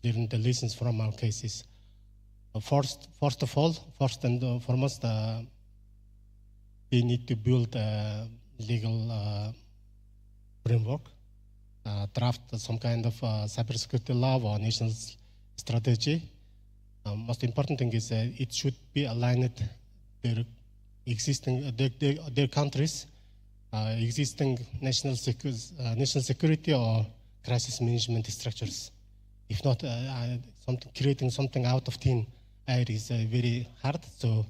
learn the lessons from our cases? First and foremost, they need to build a legal framework, draft some kind of cybersecurity law or national strategy. Most important thing is it should be aligned their existing their countries existing national security or crisis management structures. If not, creating something out of thin air is very hard. So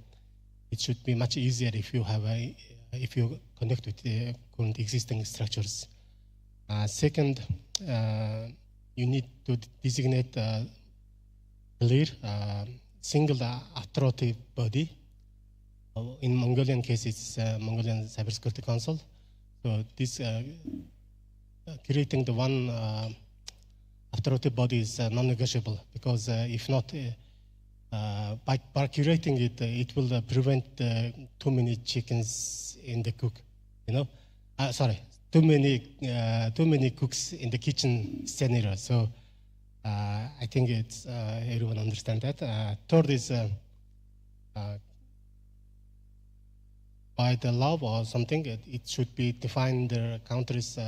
it should be much easier if you connect with the current existing structures. Second, you need to designate a clear single authority body. In Mongolian case, it's Mongolian Cybersecurity Council. So this creating the one authority body is non-negotiable, because if not, by creating it, it will prevent too many chickens in the cook. Too many cooks in the kitchen scenario. So I think it's everyone understand that. Third is by the law or something, it should be defined the country's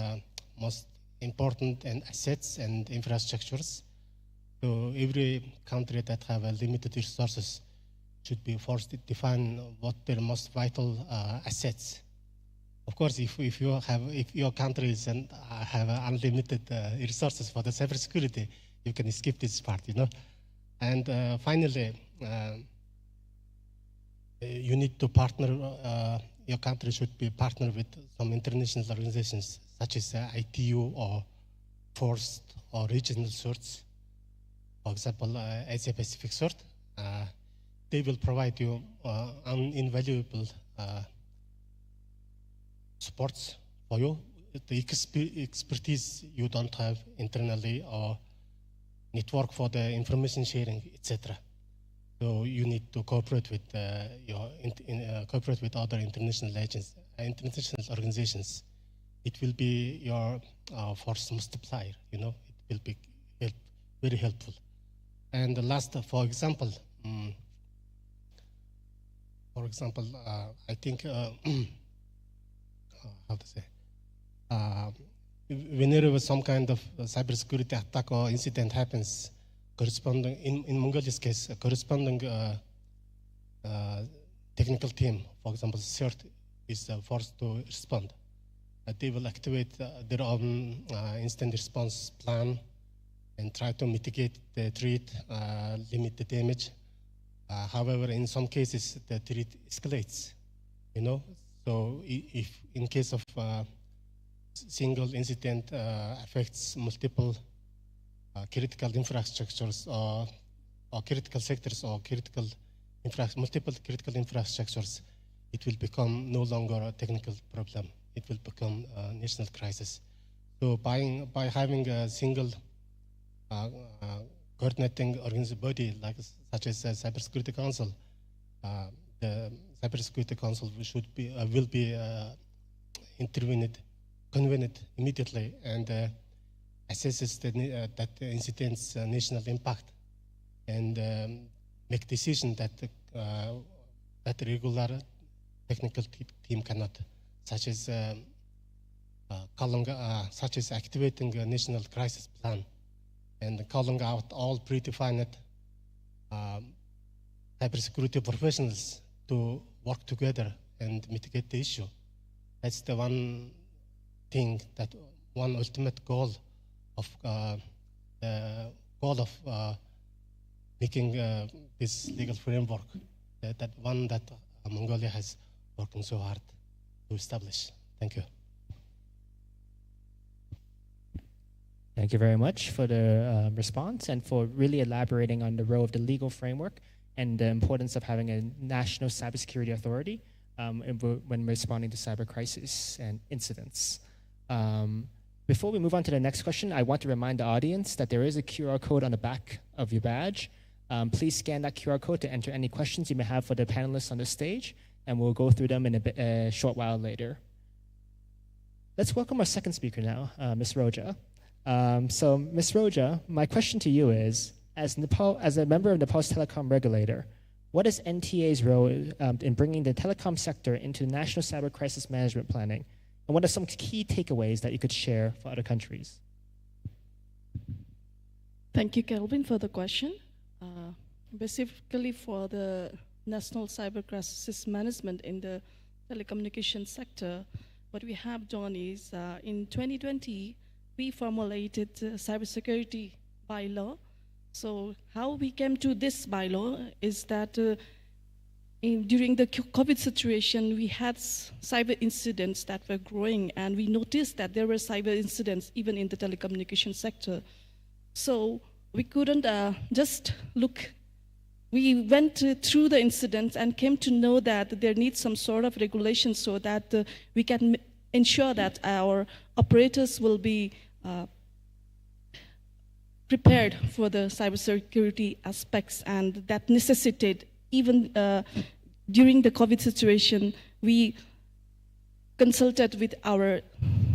most important assets and infrastructures. So every country that have limited resources should be forced to define what their most vital assets. Of course, if your country have unlimited resources for the cybersecurity, you can skip this part, And finally, you need to partner. Your country should be partner with some international organizations such as ITU or FORCE or regional sorts. For example, Asia Pacific sort. They will provide you invaluable supports for you, the expertise you don't have internally, or network for the information sharing, etc. So you need to cooperate with cooperate with other international agents, international organizations. It will be your force multiplier. It will be very helpful. And the last, for example, I think. How to say, whenever some kind of cybersecurity attack or incident happens, corresponding, in Mongolia's case, corresponding technical team, for example, CERT, is forced to respond. They will activate their own instant response plan and try to mitigate the threat, limit the damage. However, in some cases, the threat escalates, you know. So if in case of single incident affects multiple critical infrastructures or critical sectors or multiple critical infrastructures, it will become no longer a technical problem. It will become a national crisis. So by having a single coordinating organization body such as the Cybersecurity Council, the Cybersecurity Council will be convened immediately and assesses that incident's national impact and make decision that that regular technical team cannot, such as such as activating a national crisis plan and calling out all predefined cybersecurity professionals to work together and mitigate the issue. That's the one thing, one ultimate goal of making this legal framework, that Mongolia has working so hard to establish. Thank you. Thank you very much for the response and for really elaborating on the role of the legal framework and the importance of having a national cybersecurity authority when responding to cyber crises and incidents. Before we move on to the next question, I want to remind the audience that there is a QR code on the back of your badge. Please scan that QR code to enter any questions you may have for the panelists on the stage, and we'll go through them in a short while later. Let's welcome our second speaker now, Ms. Roja. So, Ms. Roja, my question to you is, as a member of Nepal's telecom regulator, what is NTA's role in bringing the telecom sector into national cyber crisis management planning? And what are some key takeaways that you could share for other countries? Thank you, Kelvin, for the question. Basically, for the national cyber crisis management in the telecommunications sector, what we have done is in 2020, we formulated cybersecurity bylaw. So how we came to this bylaw is that during the COVID situation, we had cyber incidents that were growing, and we noticed that there were cyber incidents even in the telecommunication sector. So we couldn't just look. We went through the incidents and came to know that there needs some sort of regulation so that we can ensure that our operators will be prepared for the cybersecurity aspects, and that necessitated even during the COVID situation, we consulted with our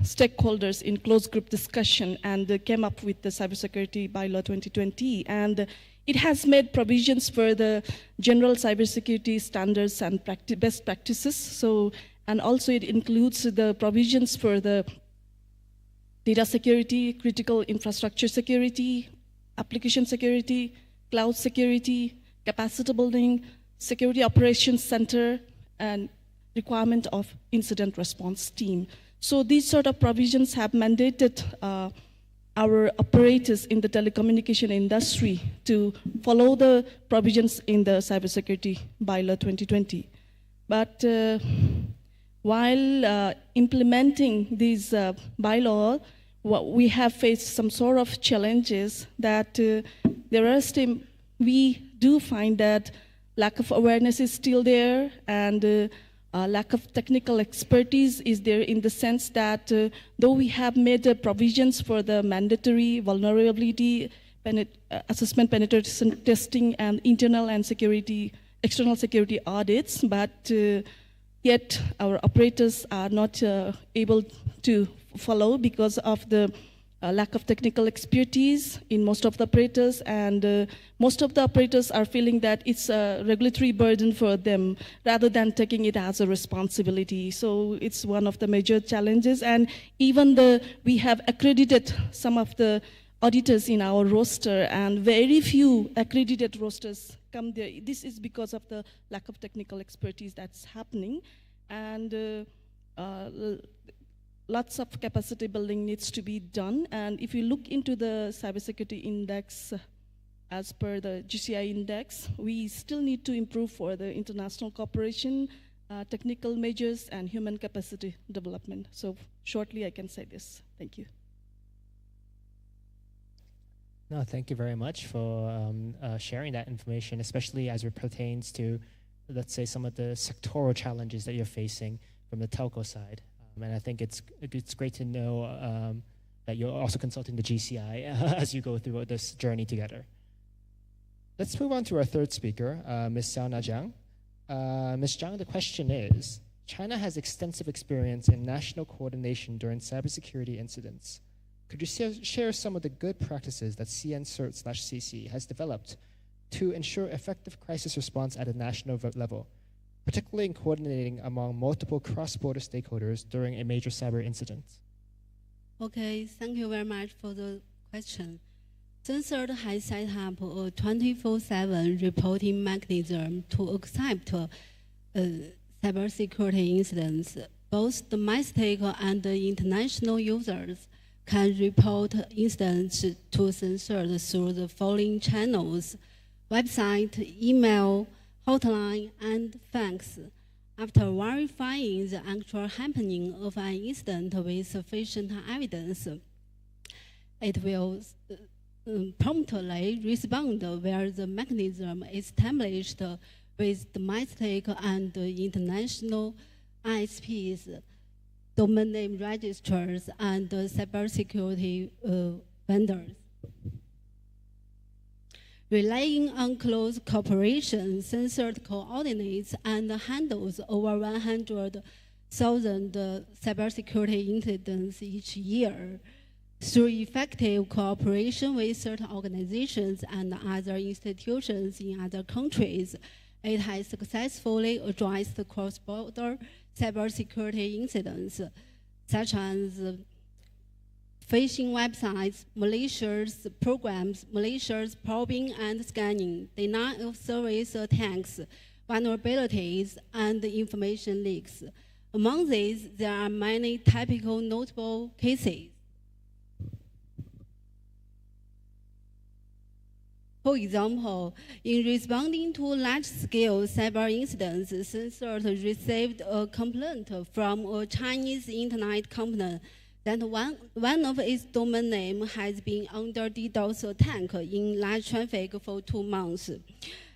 stakeholders in closed group discussion and came up with the Cybersecurity Bylaw 2020. And it has made provisions for the general cybersecurity standards and best practices. So, and also it includes the provisions for the data security, critical infrastructure security, application security, cloud security, capacity building, security operations center, and requirement of incident response team. So these sort of provisions have mandated our operators in the telecommunication industry to follow the provisions in the Cybersecurity Bylaw 2020. But while implementing these bylaws, we have faced some sort of challenges that there are still, we do find that lack of awareness is still there, and lack of technical expertise is there, in the sense that though we have made provisions for the mandatory vulnerability assessment, penetration testing, and internal and external security audits, but yet our operators are not able to follow because of the lack of technical expertise in most of the operators, and most of the operators are feeling that it's a regulatory burden for them rather than taking it as a responsibility. So it's one of the major challenges, and even we have accredited some of the auditors in our roster, and very few accredited rosters come there. This is because of the lack of technical expertise that's happening, and lots of capacity building needs to be done. And if you look into the cybersecurity index, as per the GCI index, we still need to improve for the international cooperation, technical measures, and human capacity development. So shortly, I can say this. Thank you. No, thank you very much for sharing that information, especially as it pertains to, let's say, some of the sectoral challenges that you're facing from the telco side. And I think it's great to know that you're also consulting the GCI as you go through this journey together. Let's move on to our third speaker, Ms. Xiaona Jiang. Ms. Jiang, the question is, China has extensive experience in national coordination during cybersecurity incidents. Could you share some of the good practices that CNCERT/CC has developed to ensure effective crisis response at a national level, particularly in coordinating among multiple cross-border stakeholders during a major cyber incident? Okay, thank you very much for the question. CNCERT has set up a 24/7 reporting mechanism to accept cybersecurity incidents. Both domestic and international users can report incidents to CNCERT through the following channels: website, email, hotline, and fax. After verifying the actual happening of an incident with sufficient evidence, it will promptly respond where the mechanism is established with domestic and international ISPs, domain name registrars, and cybersecurity vendors. Relying on close cooperation, CNCERT coordinates and handles over 100,000 cybersecurity incidents each year. Through effective cooperation with certain organizations and other institutions in other countries, it has successfully addressed cross-border cybersecurity incidents, such as phishing websites, malicious programs, malicious probing and scanning, denial of service attacks, vulnerabilities, and information leaks. Among these, there are many typical notable cases. For example, in responding to large-scale cyber incidents, CNCERT received a complaint from a Chinese internet company that one of its domain name has been under DDoS attack in large traffic for 2 months.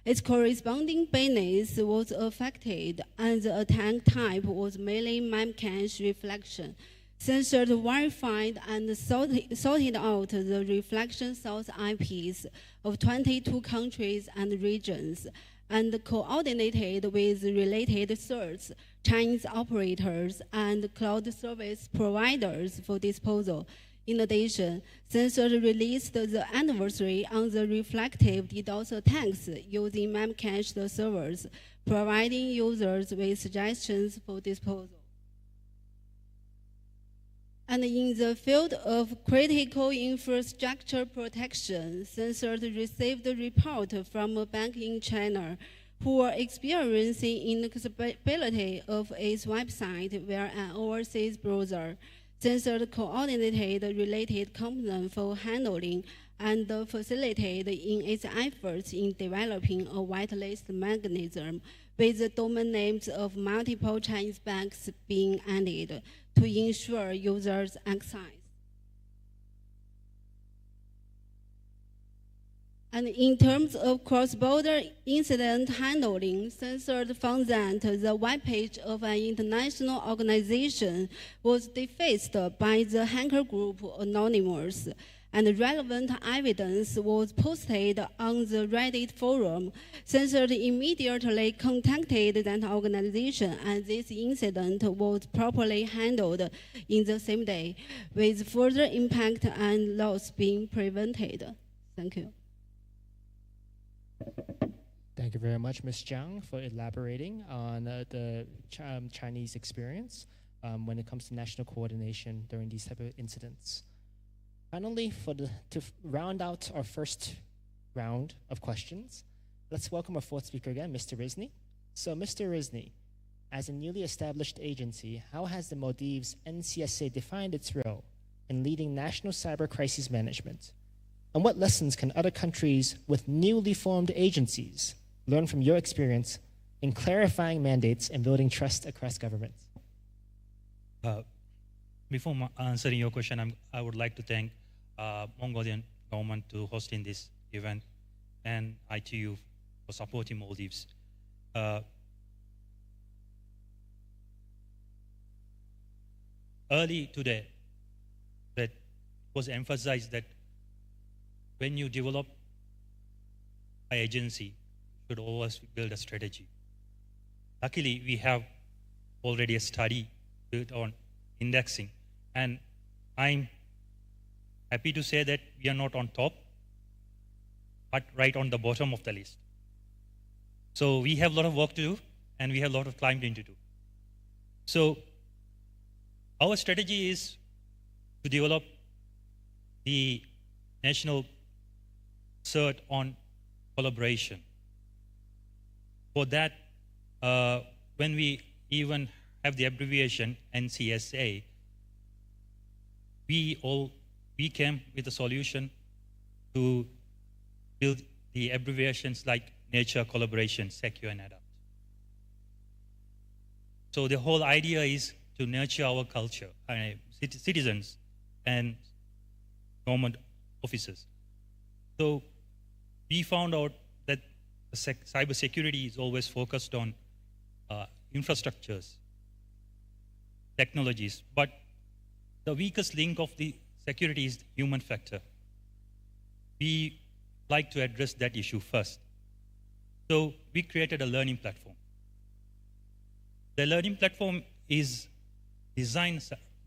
Its corresponding business was affected, and the attack type was mainly memcache reflection. CNCERT verified and sorted out the reflection source IPs of 22 countries and regions, and coordinated with related certs, Chinese operators, and cloud service providers for disposal. In addition, CNCERT released the anniversary on the reflective DDoS attacks using memcached servers, providing users with suggestions for disposal. And in the field of critical infrastructure protection, CNCERT received a report from a bank in China who were experiencing inaccessibility of its website via an overseas browser. CNCERT coordinated related components for handling and facilitated in its efforts in developing a whitelist mechanism with the domain names of multiple Chinese banks being added to ensure users' access. And in terms of cross-border incident handling, CNCERT found that the webpage of an international organization was defaced by the hacker group Anonymous, and relevant evidence was posted on the Reddit forum. CNCERT immediately contacted that organization, and this incident was properly handled in the same day, with further impact and loss being prevented. Thank you. Thank you very much, Ms. Jiang, for elaborating on the Chinese experience when it comes to national coordination during these type of incidents. Finally, to round out our first round of questions, let's welcome our fourth speaker again, Mr. Rizney. So, Mr. Rizney, as a newly established agency, how has the Maldives NCSA defined its role in leading national cyber crisis management? And what lessons can other countries with newly formed agencies learn from your experience in clarifying mandates and building trust across governments? Before answering your question, I would like to thank Mongolian government to hosting this event and ITU for supporting Maldives. Early today, that was emphasized that when you develop an agency, you should always build a strategy. Luckily, we have already a study built on indexing, and I'm happy to say that we are not on top, but right on the bottom of the list. So we have a lot of work to do, and we have a lot of climbing to do. So our strategy is to develop the national cert on collaboration. For that, when we even have the abbreviation NCSA, we came with a solution to build the abbreviations like nature, collaboration, secure, and adapt. So the whole idea is to nurture our culture, citizens and government officers. So we found out that cybersecurity is always focused on infrastructures, technologies, but the weakest link of the security is the human factor. We like to address that issue first. So we created a learning platform. The learning platform is designed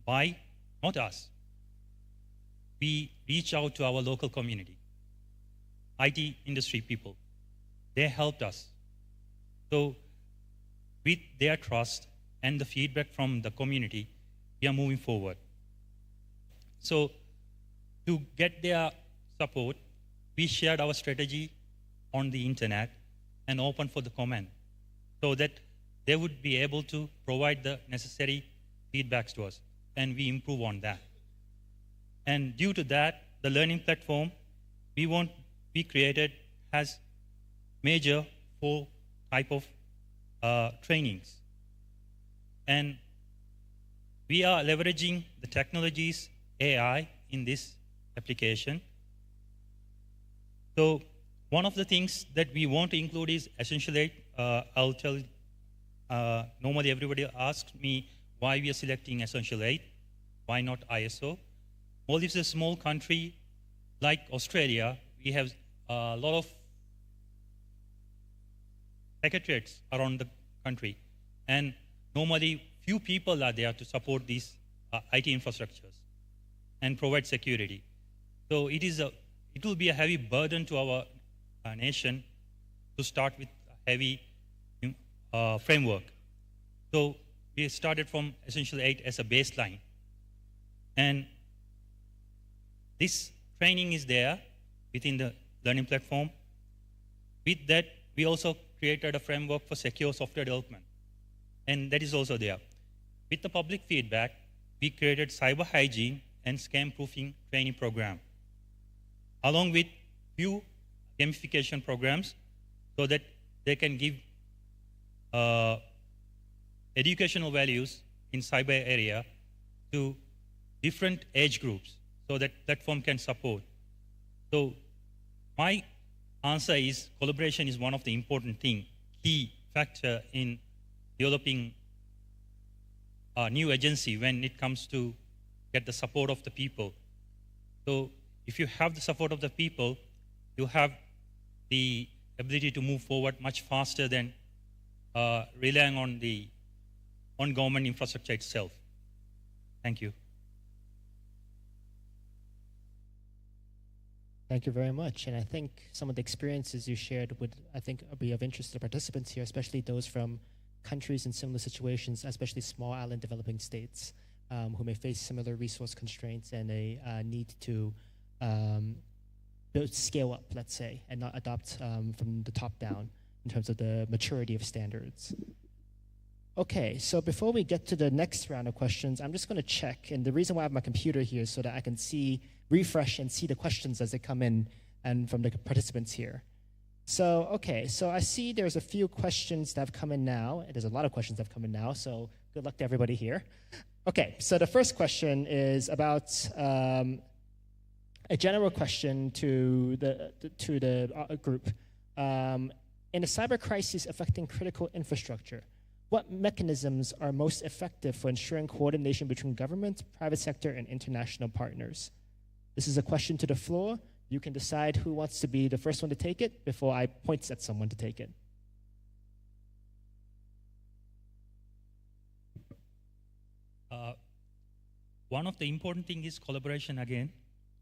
by, not us. We reach out to our local community, IT industry people. They helped us. So with their trust and the feedback from the community, we are moving forward. So to get their support, we shared our strategy on the internet and open for the comment so that they would be able to provide the necessary feedbacks to us, and we improve on that. And due to that, the learning platform we created has major 4 type of trainings. And we are leveraging the technologies, AI, in this application. So one of the things that we want to include is Essential 8. I'll tell, normally everybody asks me why we are selecting Essential 8, why not ISO? Maldives is a small country like Australia. We have a lot of secretariats around the country, and normally few people are there to support these IT infrastructures and provide security. So it will be a heavy burden to our nation to start with a heavy framework. So we started from Essential 8 as a baseline. And this training is there within the learning platform. With that, we also created a framework for secure software development. And that is also there. With the public feedback, we created cyber hygiene and scam proofing training program, along with few gamification programs so that they can give educational values in cyber area to different age groups so that platform can support. So my answer is collaboration is one of the important key factor in developing a new agency when it comes to get the support of the people. So if you have the support of the people, you have the ability to move forward much faster than relying on government infrastructure itself. Thank you. Thank you very much. And I think some of the experiences you shared would, I think, be of interest to participants here, especially those from countries in similar situations, especially small island developing states who may face similar resource constraints and a need to scale up, let's say, and not adopt from the top down in terms of the maturity of standards. Okay, so before we get to the next round of questions, I'm just going to check. And the reason why I have my computer here is so that I can refresh and see the questions as they come in and from the participants here. So, okay, so I see there's a few questions that have come in now. There's a lot of questions that have come in now, so good luck to everybody here. Okay, so the first question is about a general question to the group. In a cyber crisis affecting critical infrastructure, what mechanisms are most effective for ensuring coordination between government, private sector, and international partners? This is a question to the floor. You can decide who wants to be the first one to take it before I point at someone to take it. One of the important things is collaboration again.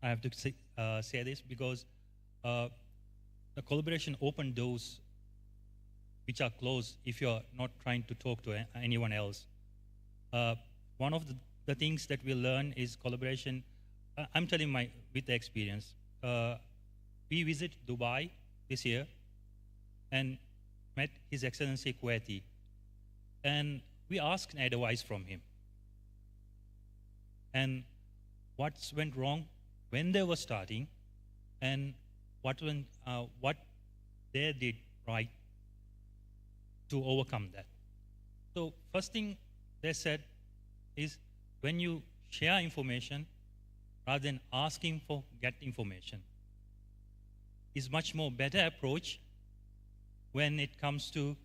I have to say this because the collaboration opens doors which are closed if you're not trying to talk to anyone else. One of the things that we learn is collaboration. I'm telling with the experience. We visited Dubai this year and met His Excellency Kuwaiti. And we asked advice from him. And what went wrong when they were starting and what they did right to overcome that. So first thing they said is when you share information, rather than asking for get information, is much more better approach when it comes to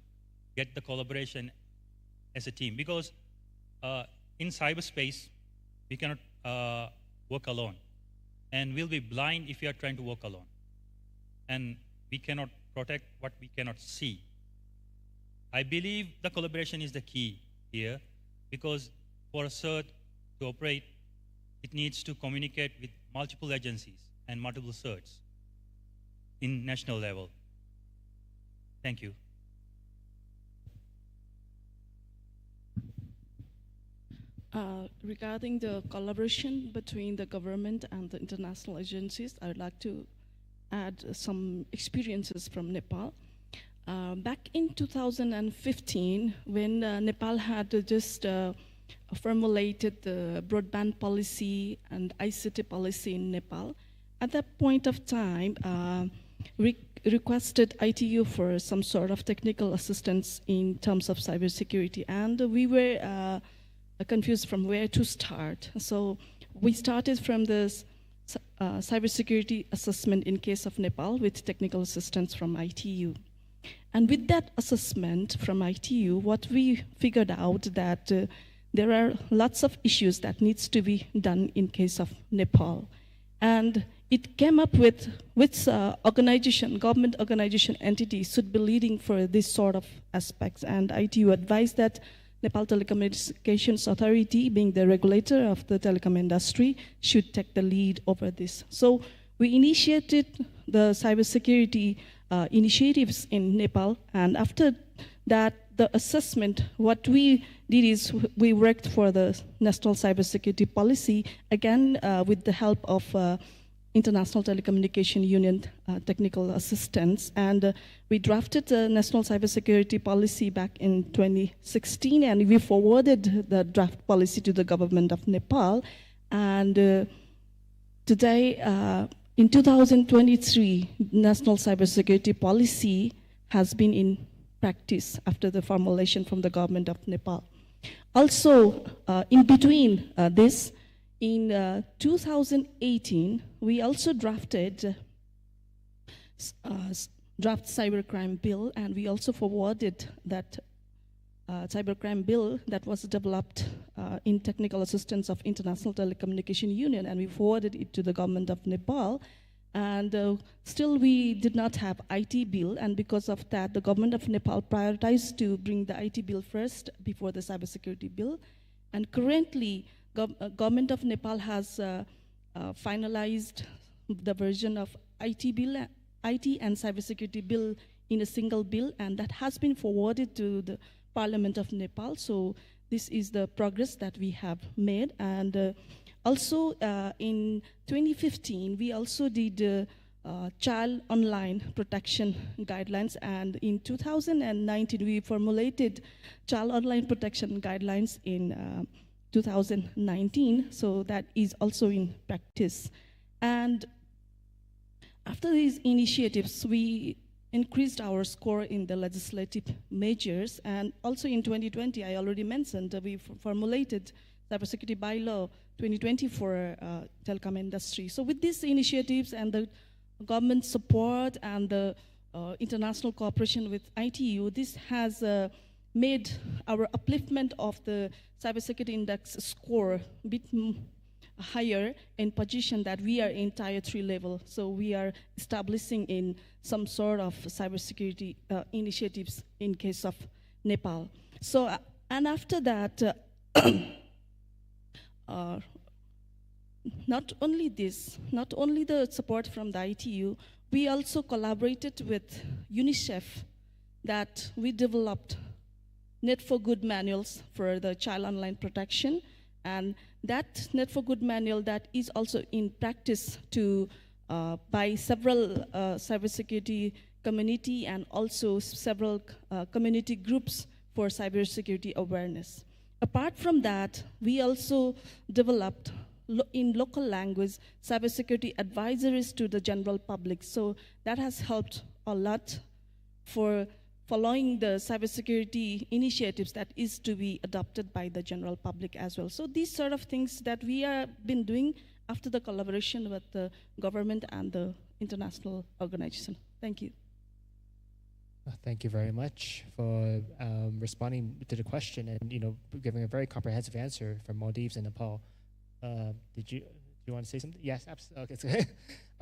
get the collaboration as a team. Because in cyberspace, we cannot work alone. And we'll be blind if we are trying to work alone. And we cannot protect what we cannot see. I believe the collaboration is the key here, because for a CERT to operate, it needs to communicate with multiple agencies and multiple CERTs in national level. Thank you. Regarding the collaboration between the government and the international agencies, I would like to add some experiences from Nepal. Back in 2015, when Nepal had just formulated the broadband policy and ICT policy in Nepal, at that point of time, we requested ITU for some sort of technical assistance in terms of cybersecurity, and we were confused from where to start. So we started from this cybersecurity assessment in case of Nepal with technical assistance from ITU. And with that assessment from ITU, what we figured out that there are lots of issues that needs to be done in case of Nepal. And it came up with which organization, government organization entity should be leading for this sort of aspects. And ITU advised that Nepal Telecommunications Authority, being the regulator of the telecom industry, should take the lead over this. So we initiated the cybersecurity initiatives in Nepal, and after that, the assessment, what we did is we worked for the National Cybersecurity Policy, again with the help of International Telecommunication Union technical assistance, and we drafted the National Cybersecurity Policy back in 2016, and we forwarded the draft policy to the government of Nepal. And today, in 2023, National Cybersecurity Policy has been in practice after the formulation from the government of Nepal. Also, in between this, in 2018, we also drafted draft cybercrime bill, and we also forwarded that cybercrime bill that was developed in technical assistance of International Telecommunication Union, and we forwarded it to the government of Nepal. And still we did not have IT bill, and because of that, the government of Nepal prioritized to bring the IT bill first before the cybersecurity bill. And currently, government of Nepal has finalized the version of IT and cybersecurity bill in a single bill, and that has been forwarded to the Parliament of Nepal. So this is the progress that we have made. And also in 2015, we also did child online protection guidelines, and in 2019 we formulated child online protection guidelines in 2019, so that is also in practice. And after these initiatives, we increased our score in the legislative measures, and also in 2020, I already mentioned, we formulated cybersecurity bylaw 2020 for telecom industry. So with these initiatives and the government support and the international cooperation with ITU, this has made our upliftment of the cybersecurity index score a bit higher in position that we are in tier 3 level. So we are establishing in some sort of cybersecurity initiatives in case of Nepal. So, and after that, not only this, not only the support from the ITU, we also collaborated with UNICEF that we developed Net for Good manuals for the child online protection, and that Net for Good manual that is also in practice to by several cybersecurity community and also several community groups for cybersecurity awareness. Apart from that, we also developed in local language cybersecurity advisories to the general public. So that has helped a lot for following the cybersecurity initiatives that is to be adopted by the general public as well. So these sort of things that we have been doing after the collaboration with the government and the international organization. Thank you. Thank you very much for responding to the question and giving a very comprehensive answer from Maldives and Nepal. Do you want to say something? Yes, absolutely. Okay.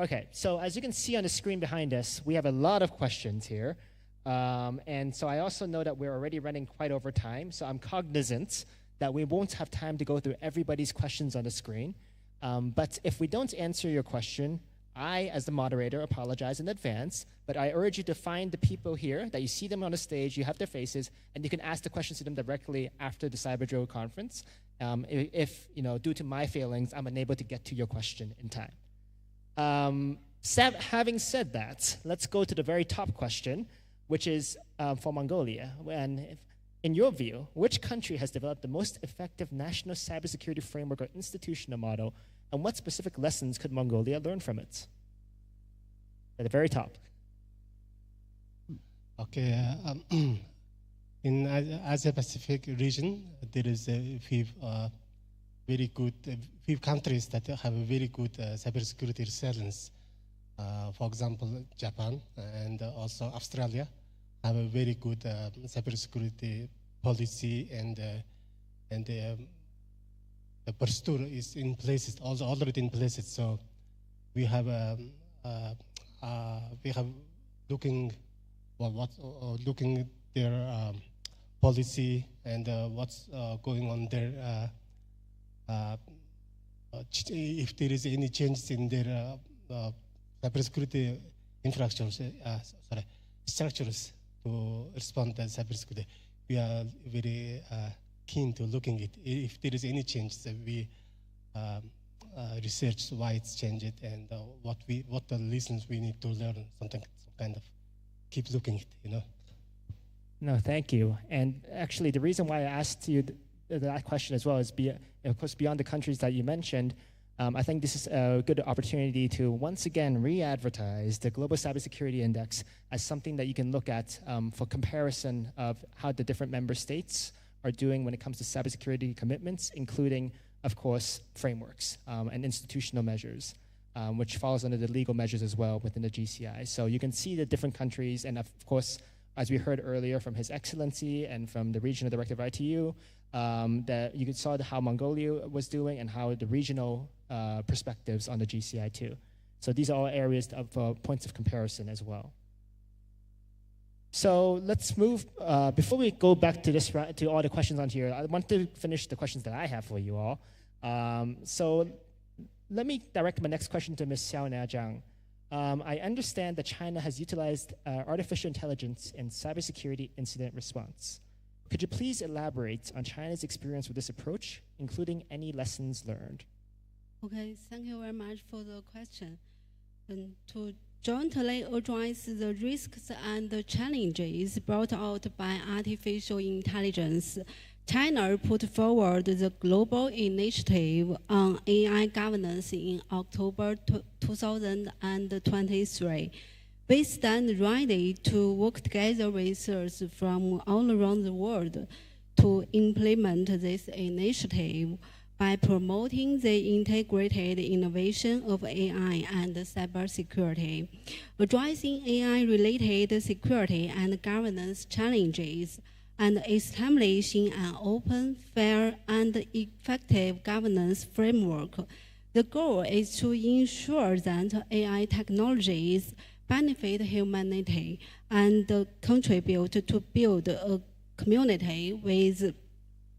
Okay. So as you can see on the screen behind us, we have a lot of questions here. And so I also know that we're already running quite over time, so I'm cognizant that we won't have time to go through everybody's questions on the screen. But if we don't answer your question, I, as the moderator, apologize in advance, but I urge you to find the people here, that you see them on the stage, you have their faces, and you can ask the questions to them directly after the CyberDro conference. If due to my failings, I'm unable to get to your question in time. Having said that, let's go to the very top question, which is for Mongolia. And in your view, which country has developed the most effective national cybersecurity framework or institutional model, and what specific lessons could Mongolia learn from it? At the very top. Okay, in Asia-Pacific region, there is a few very good, few countries that have a very good cybersecurity resilience. For example, Japan and also Australia have a very good cybersecurity policy, and the posture is in places, also already in places. So we have looking their policy and what's going on there. If there is any changes in their cybersecurity infrastructure, structures to respond to cybersecurity, we are very keen to looking at if there is any changes. We research why it's changed and what the lessons we need to learn. Some kind of keep looking at. No, thank you. And actually, the reason why I asked you that question as well is, of course, beyond the countries that you mentioned. I think this is a good opportunity to once again re-advertise the Global Cybersecurity Index as something that you can look at for comparison of how the different member states are doing when it comes to cybersecurity commitments, including, of course, frameworks and institutional measures, which falls under the legal measures as well within the GCI. So you can see the different countries, and of course, as we heard earlier from His Excellency and from the Regional Director of ITU, that you saw how Mongolia was doing and how the regional perspectives on the GCI too. So these are all areas of points of comparison as well. So let's move, before we go back to this, to all the questions on here, I want to finish the questions that I have for you all. So let me direct my next question to Ms. Xiao Najiang. I understand that China has utilized artificial intelligence in cybersecurity incident response. Could you please elaborate on China's experience with this approach, including any lessons learned? Okay, thank you very much for the question. And to jointly address the risks and challenges brought out by artificial intelligence, China put forward the Global Initiative on AI Governance in October 2023. We stand ready to work together with researchers from all around the world to implement this initiative by promoting the integrated innovation of AI and cybersecurity, addressing AI-related security and governance challenges, and establishing an open, fair, and effective governance framework. The goal is to ensure that AI technologies benefit humanity and contribute to build a community with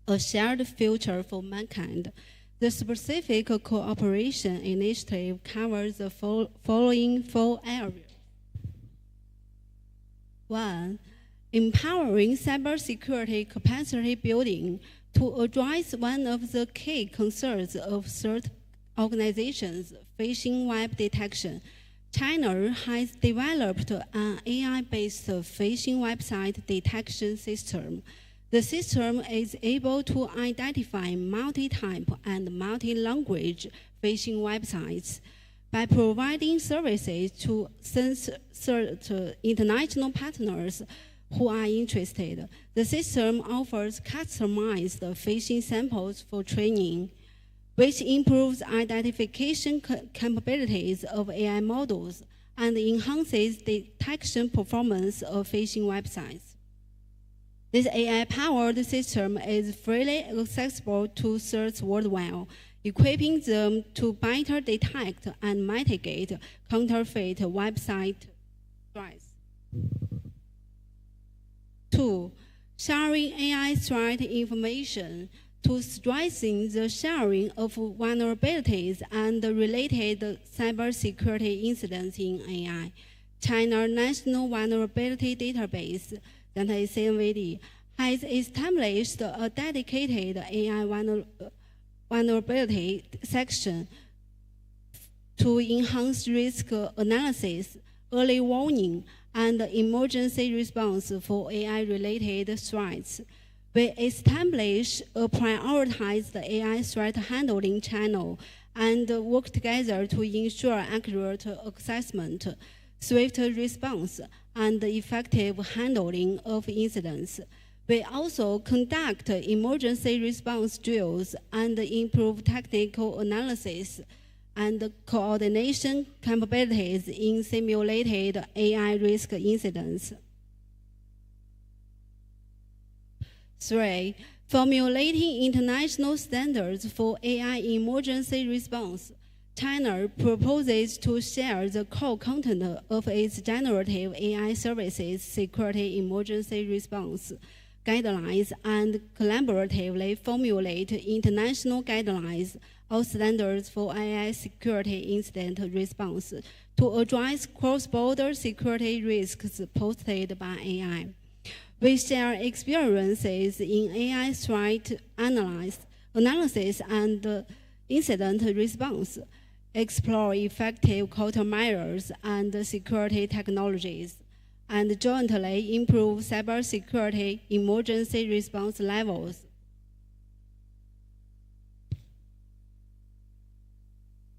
a shared future for mankind. The specific cooperation initiative covers the following 4 areas. 1. Empowering cybersecurity capacity building to address one of the key concerns of certain organizations, phishing web detection. China has developed an AI-based phishing website detection system. The system is able to identify multi-type and multi-language phishing websites. By providing services to international partners who are interested, the system offers customized phishing samples for training, which improves identification capabilities of AI models and enhances detection performance of phishing websites. This AI-powered system is freely accessible to search worldwide, equipping them to better detect and mitigate counterfeit website threats. 2. Sharing AI threat information to strengthen the sharing of vulnerabilities and related cybersecurity incidents in AI. China National Vulnerability Database, that is CNVD, has established a dedicated AI vulnerability section to enhance risk analysis, early warning, and emergency response for AI-related threats. We establish a prioritized AI threat handling channel and work together to ensure accurate assessment, swift response, and effective handling of incidents. We also conduct emergency response drills and improve technical analysis and coordination capabilities in simulated AI risk incidents. 3. Formulating international standards for AI emergency response. China proposes to share the core content of its generative AI services security emergency response guidelines and collaboratively formulate international guidelines or standards for AI security incident response to address cross-border security risks posed by AI. We share experiences in AI threat analysis and incident response, explore effective countermeasures and security technologies, and jointly improve cybersecurity emergency response levels.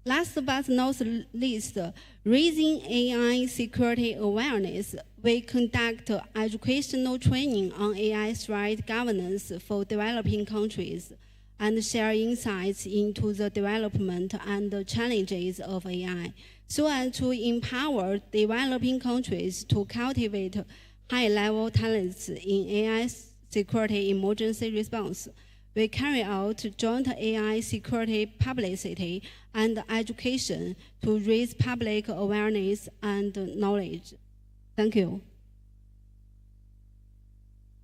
Last but not least, raising AI security awareness, we conduct educational training on AI threat governance for developing countries and share insights into the development and the challenges of AI, so as to empower developing countries to cultivate high-level talents in AI security emergency response. We carry out joint AI security publicity and education to raise public awareness and knowledge. Thank you.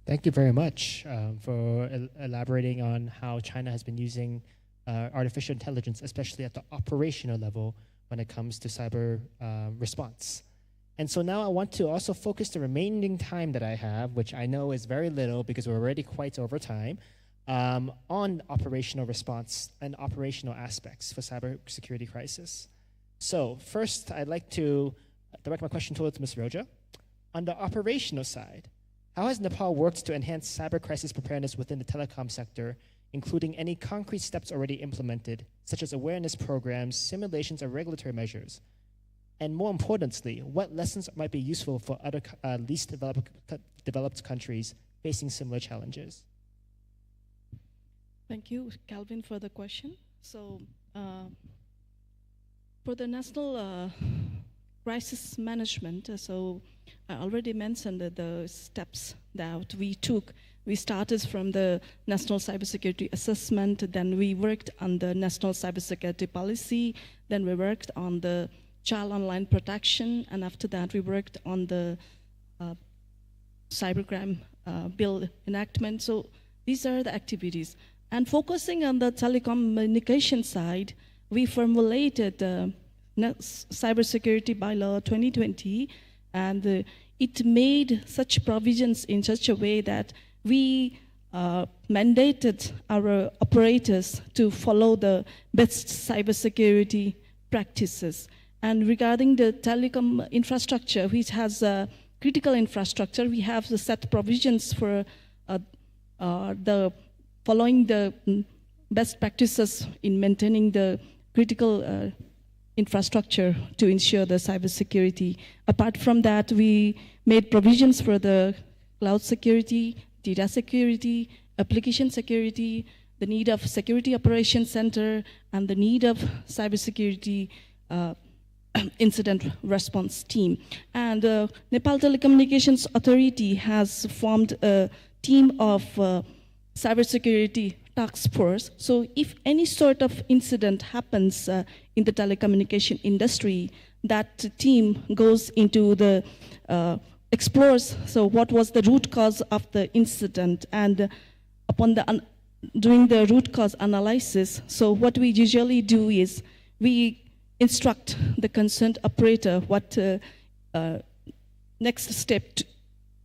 Thank you very much for elaborating on how China has been using artificial intelligence, especially at the operational level when it comes to cyber response. And so now I want to also focus the remaining time that I have, which I know is very little because we're already quite over time, on operational response and operational aspects for cybersecurity crisis. So first, I'd like to direct my question towards Ms. Roja. On the operational side, how has Nepal worked to enhance cyber crisis preparedness within the telecom sector, including any concrete steps already implemented, such as awareness programs, simulations, or regulatory measures? And more importantly, what lessons might be useful for other least developed countries facing similar challenges? Thank you, Calvin, for the question. So, for the national crisis management, so I already mentioned the steps that we took. We started from the National Cybersecurity Assessment, then we worked on the National Cybersecurity Policy, then we worked on the Child Online Protection, and after that we worked on the Cybercrime Bill enactment. So these are the activities. And focusing on the telecommunication side, we formulated the Cybersecurity Bylaw 2020, and it made such provisions in such a way that we mandated our operators to follow the best cybersecurity practices. And regarding the telecom infrastructure, which has critical infrastructure, we have the set provisions for the following the best practices in maintaining the critical infrastructure to ensure the cybersecurity. Apart from that, we made provisions for the cloud security, data security, application security, the need of Security Operations Center, and the need of cybersecurity incident response team. And Nepal Telecommunications Authority has formed a team of cybersecurity task force. So if any sort of incident happens in the telecommunication industry, that team goes into the explores, so what was the root cause of the incident, and upon the doing the root cause analysis, so what we usually do is we instruct the concerned operator what next step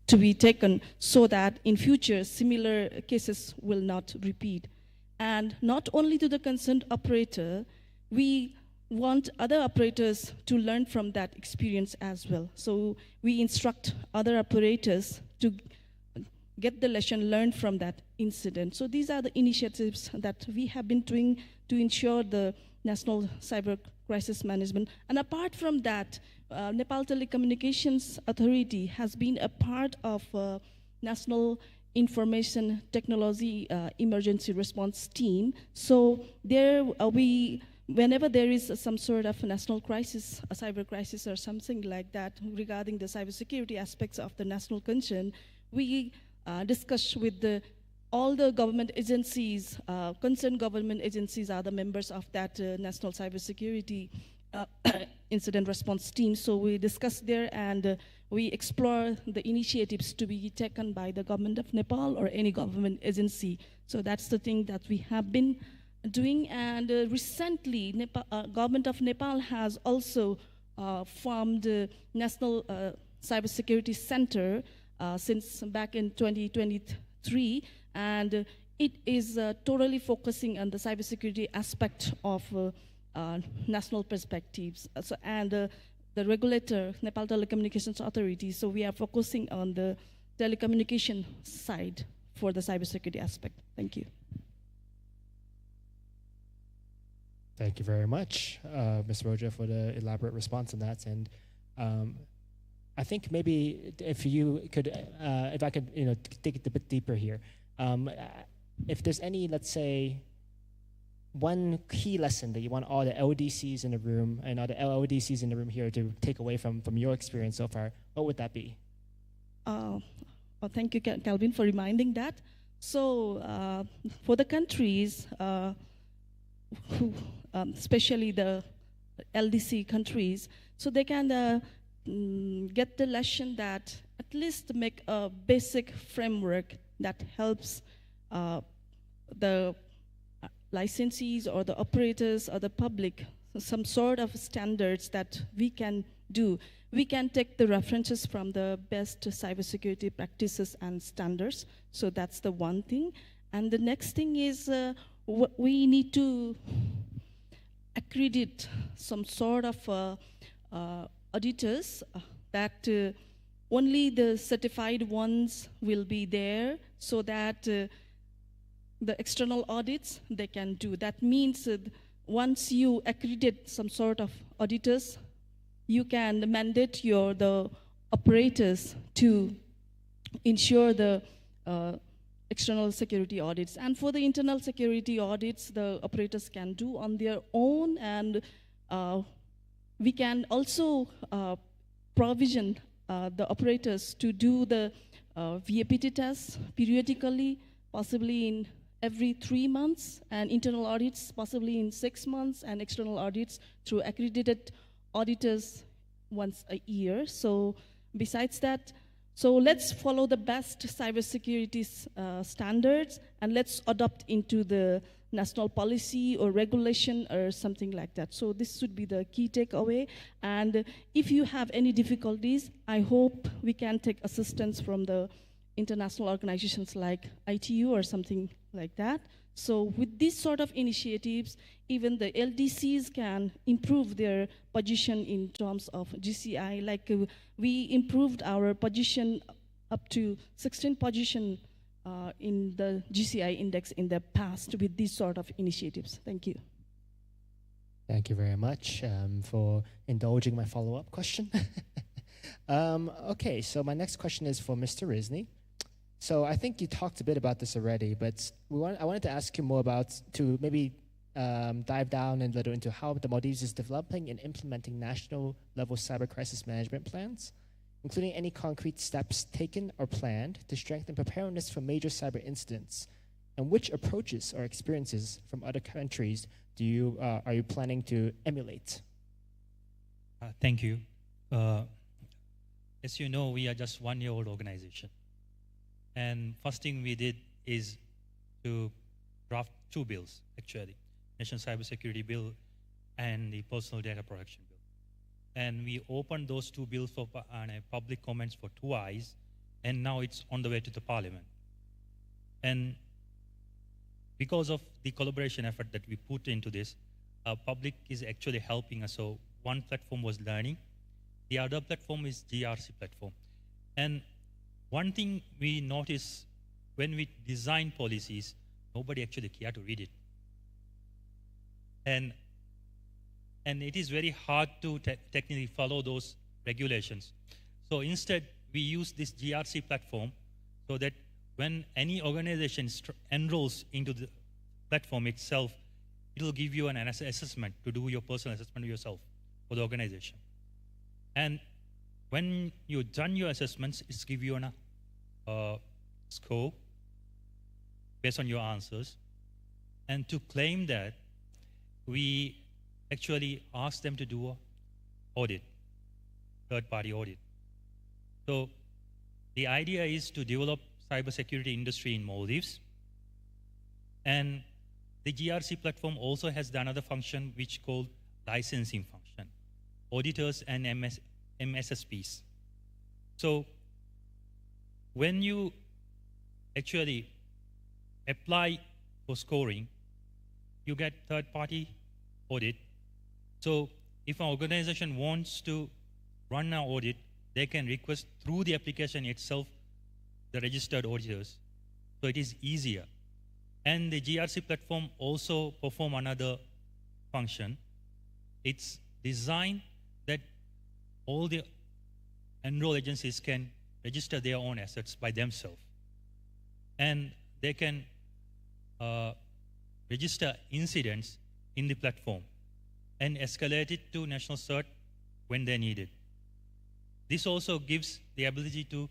to be taken so that in future similar cases will not repeat. And not only to the concerned operator, we want other operators to learn from that experience as well. So we instruct other operators to get the lesson learned from that incident. So these are the initiatives that we have been doing to ensure the national cyber crisis management. And apart from that, Nepal Telecommunications Authority has been a part of National Information Technology Emergency Response Team. So there whenever there is some sort of national crisis, a cyber crisis or something like that regarding the cybersecurity aspects of the national concern, we discuss with all the government agencies, concerned government agencies are the members of that National Cybersecurity Incident Response Team. So we discuss there and we explore the initiatives to be taken by the government of Nepal or any government agency. So that's the thing that we have been doing. And recently, government of Nepal has also formed a National Cybersecurity Center since back in 2023, and it is totally focusing on the cybersecurity aspect of national perspectives. And the regulator, Nepal Telecommunications Authority, so we are focusing on the telecommunication side for the cybersecurity aspect. Thank you. Thank you very much, Ms. Roja, for the elaborate response on that. And I think maybe if you could, if I could, dig it a bit deeper here. If there's any, let's say, one key lesson that you want all the LDCs in the room and all the LODCs in the room here to take away from your experience so far, what would that be? Well, thank you, Calvin, for reminding that. So for the countries who, especially the LDC countries, so they can get the lesson that at least make a basic framework that helps the licensees or the operators or the public, some sort of standards that we can do. We can take the references from the best cybersecurity practices and standards. So that's the one thing. And the next thing is we need to accredit some sort of auditors that only the certified ones will be there so that the external audits they can do. That means once you accredit some sort of auditors, you can mandate the operators to ensure the external security audits. And for the internal security audits, the operators can do on their own, and we can also provision the operators to do the VAPT tests periodically, possibly in every 3 months, and internal audits possibly in 6 months, and external audits through accredited auditors once a year. So besides that, so let's follow the best cybersecurity standards, and let's adopt into the national policy or regulation or something like that. So this should be the key takeaway. And if you have any difficulties, I hope we can take assistance from the international organizations like ITU or something like that. So with these sort of initiatives, even the LDCs can improve their position in terms of GCI. Like we improved our position up to 16 position in the GCI index in the past with these sort of initiatives. Thank you. Thank you very much for indulging my follow-up question. Okay, so my next question is for Mr. Rizney. So I think you talked a bit about this already, but I wanted to ask you more about, to maybe dive down a little into how the Maldives is developing and implementing national level cyber crisis management plans, including any concrete steps taken or planned to strengthen preparedness for major cyber incidents, and which approaches or experiences from other countries are you planning to emulate? Thank you. As you know, we are just 1-year-old organization. And first thing we did is to draft 2 bills, actually, National Cybersecurity Bill and the Personal Data Protection Bill. And we opened those 2 bills for public comments for twice, and now it's on the way to the Parliament. And because of the collaboration effort that we put into this, public is actually helping us. So one platform was learning, the other platform is GRC platform. And one thing we notice when we design policies, nobody actually cares to read it. And it is very hard to technically follow those regulations. So instead, we use this GRC platform so that when any organization enrolls into the platform itself, it will give you an assessment to do your personal assessment yourself for the organization. And when you've done your assessments, it's give you a score based on your answers. And to claim that, we actually ask them to do an audit, third-party audit. So the idea is to develop cybersecurity industry in Maldives. And the GRC platform also has the another function which called licensing function, auditors and MSSPs. So when you actually apply for scoring, you get third-party audit. So if an organization wants to run an audit, they can request through the application itself the registered auditors. So it is easier. And the GRC platform also perform another function. It's designed that all the enroll agencies can register their own assets by themselves. And they can register incidents in the platform and escalate it to national CERT when they need it. This also gives the ability to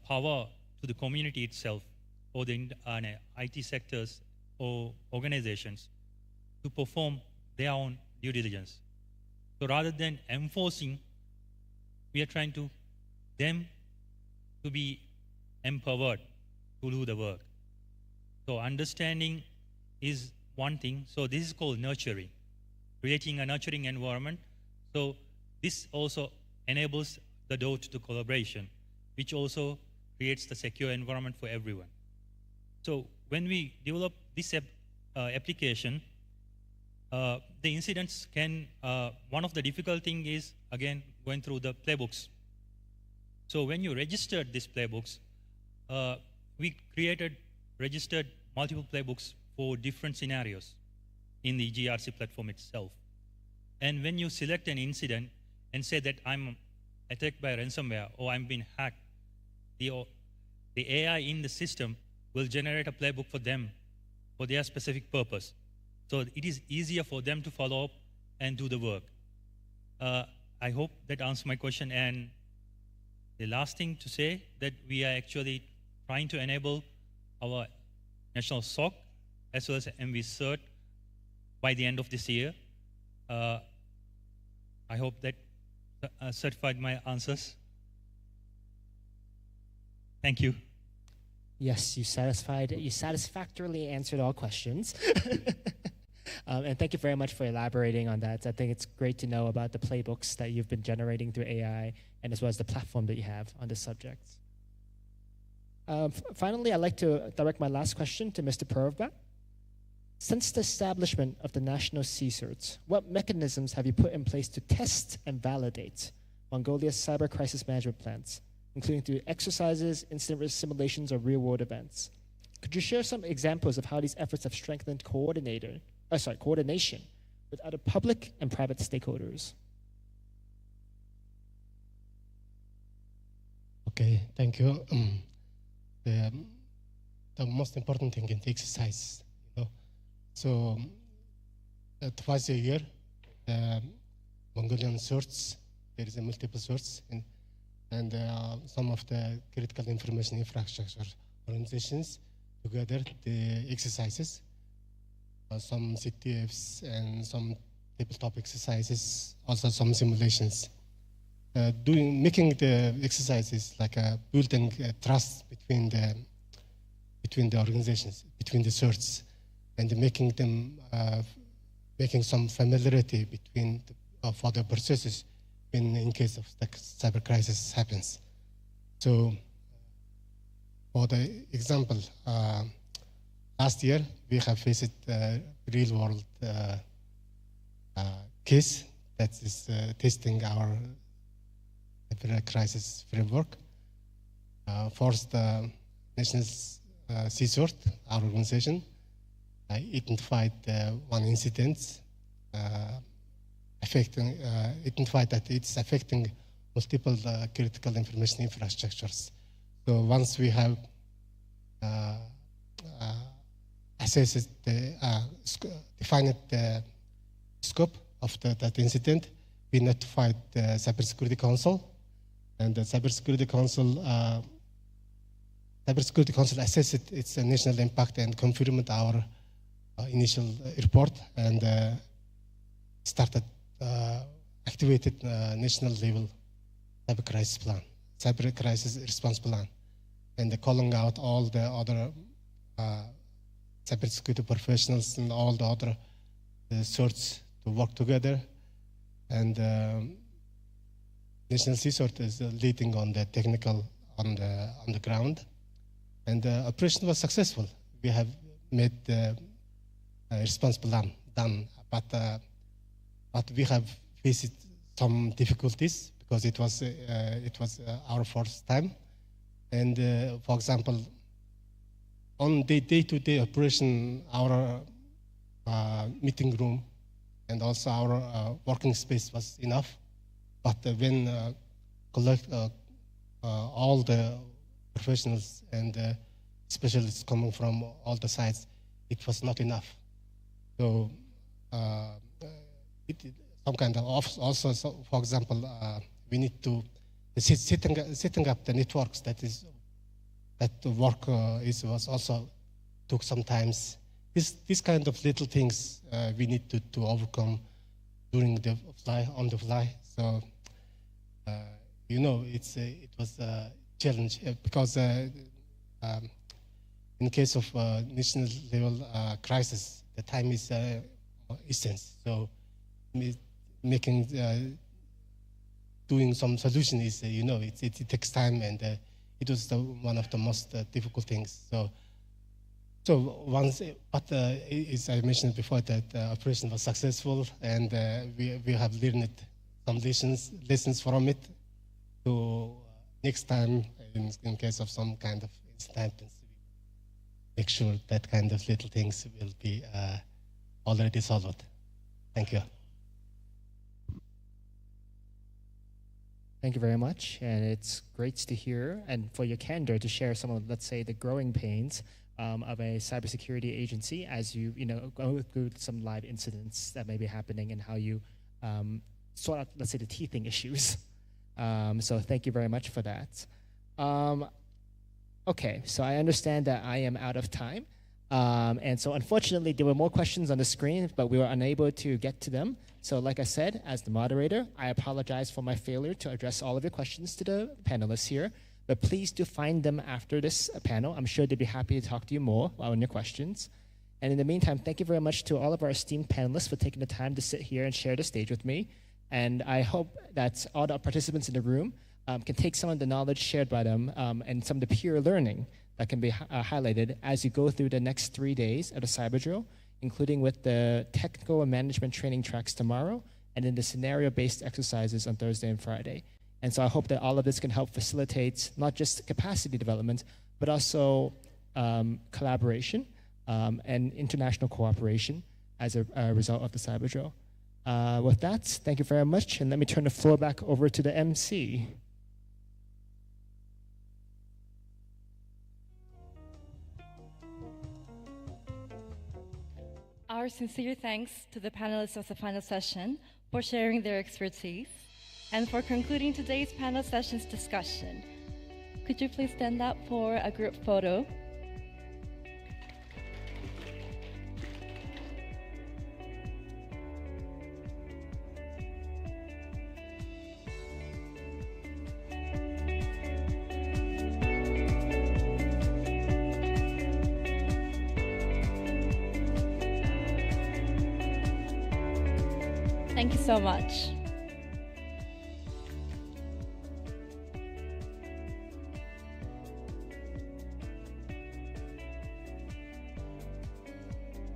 power to the community itself or the IT sectors or organizations to perform their own due diligence. So rather than enforcing, we are trying to them to be empowered to do the work. So understanding is one thing. So this is called nurturing, creating a nurturing environment. So this also enables the door to collaboration, which also creates the secure environment for everyone. So when we develop this application, the incidents can, one of the difficult thing is again, going through the playbooks. So when you registered these playbooks, we registered multiple playbooks for different scenarios in the GRC platform itself. And when you select an incident and say that I'm attacked by ransomware or I'm being hacked, the AI in the system will generate a playbook for them for their specific purpose. So it is easier for them to follow up and do the work. I hope that answers my question. And the last thing to say that we are actually trying to enable our national SOC as well as MV Cert by the end of this year. I hope that certified my answers. Thank you. Yes, you satisfactorily answered all questions. And thank you very much for elaborating on that. I think it's great to know about the playbooks that you've been generating through AI and as well as the platform that you have on this subject. Finally, I'd like to direct my last question to Mr. Purvba. Since the establishment of the National CSIRT, what mechanisms have you put in place to test and validate Mongolia's cyber crisis management plans, including through exercises, incident risk simulations, or real-world events? Could you share some examples of how these efforts have strengthened coordination with other public and private stakeholders? Okay, thank you. The most important thing in the exercise, so twice a year, Mongolian sorts, there is a multiple sorts, and some of the critical information infrastructure organizations together the exercises, some CTFs and some tabletop exercises, also some simulations. Making the exercises like building trust between the organizations, between the sorts, and making them making some familiarity between for the processes in case of the cyber crisis happens. So, for the example, last year we have faced a real world case that is testing our crisis framework. First, the National CSIRT, our organization, identified one incident identified that it's affecting multiple critical information infrastructures. So once we have assessed defined the scope of that incident, we notified the Cybersecurity Council, and the Cybersecurity Council assessed its national impact and confirmed our initial report, and activated national level cyber crisis plan, cyber crisis response plan, and calling out all the other cybersecurity professionals and all the other sorts to work together. And National CSIRT is leading on the technical on the ground, and the operation was successful. We have made the response plan done, but we have faced some difficulties because it was our first time. And for example, on the day-to-day operation, our meeting room and also our working space was enough. But when collect all the professionals and specialists coming from all the sides, it was not enough. So some kind of also, so for example, we need to setting up the networks. That work was also took some time. This kind of little things we need to overcome during the on the fly. So it was a challenge because in case of national level crisis, the time is essence. So doing some solution is it takes time, and it was one of the most difficult things. So once, but as I mentioned before, that operation was successful, and we have learned some lessons from it to next time in case of some kind of incident, make sure that kind of little things will be already solved. Thank you. Thank you very much, and it's great to hear and for your candor to share some of, let's say, the growing pains of a cybersecurity agency as you go through some live incidents that may be happening and how you sort out, let's say, the teething issues. So thank you very much for that. Okay, so I understand that I am out of time. And so unfortunately, there were more questions on the screen, but we were unable to get to them. So like I said, as the moderator, I apologize for my failure to address all of your questions to the panelists here. But please do find them after this panel. I'm sure they'd be happy to talk to you more on your questions. And in the meantime, thank you very much to all of our esteemed panelists for taking the time to sit here and share the stage with me. And I hope that all the participants in the room can take some of the knowledge shared by them and some of the peer learning that can be highlighted as you go through the next 3 days of the Cyber Drill, including with the technical and management training tracks tomorrow, and then the scenario-based exercises on Thursday and Friday. And so I hope that all of this can help facilitate not just capacity development, but also collaboration and international cooperation as a result of the Cyber Drill. With that, thank you very much, and let me turn the floor back over to the MC. Our sincere thanks to the panelists of the final session for sharing their expertise and for concluding today's panel session's discussion. Could you please stand up for a group photo? Thank you so much.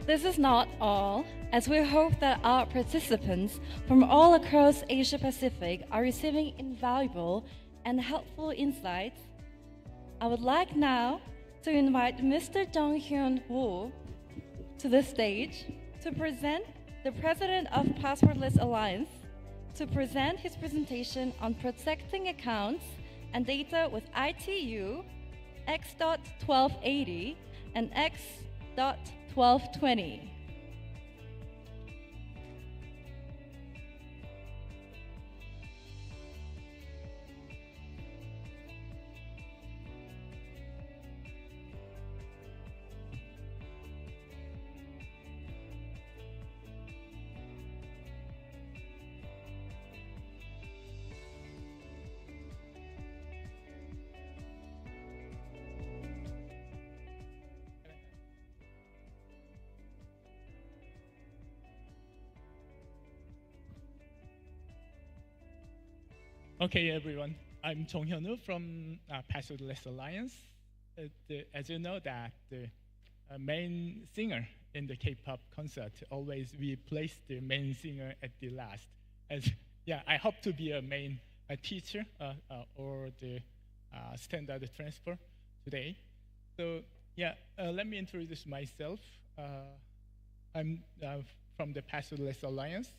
This is not all, as we hope that our participants from all across Asia Pacific are receiving invaluable and helpful insights. I would like now to invite Mr. Jong-hyun Woo to the stage to present the president of Passwordless Alliance, to present his presentation on protecting accounts and data with ITU, X.1280, and X.1220. Okay, everyone. I'm Chong Hyun-woo from Passwordless Alliance. As you know, that the main singer in the K-pop concert, always we place the main singer at the last. I hope to be a main teacher or the standard transfer today. So let me introduce myself. I'm from the Passwordless Alliance.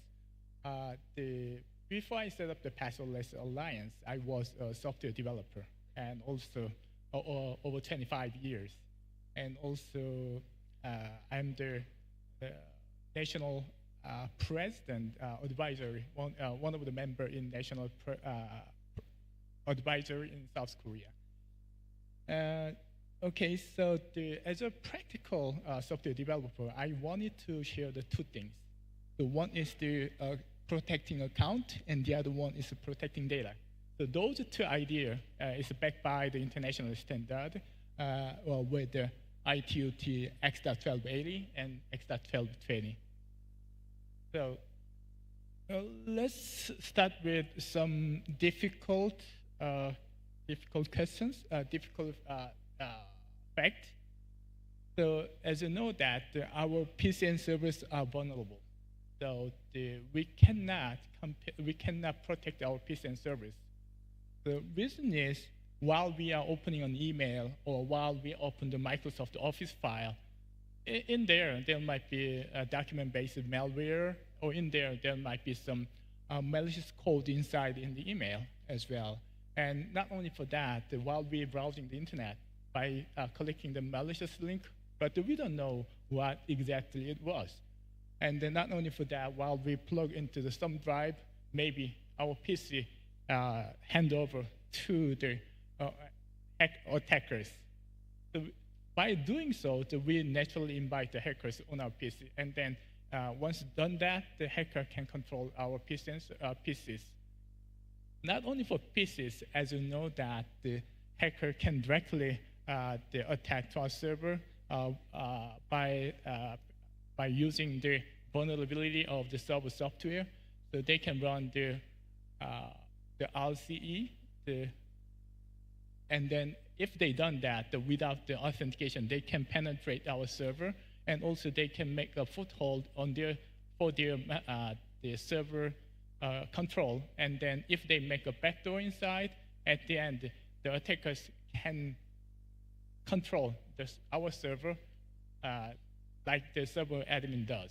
Before I set up the Passwordless Alliance, I was a software developer and also over 25 years. And also I'm the national president advisory, one of the members in national advisory in South Korea. Okay, so as a practical software developer, I wanted to share the two things. The one is the protecting account, and the other one is protecting data. So those two ideas is backed by the international standard with the ITU-T X.1280 and X.1220. So let's start with some difficult questions, difficult fact. So as you know that our PCN servers are vulnerable. So we cannot protect our PC servers. The reason is while we are opening an email or while we open the Microsoft Office file, in there might be a document-based malware, or in there might be some malicious code inside in the email as well. And not only for that, while we're browsing the internet by clicking the malicious link, but we don't know what exactly it was. And then not only for that, while we plug into the thumb drive, maybe our PC hand over to the attackers. So by doing so, we naturally invite the hackers on our PC. And then once done that, the hacker can control our PCs. Not only for PCs, as you know that the hacker can directly attack to our server by using the vulnerability of the server software. So they can run the RCE, and then if they done that without the authentication, they can penetrate our server, and also they can make a foothold on their server control. And then if they make a backdoor inside, at the end, the attackers can control our server like the server admin does.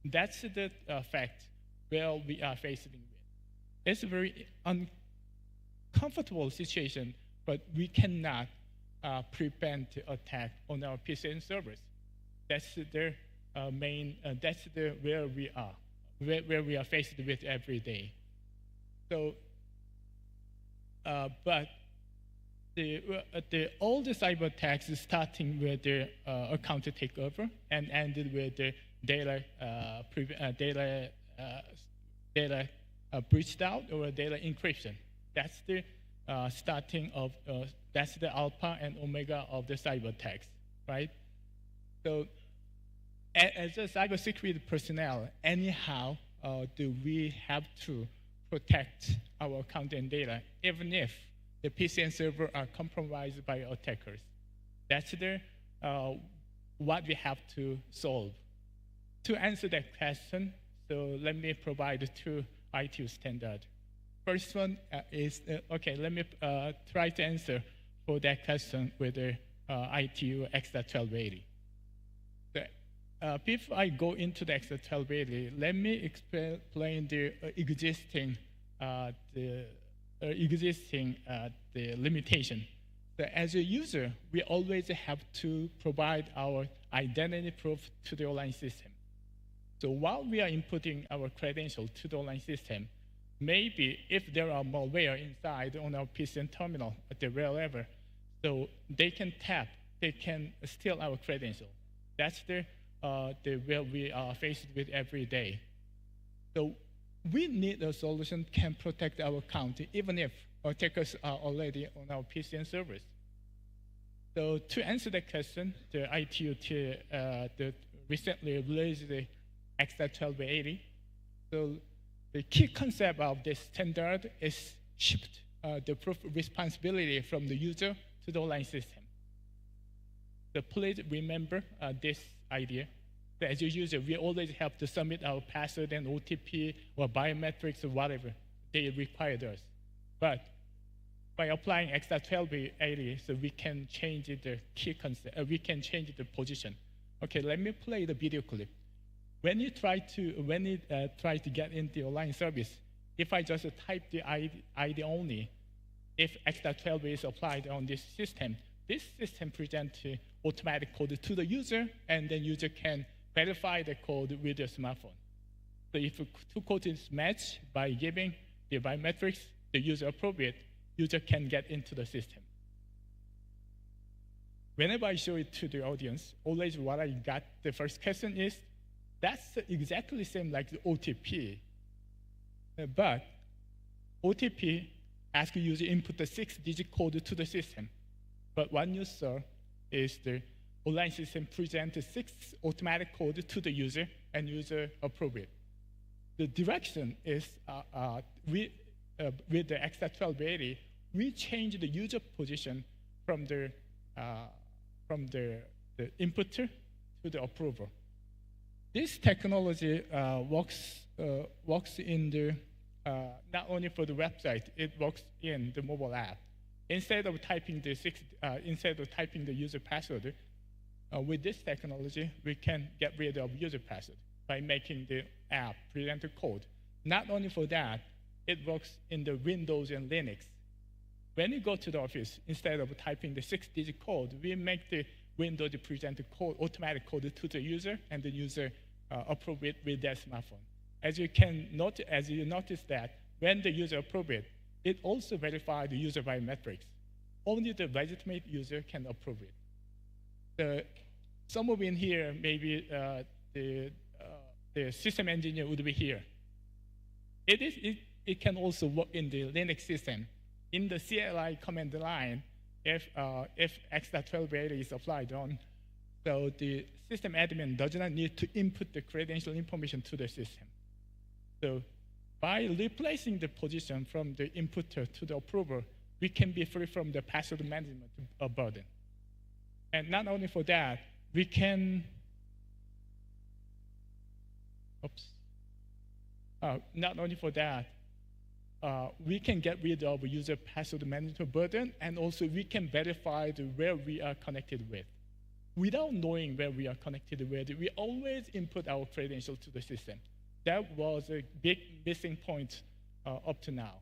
That's the fact where we are facing with. It's a very uncomfortable situation, but we cannot prevent the attack on our PC and servers. That's the main. That's where we are, where we are faced with every day. So, but all the cyber attacks is starting with the account takeover and ended with the data breached out or data encryption. That's the starting of that's the alpha and omega of the cyber attacks, right? So, as a cybersecurity personnel, anyhow, do we have to protect our account and data, even if the PC and server are compromised by attackers? That's the what we have to solve. To answer that question, so let me provide two ITU standards. First one is, okay, let me try to answer for that question with the ITU XR1280. Before I go into the XR1280, let me explain the existing limitation. So as a user, we always have to provide our identity proof to the online system. So while we are inputting our credential to the online system, maybe if there are malware inside on our PC and terminal at the wherever, so they can steal our credential. That's the where we are faced with every day. So we need a solution can protect our account even if attackers are already on our PC and servers. So to answer that question, the ITU recently released the XR1280. So the key concept of this standard is shift the proof responsibility from the user to the online system. So please remember this idea. So as a user, we always have to submit our password and OTP or biometrics or whatever they require us. But by applying XR1280, so we can change the key concept. We can change the position. Okay, let me play the video clip. When you try to get into the online service, if I just type the ID only, if XR12 is applied on this system presents automatic code to the user, and then user can verify the code with your smartphone. So if two codes match by giving the biometrics, the user appropriate, user can get into the system. Whenever I show it to the audience, always what I got, the first question is, that's exactly the same like the OTP. But OTP asks user input the 6-digit code to the system. But what you saw is the online system presents 6 automatic code to the user and user appropriate. The direction is with the XR1280, we change the user position from the inputter to the approver. this technology works in the not only for the website, it works in the mobile app. Instead of typing the user password, with this technology, we can get rid of user password by making the app present the code. Not only for that, it works in the Windows and Linux. When you go to the office, instead of typing the 6-digit code, we make the Windows present the code, automatic code to the user, and the user approve it with their smartphone. As you notice that when the user approve it, it also verifies the user biometrics. Only the legitimate user can approve it. Some of in here, maybe the system engineer would be here. It can also work in the Linux system. In the CLI command line, if X.1280 is applied on, so the system admin does not need to input the credential information to the system. So by replacing the position from the inputter to the approver, we can be free from the password management burden. And not only for that, we can, not only for that, we can get rid of user password management burden, and also we can verify where we are connected with. Without knowing where we are connected with, we always input our credentials to the system. That was a big missing point up to now.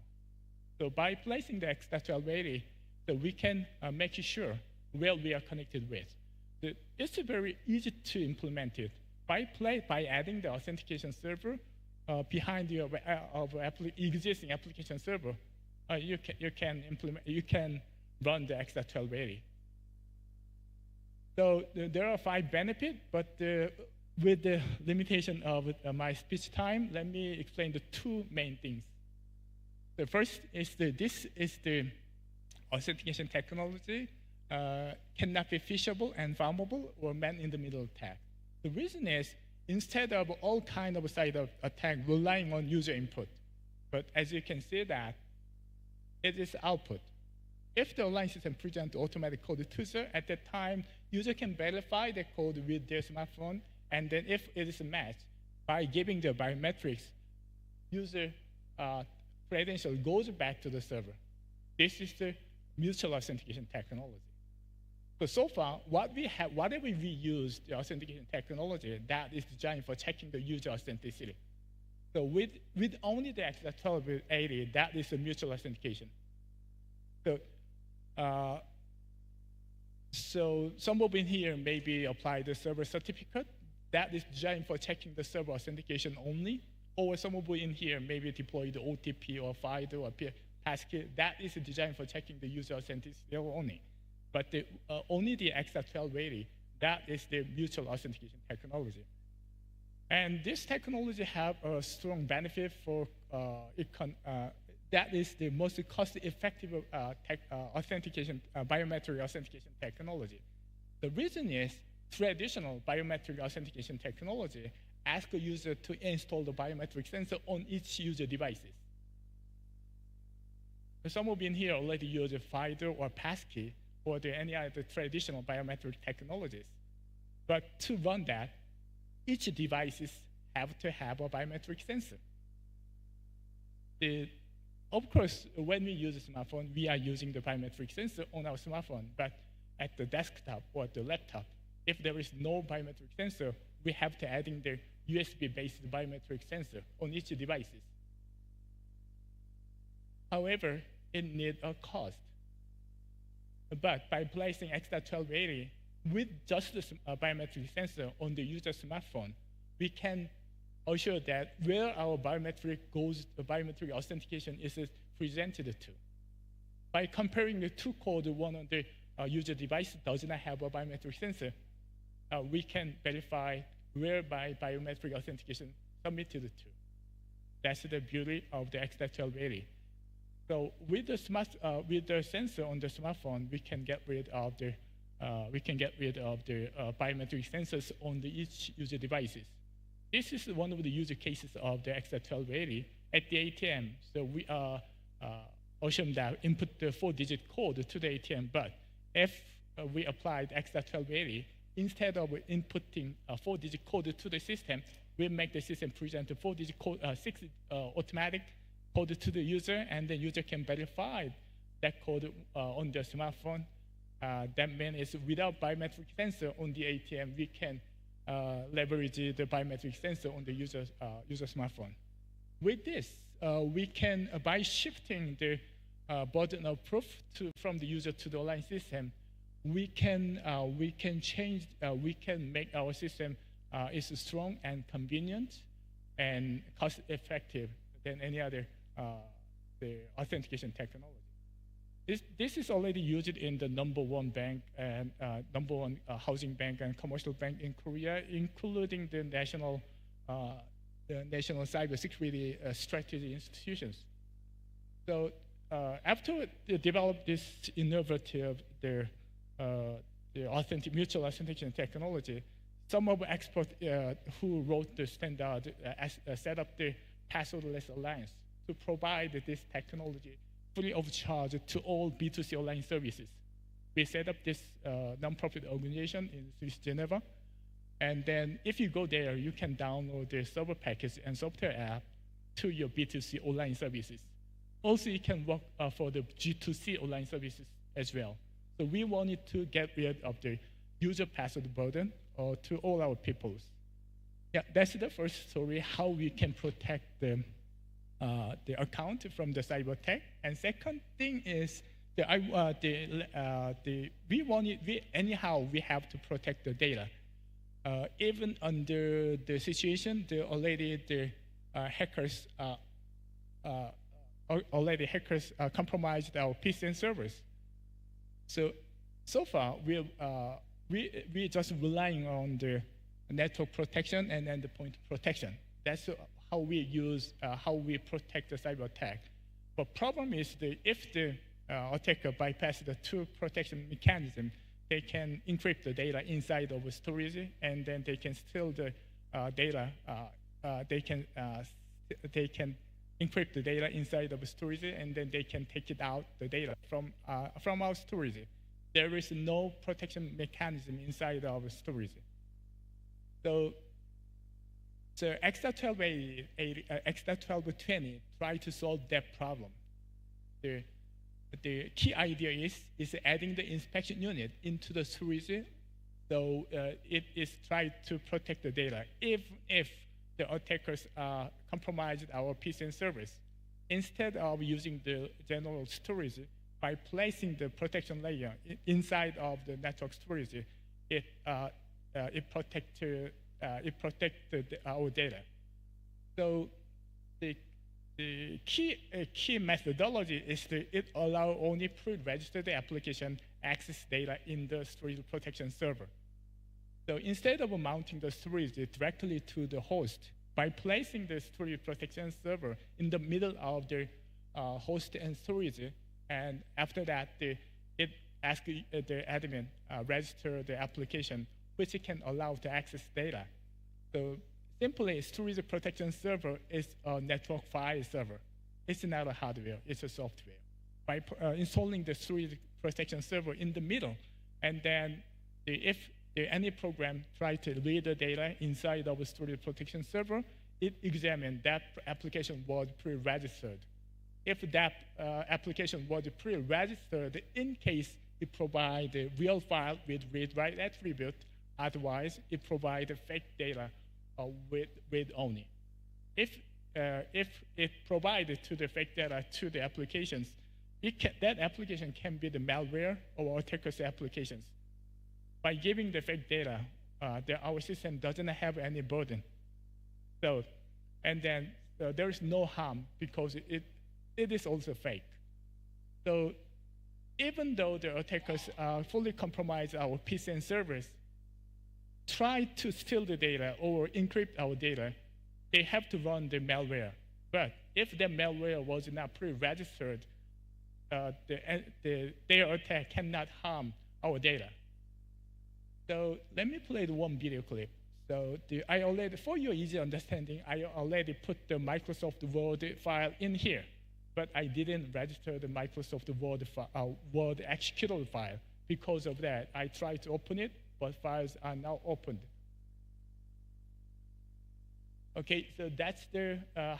So by placing the X.1280, so we can make sure where we are connected with. It's very easy to implement it. By adding the authentication server behind your existing application server, you can run the X.1280. So there are 5 benefits, but with the limitation of my speech time, let me explain the 2 main things. The first is this is the authentication technology cannot be phishable and vulnerable or man-in-the-middle attack. The reason is, instead of all kind of side of attack relying on user input, but as you can see that, it is output. If the online system presents automatic code to user, at that time, user can verify the code with their smartphone, and then if it is a match, by giving the biometrics, user credential goes back to the server. This is the mutual authentication technology. So far, whatever we use the authentication technology, that is designed for checking the user authenticity. So with only the X.1280, that is a mutual authentication. So some of in here maybe apply the server certificate. That is designed for checking the server authentication only. Or some of in here maybe deploy the OTP or FIDO or passkey. That is designed for checking the user authenticity only. But only the X.1280, that is the mutual authentication technology. And this technology have a strong benefit for that is the most cost-effective authentication, biometric authentication technology. The reason is traditional biometric authentication technology asks a user to install the biometric sensor on each user devices. Some of you in here already use a FIDO or passkey or any other traditional biometric technologies. But to run that, each devices have to have a biometric sensor. Of course, when we use a smartphone, we are using the biometric sensor on our smartphone, but at the desktop or the laptop, if there is no biometric sensor, we have to add in the USB-based biometric sensor on each devices. However, it needs a cost. But by placing X.1280 with just the biometric sensor on the user smartphone, we can assure that where our biometric goes, the biometric authentication is presented to. By comparing the 2 codes, one on the user device does not have a biometric sensor, we can verify where biometric authentication submitted to. That's the beauty of the X.1280. So with the sensor on the smartphone, we can get rid of the biometric sensors on each user devices. This is one of the user cases of the X.1280 at the ATM. So we assume that input the 4-digit code to the ATM, but if we applied X.1280, instead of inputting a 4-digit code to the system, we make the system present a 4-digit code, 6 automatic code to the user, and the user can verify that code on their smartphone. That means without biometric sensor on the ATM, we can leverage the biometric sensor on the user smartphone. With this, we can, by shifting the burden of proof from the user to the online system, we can make our system is strong and convenient and cost-effective than any other the authentication technology. This is already used in the #1 bank and #1 housing bank and commercial bank in Korea, including the national cybersecurity strategy institutions. So after they developed this innovative the mutual authentication technology, some of the experts who wrote the standard set up the Passwordless Alliance to provide this technology free of charge to all B2C online services. We set up this nonprofit organization in Swiss Geneva, and then if you go there, you can download the server package and software app to your B2C online services. Also, you can work for the G2C online services as well. So we wanted to get rid of the user password burden to all our peoples. Yeah, that's the first story, how we can protect the account from the cyber attack. And second thing is we have to protect the data. Even under the situation, the hackers compromised our PC and servers. So far we just relying on the network protection and endpoint protection. That's how we protect the cyber attack. But problem is if the attacker bypasses the two protection mechanism, they can encrypt the data inside of storage, and then they can steal the data. They can encrypt the data inside of storage, and then they can take it out the data from our storage. There is no protection mechanism inside our storage. So X.1220 try to solve that problem. The key idea is adding the inspection unit into the storage, so it is trying to protect the data. If the attackers compromised our PC and servers, instead of using the general storage, by placing the protection layer inside of the network storage, it protected our data. So the key methodology is it allow only pre-registered application access data in the storage protection server. So instead of mounting the storage directly to the host, by placing the storage protection server in the middle of the host and storage, and after that it asks the admin register the application, which it can allow to access data. So simply, storage protection server is a network file server. It's not a hardware, it's a software. By installing the storage protection server in the middle, and then if any program tries to read the data inside of a storage protection server, it examines that application was pre-registered. If that application was pre-registered, in case it provides a real file with read-write attribute, otherwise it provides fake data with read only. If it provided to the fake data to the applications, that application can be the malware or attacker's applications. By giving the fake data, our system doesn't have any burden. So, and then there is no harm because it is also fake. So even though the attackers fully compromise our PC and servers, try to steal the data or encrypt our data, they have to run the malware. But if the malware was not pre-registered, their attack cannot harm our data. So let me play the one video clip. So for your easy understanding, I already put the Microsoft Word file in here, but I didn't register the Microsoft Word executable file. Because of that, I tried to open it, but files are now opened. Okay, so that's the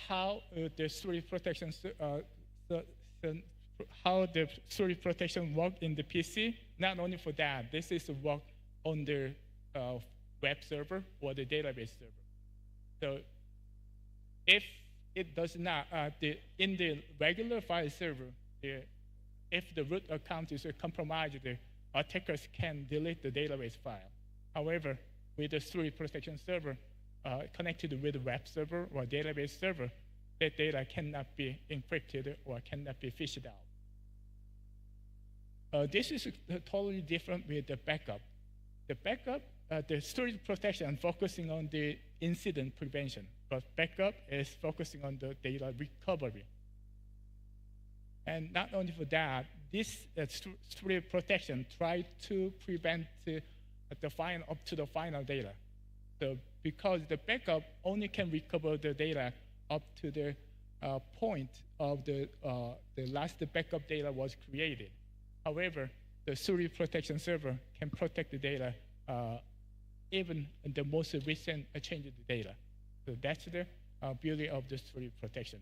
how the storage protection how the storage protection work in the PC. Not only for that, this is work on the web server or the database server. So if it does not, in the regular file server, if the root account is compromised, the attackers can delete the database file. However, with the storage protection server connected with the web server or database server, that data cannot be encrypted or cannot be fished out. This is totally different with the backup. The backup, the storage protection focusing on the incident prevention, but backup is focusing on the data recovery. And not only for that, this storage protection tries to prevent the final up to the final data. So because the backup only can recover the data up to the point of the last backup data was created. However, the storage protection server can protect the data even in the most recent change of the data. So that's the beauty of the storage protection.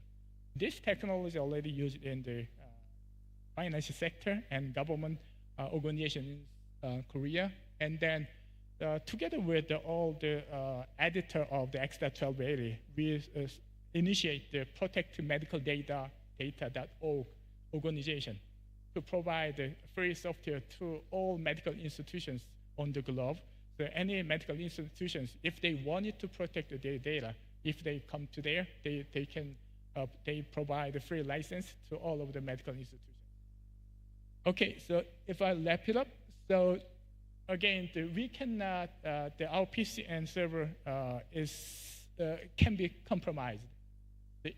This technology is already used in the financial sector and government organization in Korea. And then together with all the editor of the XDA-1280, we initiate the Protect Medical Data.org organization to provide free software to all medical institutions on the globe. So any medical institutions, if they wanted to protect their data, if they come to there, they can they provide a free license to all of the medical institutions. Okay, so if I wrap it up, so again, we cannot, our PCN server can be compromised.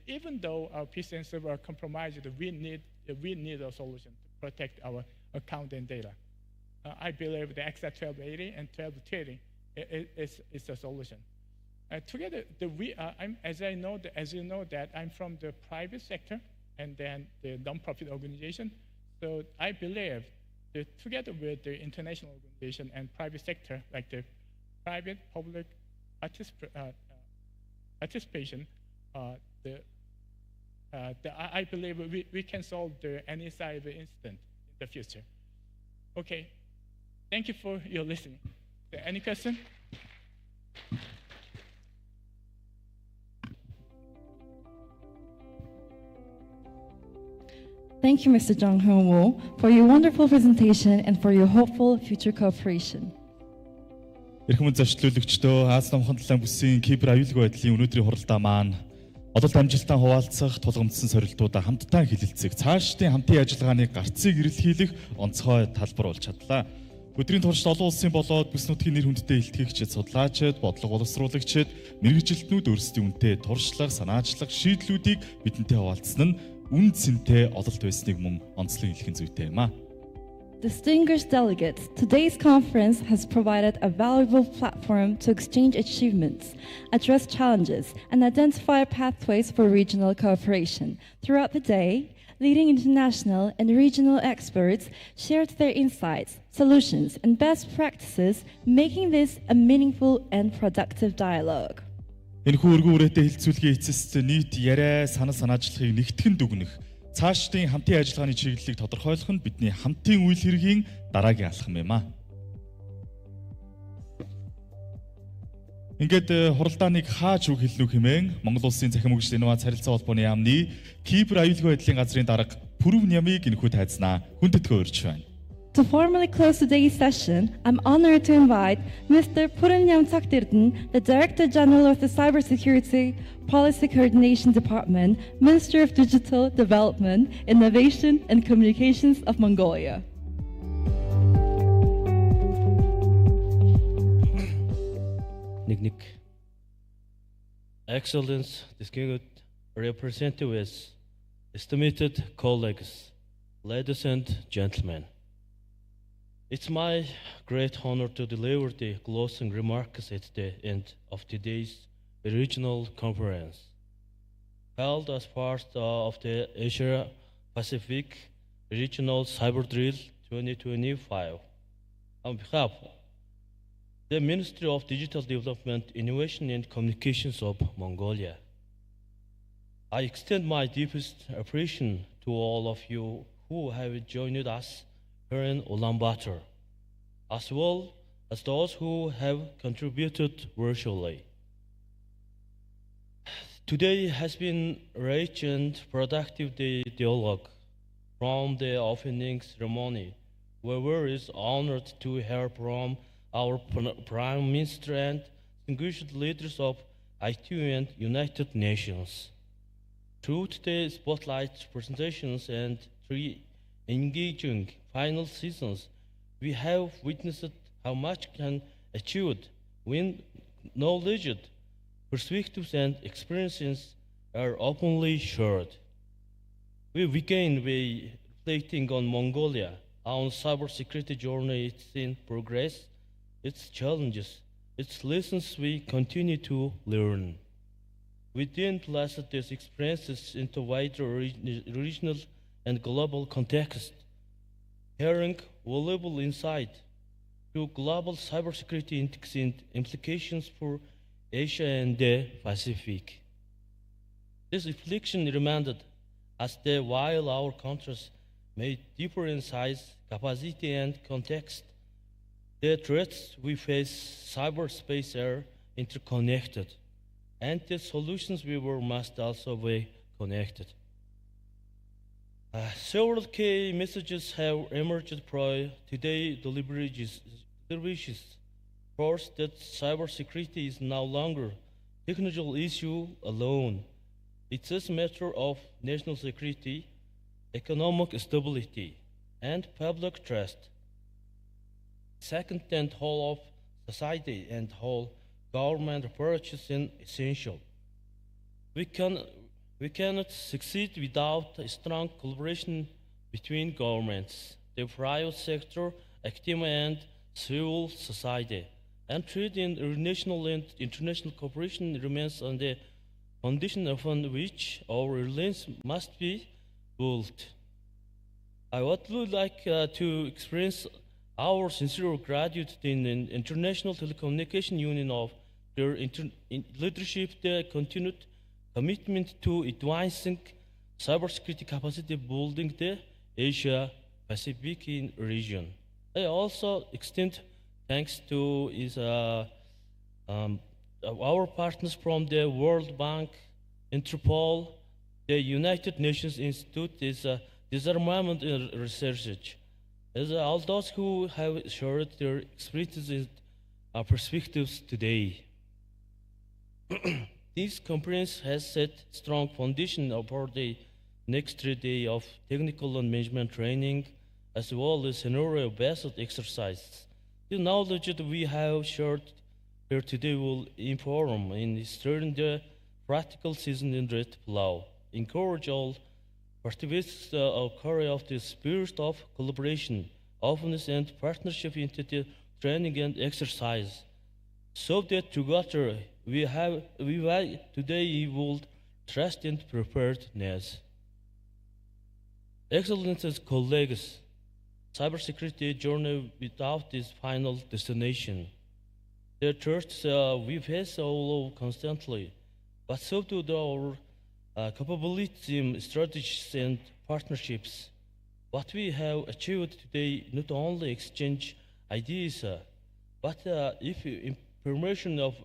Even though our PCN server are compromised, we need a solution to protect our account and data. I believe the XDA-1280 and 1220 is a solution. Together, as you know that I'm from the private sector and then the nonprofit organization. So I believe that together with the international organization and private sector, like the private public participation, I believe we can solve any cyber incident in the future. Okay, thank you for your listening. Any question? Thank you, Mr. Jung Hyun Woo, for your wonderful presentation and for your hopeful future cooperation. Эрхэм зочлуулагчдөө Аз намхан талаан бүсийн Кипр аюулгүй байдлын өнөөдрийн хуралдаа маань одол амжилттай хуваалцах тулгамдсан сорилтуудаа хамтдаа хилэлцэх цаашдын хамтын ажиллагааны гарцыг эрэлхийлэх онцгой талбар болж чадлаа. Өдрийн туршид олон улсын болоод бүс нутгийн нэр хүндтэй илтгэгчид, судлаачид, бодлого боловсруулагчид, мэрэгжилтнүүд өөрсдийн үнэтэй туршлага, санаачлах шийдлүүдийг бидэнтэй хуваалцсан нь үн цэнтэй ололт байсныг мөн онцлог хэлхэн зүйтэй юм а. Distinguished delegates, today's conference has provided a valuable platform to exchange achievements, address challenges, and identify pathways for regional cooperation. Throughout the day, leading international and regional experts shared their insights, solutions, and best practices, making this a meaningful and productive dialogue. Энэхүү өргөн үрээтэй хилцүүлгийн эцэст нийт яриа санаа санаачлагыг нэгтгэн дүгнэх, цаашдын хамтын ажиллагааны чиглэлийг тодорхойлох нь бидний хамтын үйл хэргийн дараагийн алхам юм а. Ингээд хуралдааныг хааж үг хэлнүү хэмээн Монгол Улсын Цахим хөгжлийн инновац харилцаа холбооны яамны Кипр аюулгүй байдлын газрын дарга Пүрв Нямыг энэхүү тайзнаа хүндэтгэн урьж байна. To formally close today's session, I'm honored to invite Mr. Puranyam Takdirden, the Director General of the Cybersecurity Policy Coordination Department, Minister of Digital Development, Innovation and Communications of Mongolia. Nick. Excellence, distinguished representatives, estimated colleagues, ladies and gentlemen. It's my great honor to deliver the closing remarks at the end of today's regional conference, held as part of the Asia Pacific Regional Cyber Drill 2025. On behalf the Ministry of Digital Development, Innovation and Communications of Mongolia. I extend my deepest appreciation to all of you who have joined us here in Ulaanbaatar, as well as those who have contributed virtually. Today has been a rich and productive dialogue from the opening ceremony, where we are honored to hear from our Prime Minister and distinguished leaders of ITU and United Nations. Through today's spotlight presentations and 3 engaging final seasons, we have witnessed how much can achieved when knowledge, perspectives and experiences are openly shared. We begin by reflecting on Mongolia, our cybersecurity journey, its in progress, its challenges, its lessons we continue to learn. We then place these experiences into wider regional and global context, hearing valuable insight to global cybersecurity implications for Asia and the Pacific. This reflection reminded us that while our countries may differ in size, capacity, and context, the threats we face cyberspace are interconnected, and the solutions we must also be connected. Several key messages have emerged from today's deliberations. First, that cybersecurity is no longer a technical issue alone. It's a matter of national security, economic stability, and public trust. Second, and whole of society and whole government approach is essential. We cannot succeed without a strong collaboration between governments, the private sector, academia, and civil society. And trade in national and international cooperation remains on the foundation upon which our reliance must be built. I would like to express our sincere gratitude in the International Telecommunication Union of their leadership, their continued commitment to advancing cybersecurity capacity building the Asia Pacific region. I also extend thanks to our partners from the World Bank, Interpol, the United Nations Institute, Disarmament Research, as all those who have shared their experiences and perspectives today. This conference has set strong foundation for the next 3 days of technical and management training, as well as scenario-based exercises. The knowledge that we have shared here today will inform in steering the practical season in Red Palau. Encourage all participants to carry out the spirit of collaboration, openness, and partnership into the training and exercise, so that together we today will trust and preparedness. Excellencies, colleagues, cybersecurity journey without this final destination. The threats we face all constantly, but so do our capabilities, strategies, and partnerships. What we have achieved today not only exchange ideas, but information of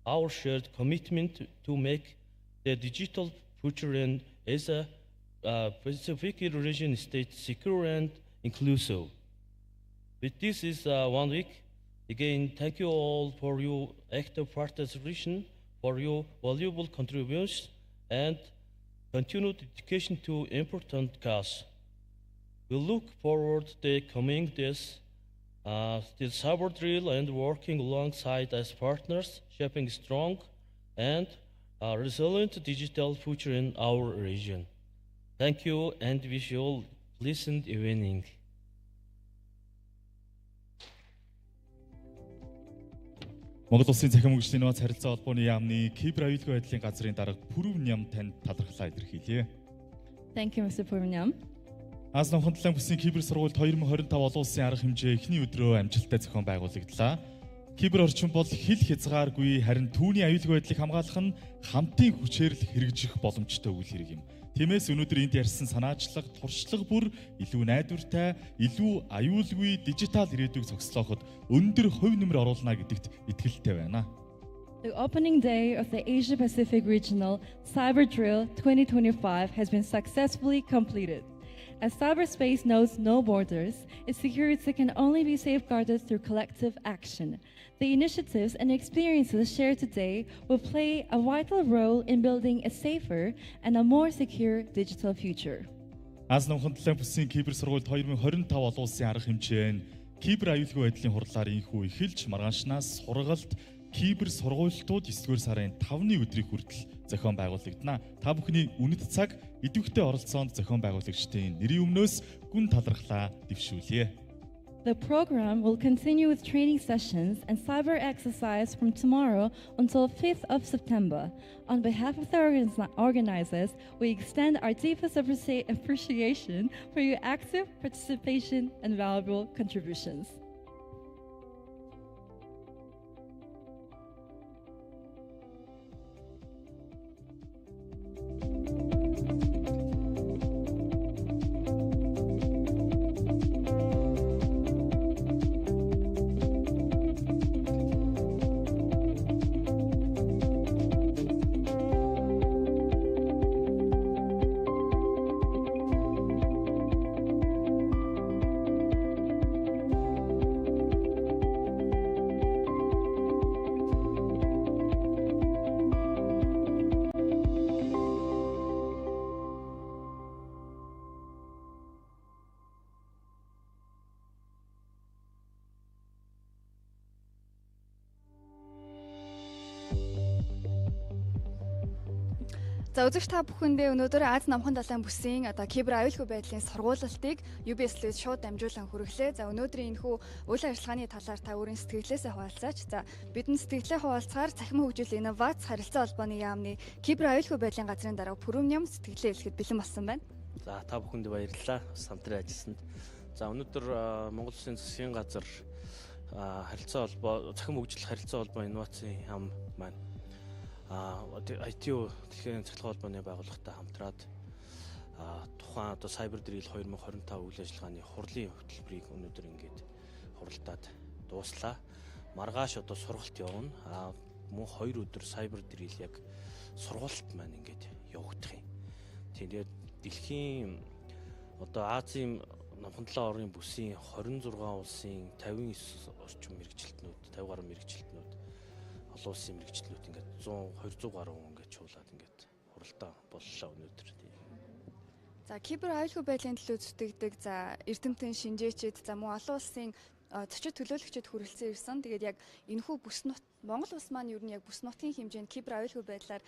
our shared commitment to make the digital future in Asia Pacific region state secure and inclusive. With this is 1 week. Again, thank you all for your active participation, for your valuable contributions, and continued dedication to important cause. We look forward to the coming days, the cyber drill, and working alongside as partners, shaping strong and resilient digital future in our region. Thank you, and wish you all pleasant evening. Монгол Улсын цахим хөгжлийн нууц харилцаа холбооны яамны Кипр аюулгүй байдлын газрын дарга Пүрэв Ням танд талархлаа илэрхийлье. Thank you, Mr. Purv Nyam. Аз номхон талаан бүсийн Кипр сургуульд 2025 олон улсын арга хэмжээ эхний өдрөө амжилттай зохион байгуулагдлаа. Кибер орчин бол хил хязгааргүй харин түүний аюулгүй байдлыг хамгаалах нь хамтын хүчээр л хэрэгжих боломжтой үйл хэрэг юм. Тиймээс өнөөдөр энд ярьсан санаачлаг, туршлага бүр илүү найдвартай, илүү аюулгүй дижитал ирээдүйг цогцлооход өндөр хувь нэмэр оруулна гэдэгт итгэлтэй байна. The opening day of the Asia Pacific Regional Cyber Drill 2025 has been successfully completed. As cyberspace knows no borders, its security can only be safeguarded through collective action. The initiatives and experiences shared today will play a vital role in building a safer and a more secure digital future. Аз намхан талын бүсийн кибер сургуульд 2025 олон улсын арга хэмжээ нь кибер аюулгүй байдлын хурлаар инхүү эхэлж маргаашнаас сургалт кибер сургуультууд 9-р сарын 5-ны өдрийг хүртэл зохион байгуулагдана. Та бүхний үнэт цаг идэвхтэй оролцоонд зохион байгуулагчдын нэрийн өмнөөс гүн талархлаа дэвшүүлье. The program will continue with training sessions and cyber exercise from tomorrow until 5th of September. On behalf of the organizers, we extend our deepest appreciation for your active participation and valuable contributions. За үзэгч та бүхэндээ өнөөдөр Аз намхан далайн бүсийн кибер аюулгүй байдлын сургуулалтыг UBS-лээс шууд дамжуулан хүргэлээ. За өнөөдрийн энэхүү үйл ажиллагааны талаар та өөрийн сэтгэлээсээ хуваалцаач. За бидний сэтгэлээ хуваалцахаар цахим хөгжил инновац харилцаа холбооны яамны кибер аюулгүй байдлын газрын дарга Пүрэм Ням сэтгэлээ хэлэхэд бэлэн болсон байна. За та бүхэнд баярлалаа. Хамтран ажилласанд. За өнөөдөр Монгол Улсын засгийн газар харилцаа холбоо цахим хөгжил харилцаа холбоо инновацийн яам маань ITU дэлхийн цахилгаан холбооны байгууллагатай хамтраад тухайн Cyber Drill 2025 үйл ажиллагааны хурлын хөтөлбөрийг өнөөдөр ингээд хуралдаад дууслаа. Маргааш сургалт явна. Мөн 2 өдөр Cyber Drill яг сургалт маань ингээд явагдах юм. Тэгээд дэлхийн Азийн намхан талайн орны бүсийн 26 улсын 59 орчим мэргэжилтнүүд, 50 гаруй мэргэжилтнүүд олон улсын мэргэжилтнүүд ингээд 100 200 гаруй хүн ингээд чуулаад ингээд хуралдаа боллоо өнөөдөр. За кибер аюулгүй байдлын төлөө зүтгэдэг за эрдэмтэн шинжээчид за мөн олон улсын зочид төлөөлөгчид хүрэлцэн ирсэн. Тэгээд яг энэхүү бүс нут Монгол улс маань ер нь яг бүс нутгийн хэмжээнд кибер аюулгүй байдлаар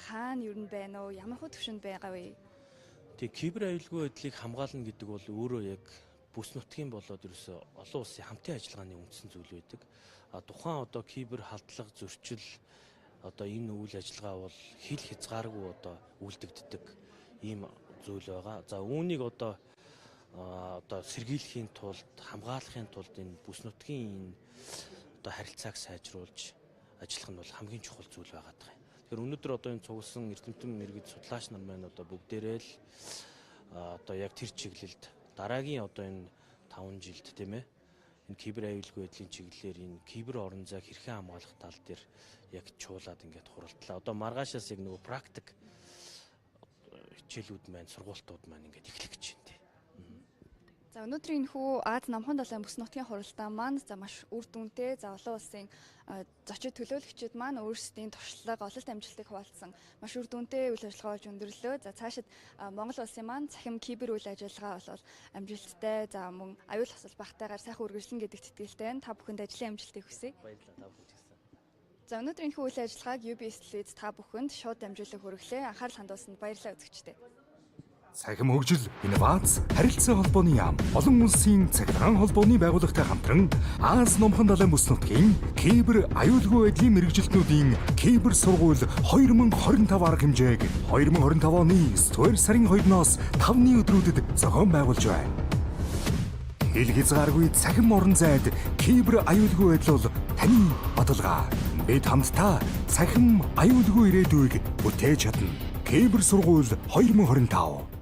хаана ер нь байна уу? Ямар хөө төвшөнд байгаа вэ? Тэг кибер аюулгүй байдлыг хамгаална гэдэг бол өөрөө яг бүс нутгийн болоод ерөөсөө олон улсын хамтын ажиллагааны үндсэн зүйл байдаг. Тухайн кибер халдлага зөрчил энэ үйл ажиллагаа бол хил хязгааргүй үйлдэгддэг ийм зүйл байгаа. За үүнийг сэргийлэхийн тулд хамгаалахын тулд энэ бүс нутгийн харилцааг сайжруулж ажиллах нь бол хамгийн чухал зүйл байгаа даа. Тэгэхээр өнөөдөр энэ цугласан эрдэмтэн мэргэд судлаач нар маань бүгдээрээ л яг тэр чиглэлд дараагийн энэ 5 жилд тийм ээ энэ кибер аюулгүй байдлын чиглэлээр энэ кибер орон зайг хэрхэн хамгаалах тал дээр яг чуулаад ингээд хуралдлаа. Маргаашаас яг нөгөө практик хичээлүүд маань сургуультууд маань ингээд эхлэх гэж байна. За өнөөдрийн энэхүү Аз намхан далайн бүс нутгийн хуралдаан маань за маш үр дүнтэй за олон улсын зочид төлөөлөгчид маань өөрсдийн туршлага, ололт амжилтыг хуваалцсан маш үр дүнтэй үйл ажиллагаа болж өндөрлөө. За цаашид Монгол улсын маань цахим кибер үйл ажиллагаа бол амжилттай за мөн аюул хосол багтайгаар сайхан үргэлжлэн гэдэгт итгэлтэй байна. Та бүхэнд ажлын амжилтыг хүсье. Баярлалаа та бүхэнд. За өнөөдрийн энэхүү үйл ажиллагааг UBS-лээс та бүхэнд шууд дамжуулан хүргэлээ. Анхаарал хандуулсанд баярлалаа үзэгчдээ. Цахим хөгжил, инновац, харилцаа холбооны яам, олон улсын цахилгаан холбооны байгууллагатай хамтран Аз номхон далайн бүс нутгийн кибер аюулгүй байдлын мэргэжилтнүүдийн кибер сургууль 2025 арга хэмжээг 2025 оны 9 сарын 2-оос 5-ны өдрүүдэд зохион байгуулж байна. Хэл хязгааргүй цахим орон зайд кибер аюулгүй байдал бол таны баталгаа. Бид хамтдаа цахим аюулгүй ирээдүйг бүтээж чадна. Кибер сургууль 2025